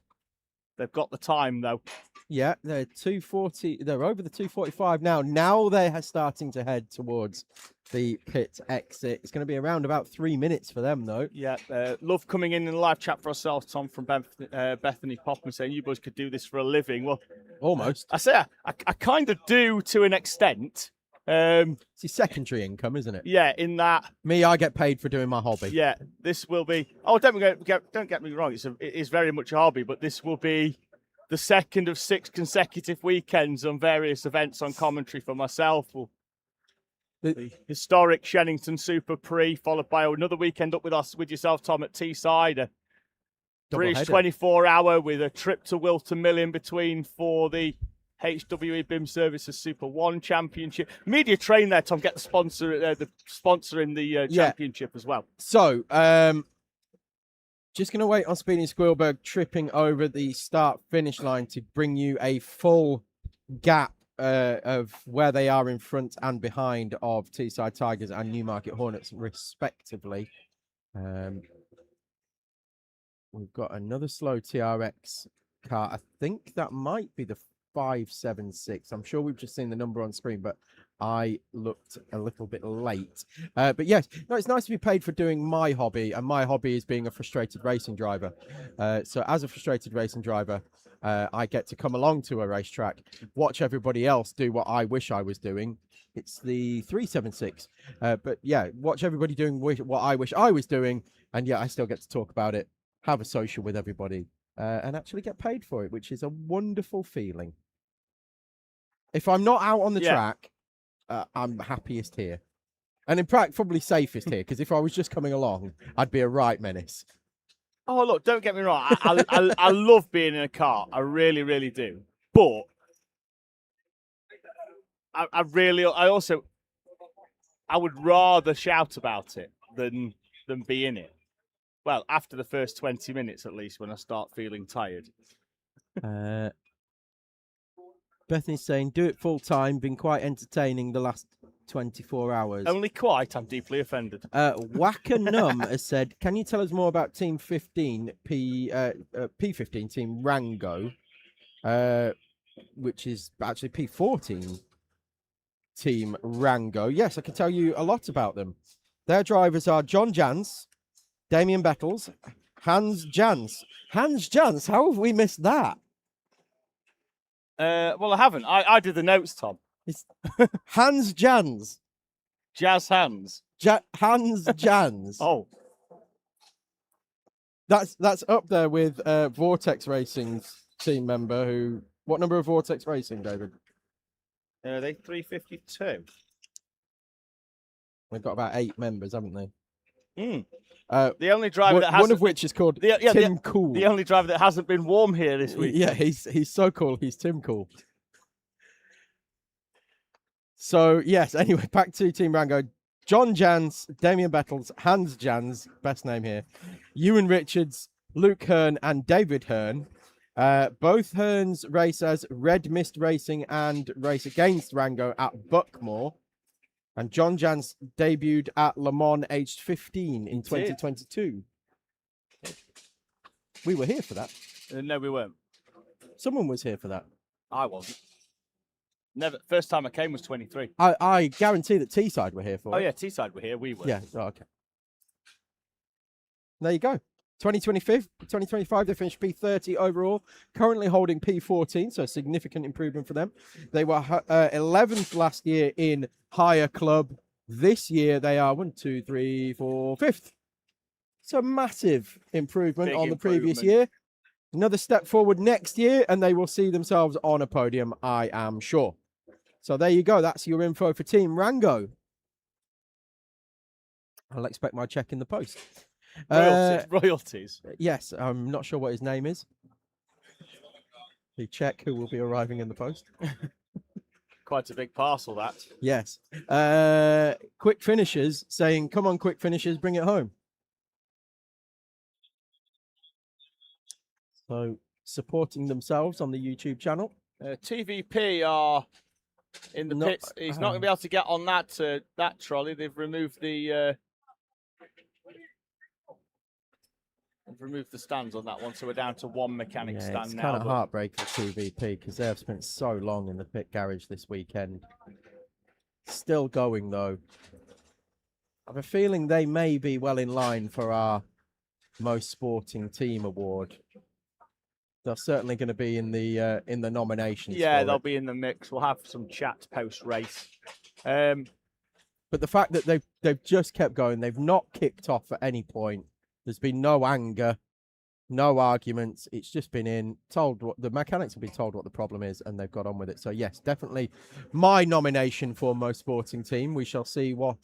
They've got the time, though. Yeah, they're 240. They're over the 245 now. Now they're starting to head towards the pit exit. It's going to be around about 3 minutes for them, though. Yeah, love coming in the live chat for ourselves, Tom, from Bethany Popham saying you boys could do this for a living. Well, Almost. I say I kind of do to an extent. It's your secondary income, isn't it? Yeah, in that. Me, I get paid for doing my hobby. Yeah, this will be. Oh, don't get me wrong. It is very much a hobby, but this will be the second of 6 consecutive weekends on various events on commentary for myself. The historic Shennington Super Prix, followed by another weekend up with yourself, Tom, at Teesside. A British 24-hour with a trip to Wilton Mill in between for the HWE BIM Services Super 1 Championship. Media Train there, Tom. Get the sponsor in the championship as well. So, just going to wait on Speedy Squealberg tripping over the start-finish line to bring you a full gap of where they are in front and behind of Teesside Tigers and Newmarket Hornets, respectively. We've got another slow TRX car. I think that might be the 576. I'm sure we've just seen the number on screen, but I looked a little bit late. But yes, no, it's nice to be paid for doing my hobby, and my hobby is being a frustrated racing driver. So as a frustrated racing driver, I get to come along to a racetrack, watch everybody else do what I wish I was doing. It's the 376. But yeah, watch everybody doing what I wish I was doing, and yeah, I still get to talk about it, have a social with everybody, and actually get paid for it, which is a wonderful feeling. If I'm not out on the track, I'm happiest here. And in fact, probably safest here, because if I was just coming along, I'd be a right menace. Oh, look, don't get me wrong. I love being in a car. I really, really do. But I would rather shout about it than be in it. Well, after the first 20 minutes, at least, when I start feeling tired. Bethany's saying, do it full time. Been quite entertaining the last 24 hours. Only quite. I'm deeply offended. Wackanum has said, can you tell us more about Team 15, P15 Team Rango, which is actually P14 Team Rango? Yes, I can tell you a lot about them. Their drivers are John Jans, Damien Bettles, Hans Jans. Hans Jans, how have we missed that? Well, I haven't. I did the notes, Tom. It's Hans Jans. Jazz Hands. Hans Jans. Oh. That's up there with Vortex Racing's team member who... What number of Vortex Racing, David? Are they 352? They've got about 8 members, haven't they? The only driver that hasn't... One of which is called Tim Cool. The only driver that hasn't been warm here this week. Yeah, he's so cool. He's Tim Cool. So, yes, anyway, back to Team Rango. John Jans, Damien Bettles, Hans Jans, best name here, Ewan Richards, Luke Hearn, and David Hearn. Both Hearns race as Red Mist Racing and race against Rango at Buckmore. And John Jans debuted at Le Mans aged 15 in 2022. We were here for that. No, we weren't. Someone was here for that. I wasn't. Never. First time I came was 23. I guarantee that Teesside were here for Oh it. yeah, Teesside were here. We were. Yeah. Oh, okay. There you go. 2025, they finished P30 overall, currently holding P14, so a significant improvement for them. They were 11th last year in higher club. This year, they are 5th. So massive improvement on the previous year. Another step forward next year, and they will see themselves on a podium, I am sure. So there you go. That's your info for Team Rango. I'll expect my check in the post. Royalties. Yes, I'm not sure what his name is. The check who will be arriving in the post. Quite a big parcel, that. Yes. Quick Finishers saying, come on, Quick Finishers, bring it home. So supporting themselves on the YouTube channel. TVP are in the pits. He's not going to be able to get on that trolley. They've removed the stands on that one, so we're down to one mechanic stand it's now. It's kind of heartbreaking for TVP because they have spent so long in the pit garage this weekend. Still going though. I have a feeling they may be well in line for our most sporting team award. They're certainly going to be in the nominations. Yeah, they'll be in the mix. We'll have some chats post race. But the fact that they've just kept going, they've not kicked off at any point. There's been no anger, no arguments. It's just been told what the mechanics have been told what the problem is, and they've got on with it. So yes, definitely my nomination for most sporting team. We shall see what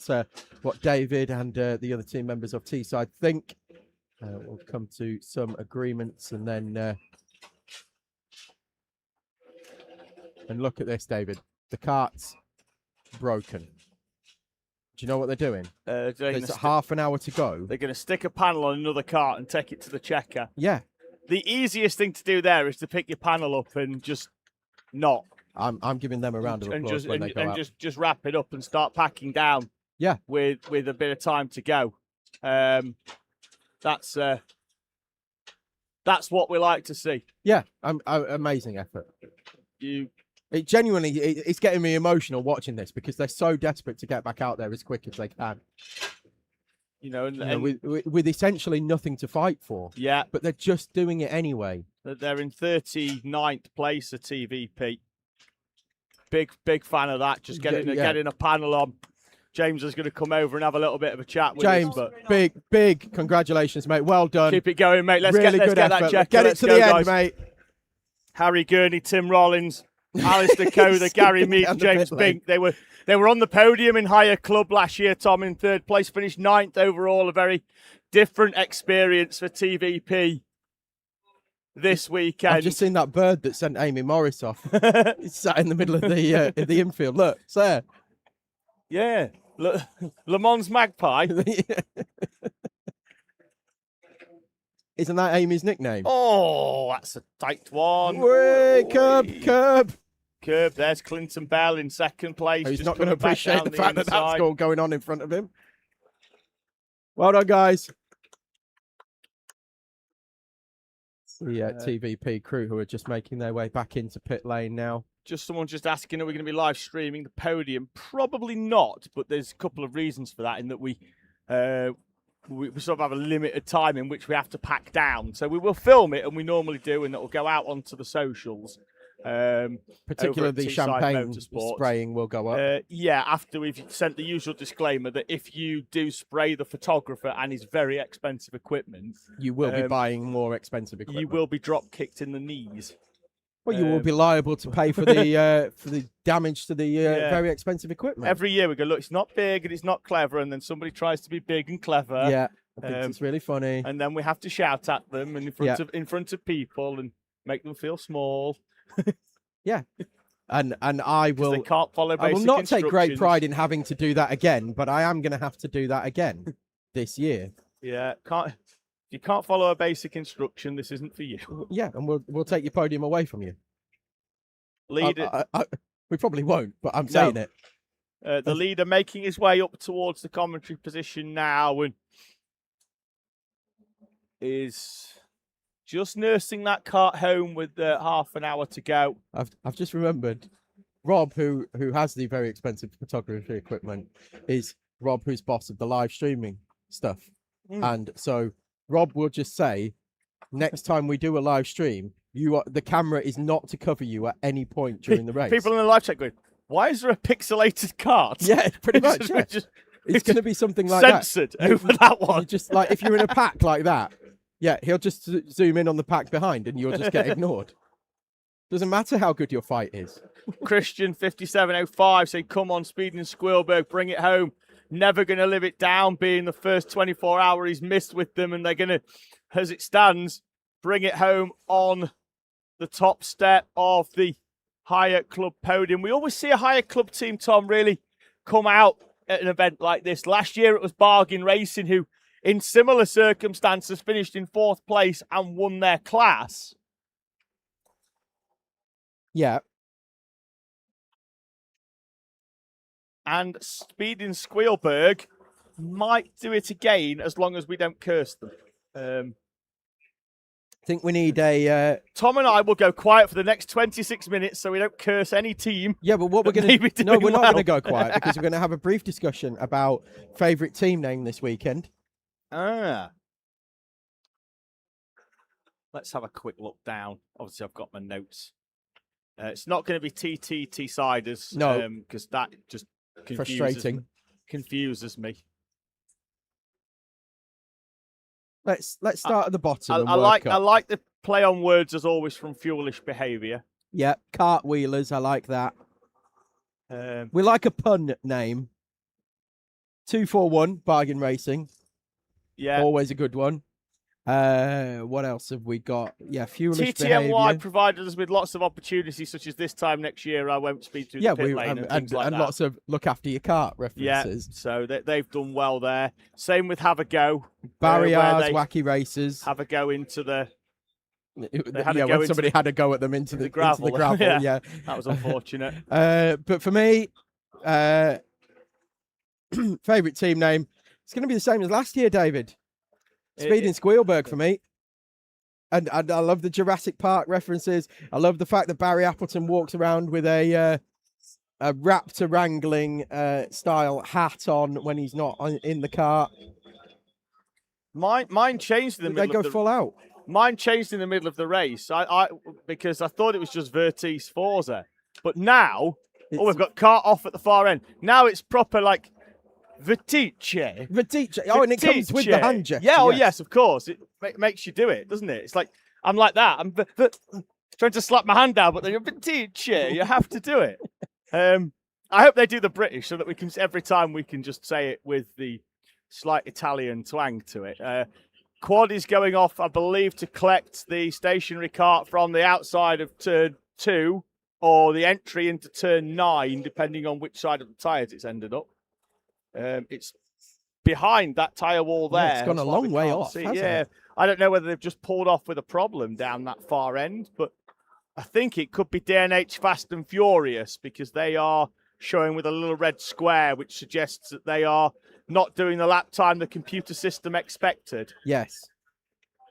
David and the other team members of Teesside think. We'll come to some agreements, and then and look at this, David. The cart's broken. Do you know what they're doing? There's half an hour to go. They're going to stick a panel on another cart and take it to the checker. Yeah. The easiest thing to do there is to pick your panel up and just not. I'm giving them a round of applause when they go out. Just wrap it up and start packing down. Yeah. With a bit of time to go. That's what we like to see. Yeah. Amazing effort. It genuinely, it's getting me emotional watching this because they're so desperate to get back out there as quick as they can. With essentially nothing to fight for. Yeah. But they're just doing it anyway. They're in 39th place at TVP. Big fan of that. Just getting a panel on. James is going to come over and have a little bit of a chat with James, us. James, big congratulations, mate. Well done. Keep it going, mate. Let's really get that check. Get it to the end, mate. Harry Gurney, Tim Rollins, Alistair Coder, Gary Mead, James Bink. They were on the podium in higher club last year, Tom, in third place, finished 9th overall. A very different experience for TVP this weekend. I've just seen that bird that sent Amy Morris off. It's sat in the middle of the infield. Look, it's there. Yeah. Le Mans Magpie. Isn't that Amy's nickname? Oh, that's a tight one. Curb. There's Clinton Bell in second place. He's not going to appreciate the fact that that's all going on in front of him. Well done, guys. The TVP crew who are just making their way back into pit lane now. Someone just asking, are we going to be live streaming the podium? Probably not, but there's a couple of reasons for that in that we sort of have a limited time in which we have to pack down. So we will film it, and we normally do, and it will go out onto the socials. Particularly the champagne spraying will go up. Yeah, after we've sent the usual disclaimer that if you do spray the photographer and his very expensive equipment, you will be buying more expensive equipment. You will be drop kicked in the knees. Well, you will be liable to pay for the damage to the very expensive equipment. Every year we go, look, it's not big and it's not clever, and then somebody tries to be big and clever. Yeah, I think it's really funny. And then we have to shout at them and in front of people and make them feel small. Yeah, and I will. They can't follow basic I will not take great pride in having to do that again, but I am going to have to do that again this year. Yeah, if you can't follow a basic instruction, this isn't for you. Yeah, and we'll take your podium away from you. Leader, we probably won't, but I'm saying it. The leader making his way up towards the commentary position now, and is just nursing that cart home with half an hour to go. I've just remembered Rob, who has the very expensive photography equipment, is Rob, who's boss of the live streaming stuff. And so Rob will just say, next time we do a live stream, the camera is not to cover you at any point during the race. People in the live chat going, why is there a pixelated cart? Yeah, pretty much. Yeah. It's going to be something like censored over that one. You just like if you're in a pack like that, yeah, he'll just zoom in on the pack behind, and you'll just get ignored. Doesn't matter how good your fight is. Christian 5705 saying, come on, Speed and Squilberg, bring it home. Never going to live it down, being the first 24 hour he's missed with them, and they're going to, as it stands, bring it home on the top step of the higher club podium. We always see a higher club team, Tom, really come out at an event like this. Last year it was Bargain Racing, who in similar circumstances finished in 4th place and won their class. Yeah. And Speed in Squilberg might do it again as long as we don't curse them. I think we need a... Tom and I will go quiet for the next 26 minutes so we don't curse any team. Yeah, but what we're going to... No, we're not going to go quiet because we're going to have a brief discussion about favourite team name this weekend. Let's have a quick look down. Obviously, I've got my notes. It's not going to be TTT Siders. No. Because that just confuses me. Let's start at the bottom. I like the play on words as always from Fuelish Behaviour. Yeah, cartwheelers. I like that. We like a pun name. 241 Bargain Racing. Yeah, always a good one. What else have we got? Yeah, Fuelish TTMY Behaviour. provided us with lots of opportunities, such as this time next year. I won't speak to the pit lane and like that. Lots of look after your cart references. Yeah, so they've done well there. Same with Have a Go. Barriers, Wacky Races. Have a go into the. When somebody had a go at them into the gravel. Into the gravel. Yeah, that was unfortunate. But for me, favourite team name, it's going to be the same as last year, David. Speed in Squilberg for me. And I love the Jurassic Park references. I love the fact that Barry Appleton walks around with a raptor wrangling style hat on when he's not in the cart. Mine changed in the middle. They go full out. Mine changed in the middle of the race. Because I thought it was just Vertice Forza, but now we've got cart off at the far end. Now it's proper like Vertice. Oh, and it comes with the hand gesture. Yeah. Oh, yes, of course. It makes you do it, doesn't it? It's like I'm like that. I'm trying to slap my hand down, but then you're Vertice. You have to do it. I hope they do the British so that we can every time we can just say it with the slight Italian twang to it. Quad is going off, I believe, to collect the stationary cart from the outside of turn 2 or the entry into turn 9, depending on which side of the tyres it's ended up. It's behind that tyre wall there. Yeah, it's gone a long way off. Yeah, I don't know whether they've just pulled off with a problem down that far end, but I think it could be DNH Fast and Furious because they are showing with a little red square, which suggests that they are not doing the lap time the computer system expected. Yes.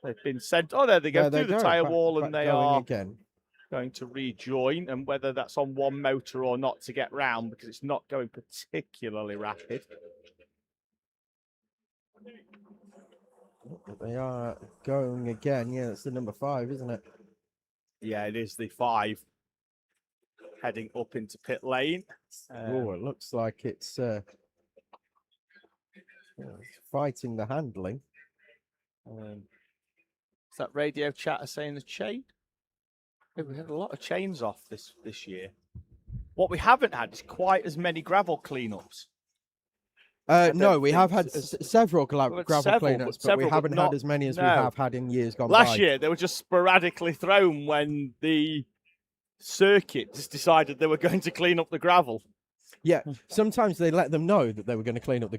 They've been sent. Oh, there they go through the tyre wall, and they are again going to rejoin. And whether that's on one motor or not to get round, because it's not going particularly rapid. They are going again. Yeah, it's the number 5, isn't it? Yeah, it is the 5 heading up into pit lane. It looks like it's fighting the handling. Is that radio chatter saying the chain? We had a lot of chains off this year. What we haven't had is quite as many gravel cleanups. No, we have had several gravel cleanups, but we haven't had as many as we have had in years gone by. Last year, they were just sporadically thrown when the circuit just decided they were going to clean up the gravel. Yeah, sometimes they let them know that they were going to clean up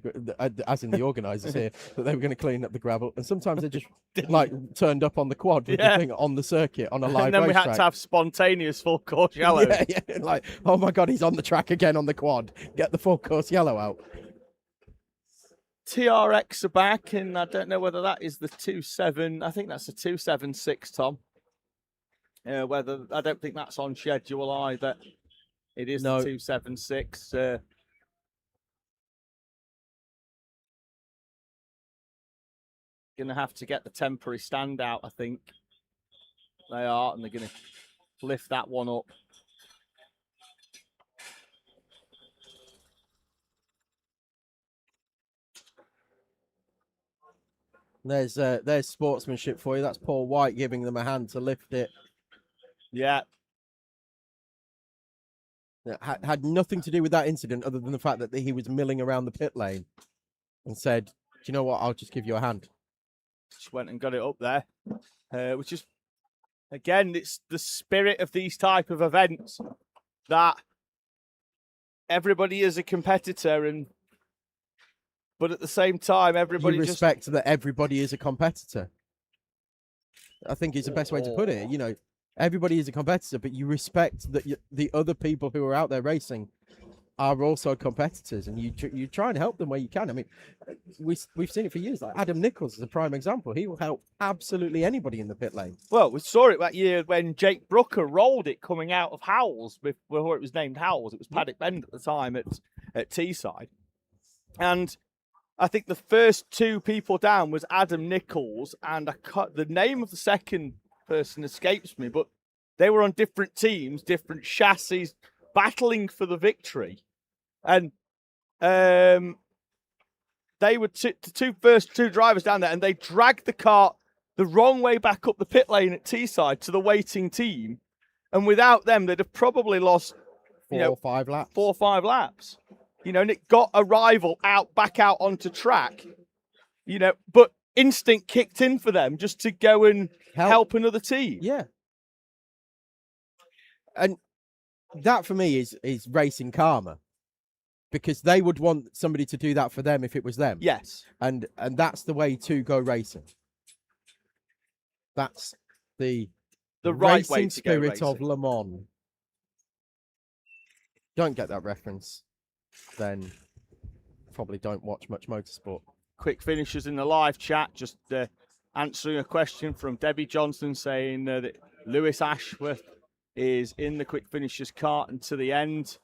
as in the organisers here, that they were going to clean up the gravel, and sometimes they just like turned up on the quad with the thing on the circuit on a live racetrack. And then we had to have spontaneous full course yellow. Yeah, like, oh my God, he's on the track again on the quad. Get the full course yellow out. TRX are back, and I don't know whether that is the 2.7. I think that's a 2.76, Tom. Whether I don't think that's on schedule either. It is No. the 2.76. Going to have to get the temporary stand out, I think. They are, and they're going to lift that one up. There's sportsmanship for you. That's Paul White giving them a hand to lift it. Yeah. Had nothing to do with that incident other than the fact that he was milling around the pit lane and said, do you know what, I'll just give you a hand. Just went and got it up there, which is, again, it's the spirit of these type of events that everybody is a competitor, but at the same time, everybody you respect that everybody is a competitor. I think is the best way to put it. You know, everybody is a competitor, but you respect that the other people who are out there racing are also competitors, and you try and help them where you can. I mean, we've seen it for years. Like Adam Nichols is a prime example. He will help absolutely anybody in the pit lane. Well, we saw it that year when Jake Brooker rolled it coming out of Howells before it was named Howells. It was Paddock Bend at the time at Teesside, and I think the first two people down was Adam Nichols, and the name of the second person escapes me, but they were on different teams, different chassis, battling for the victory. And they were the first two drivers down there, and they dragged the cart the wrong way back up the pit lane at Teesside to the waiting team. And without them, they'd have probably lost 4 or 5 laps. 4 or 5 laps. You know, and it got a rival back out onto track. You know, but instinct kicked in for them just to go and help another team. Yeah. And that for me is racing karma, because they would want somebody to do that for them if it was them. Yes. And that's the way to go racing. That's the right racing way to go spirit racing. of Le Mans. Don't get that reference, then probably don't watch much motorsport. Quick finishers in the live chat, just answering a question from Debbie Johnson saying that Lewis Ashworth is in the quick finishers cart and to the end.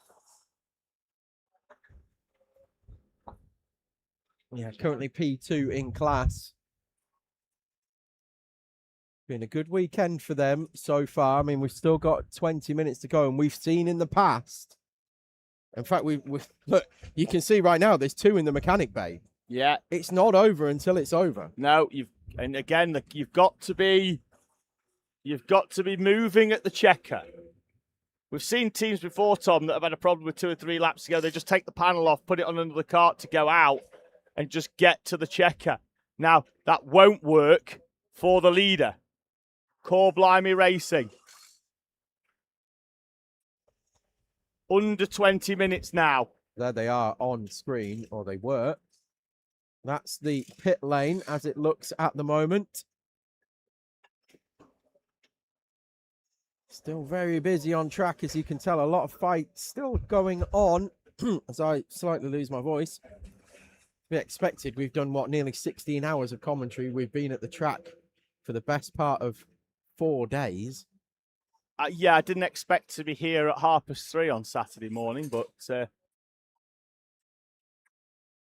Yeah, currently P2 in class. Been a good weekend for them so far. I mean, we've still got 20 minutes to go, and we've seen in the past. In fact, we've look, you can see right now there's 2 in the mechanic bay. Yeah. It's not over until it's over. No, you've got to be moving at the checker. We've seen teams before, Tom, that have had a problem with 2 or 3 laps to go. They just take the panel off, put it on another cart to go out, and just get to the checker. Now, that won't work for the leader, Core Blimey Racing. Under 20 minutes now. There they are on screen, or they were. That's the pit lane as it looks at the moment. Still very busy on track, as you can tell. A lot of fights still going on as I slightly lose my voice. Be expected. We've done, nearly 16 hours of commentary. We've been at the track for the best part of 4 days. Yeah, I didn't expect to be here at 3:30 on Saturday morning, but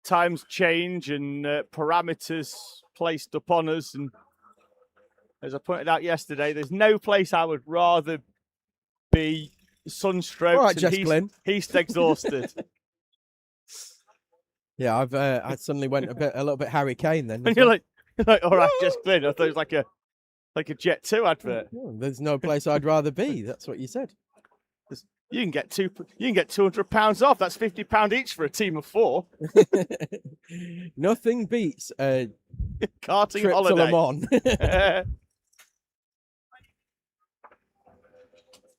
times change and parameters placed upon us. And as I pointed out yesterday, there's no place I would rather be sunstroked. All right, Jess and Glynn. He's exhausted. Yeah, I suddenly went a little bit Harry Kane then. And you're like, all right, Jess Glynn. I thought it was like a Jet 2 advert. There's no place I'd rather be. That's what you said. You can get £200 off. That's £50 each for a team of 4. Nothing beats a karting trip holiday. to Le Mans.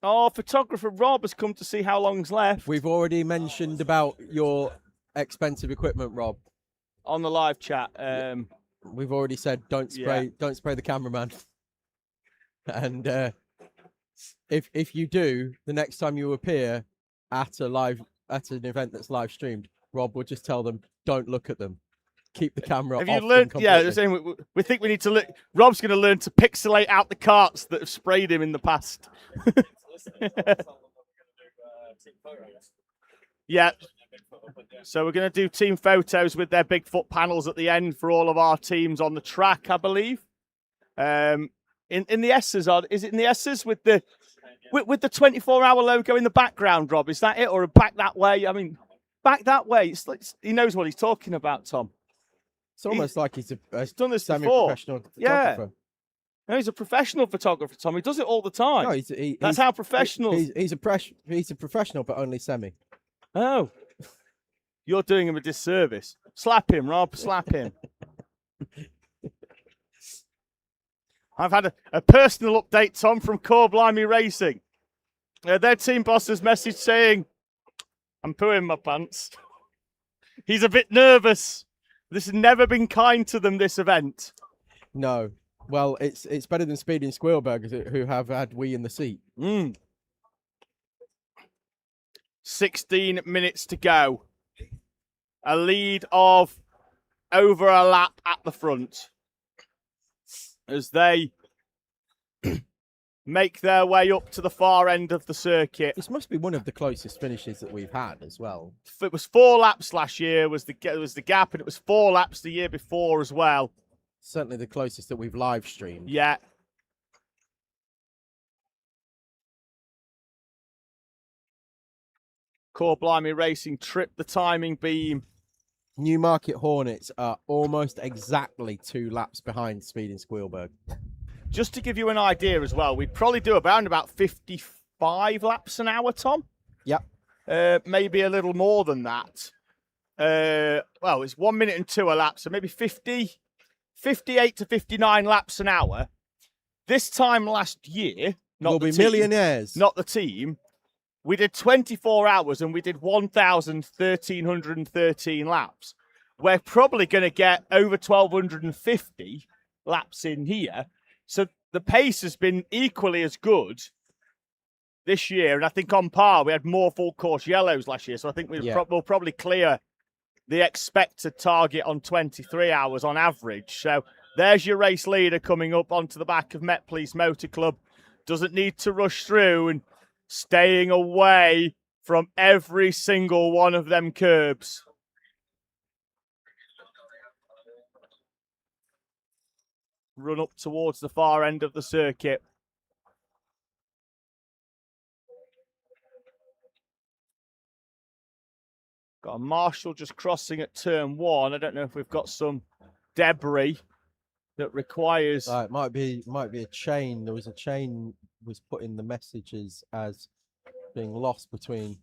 Oh, photographer Rob has come to see how long's left. We've already mentioned about your expensive equipment, Rob, on the live chat. We've already said don't spray the cameraman. And if you do, the next time you appear at an event that's live streamed, Rob will just tell them, don't look at them. keep the camera Have off you them learned? Yeah, completely. they're saying we think we need to look. Rob's going to learn to pixelate out the carts that have sprayed him in the past. Yeah. So we're going to do team photos with their Bigfoot panels at the end for all of our teams on the track, I believe. In the S's, is it in the S's with the 24-hour logo in the background, Rob? Is that it, or back that way? I mean, back that way. It's like, he knows what he's talking about, Tom. It's almost like he's a done this before. semi-professional Yeah. photographer. No, he's a professional photographer, Tom. He does it all the time. No, That's how professionals. He's a professional, but only semi. Oh, you're doing him a disservice. Slap him, Rob. Slap him. I've had a personal update, Tom, from Core Blimey Racing. Their team boss has messaged saying, I'm pooing my pants. He's a bit nervous. This has never been kind to them, this event. No. Well, it's better than Speed and Squealburg, who have had we in the seat. 16 minutes to go. A lead of over a lap at the front as they make their way up to the far end of the circuit. This must be one of the closest finishes that we've had as well. It was 4 laps last year was the gap, and it was 4 laps the year before as well. Certainly the closest that we've live streamed. Yeah. Core Blimey Racing tripped the timing beam. Newmarket Hornets are almost exactly 2 laps behind Speed and Squealburg. Just to give you an idea as well, we'd probably do about 55 laps an hour, Tom. Yep. Maybe a little more than that. Well, it's 1 minute and 2 a lap, so maybe 58 to 59 laps an hour. This time last year, We'll be millionaires. Not the team. We did 24 hours and we did 1,1313 laps. We're probably going to get over 1,250 laps in here. So the pace has been equally as good this year. And I think on par, we had more full course yellows last year. So I think we'll probably clear the expected target on 23 hours on average. So there's your race leader coming up onto the back of Met Police Motor Club. Doesn't need to rush through and staying away from every single one of them curbs. Run up towards the far end of the circuit. Got a marshal just crossing at turn 1. I don't know if we've got some debris that requires. It might be a chain. There was a chain was put in the messages as being lost between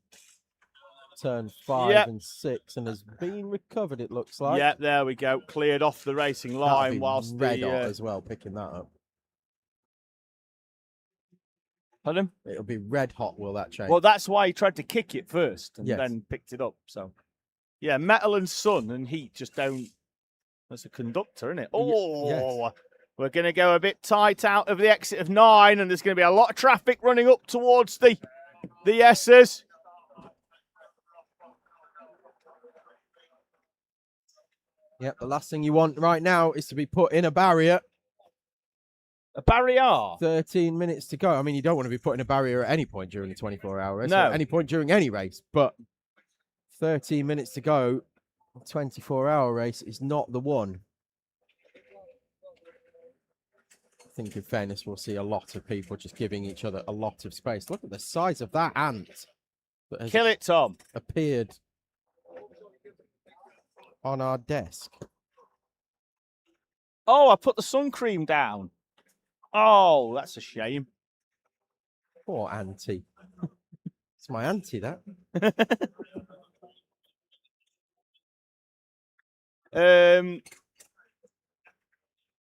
turn 5 and 6 and has been recovered, it looks like. Yeah, there we go. Cleared off the racing line whilst red hot as well, picking that up. Pardon? It'll be red hot, will that change? Well, that's why he tried to kick it first and then picked it up. So, yeah, metal and sun and heat just don't. That's a conductor, isn't it? Oh, yes. We're going to go a bit tight out of the exit of 9, and there's going to be a lot of traffic running up towards the S's. Yep, the last thing you want right now is to be put in a barrier. A barrier? 13 minutes to go. I mean, you don't want to be put in a barrier at any point during the 24-hour race. No. At any point during any race. But 13 minutes to go, 24-hour race is not the one. I think, in fairness, we'll see a lot of people just giving each other a lot of space. Look at the size of that ant. That has Kill it, Tom. Appeared on our desk. Oh, I put the sun cream down. Oh, that's a shame. Poor auntie. It's my auntie, that.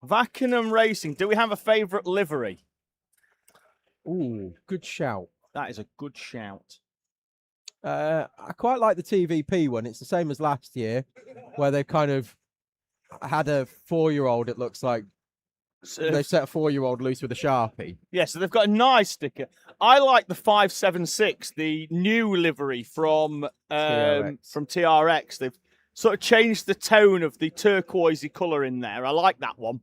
Vackenham Racing. Do we have a favourite livery? Ooh, good shout. That is a good shout. I quite like the TVP one. It's the same as last year, where they've kind of had a 4-year-old, it looks like. They've set a 4-year-old loose with a Sharpie. Yeah, so they've got a nice sticker. I like the 576, the new livery from TRX. sort of changed the tone of the turquoisey colour in there. I like that one.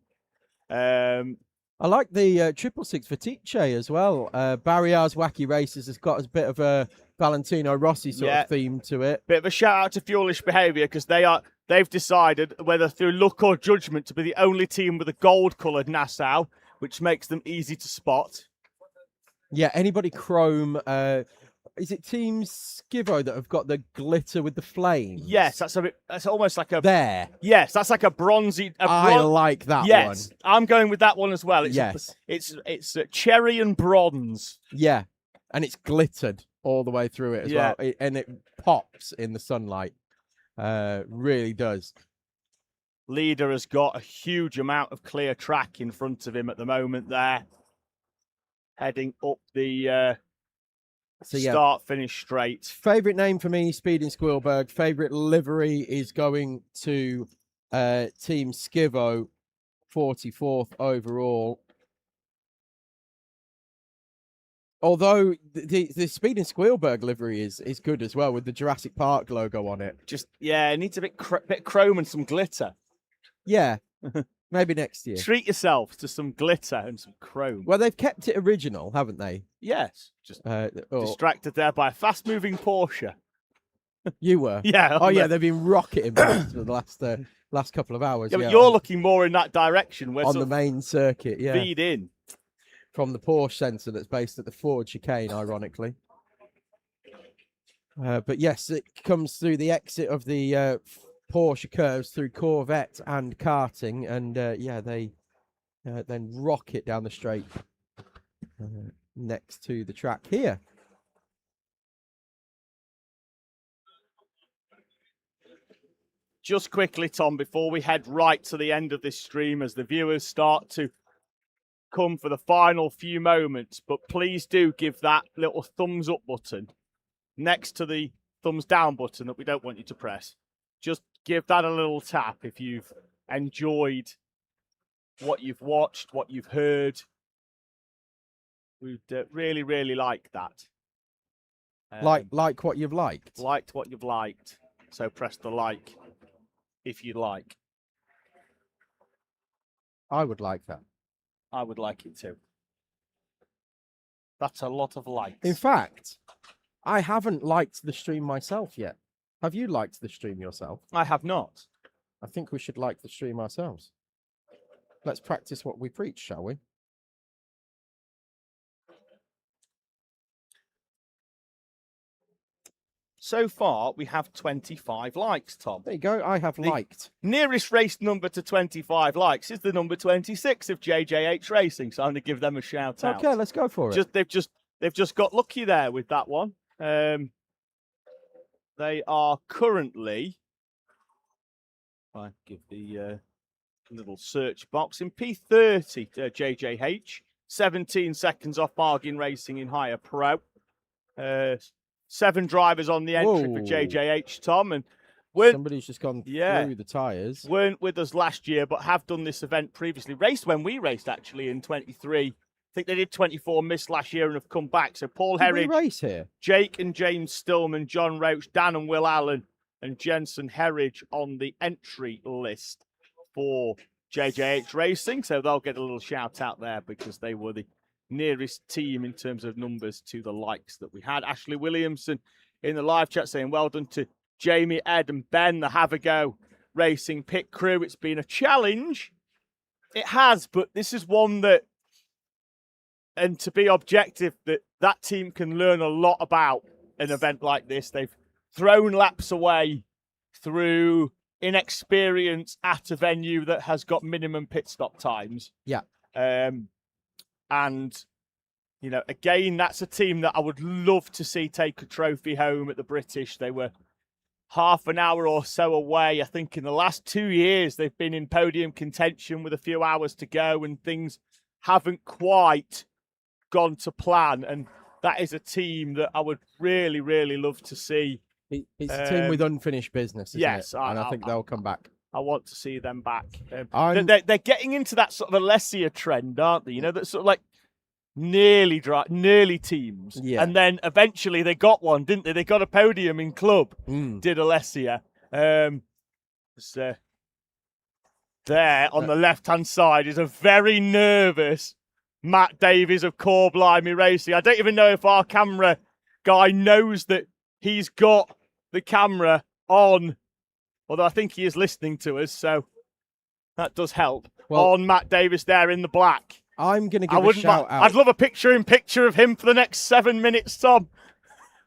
I like the 666 for Tiche as well. Barriers Wacky Races has got a bit of a Valentino Rossi sort of theme to it. Bit of a shout out to Fuelish Behaviour because they've decided, whether through luck or judgment, to be the only team with a gold-coloured Nassau, which makes them easy to spot. Yeah, anybody chrome. Is it Team Skivo that have got the glitter with the flames? Yes, that's almost like a... There. Yes, that's like a bronzy... I like that one. Yes, I'm going with that one as well. Yes. It's cherry and bronze. Yeah, and it's glittered all the way through it as well. And it pops in the sunlight. Really does. Leader has got a huge amount of clear track in front of him at the moment there. Heading up the start-finish straight. Favourite name for me, Speed in Squilberg. Favourite livery is going to Team Skivo, 44th overall. Although the Speed in Squilberg livery is good as well, with the Jurassic Park logo on it. It needs a bit chrome and some glitter. Yeah, maybe next year. Treat yourself to some glitter and some chrome. Well, they've kept it original, haven't they? Yes. Just distracted there by a fast-moving Porsche. You were? Yeah. Oh, yeah, they've been rocketing past for the last couple of hours. Yeah, but you're looking more in that direction. Where on the main circuit, yeah. Feed in. From the Porsche centre that's based at the Ford chicane, ironically. But yes, it comes through the exit of the Porsche curves through Corvette and karting, and they then rocket down the straight next to the track here. Just quickly, Tom, before we head right to the end of this stream, as the viewers start to come for the final few moments, but please do give that little thumbs up button next to the thumbs down button that we don't want you to press. Just give that a little tap if you've enjoyed what you've watched, what you've heard. We'd really, really like that. Like what you've liked. Liked what you've liked. So press the like if you'd like. I would like that. I would like it too. That's a lot of likes. In fact, I haven't liked the stream myself yet. Have you liked the stream yourself? I have not. I think we should like the stream ourselves. Let's practice what we preach, shall we? So far, we have 25 likes, Tom. There you go. I have liked. Nearest race number to 25 likes is the number 26 of JJH Racing. So I'm going to give them a shout out. Okay, let's go for it. They've just got lucky there with that one. They are currently, I give the little search box, in P30 JJH, 17 seconds off Bargain Racing in Higher Pro. 7 drivers on the entry for JJH, Tom, and somebody's just gone through the tyres. Weren't with us last year, but have done this event previously. Raced when we raced, actually, in 23. I think they did 24, missed last year, and have come back. So Paul Herridge, race here? Jake and James Stillman, John Roach, Dan and Will Allen, and Jensen Herridge on the entry list for JJH Racing. So they'll get a little shout out there because they were the nearest team in terms of numbers to the likes that we had. Ashley Williamson in the live chat saying, well done to Jamie, Ed and Ben, the Have a Go Racing pit crew. It's been a challenge. It has, but this is one that, and to be objective, that team can learn a lot about an event like this. They've thrown laps away through inexperience at a venue that has got minimum pit stop times. Yeah. And, you know, again, that's a team that I would love to see take a trophy home at the British. They were half an hour or so away. I think in the last 2 years, they've been in podium contention with a few hours to go, and things haven't quite gone to plan. And that is a team that I would really, really love to see. It's a team with unfinished business, isn't yes, it? And I think they'll come back. I want to see them back. They're getting into that sort of Alessia trend, aren't they? You know, that sort of like nearly teams. Yeah. And then eventually they got one, didn't they? They got a podium in club, did Alessia. So there on the left-hand side is a very nervous Matt Davies of Core Blimey Racing. I don't even know if our camera guy knows that he's got the camera on, although I think he is listening to us, so that does help. Well, on Matt Davies there in the black. I'm going to give a shout out. I'd love a picture of him for the next 7 minutes, Tom.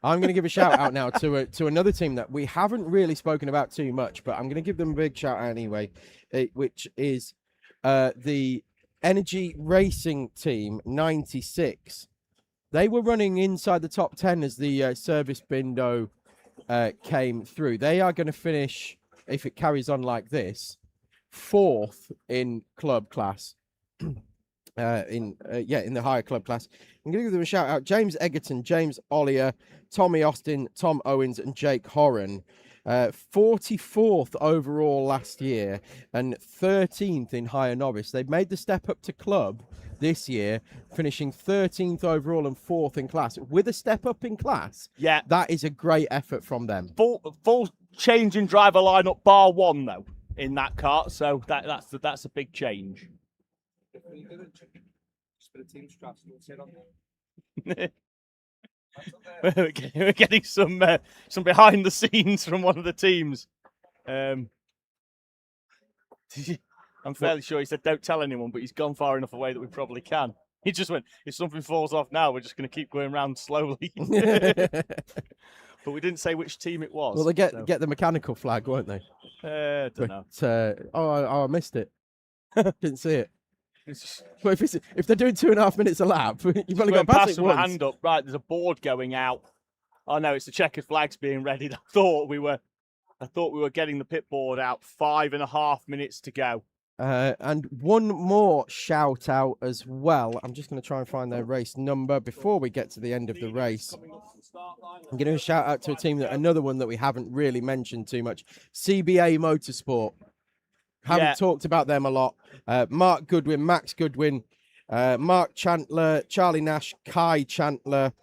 I'm going to give a shout out now to another team that we haven't really spoken about too much, but I'm going to give them a big shout out anyway, which is the Energy Racing Team 96. They were running inside the top 10 as the service window came through. They are going to finish, if it carries on like this, 4th in club class. In the higher club class. I'm going to give them a shout out. James Egerton, James Ollier, Tommy Austin, Tom Owens, and Jake Horan. 44th overall last year and 13th in higher novice. They've made the step up to club this year, finishing 13th overall and 4th in class. With a step up in class, yeah, that is a great effort from them. Full change in driver lineup, bar one though, in that kart. So that's a big change. We're getting some behind the scenes from one of the teams. I'm fairly sure he said don't tell anyone, but he's gone far enough away that we probably can. He just went, if something falls off now, we're just going to keep going around slowly. But we didn't say which team it was. Well, they get the mechanical flag, won't they? I don't know. I missed it. Didn't see it. But if they're doing 2.5 minutes a lap, you've only got to pass it once. Hand up. Right, there's a board going out. Oh no, it's the checkered flags being readied. I thought we were getting the pit board out. 5.5 minutes to go. And one more shout out as well. I'm just going to try and find their race number before we get to the end of the race. I'm going to shout out to a team another one that we haven't really mentioned too much. CBA Motorsport. Haven't talked about them a lot. Mark Goodwin, Max Goodwin, Mark Chandler, Charlie Nash, Kai Chandler.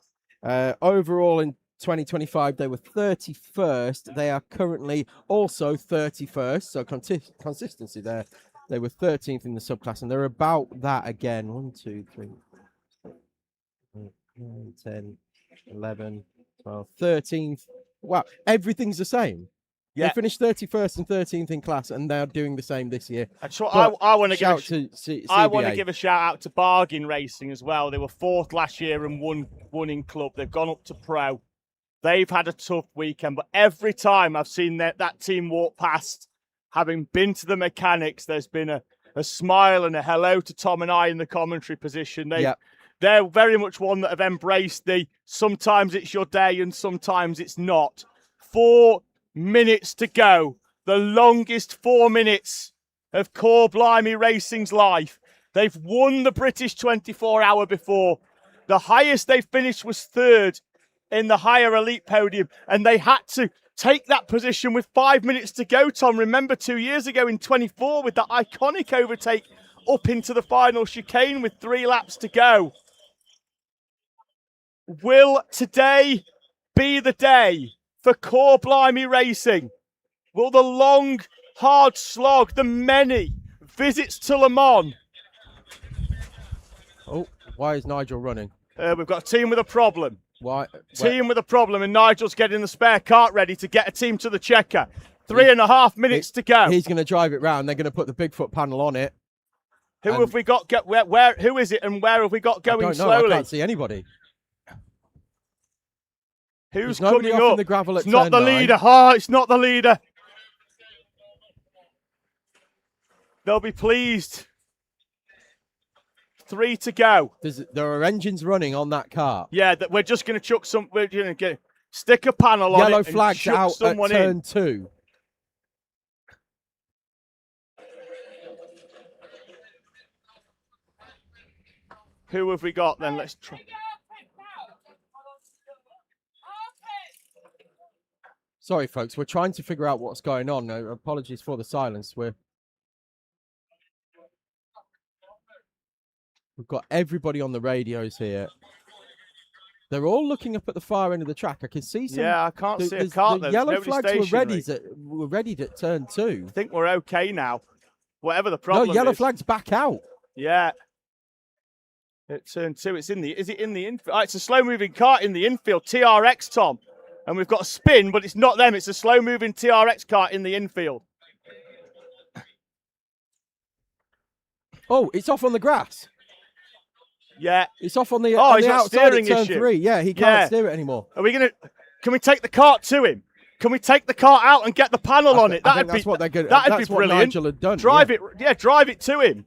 Overall in 2025, they were 31st. They are currently also 31st. So consistency there. They were 13th in the subclass, and they're about that again. 1, 2, 3, 9, 10, 11, 12, 13th. Wow, everything's the same. Yeah. They finished 31st and 13th in class, and they're doing the same this year. I want to give a shout out to Bargain Racing as well. They were 4th last year and won in club. They've gone up to pro. They've had a tough weekend, but every time I've seen that team walk past, having been to the mechanics, there's been a smile and a hello to Tom and I in the commentary position. They're very much one that have embraced the sometimes it's your day and sometimes it's not. 4 minutes to go. The longest 4 minutes of Core Blimey Racing's life. They've won the British 24-hour before. The highest they finished was 3rd in the higher elite podium, and they had to take that position with 5 minutes to go, Tom. Remember 2 years ago in 24 with that iconic overtake up into the final chicane with 3 laps to go. Will today be the day for Core Blimey Racing? Will the long, hard slog, the many visits to Le Mans? Oh, why is Nigel running? We've got a team with a problem. Why? Team with a problem, and Nigel's getting the spare cart ready to get a team to the checker. 3.5 minutes to go. He's going to drive it round. They're going to put the Bigfoot panel on it. Who have we got? Where? Who is it, and where have we got going slowly? I can't see anybody. Who's coming up? In the gravel at it's not the 9. leader. It's not the leader. They'll be pleased. 3 to go. There are engines running on that car. Yeah, we're just going to chuck some. We're going to stick a panel on it. Yellow flags out at turn 2. Who have we got then? Let's try. Sorry, folks. We're trying to figure out what's going on. Apologies for the silence. We've got everybody on the radios here. They're all looking up at the far end of the track. I can see some. Yeah, I can't see a there's- cart the there. yellow There's nobody flags stationary. were ready at turn 2. I think we're okay now. Whatever the No, problem yellow is. flags back out. Yeah. At turn 2, is it in the infield? Oh, it's a slow-moving cart in the infield, TRX, Tom. And we've got a spin, but it's not them. It's a slow-moving TRX cart in the infield. Oh, it's off on the grass. Yeah. It's off on the, Oh, on he's the got outside steering at turn issue. 3. Yeah, he can't steer it anymore. Are we going to... Can we take the cart to him? Can we take the cart out and get the panel on it? I think that's what they're going to. That'd That's be what brilliant. Nigel had done. Drive it to him.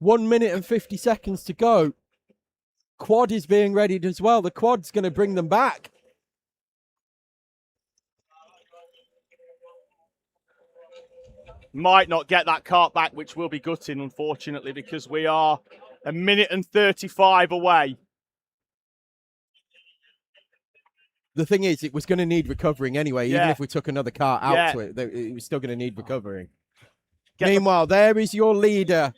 1 minute and 50 seconds to go. Quad is being readied as well. The quad's going to bring them back. Might not get that cart back, which will be gutting, unfortunately, because we are a minute and 35 away. The thing is, it was going to need recovering anyway. Even Yeah. if we took another car out Yeah. to it, it was still going to need recovering. Get the- Meanwhile, there is your leader.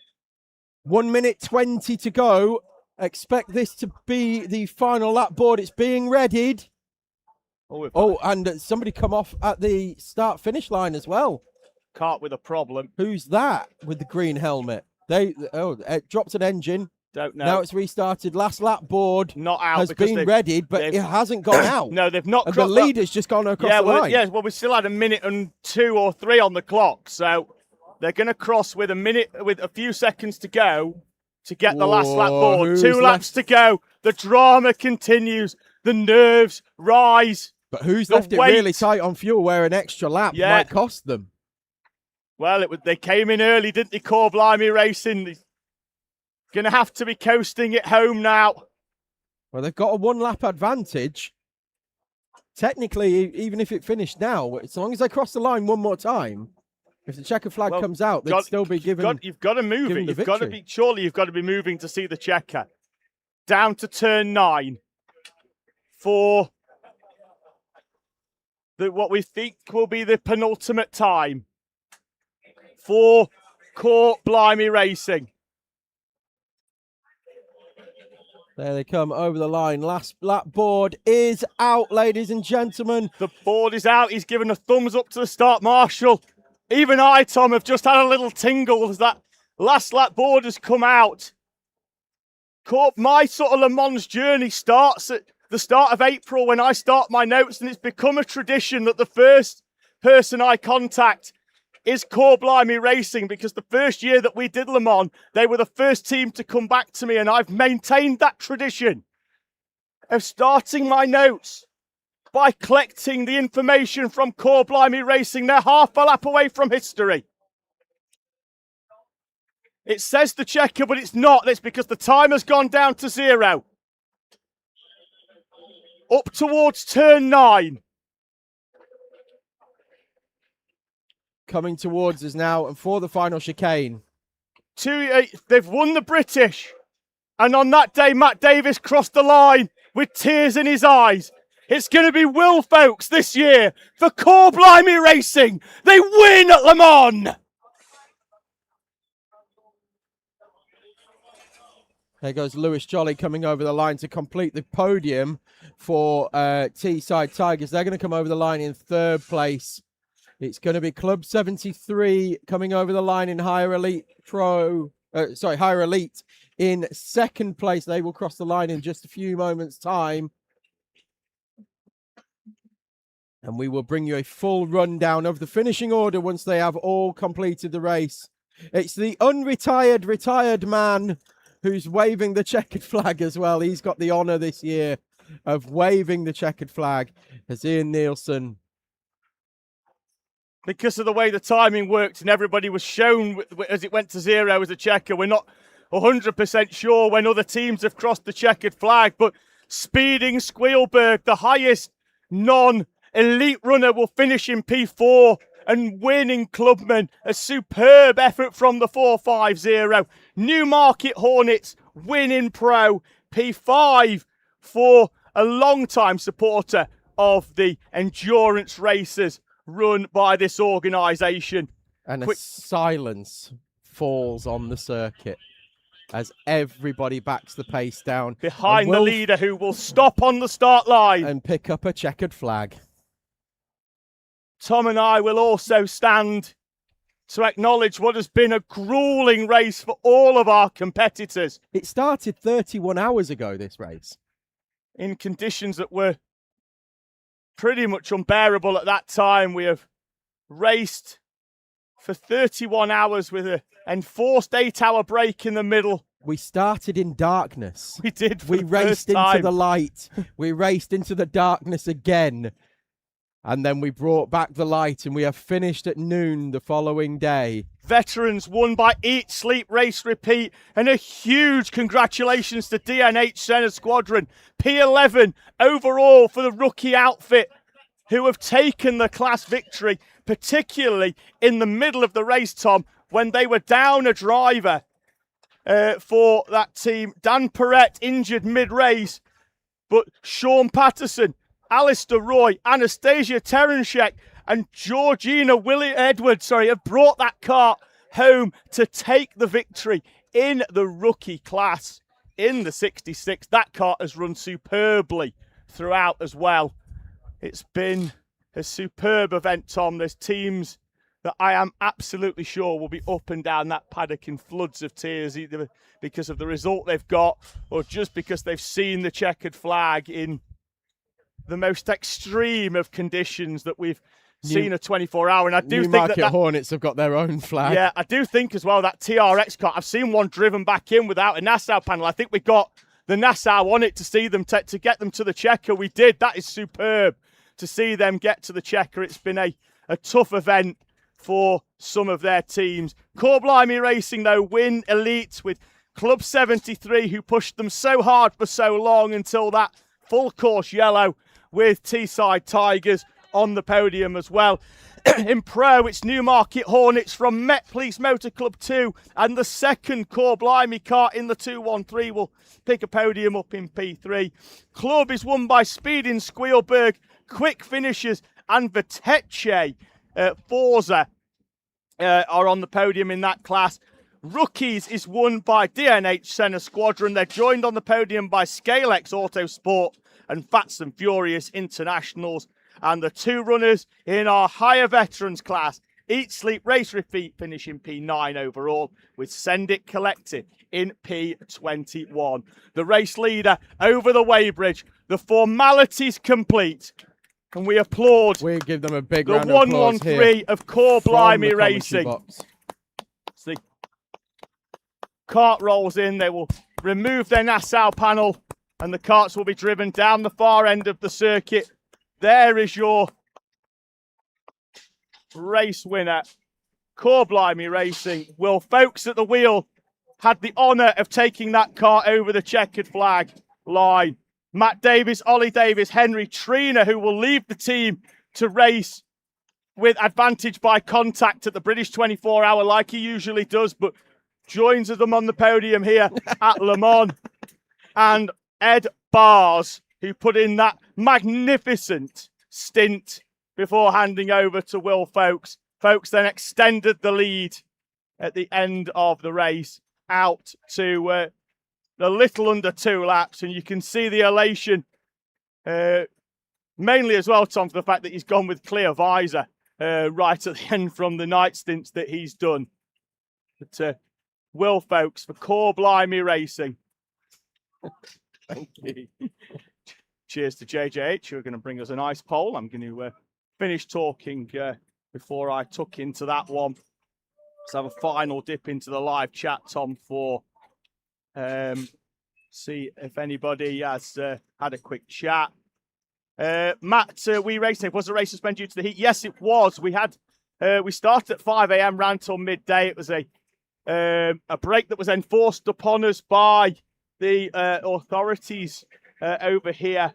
1 minute 20 to go. Expect this to be the final lap board. It's being readied. Oh, and somebody come off at the start-finish line as well. Cart with a problem. Who's that with the green helmet? It dropped an engine. Don't know. Now it's restarted. Last lap board Not out has because been readied, but it hasn't gone out. No, they've not. And the leader's just gone across the line. Yeah, well, we still had a minute and 2 or 3 on the clock, so they're going to cross with a few seconds to go to get the last lap board. Who's 2 laps to go. The drama continues. The nerves rise. But who's The left it weight. really tight on fuel where an extra lap Yeah. might cost them? Well, they came in early, didn't they? Core Blimey Racing. Going to have to be coasting it home now. Well, they've got a 1 lap advantage. Technically, even if it finished now, as long as they cross the line one more time, if the checker flag comes out, they'd still be given. You've got to move given it. the You've got to victory. be. Surely you've got to be moving to see the checker. Down to turn 9 for what we think will be the penultimate time for Core Blimey Racing. There they come over the line. Last lap board is out, ladies and gentlemen. The board is out. He's given a thumbs up to the start marshal. Even I, Tom, have just had a little tingle as that last lap board has come out. My sort of Le Mans journey starts at the start of April when I start my notes, and it's become a tradition that the first person I contact is Core Blimey Racing, because the first year that we did Le Mans, they were the first team to come back to me, and I've maintained that tradition of starting my notes by collecting the information from Core Blimey Racing. They're half a lap away from history. It says the checker, but it's not. That's because the time has gone down to 0. Up towards turn 9. Coming towards us now, and for the final chicane. They've won the British. And on that day, Matt Davis crossed the line with tears in his eyes. It's going to be Will Folks this year for Core Blimey Racing. They win at Le Mans. There goes Lewis Jolly coming over the line to complete the podium for Teesside Tigers. They're going to come over the line in 3rd place. It's going to be Club 73 coming over the line in Higher Elite Higher Elite in 2nd place. They will cross the line in just a few moments' time. And we will bring you a full rundown of the finishing order once they have all completed the race. It's the unretired, retired man who's waving the checkered flag as well. He's got the honour this year of waving the checkered flag as Ian Nielsen. Because of the way the timing worked and everybody was shown as it went to 0 as a checker, we're not 100% sure when other teams have crossed the checkered flag, but Speeding Squealberg, the highest non-elite runner, will finish in P4 and winning Clubman. A superb effort from the 450. Newmarket Hornets winning Pro. P5 for a long-time supporter of the endurance races run by this organisation. And a silence falls on the circuit. as everybody backs the pace down. Behind And the Will leader, who will stop on the start line. and pick up a checkered flag. Tom and I will also stand to acknowledge what has been a grueling race for all of our competitors. It started 31 hours ago, this race. In conditions that were pretty much unbearable at that time. We have raced for 31 hours with an enforced 8-hour break in the middle. We started in darkness. We did. We raced into the light. We raced into the darkness again. And then we brought back the light, and we have finished at noon the following day. Veterans won by Eat, Sleep, Race, Repeat. And a huge congratulations to DNH Senna Squadron. P11 overall for the rookie outfit, who have taken the class victory, particularly in the middle of the race, Tom, when they were down a driver for that team. Dan Perrett injured mid-race, but Sean Patterson, Alistair Roy, Anastasia Terenshek and Georgina Edwards have brought that car home to take the victory in the rookie class in the 66. That car has run superbly throughout as well. It's been a superb event, Tom. There's teams that I am absolutely sure will be up and down that paddock in floods of tears, either because of the result they've got or just because they've seen the checkered flag in the most extreme of conditions that we've seen a 24-hour. And I do think Newmarket that Hornets have got their own flag. Yeah, I do think as well that TRX car, I've seen one driven back in without a Nassau panel. I think we got the Nassau on it to see them, to get them to the checker. We did. That is superb to see them get to the checker. It's been a tough event for some of their teams. Corblimey Racing, though, win elite with Club 73, who pushed them so hard for so long until that full course yellow, with Teesside Tigers on the podium as well. In Pro, it's Newmarket Hornets from Met Police Motor Club 2, and the second Corblimey car in the 213 will pick a podium up in P3. Club is won by Speed in Squealberg, Quick Finishers and Vitesse Forza are on the podium in that class. Rookies is won by DNH Senna Squadron. They're joined on the podium by Scalex Autosport and Fats and Furious Internationals. And the two runners in our higher veterans class, Eat, Sleep, Race, Repeat, finishing P9 overall, with Send It Collective in P21. The race leader over the weighbridge. The formalities complete. And we applaud We give them a big the round of applause 113 here of from the Corblimey commentary Racing. box. The cart rolls in. They will remove their Nassau panel, and the carts will be driven down the far end of the circuit. There is your race winner, Corblimey Racing. Will Folks at the wheel had the honour of taking that car over the checkered flag line. Matt Davis, Ollie Davis, Henry Trina, who will leave the team to race with advantage by contact at the British 24-hour like he usually does, but joins them on the podium here at Le Mans. And Ed Bars, who put in that magnificent stint before handing over to Will Folks. Folks then extended the lead at the end of the race out to a little under 2 laps, and you can see the elation, mainly as well, Tom, for the fact that he's gone with clear visor right at the end from the night stints that he's done. But Will Folks for Corblimey Racing. Thank you. Cheers to JJH, who are going to bring us a nice poll. I'm going to finish talking before I tuck into that one. Let's have a final dip into the live chat, Tom, for see if anybody has had a quick chat. Matt, we racing. Was the race suspended due to the heat? Yes, it was. We had we started at 5 a.m. ran till midday. It was a break that was enforced upon us by the authorities over here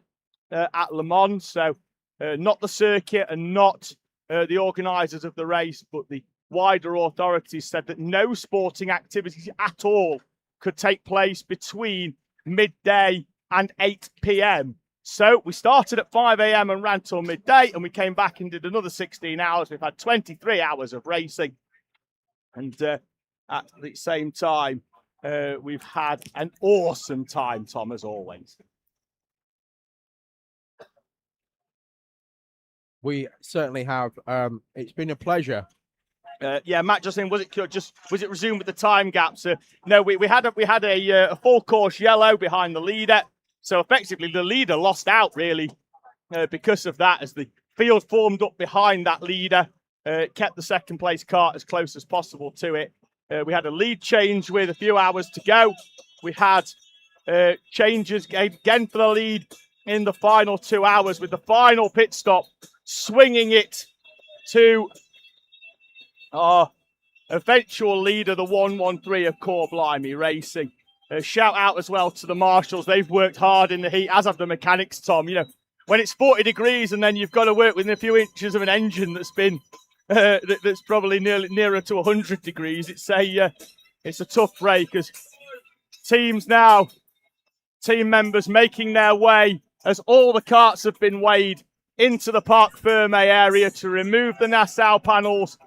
at Le Mans. So not the circuit and not the organisers of the race, but the wider authorities said that no sporting activities at all could take place between midday and 8 p.m. So we started at 5 a.m. and ran till midday, and we came back and did another 16 hours. We've had 23 hours of racing. And at the same time, We've had an awesome time, Tom, as always. We certainly have. It's been a pleasure. Yeah, Matt just saying, was it resumed with the time gaps? No, we had a full course yellow behind the leader, so effectively the leader lost out really because of that. As the field formed up behind that leader, kept the second place kart as close as possible to it. We had a lead change with a few hours to go. We had changes again for the lead in the final 2 hours, with the final pit stop swinging it to our eventual leader, the 113 of Core Blimey Racing. Shout out as well to the marshals. They've worked hard in the heat, as have the mechanics, Tom. You know, when it's 40 degrees and then you've got to work within a few inches of an engine that's been that's probably nearer to 100 degrees, it's a tough break. As team members making their way, as all the karts have been weighed into the Parc Ferme area to remove the Nassau panels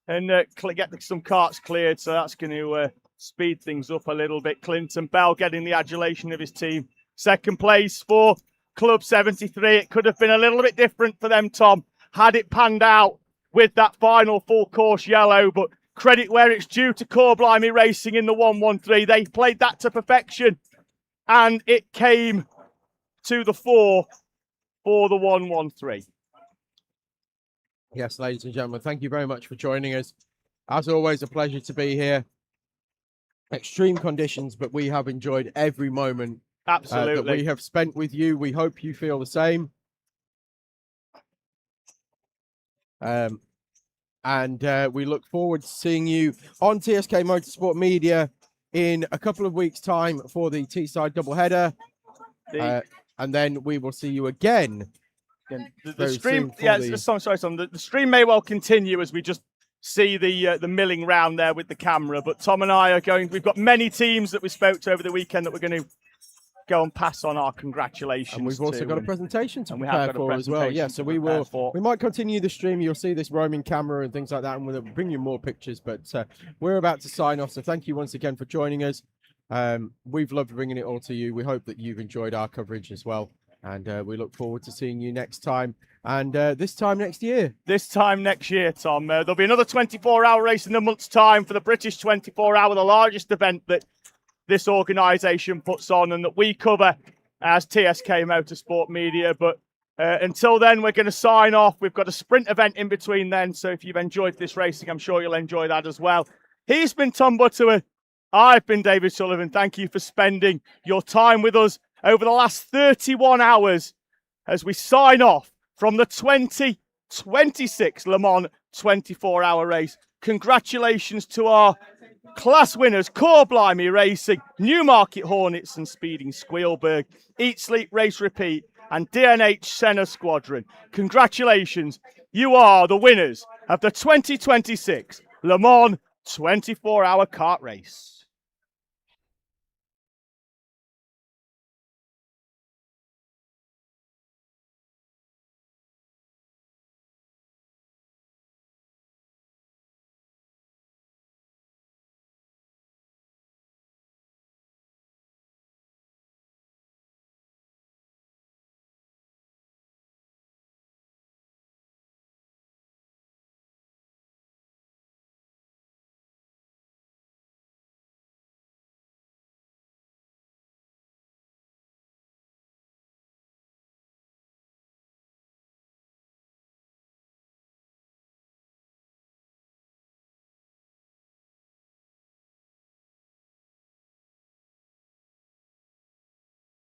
and get some karts cleared. So that's going to speed things up a little bit. Clinton Bell getting the adulation of his team. Second place for Club 73. It could have been a little bit different for them, Tom, had it panned out with that final full course yellow. But credit where it's due to Core Blimey Racing in the 113. They played that to perfection, and it came to the fore for the 113. Yes, ladies and gentlemen, thank you very much for joining us. As always, a pleasure to be here. Extreme conditions, but we have enjoyed every moment Absolutely. that we have spent with you. We hope you feel the same. And we look forward to seeing you on TSK Motorsport Media in a couple of weeks' time for the Teesside doubleheader. And then we will see you again. The stream, sorry, Tom. The stream may well continue as we just see the milling round there with the camera. But Tom and I are going. We've got many teams that we spoke to over the weekend that we're going to go and pass on our congratulations. And we've also got a presentation to prepare for as well. Yeah, so we might continue the stream. You'll see this roaming camera and things like that, and we'll bring you more pictures. But we're about to sign off. So thank you once again for joining us. We've loved bringing it all to you. We hope that you've enjoyed our coverage as well. And we look forward to seeing you next time. And this time next year. This time next year, Tom. There'll be another 24-hour race in a month's time for the British 24-hour, the largest event that this organisation puts on and that we cover as TSK Motorsport Media. But until then, we're going to sign off. We've got a sprint event in between then. So if you've enjoyed this racing, I'm sure you'll enjoy that as well. He's been Tom Butterworth. I've been David Sullivan. Thank you for spending your time with us over the last 31 hours as we sign off from the 2026 Le Mans 24-hour race. Congratulations to our class winners, Core Blimey Racing, Newmarket Hornets and Speeding Squealberg, Eat, Sleep, Race, Repeat and DNH Senna Squadron. Congratulations, you are the winners of the 2026 Le Mans 24-hour kart race.